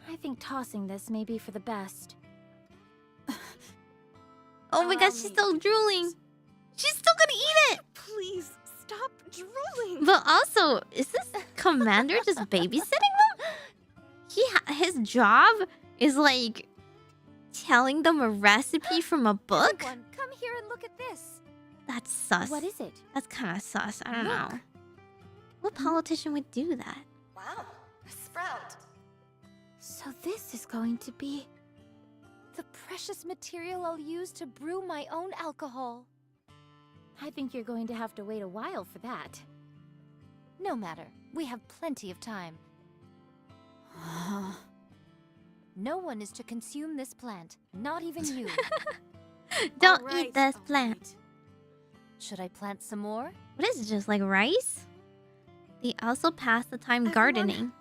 I think tossing this may be for the best. Oh my god, she's still drooling. She's still gonna eat it. Please, stop drooling. But also, is this commander just babysitting them? His job is like telling them a recipe from a book? Everyone, come here and look at this. That's sus. What is it? That's kind of sus. I don't Look. know. What politician would do that? Wow, a sprout. So this is going to be... The precious material I'll use to brew my own alcohol. I think you're going to have to wait a while for that. No matter. We have plenty of time. No one is to consume this plant. Not even you. Don't All right, eat this all plant. right. Should I plant some more? What is it, just like rice? They also pass the time Everyone. gardening.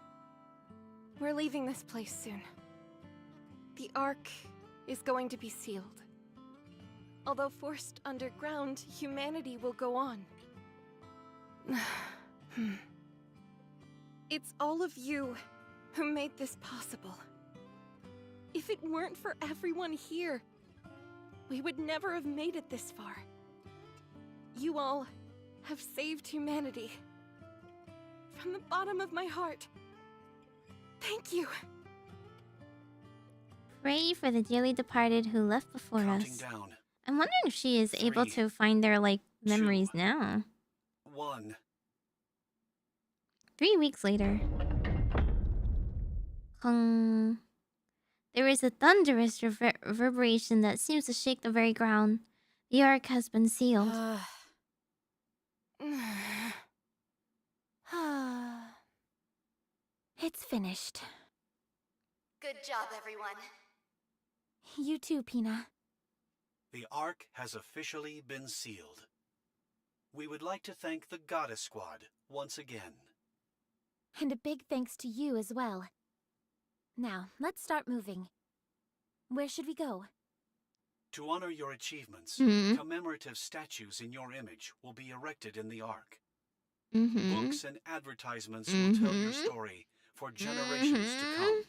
We're leaving this place soon. The Ark is going to be sealed. Although forced underground, humanity will go on. It's all of you who made this possible. If it weren't for everyone here, we would never have made it this far. You all have saved humanity. From the bottom of my heart, thank you. Pray for the dearly departed who left before Counting us. down. I'm wondering if she is able 3, to find their like memories 2, now. 1. 3 weeks later. Hung. There is a thunderous reverberation that seems to shake the very ground. The Ark has been sealed. It's finished. Good job, everyone. You too, Pina. The Ark has officially been sealed. We would like to thank the Goddess Squad once again. And a big thanks to you as well. Now, let's start moving. Where should we go? To honor your achievements, Mhm. commemorative statues in your image will be erected in the Ark. Mm-hmm. Books and advertisements will tell your story for generations to come.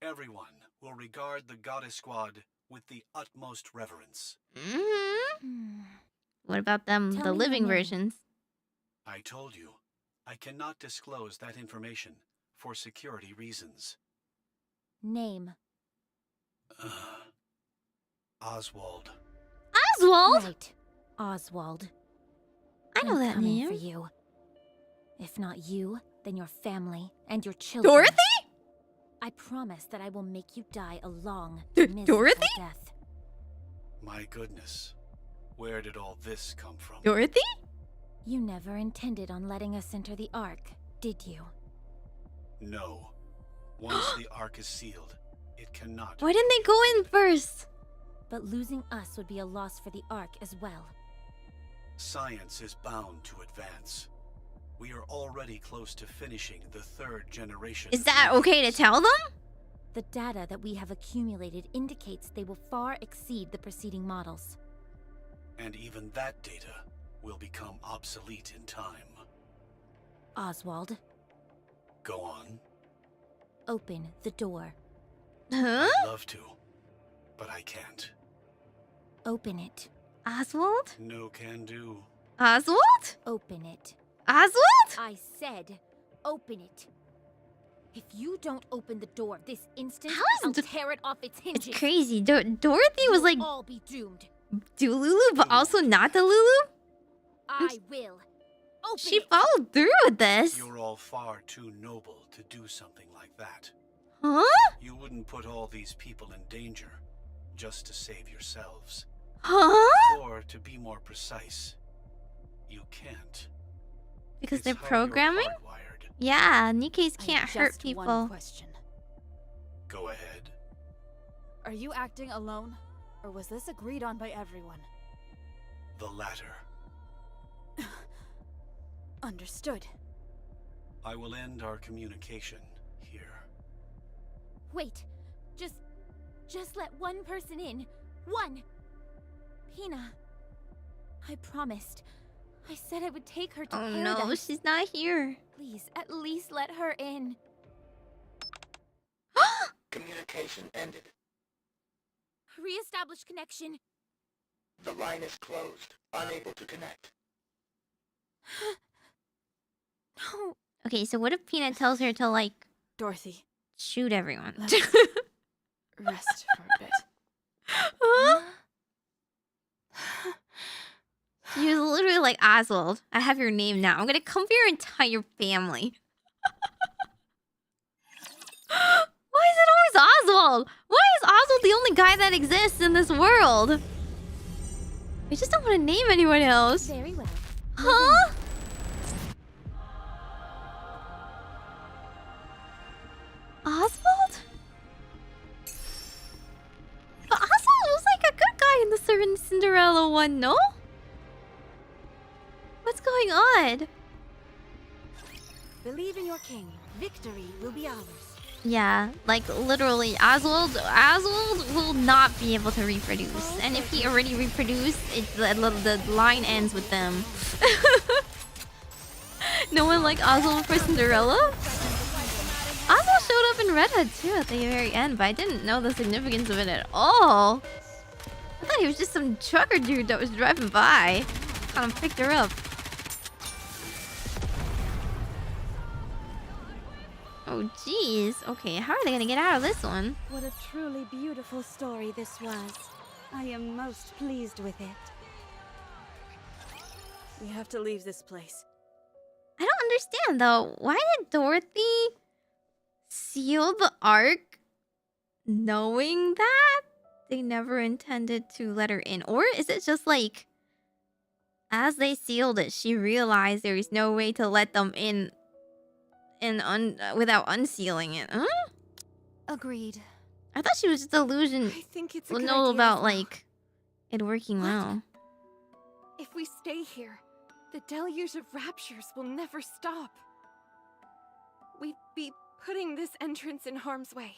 Everyone will regard the Goddess Squad with the utmost reverence. Mm-hmm. What about them, Tell the me living your name. versions? I told you, I cannot disclose that information for security reasons. Name. Oswald. Oswald? Right. Oswald. I know I'm that coming name. for you. If not you, then your family and your children. Dorothy? I promise that I will make you die a long, Dorothy? miserable death. My goodness, where did all this come from? Dorothy? You never intended on letting us enter the Ark, did you? No. Once the Ark is sealed, it cannot. Why didn't they go in first? But losing us would be a loss for the Ark as well. Science is bound to advance. We are already close to finishing the 3rd generation. Is of that humans. okay to tell them? The data that we have accumulated indicates they will far exceed the preceding models. And even that data will become obsolete in time. Oswald, Go on. open the door. Huh? I'd love to, but I can't. Open it. Oswald? No can do. Oswald? Open it. Oswald? I said, open it. If you don't open the door this instant, How is I'll Do- tear it off its hinges. It's crazy. Dorothy was like You'll all be doomed. Delulu, but also not Delulu? I will. Open She it. followed through with this. You're all far too noble to do something like that. Huh? You wouldn't put all these people in danger just to save yourselves. Huh? Or, to be more precise, you can't. Because It's they're how you're programming? hardwired. Yeah, Nikke's I can't have hurt just people. One question. Go ahead. Are you acting alone, or was this agreed on by everyone? The latter. Understood. I will end our communication here. Wait. Just let one person in. One. Pina. I promised. I said I would take her to Oh paradise. no, she's not here. Please, at least let her in. Communication ended. Re-establish connection. The line is closed. Unable to connect. No. Okay, so what if Peanut tells her to, like, Dorothy, shoot everyone? let's rest for a bit. Huh? She was literally like, Oswald, I have your name now. I'm gonna come for your entire family. Why is it always Oswald? Why is Oswald the only guy that exists in this world? I just don't want to name anyone else. Very well. Huh? Oswald? But Oswald was like a good guy in the certain Cinderella one, no? What's going on? Believe in your king. Victory will be ours. Yeah, like literally, Oswald will not be able to reproduce, and if he already reproduced, the line ends with them. No one like Oswald for Cinderella. Oswald showed up in Red Hood too at the very end, but I didn't know the significance of it at all. I thought he was just some trucker dude that was driving by. Kind of picked her up. Oh, jeez. Okay, how are they gonna get out of this one? What a truly beautiful story this was. I am most pleased with it. We have to leave this place. I don't understand, though. Why did Dorothy seal the Ark knowing that they never intended to let her in? Or is it just like, as they sealed it, she realized there is no way to let them in without unsealing it? Huh? Agreed. I thought she was just illusion. I think it's a Well, good know idea about, as well. like, it working What? well. If we stay here, the deluge of raptures will never stop. We'd be putting this entrance in harm's way.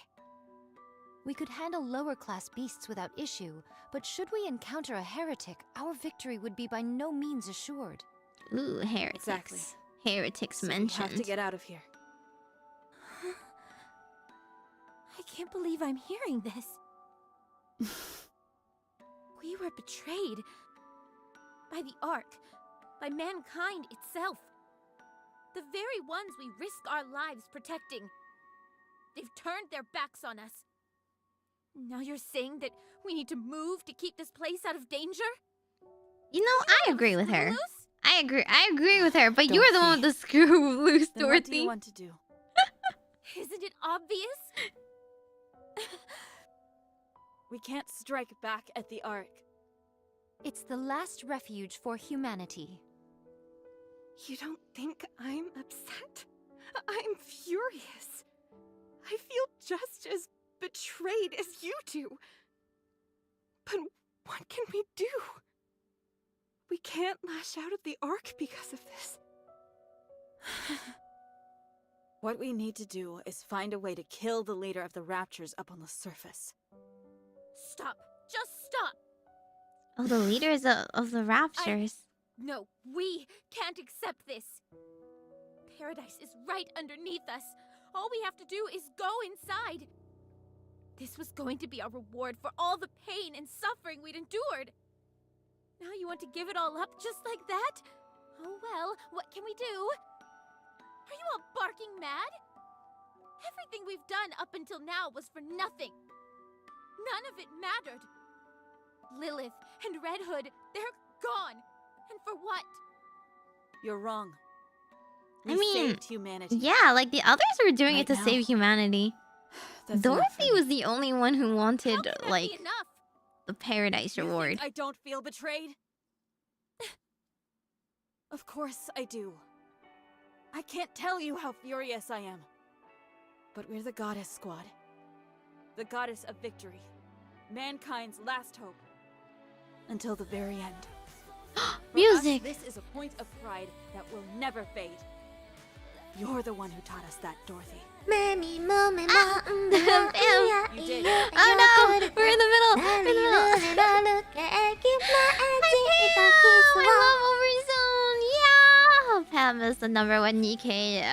We could handle lower-class beasts without issue, but should we encounter a heretic, our victory would be by no means assured. Ooh, heretics. Exactly. Heretics So we mentioned. have to get out of here. I can't believe I'm hearing this. We were betrayed. By the Ark. By mankind itself. The very ones we risk our lives protecting. They've turned their backs on us. Now you're saying that we need to move to keep this place out of danger? You know, I agree with her. Loose? I agree with her, but you were the one with the screw loose, Then what do Dorothy. you want to do? Isn't it obvious? We can't strike back at the Ark. It's the last refuge for humanity. You don't think I'm upset? I'm furious. I feel just as betrayed as you do. But what can we do? We can't lash out at the Ark because of this. What we need to do is find a way to kill the leader of the Raptures up on the surface. Stop. Just stop. Oh, the leaders of the Raptures. No, we can't accept this. Paradise is right underneath us. All we have to do is go inside. This was going to be our reward for all the pain and suffering we'd endured. Now you want to give it all up just like that? Oh well, what can we do? Are you all barking mad? Everything we've done up until now was for nothing. None of it mattered. Lilith and Red Hood, they're gone. And for what? You're wrong. I We mean, saved humanity. yeah, like the others were doing it Right to now. save humanity. That's enough Dorothy for me. was the only one who wanted, How can that like, be enough? the paradise You think reward. I don't feel betrayed? Of course I do. I can't tell you how furious I am. But we're the Goddess Squad. The Goddess of Victory. Mankind's last hope. Until the very end. For Music! us, this is a point of pride that will never fade. You're the one who taught us that, Dorothy. Bam. You did. Oh no! We're in the middle! We're in the middle! I love OVERZONE! Yeah! Pam is the #1 Nikke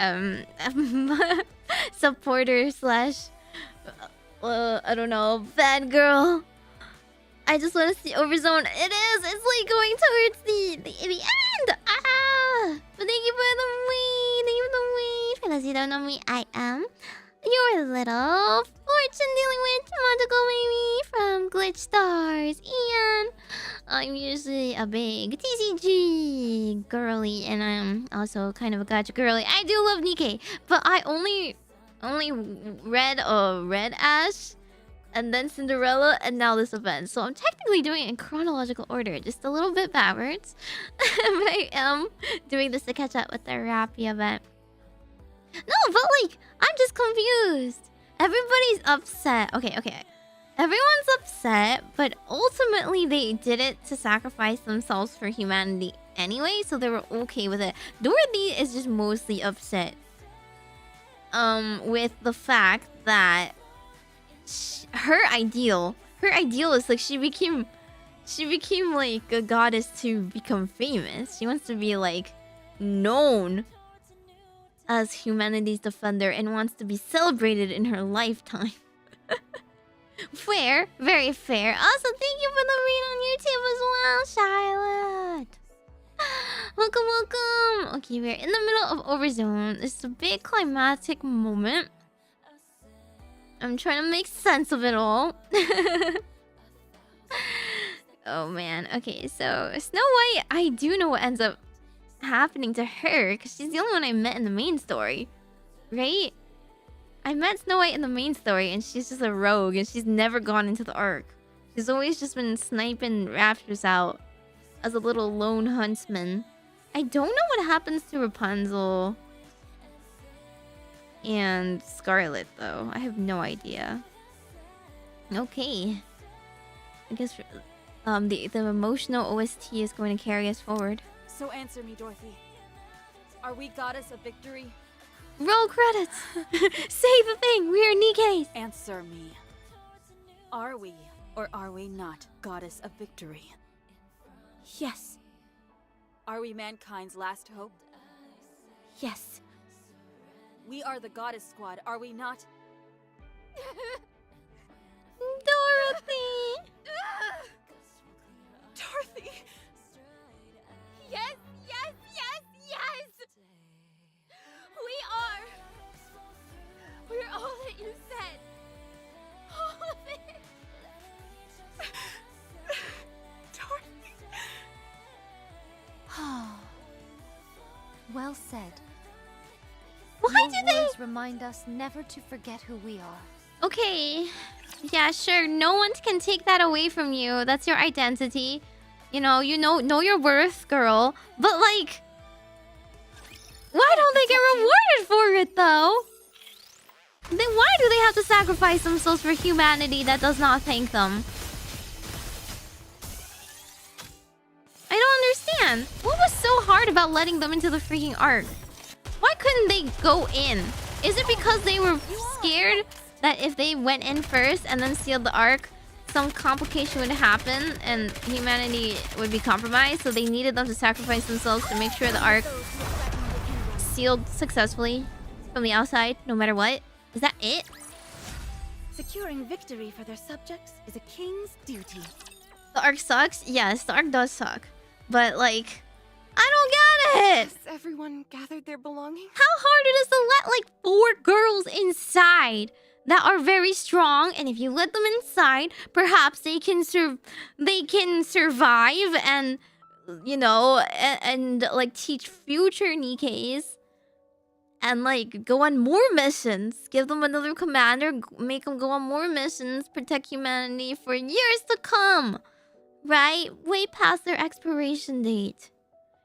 supporter slash I don't know, bad girl. I just want to see OVERZONE. It is! It's like going towards the end! Ah! But thank you for the weed! Thank you for the weed! For those who don't know me, I am your little fortune-dealing witch, Majokko Meimi from GlitchStars. And I'm usually a big TCG girly, and I'm also kind of a gacha girly. I do love Nikke, but I only read Red Ash, and then Cinderella, and now this event. So I'm technically doing it in chronological order, just a little bit backwards. But I am doing this to catch up with the Rappy event. No, but like, I'm just confused. Everybody's upset. Okay. Everyone's upset, but ultimately they did it to sacrifice themselves for humanity anyway, so they were okay with it. Dorothy is just mostly upset. With the fact that her ideal is like she became like a goddess to become famous. She wants to be like known as humanity's defender and wants to be celebrated in her lifetime. Fair, very fair. Also, thank you for the read on YouTube as well, Charlotte. Welcome. Okay, we're in the middle of OVERZONE. It's a big climactic moment. I'm trying to make sense of it all. Oh man. Okay, so Snow White, I do know what ends up happening to her because she's the only one I met in the main story, right? I met Snow White in the main story and she's just a rogue and she's never gone into the arc. She's always just been sniping raptors out as a little lone huntsman. I don't know what happens to Rapunzel and Scarlet though. I have no idea. Okay. I guess the emotional OST is going to carry us forward. So answer me, Dorothy. Are we Goddess of Victory? Roll credits! Say the thing! We are Nikke's! Answer me. Are we, or are we not, Goddess of Victory? Yes. Are we mankind's last hope? Yes. We are the Goddess Squad, are we not? Dorothy! Dorothy! Yes! We are! We're all that you said! All of it! Dorothy! Well said. Why Your do they... words remind us never to forget who we are. Okay. Yeah, sure. No one can take that away from you. That's your identity. You know your worth, girl. But like... why don't they get rewarded for it, though? Then why do they have to sacrifice themselves for humanity that does not thank them? I don't understand. What was so hard about letting them into the freaking arc? Why couldn't they go in? Is it because they were scared that if they went in first and then sealed the arc, some complication would happen and humanity would be compromised, so they needed them to sacrifice themselves to make sure the arc sealed successfully from the outside, no matter what? Is that it? Securing victory for their subjects is a king's duty. The arc sucks? Yes, the arc does suck. But like, I don't get it! Has everyone gathered their belongings? How hard it is to let like 4 girls inside that are very strong, and if you let them inside, perhaps they can survive and, you know, and like teach future Nikkes. and like go on more missions. Give them another commander, make them go on more missions, protect humanity for years to come. Right? Way past their expiration date.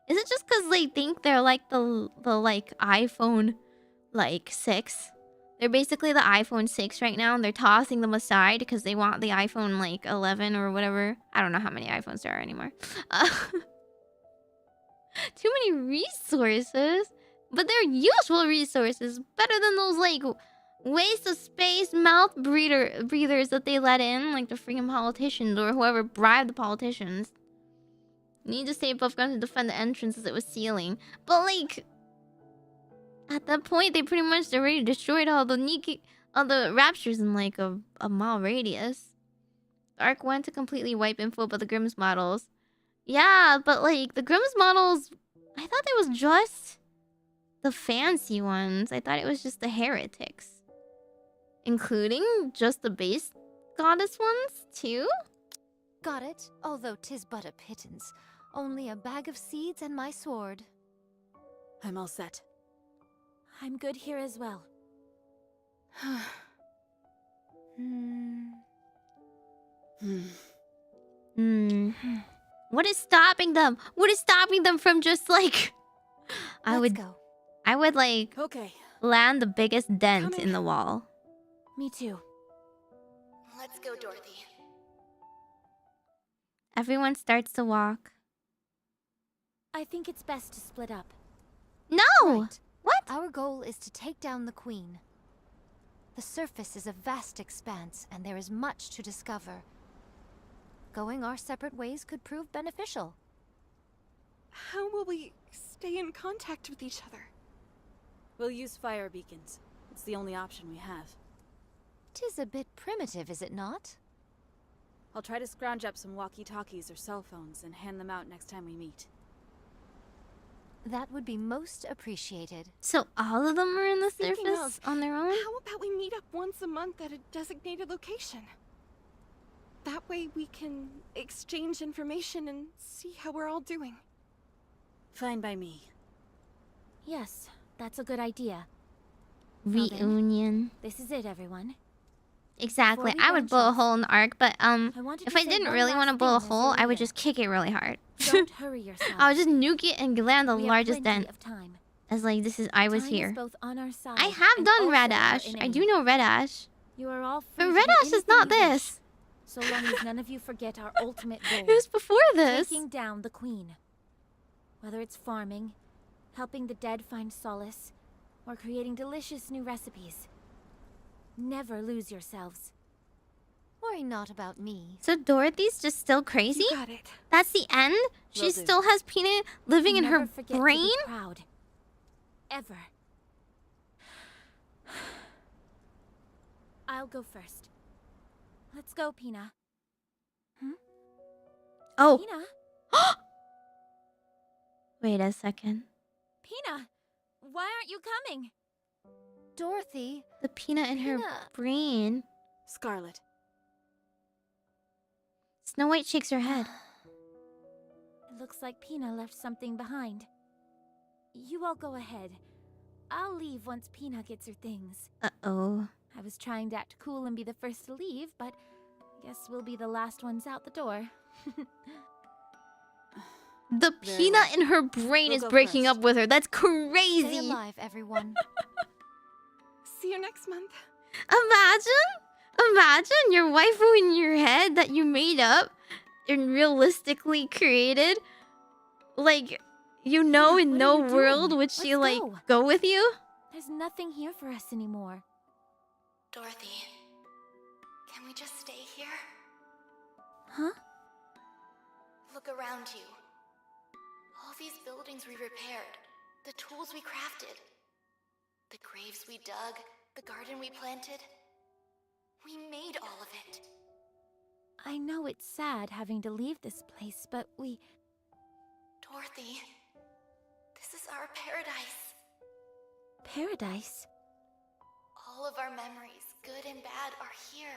Is it just because they think they're like the like iPhone like 6? They're basically the iPhone 6 right now, and they're tossing them aside because they want the iPhone like 11 or whatever. I don't know how many iPhones there are anymore. Too many resources, but they're useful resources. Better than those like waste of space mouth breathers that they let in, like the freaking politicians or whoever bribed the politicians. Need to save buff guns to defend the entrance as it was sealing, but like at that point they pretty much already destroyed all the Nikke, all the raptures in like a mile radius. The Ark went to completely wipe info about the Grimm's models. Yeah, but like the Grimm's models, I thought it was just the fancy ones. I thought it was just the heretics. Including just the base goddess ones too? Got it, although 'tis but a pittance. Only a bag of seeds and my sword. I'm all set. I'm good here as well. What is stopping them? What is stopping them from just like Let's go. I would like Okay. land the biggest dent in the wall. Me too. Let's go, Dorothy. Everyone starts to walk. I think it's best to split up. No! Right. What? Our goal is to take down the Queen. The surface is a vast expanse, and there is much to discover. Going our separate ways could prove beneficial. How will we stay in contact with each other? We'll use fire beacons. It's the only option we have. 'Tis a bit primitive, is it not? I'll try to scrounge up some walkie-talkies or cell phones and hand them out next time we meet. That would be most appreciated. So all of them are in the Thinking surface on their own? How about we meet up once a month at a designated location? That way we can exchange information and see how we're all doing. Fine by me. Yes, that's a good idea. Well then, Reunion. this is it, everyone. Exactly. Before we I would branch blow a off, hole in the arc, but wanted if to I say didn't one really want to last blow a thing as we hole, I would leave just kick it really hard. Don't hurry yourself. I would just nuke it and land the We have largest plenty dent. of time. As like I was Time here. is both on our side I have and done also Red our Ash. I do enemy. know Red Ash. You are all free But to Red do Ash is anything not you wish, this. so long as none of you forget our ultimate goal. It was before this. Taking down the Queen. Whether it's farming, helping the dead find solace, or creating delicious new recipes. Never lose yourselves. Worry not about me. So Dorothy's just still crazy? You got it. That's the end? She Will do. still has Peanut living in Never her forget to be brain? proud. Ever. I'll go first. Let's go, Pina. Oh. Pina? Wait a second. Pina! Why aren't you coming? Dorothy, The peanut in her Peanut. brain. Scarlet. Snow White shakes her head. It looks like Pina left something behind. You all go ahead. I'll leave once Pina gets her things. Uh-oh. I was trying to act cool and be the first to leave, but guess we'll be the last ones out the door. The Very peanut well. in her brain We'll is go breaking first. up with her. That's stay crazy. alive, everyone. See you next month. Imagine your waifu in your head that you made up and realistically created. Like, you know, Yeah, in what no are you world doing? would she Let's like go. go with you. There's nothing here for us anymore. Dorothy, can we just stay here? Huh? Look around you. All these buildings we repaired, the tools we crafted, the graves we dug, the garden we planted. We made all of it. I know it's sad having to leave this place, but we... Dorothy, this is our paradise. Paradise? All of our memories, good and bad, are here.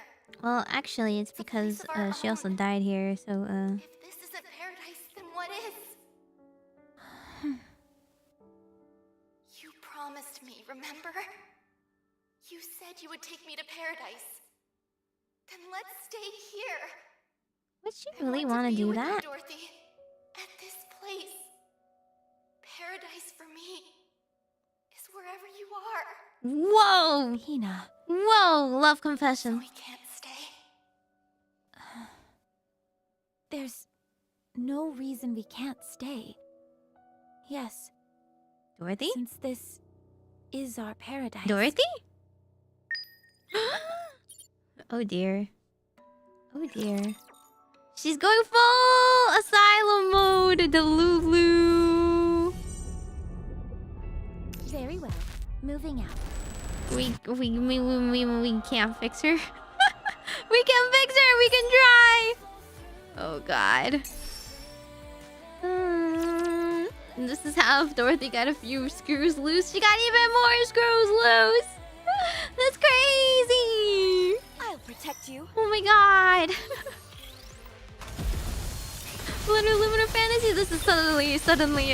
Well, actually, it's It's a place because of our she also own. died here. So If this isn't paradise, then what is? You promised me, remember? You said you would take me to paradise. Then let's stay here. Would she really want to do that? Dorothy, at this place. Paradise for me is wherever you are. Whoa! Hina. Whoa! Love confession. We can't stay. There's no reason we can't stay. Yes, Dorothy? since this is our paradise. Dorothy? Oh dear. Oh dear. She's going full asylum mode, the Lulu. Very well. Moving out. We can't fix her. We can fix her. We can try. Oh god. This is how Dorothy got a few screws loose. She got even more screws loose. That's crazy. I'll protect you. Oh my god. Lunar fantasy. This is suddenly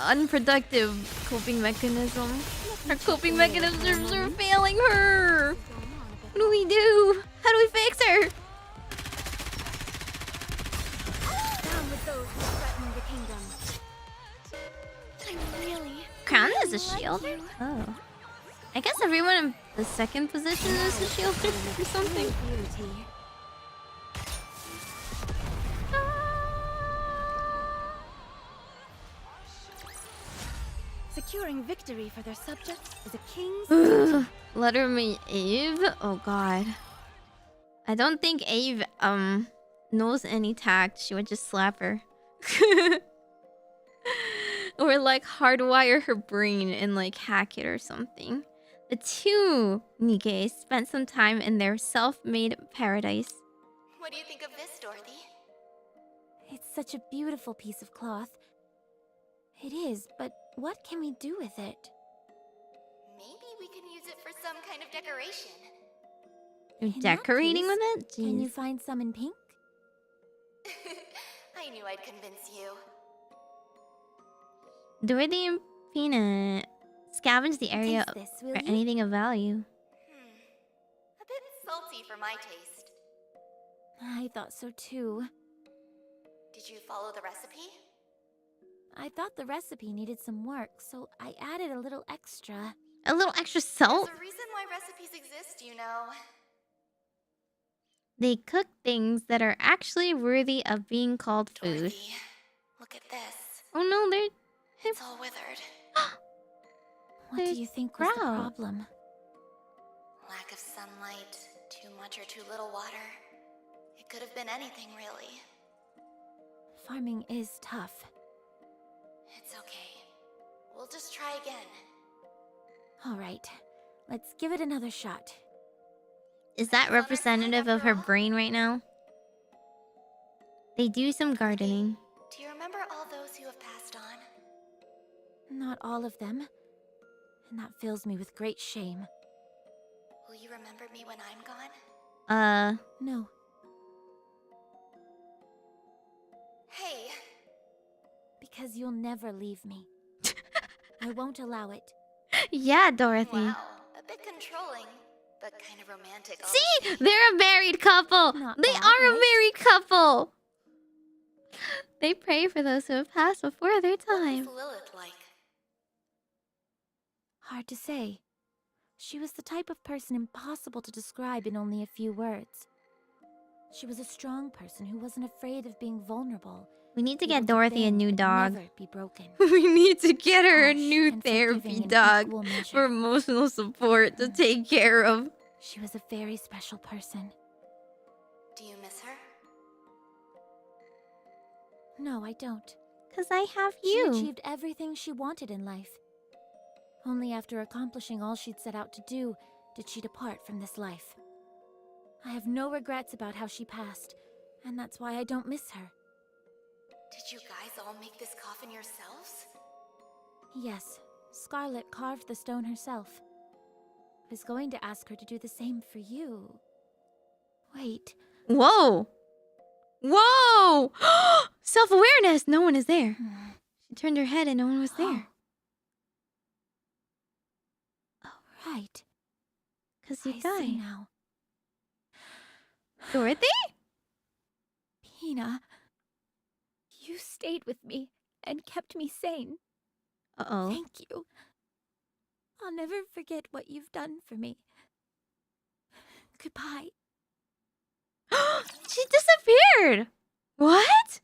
unproductive coping mechanism. Her coping mechanisms are failing her. What do we do? How do we fix her? Down with those who threaten the kingdom. I'm really... Crown is a shield? Oh. I guess everyone in the second position is a shield or something. Beauty. Securing victory for their subjects is a king's... Letter me Eve? Oh god. I don't think Eve knows any tact. She would just slap her. Or like hardwire her brain and like hack it or something. The two Nikke spent some time in their self-made paradise. What do you think of this, Dorothy? It's such a beautiful piece of cloth. It is, but what can we do with it? Maybe we can use it for some kind of decoration. You're In that decorating case, with it? Can you Jeez. find some in pink? I knew I'd convince you. Dorothy and Peanut scavenge the area Taste this, will for you? anything of value. A bit salty for my taste. I thought so too. Did you follow the recipe? I thought the recipe needed some work, so I added a little extra. A little extra salt? There's a reason why recipes exist, you know. They cook things that are actually worthy of being called food. Dorothy, look at this. Oh no, they're... It's all withered. What do There's you think was the grout. problem? Lack of sunlight, too much or too little water. It could have been anything, really. Farming is tough. It's okay. We'll just try again. All right, let's give it another shot. Is that representative of her brain right now? They do some gardening. Do you remember all those who have passed on? Not all of them. And that fills me with great shame. Will you remember me when I'm gone? No. Hey, Because you'll never leave me. I won't allow it. Yeah, Dorothy. wow. A bit controlling, but kind of romantic. all See? the same. They're a married couple. Not They bad, are a right? married couple. They pray for those who have passed before their What time. was Lilith like? Hard to say. She was the type of person impossible to describe in only a few words. She was a strong person who wasn't afraid of being vulnerable. We need to able get Dorothy a bend new and dog. Never be broken. We need to get her a Harsh new and therapy forgiving in dog equal measure. for emotional support to take care of. She was a very special person. Do you miss her? No, I don't. Cause I have She you. achieved everything she wanted in life. Only after accomplishing all she'd set out to do did she depart from this life. I have no regrets about how she passed, and that's why I don't miss her. Did you guys all make this coffin yourselves? Yes, Scarlet carved the stone herself. I was going to ask her to do the same for you. Wait, Whoa. Whoa. Self-awareness. No one is there. She turned her head and no one was there. right. Because you I see died. now. Dorothy? Pina, you stayed with me and kept me sane. Uh-oh. Thank you. I'll never forget what you've done for me. Goodbye. She disappeared! What?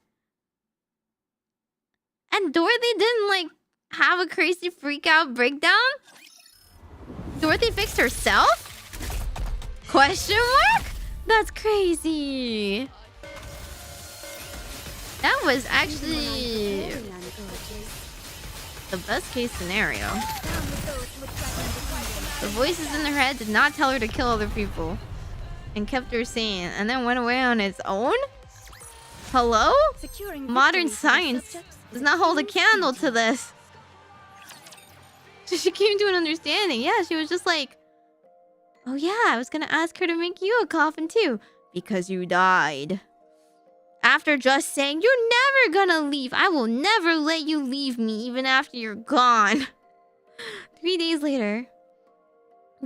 And Dorothy didn't, like, have a crazy freak-out breakdown? Dorothy fixed herself? Question mark? That's crazy. That was actually the best case scenario. The voices in her head did not tell her to kill other people and kept her sane and then went away on its own? Hello? Modern science does not hold a candle to this. She came to an understanding. Yeah, she was just like, oh yeah, I was gonna ask her to make you a coffin too. Because you died. After just saying, you're never gonna leave. I will never let you leave me even after you're gone. 3 days later,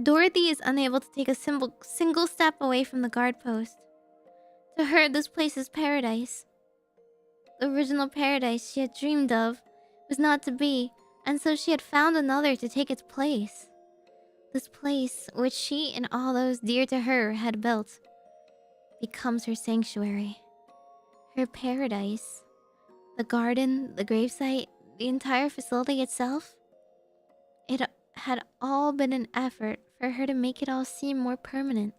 Dorothy is unable to take a single step away from the guard post. To her, this place is paradise. The original paradise she had dreamed of was not to be, and so she had found another to take its place. This place, which she and all those dear to her had built, becomes her sanctuary. Her paradise. The garden, the gravesite, the entire facility itself. It had all been an effort for her to make it all seem more permanent.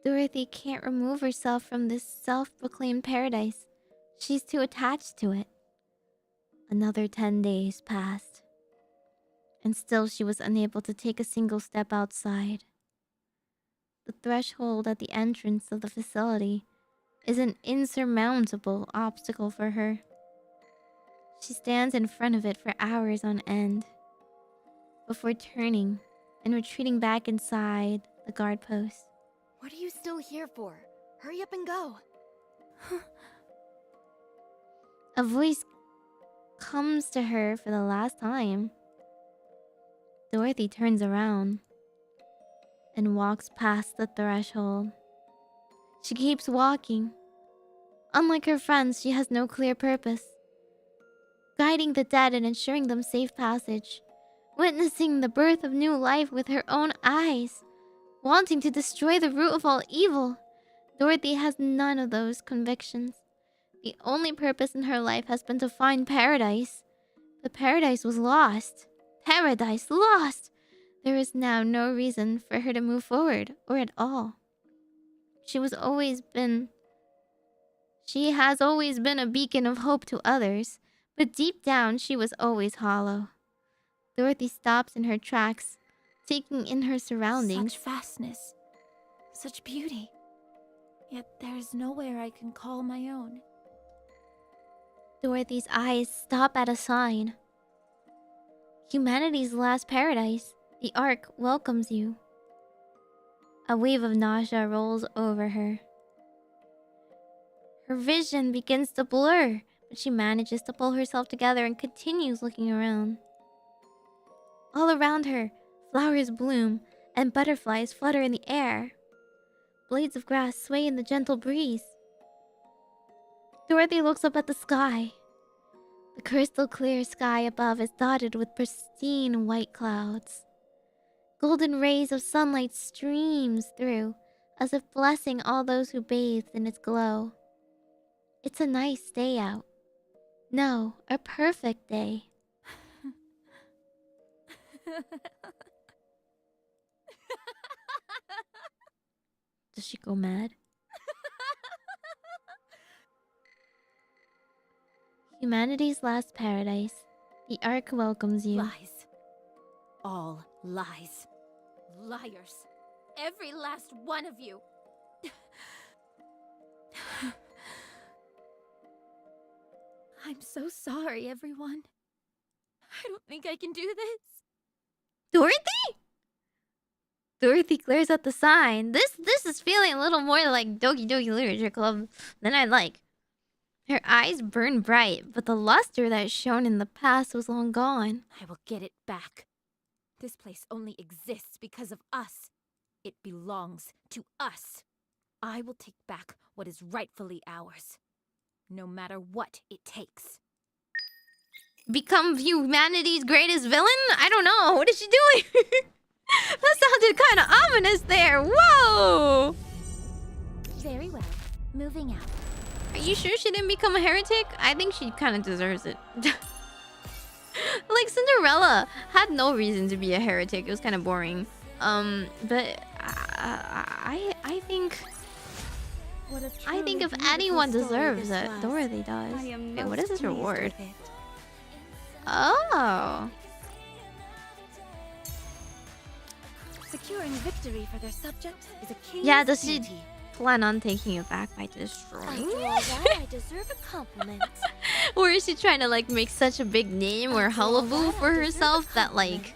Dorothy can't remove herself from this self-proclaimed paradise. She's too attached to it. Another 10 days passed. And still she was unable to take a single step outside. The threshold at the entrance of the facility is an insurmountable obstacle for her. She stands in front of it for hours on end, before turning and retreating back inside the guard post. What are you still here for? Hurry up and go. A voice comes to her for the last time. Dorothy turns around and walks past the threshold. She keeps walking. Unlike her friends, she has no clear purpose. Guiding the dead and ensuring them safe passage. Witnessing the birth of new life with her own eyes. Wanting to destroy the root of all evil. Dorothy has none of those convictions. The only purpose in her life has been to find paradise. But paradise was lost. Paradise lost! There is now no reason for her to move forward, or at all. She has always been a beacon of hope to others, but deep down she was always hollow. Dorothy stops in her tracks, taking in her surroundings. Such vastness, such beauty. Yet there is nowhere I can call my own. Dorothy's eyes stop at a sign. Humanity's last paradise. The Ark welcomes you. A wave of nausea rolls over her. Her vision begins to blur, but she manages to pull herself together and continues looking around. All around her, flowers bloom and butterflies flutter in the air. Blades of grass sway in the gentle breeze. Dorothy looks up at the sky. The crystal clear sky above is dotted with pristine white clouds. Golden rays of sunlight streams through, as if blessing all those who bathed in its glow. It's a nice day out. No, a perfect day. Does she go mad? Humanity's last paradise. The Ark welcomes you. Lies. All lies. Liars. Every last one of you. I'm so sorry, everyone. I don't think I can do this. Dorothy? Dorothy glares at the sign. This is feeling a little more like Doki Doki Literature Club than I'd like. Her eyes burn bright, but the luster that shone in the past was long gone. I will get it back. This place only exists because of us. It belongs to us. I will take back what is rightfully ours, no matter what it takes. Become humanity's greatest villain? I don't know. What is she doing? That sounded kind of ominous there. Whoa! Very well. Moving out. Are you sure she didn't become a heretic? I think she kind of deserves it. Like Cinderella had no reason to be a heretic. It was kind of boring. But I think if anyone deserves it, Dorothy does. Wait, what is this reward? Oh. Securing victory for their subjects is a king's Yeah, does she duty. plan on taking it back by destroying After it? all that, I deserve a compliment. Or is she trying to like make such a big name or hullabaloo for herself that like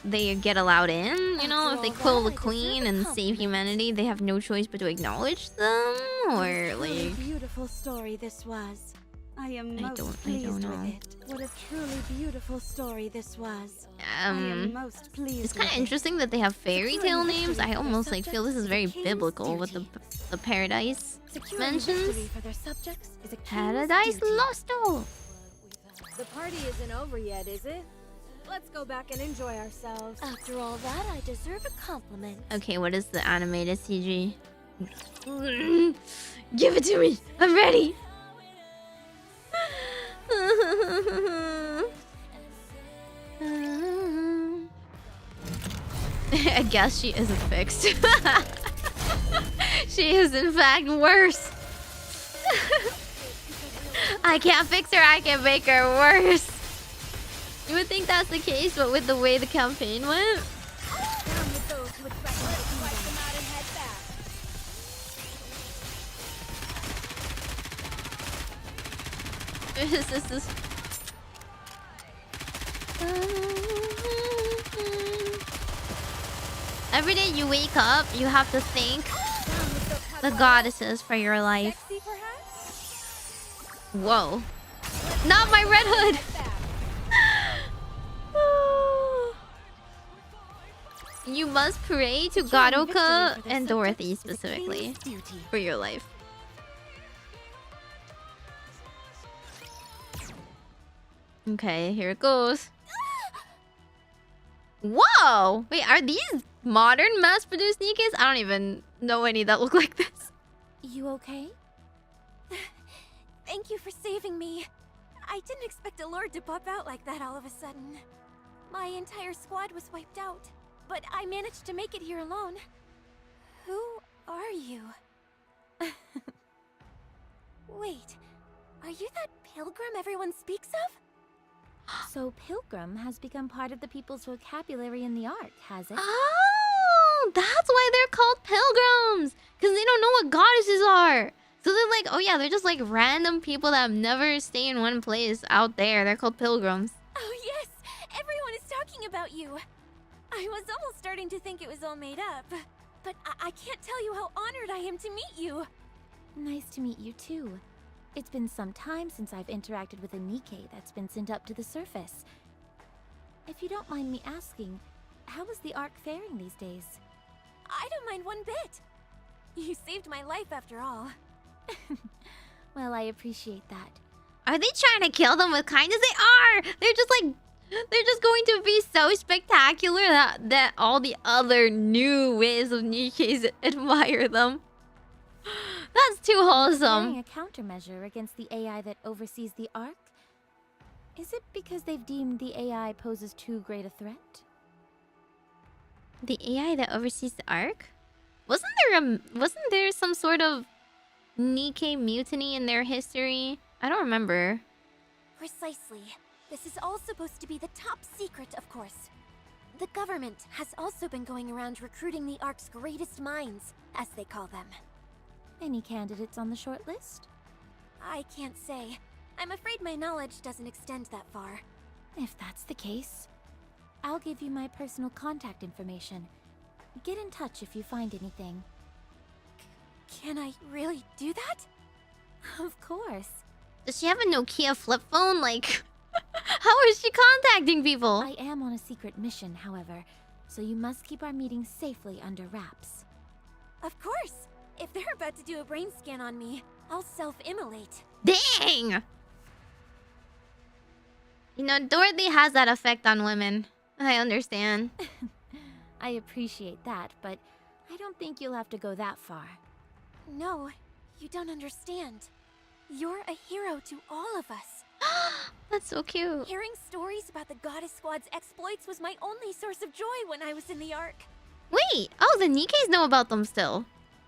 they get allowed in? You know, if they kill the queen and save humanity, they have no choice but to acknowledge them? Or like... Beautiful story this was. I am I most don't pleased know. with it. What a truly beautiful story this was. I am most pleased. It's kind with of it. interesting that they have fairy tale names. I almost like feel this is very biblical with the paradise mentions. For their subjects is a king's Paradise duty. Lost. The party isn't over yet, is it? Let's go back and enjoy ourselves. After all that, I deserve a compliment. Okay, what is the animated CG? Give it to me. I'm ready. I guess she isn't fixed. She is in fact worse. I can't fix her, I can make her worse. You would think that's the case, but with the way the campaign went. This is... Every day you wake up, you have to thank the goddesses for your life. Whoa. Not my Red Hood! You must pray to Godokka and Dorothy specifically for your life. Okay, here it goes. Whoa! Wait, are these modern mass-produced Nikkes? I don't even know any that look like this. You okay? Thank you for saving me. I didn't expect a lord to pop out like that all of a sudden. My entire squad was wiped out, but I managed to make it here alone. Who are you? Wait, are you that pilgrim everyone speaks of? So pilgrim has become part of the people's vocabulary in the art, has it? Oh, that's why they're called pilgrims. Because they don't know what goddesses are. So they're like, oh yeah, they're just like random people that have never stayed in one place out there. They're called pilgrims. Oh yes, everyone is talking about you. I was almost starting to think it was all made up. But I can't tell you how honored I am to meet you. Nice to meet you too. It's been some time since I've interacted with a Nikke that's been sent up to the surface. If you don't mind me asking, how is the Ark faring these days? I don't mind one bit. You saved my life after all. Well, I appreciate that. Are they trying to kill them with kindness? They are! They're just going to be so spectacular that all the other new ways of Nikkes admire them. That's too wholesome. A countermeasure against the AI that oversees the Ark? Is it because they've deemed the AI poses too great a threat? The AI that oversees the Ark? Wasn't there some sort of Nikke mutiny in their history? I don't remember. Precisely. This is all supposed to be the top secret, of course. The government has also been going around recruiting the Ark's greatest minds, as they call them. Any candidates on the short list? I can't say. I'm afraid my knowledge doesn't extend that far. If that's the case, I'll give you my personal contact information. Get in touch if you find anything. Can I really do that? Of course. Does she have a Nokia flip phone? Like, How is she contacting people? I am on a secret mission, however, so you must keep our meeting safely under wraps. Of course! If they're about to do a brain scan on me, I'll self-immolate. Dang! You know, Dorothy has that effect on women. I understand. I appreciate that, but I don't think you'll have to go that far. No, you don't understand. You're a hero to all of us. That's so cute. Hearing stories about the Goddess Squad's exploits was my only source of joy when I was in the Ark. Wait, oh, the Nikkes know about them still.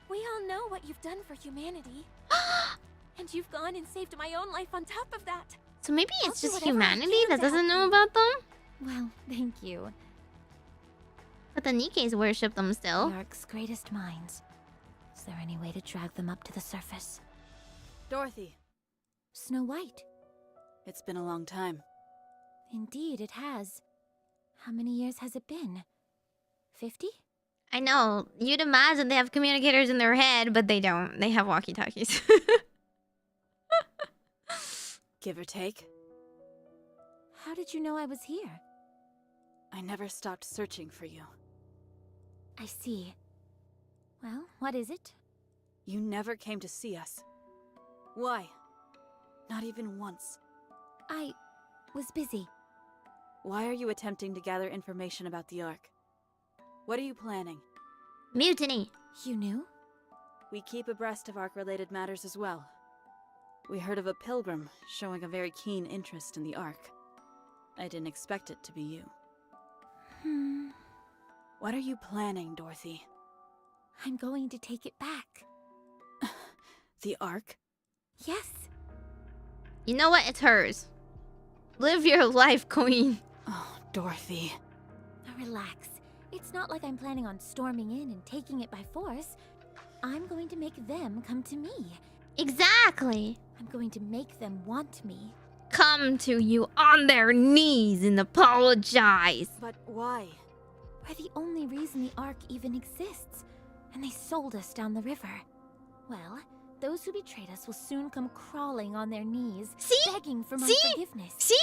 We all know what you've done for humanity. And you've gone and saved my own life on top of that. So maybe it's I'll do just whatever I humanity can that to doesn't help know you. about them? Well, thank you. But the Nikkes worship them still. The Ark's greatest minds. Is there any way to drag them up to the surface? Dorothy, Snow White. it's been a long time. Indeed, it has. How many years has it been? 50? I know. You'd imagine they have communicators in their head, but they don't. They have walkie-talkies. Give or take. How did you know I was here? I never stopped searching for you. I see. Well, what is it? You never came to see us. Why? Not even once. I was busy. Why are you attempting to gather information about the Ark? What are you planning? Mutiny. You knew? We keep abreast of Ark-related matters as well. We heard of a pilgrim showing a very keen interest in the Ark. I didn't expect it to be you. What are you planning, Dorothy? I'm going to take it back. The Ark? Yes. You know what? It's hers. Live your life, queen. Oh, Dorothy. Now relax. It's not like I'm planning on storming in and taking it by force. I'm going to make them come to me. Exactly. I'm going to make them want me. Come to you on their knees and apologize. But why? We're the only reason the Ark even exists. And they sold us down the river. Well, those who betrayed us will soon come crawling on their knees, See? begging for my See? forgiveness. See?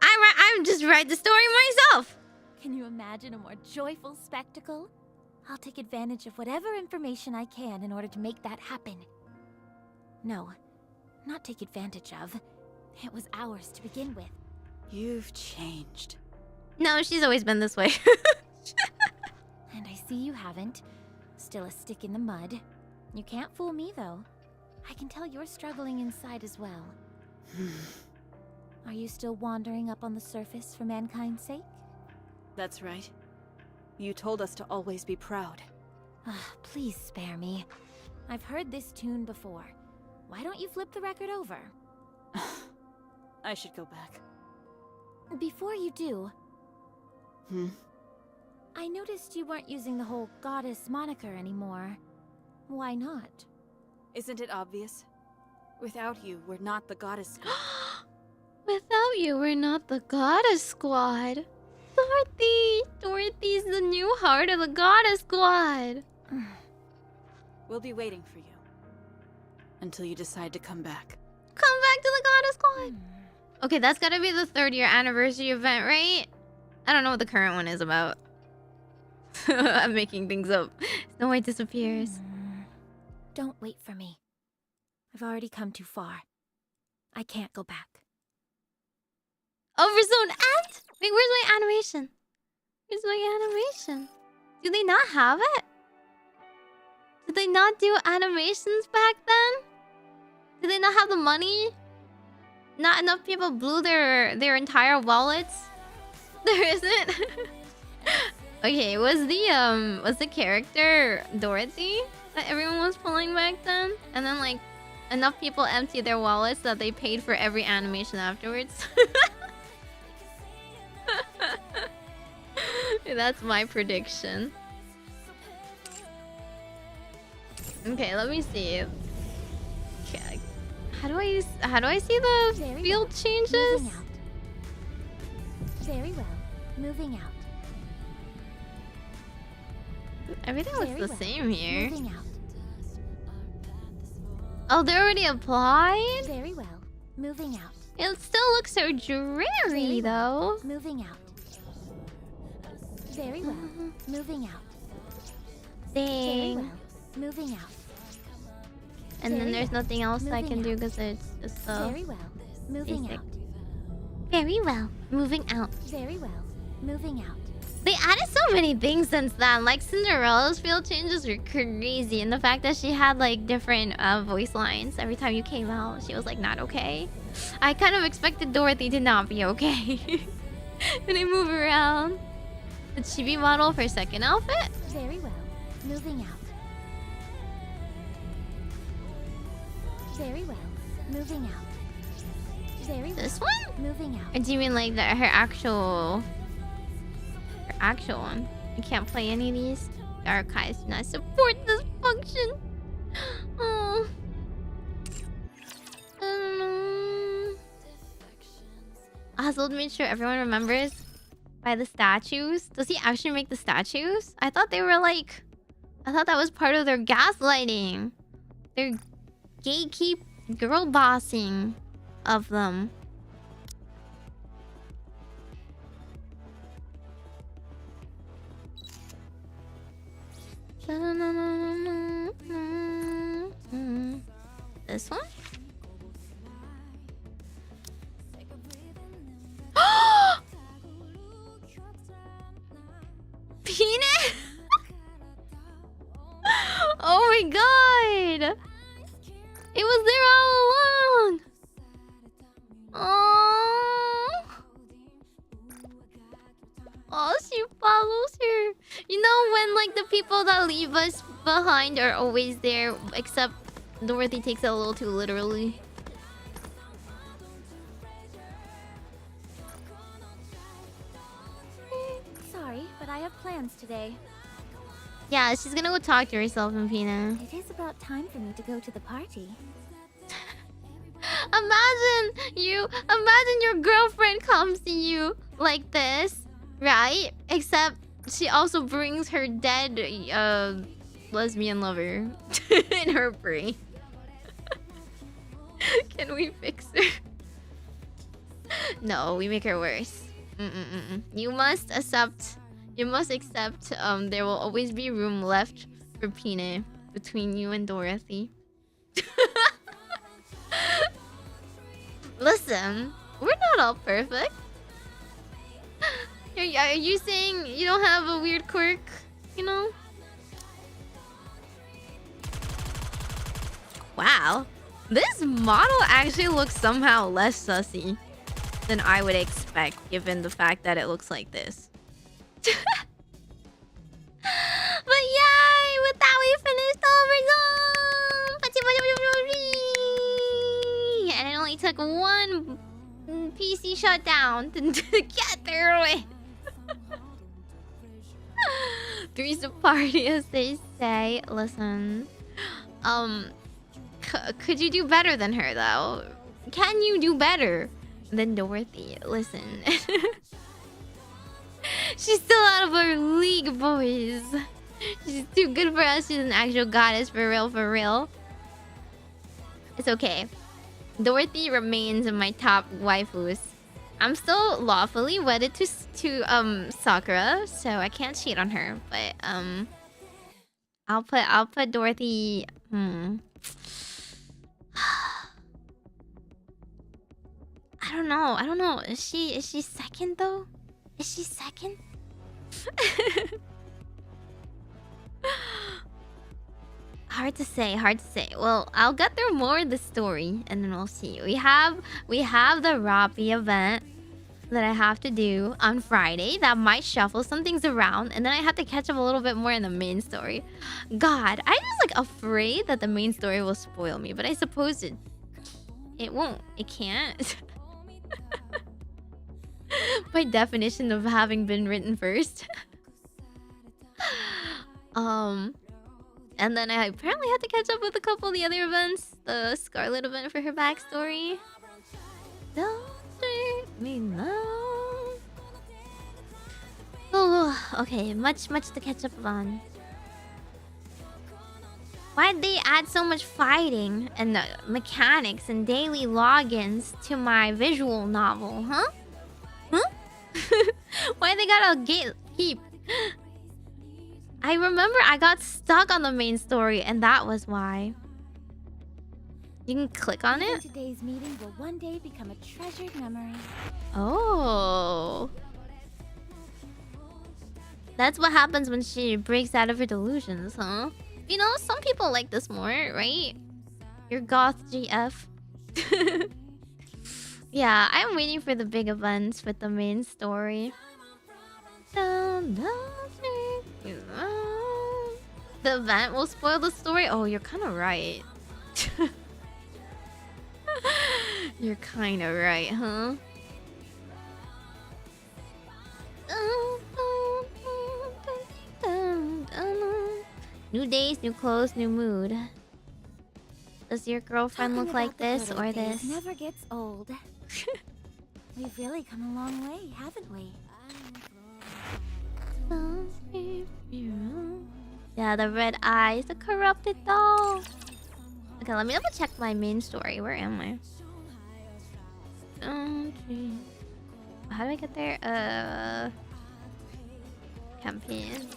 I just write the story myself. Can you imagine a more joyful spectacle? I'll take advantage of whatever information I can in order to make that happen. No, not take advantage of. It was ours to begin with. You've changed. No, she's always been this way. And I see you haven't. Still a stick in the mud. You can't fool me, though. I can tell you're struggling inside as well. Are you still wandering up on the surface for mankind's sake? That's right. You told us to always be proud. Please spare me. I've heard this tune before. Why don't you flip the record over? I should go back. Before you do, Hmm? I noticed you weren't using the whole goddess moniker anymore. Why not? Isn't it obvious? Without you, we're not the Goddess Squad. Without you, we're not the Goddess Squad. Dorothy's the new heart of the Goddess Squad. We'll be waiting for you. Until you decide to come back. Come back to the Goddess Squad. Okay, that's gotta be the 3rd year anniversary event, right? I don't know what the current one is about. I'm making things up. Snow White disappears. Don't wait for me. I've already come too far. I can't go back. OVERZONE and? Wait, where's my animation? Where's my animation? Do they not have it? Did they not do animations back then? Did they not have the money? Not enough people blew their entire wallets? There isn't? Okay, was the character Dorothy that everyone was pulling back then? And then like enough people emptied their wallets that they paid for every animation afterwards? That's my prediction. Okay, let me see. Okay, how do I see the Very field well. changes? Moving out. Very well. Moving out. Everything looks Very the well. same here. Moving out. Oh, they already applied? Very well. Moving out. It still looks so dreary, though. Moving out. Very well. Moving out. Very Dang. well. Moving out. And then Very there's well. nothing else I Moving can do out. because it's so Very well. Moving basic. out. Very well. Moving out. Very well. Moving out. They added so many things since then. Like Cinderella's field changes were crazy, and the fact that she had like different voice lines every time you came out, she was like not okay. I kind of expected Dorothy to not be okay when they move around. The chibi model for second outfit. Very well. Moving out. Very well. Moving out. Very well. This one? Moving out. Or do you mean like her actual one? You can't play any of these. The archives do not support this function. Oh. I don't know. Oswald made sure everyone remembers by the statues. Does he actually make the statues? I thought they were like... I thought that was part of their gaslighting. Their gatekeep girl bossing of them. This one? Penis? Oh my god! It was there all along! Oh, she follows her. You know when like the people that leave us behind are always there, except Dorothy takes it a little too literally. Sorry, but I have plans today. Yeah, she's gonna go talk to herself, Pina. It is about time for me to go to the party. Imagine your girlfriend comes to you like this, right? Except she also brings her dead lesbian lover in her brain. Can we fix her? No, we make her worse. You must accept. There will always be room left for Pina between you and Dorothy. Listen, we're not all perfect. Are you saying you don't have a weird quirk? You know? Wow. This model actually looks somehow less sussy than I would expect, given the fact that it looks like this. But yay! With that, we finished OVERZONE! And it only took one PC shutdown to get through it. Three's a party, as they say. Listen, could you do better than her, though? Can you do better than Dorothy? Listen. She's still out of her league, boys. She's too good for us. She's an actual goddess, for real, for real. It's okay. Dorothy remains in my top waifus. I'm still lawfully wedded to Sakura, so I can't cheat on her. But I'll put Dorothy. I don't know. Is she second though? Is she second? Hard to say. Well, I'll get through more of the story and then we'll see. We have the Rappi event that I have to do on Friday that might shuffle some things around, and then I have to catch up a little bit more in the main story. God, I'm just like afraid that the main story will spoil me, but I suppose it won't. It can't. By definition of having been written first. And then I apparently had to catch up with a couple of the other events. The Scarlet event for her backstory. Don't treat me now. Oh, okay. Much to catch up on. Why'd they add so much fighting and mechanics and daily logins to my visual novel, huh? Huh? Why they gotta gatekeep? I remember I got stuck on the main story, and that was why. You can click on it? Today's meeting will one day become a treasured memory. Oh. That's what happens when she breaks out of her delusions, huh? You know, some people like this more, right? Your goth GF. Yeah, I'm waiting for the big events with the main story. The event will spoil the story? Oh, you're kind of right. You're kind of right, huh? New days, new clothes, new mood. Does your girlfriend look like this or this? Never gets old. We've really come a long way, haven't we? Yeah, the red eyes, the corrupted doll. Okay, let me double check my main story. Where am I? How do I get there? Campaign.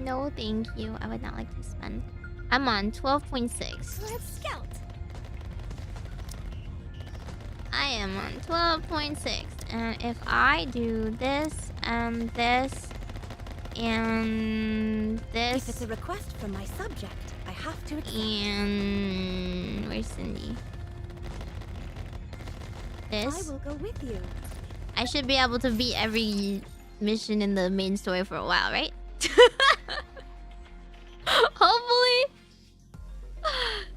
No, thank you. I would not like to spend. I'm on 12.6. Let's scout. I am on 12.6. And if I do this and this and this. If it's a request from my subject, I have to accept. And where's Cindy? This. I will go with you. I should be able to beat every mission in the main story for a while, right? Hopefully.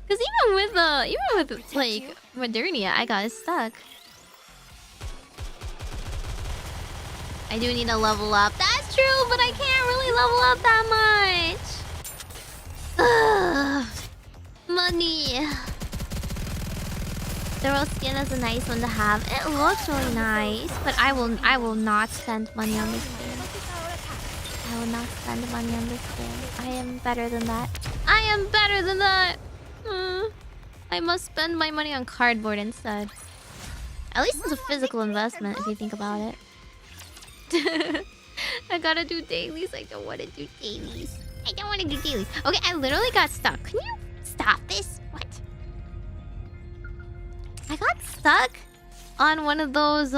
Cause even with like Modernia, I got stuck. I do need to level up. That's true, but I can't really level up that much. Ugh. Money. Thorough skin is a nice one to have. It looks really nice, but I will not spend money on this skin. I will not spend money on this skin. I am better than that. I am better than that. I must spend my money on cardboard instead. At least it's a physical investment if you think about it. I gotta do dailies. I don't want to do dailies. I don't want to do dailies. Okay, I literally got stuck. Can you stop this? What? I got stuck on one of those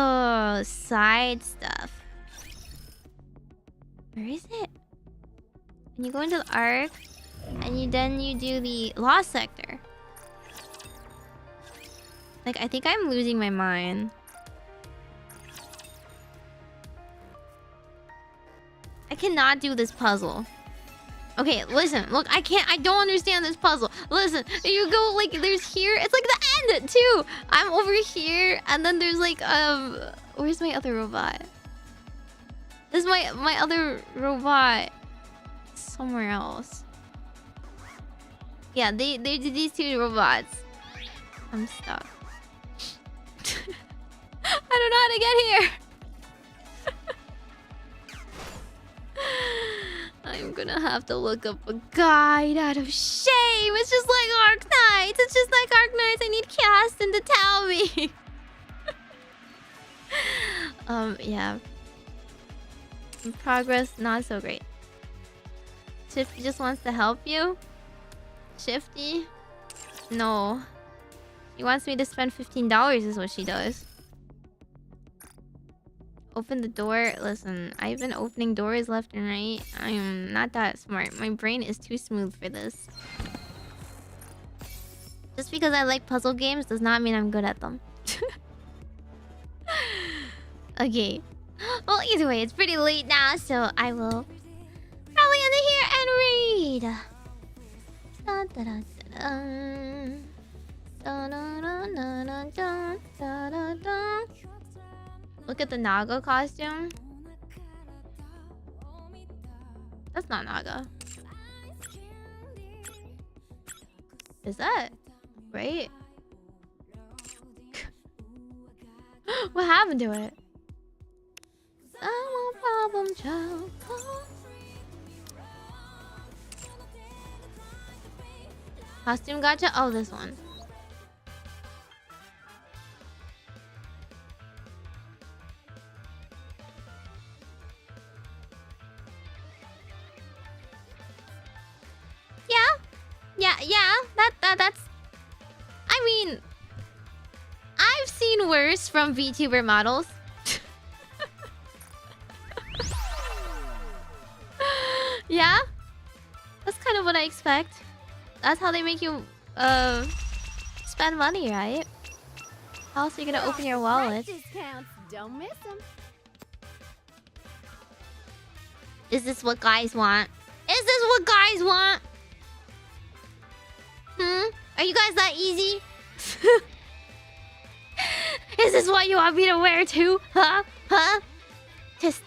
side stuff. Where is it? And you go into the arc, and then you do the lost sector. Like, I think I'm losing my mind. I cannot do this puzzle. Okay, listen. Look, I don't understand this puzzle. Listen, you go, like, there's here. It's like the end, too. I'm over here, and then there's, like, where's my other robot? This is my other robot. Somewhere else. Yeah, they did these two robots. I'm stuck. I don't know how to get here. I'm gonna have to look up a guide out of shame. It's just like Arc Knights. It's just like Arc Knights. I need Caston to tell me. Yeah. In progress, not so great. Shifty just wants to help you? Shifty? No. She wants me to spend $15 is what she does. Open the door. Listen, I've been opening doors left and right. I am not that smart. My brain is too smooth for this. Just because I like puzzle games does not mean I'm good at them. Okay. Well, either way, it's pretty late now, so I will probably end it here and read. Dun, dun, dun, dun. Dun, dun, dun, dun, dun, dun, dun, dun. Look at the Naga costume. That's not Naga. Is that? Right? What happened to it? Majokko. Costume gacha? Oh, this one. Yeah. That's. I mean, I've seen worse from VTuber models. Yeah, that's kind of what I expect. That's how they make you spend money, right? How else are you gonna open your wallet? Discounts, don't miss them. Is this what guys want? Is this what guys want? Are you guys that easy? Is this what you want me to wear too? Huh? Test.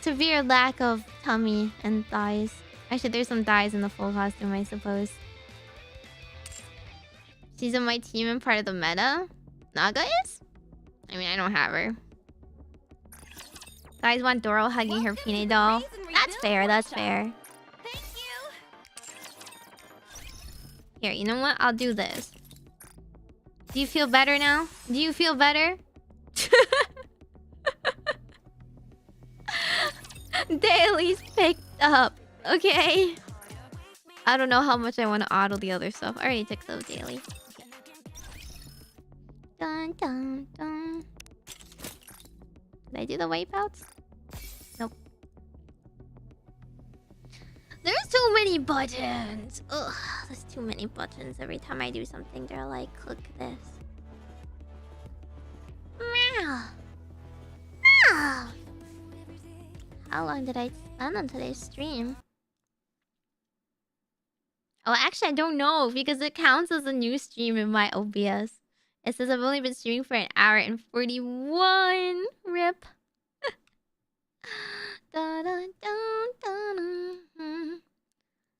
Severe lack of tummy and thighs. Actually, there's some thighs in the full costume, I suppose. She's on my team and part of the meta. Naga is? I mean, I don't have her. Guys want Doro hugging her peanut doll. That's fair, that's fair. Thank you. Here, you know what? I'll do this. Do you feel better now? Do you feel better? Daily's picked up. Okay. I don't know how much I want to auto the other stuff. I already took those daily. Dun. Did I do the wipeouts? Nope. There's too many buttons. Ugh, there's too many buttons. Every time I do something, they're like, click this. Meow. Meow. How long did I spend on today's stream? Oh, actually, I don't know because it counts as a new stream in my OBS. It says I've only been streaming for 1 hour and 41. RIP.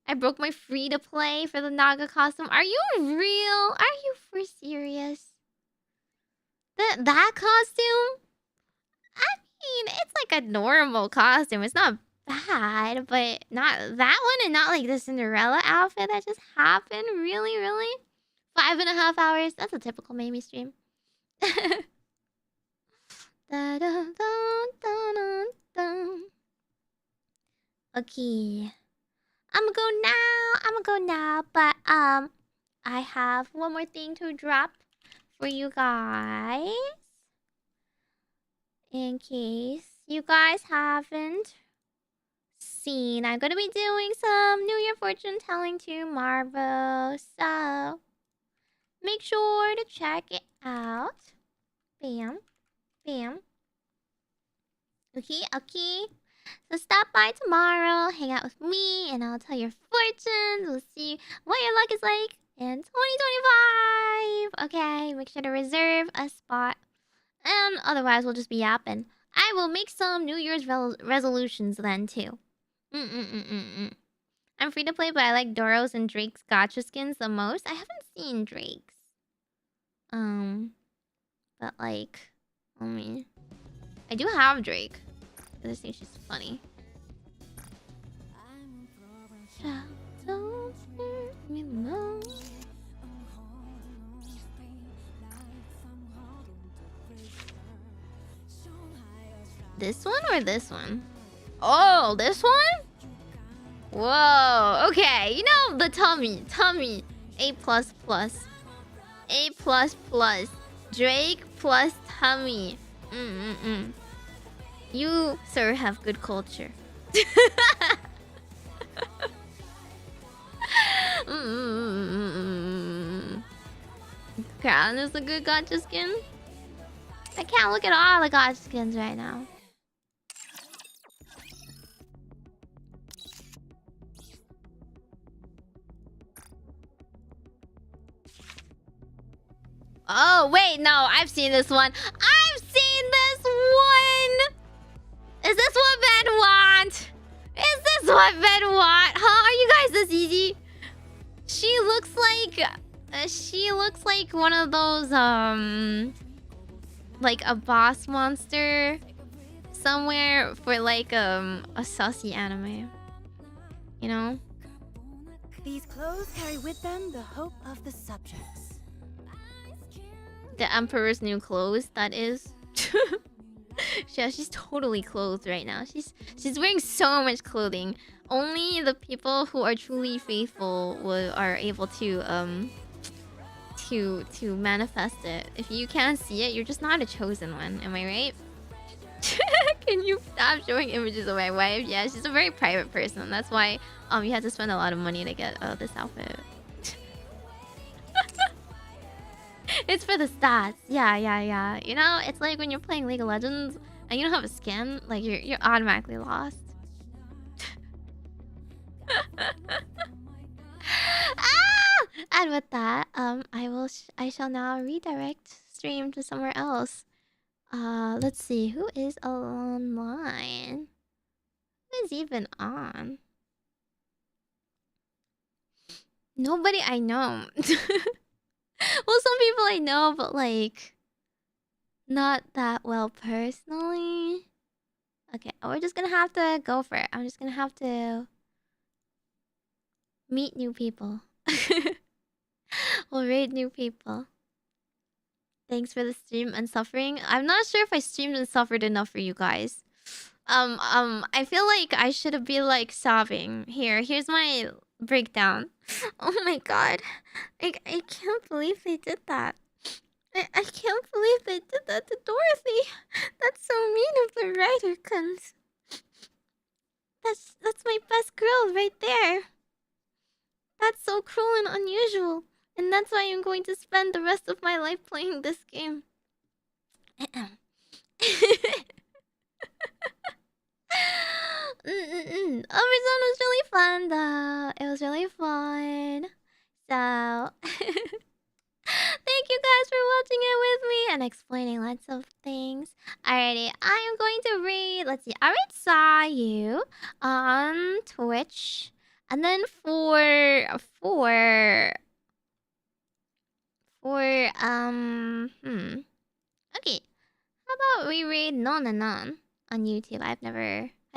I broke my free to play for the Naga costume. Are you real? Are you for serious? That costume? I mean, it's like a normal costume. It's not bad, but not that one and not like the Cinderella outfit that just happened. Really? 5.5 hours. That's a typical Meimi stream. Okay. I'ma go now, but I have one more thing to drop for you guys. In case you guys haven't seen, I'm gonna be doing some New Year fortune telling tomorrow, so make sure to check it out. Bam. Okay. So stop by tomorrow, hang out with me, and I'll tell your fortunes. We'll see what your luck is like in 2025. Okay, make sure to reserve a spot. And otherwise, we'll just be yapping. I will make some New Year's resolutions then, too. I'm free to play, but I like Doro's and Drake's gacha skins the most. I haven't seen Drake's. But like, I mean, I do have Drake. I just think she's funny. Don't leave me alone. This one or this one? Oh, this one? Whoa, okay. You know, the tummy. A++. A++. Drake plus tummy. You, sir, have good culture. Crown is a good gacha skin. I can't look at all the gacha skins right now. Oh, wait, no, I've seen this one. I've seen this one! Is this what men want? Is this what men want? Huh? Are you guys this easy? She looks like one of those, like a boss monster somewhere for like a saucy anime. You know? These clothes carry with them the hope of the subjects. The Emperor's new clothes, that is. Yeah, she's totally clothed right now. She's wearing so much clothing. Only the people who are truly faithful are able to manifest it. If you can't see it, you're just not a chosen one. Am I right? Can you stop showing images of my wife? Yeah, she's a very private person. That's why you had to spend a lot of money to get this outfit. It's for the stats. Yeah. You know, it's like when you're playing League of Legends and you don't have a skin, like you're automatically lost. And with that, I shall now redirect stream to somewhere else. Let's see, who is online? Who is even on? Nobody I know. Well, some people I know, but like not that well personally. Okay, we're just gonna have to go for it. I'm just gonna have to meet new people. We'll raid new people. Thanks for the stream and suffering. I'm not sure if I streamed and suffered enough for you guys. I feel like I should be like sobbing. Here's my breakdown. Oh my god. I can't believe they did that. I can't believe they did that to Dorothy. That's so mean of the writer cunts. That's my best girl right there. That's so cruel and unusual. And that's why I'm going to spend the rest of my life playing this game. OVERZONE was really fun though. It was really fun. So thank you guys for watching it with me and explaining lots of things. Alrighty, I am going to read. Let's see. I already saw you on Twitch. And then okay. How about we read Nonanon on YouTube? I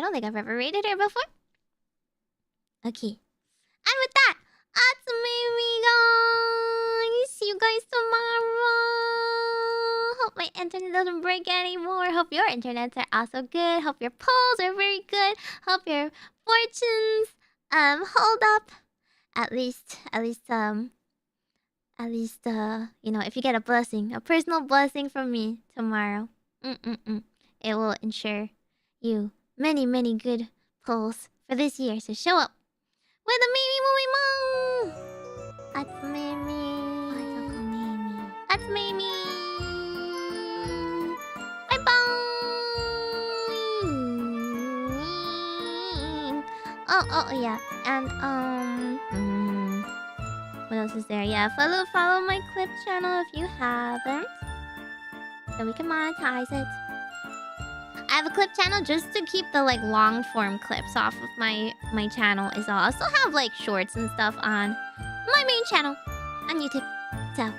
don't think I've ever rated her before. Okay. And with that, that's Meimi, guys. See you guys tomorrow. Hope my internet doesn't break anymore. Hope your internets are also good. Hope your polls are very good. Hope your fortunes hold up. At least, you know, if you get a blessing, a personal blessing from me tomorrow, it will ensure you many, many good pulls for this year. So show up with a Meimi Moo. That's Meimi. That's Meimi. Bye bye. Oh yeah, and what else is there? Yeah, follow my clip channel if you haven't, so we can monetize it. I have a clip channel just to keep the like long form clips off of my channel is all. I also have like shorts and stuff on my main channel on YouTube. So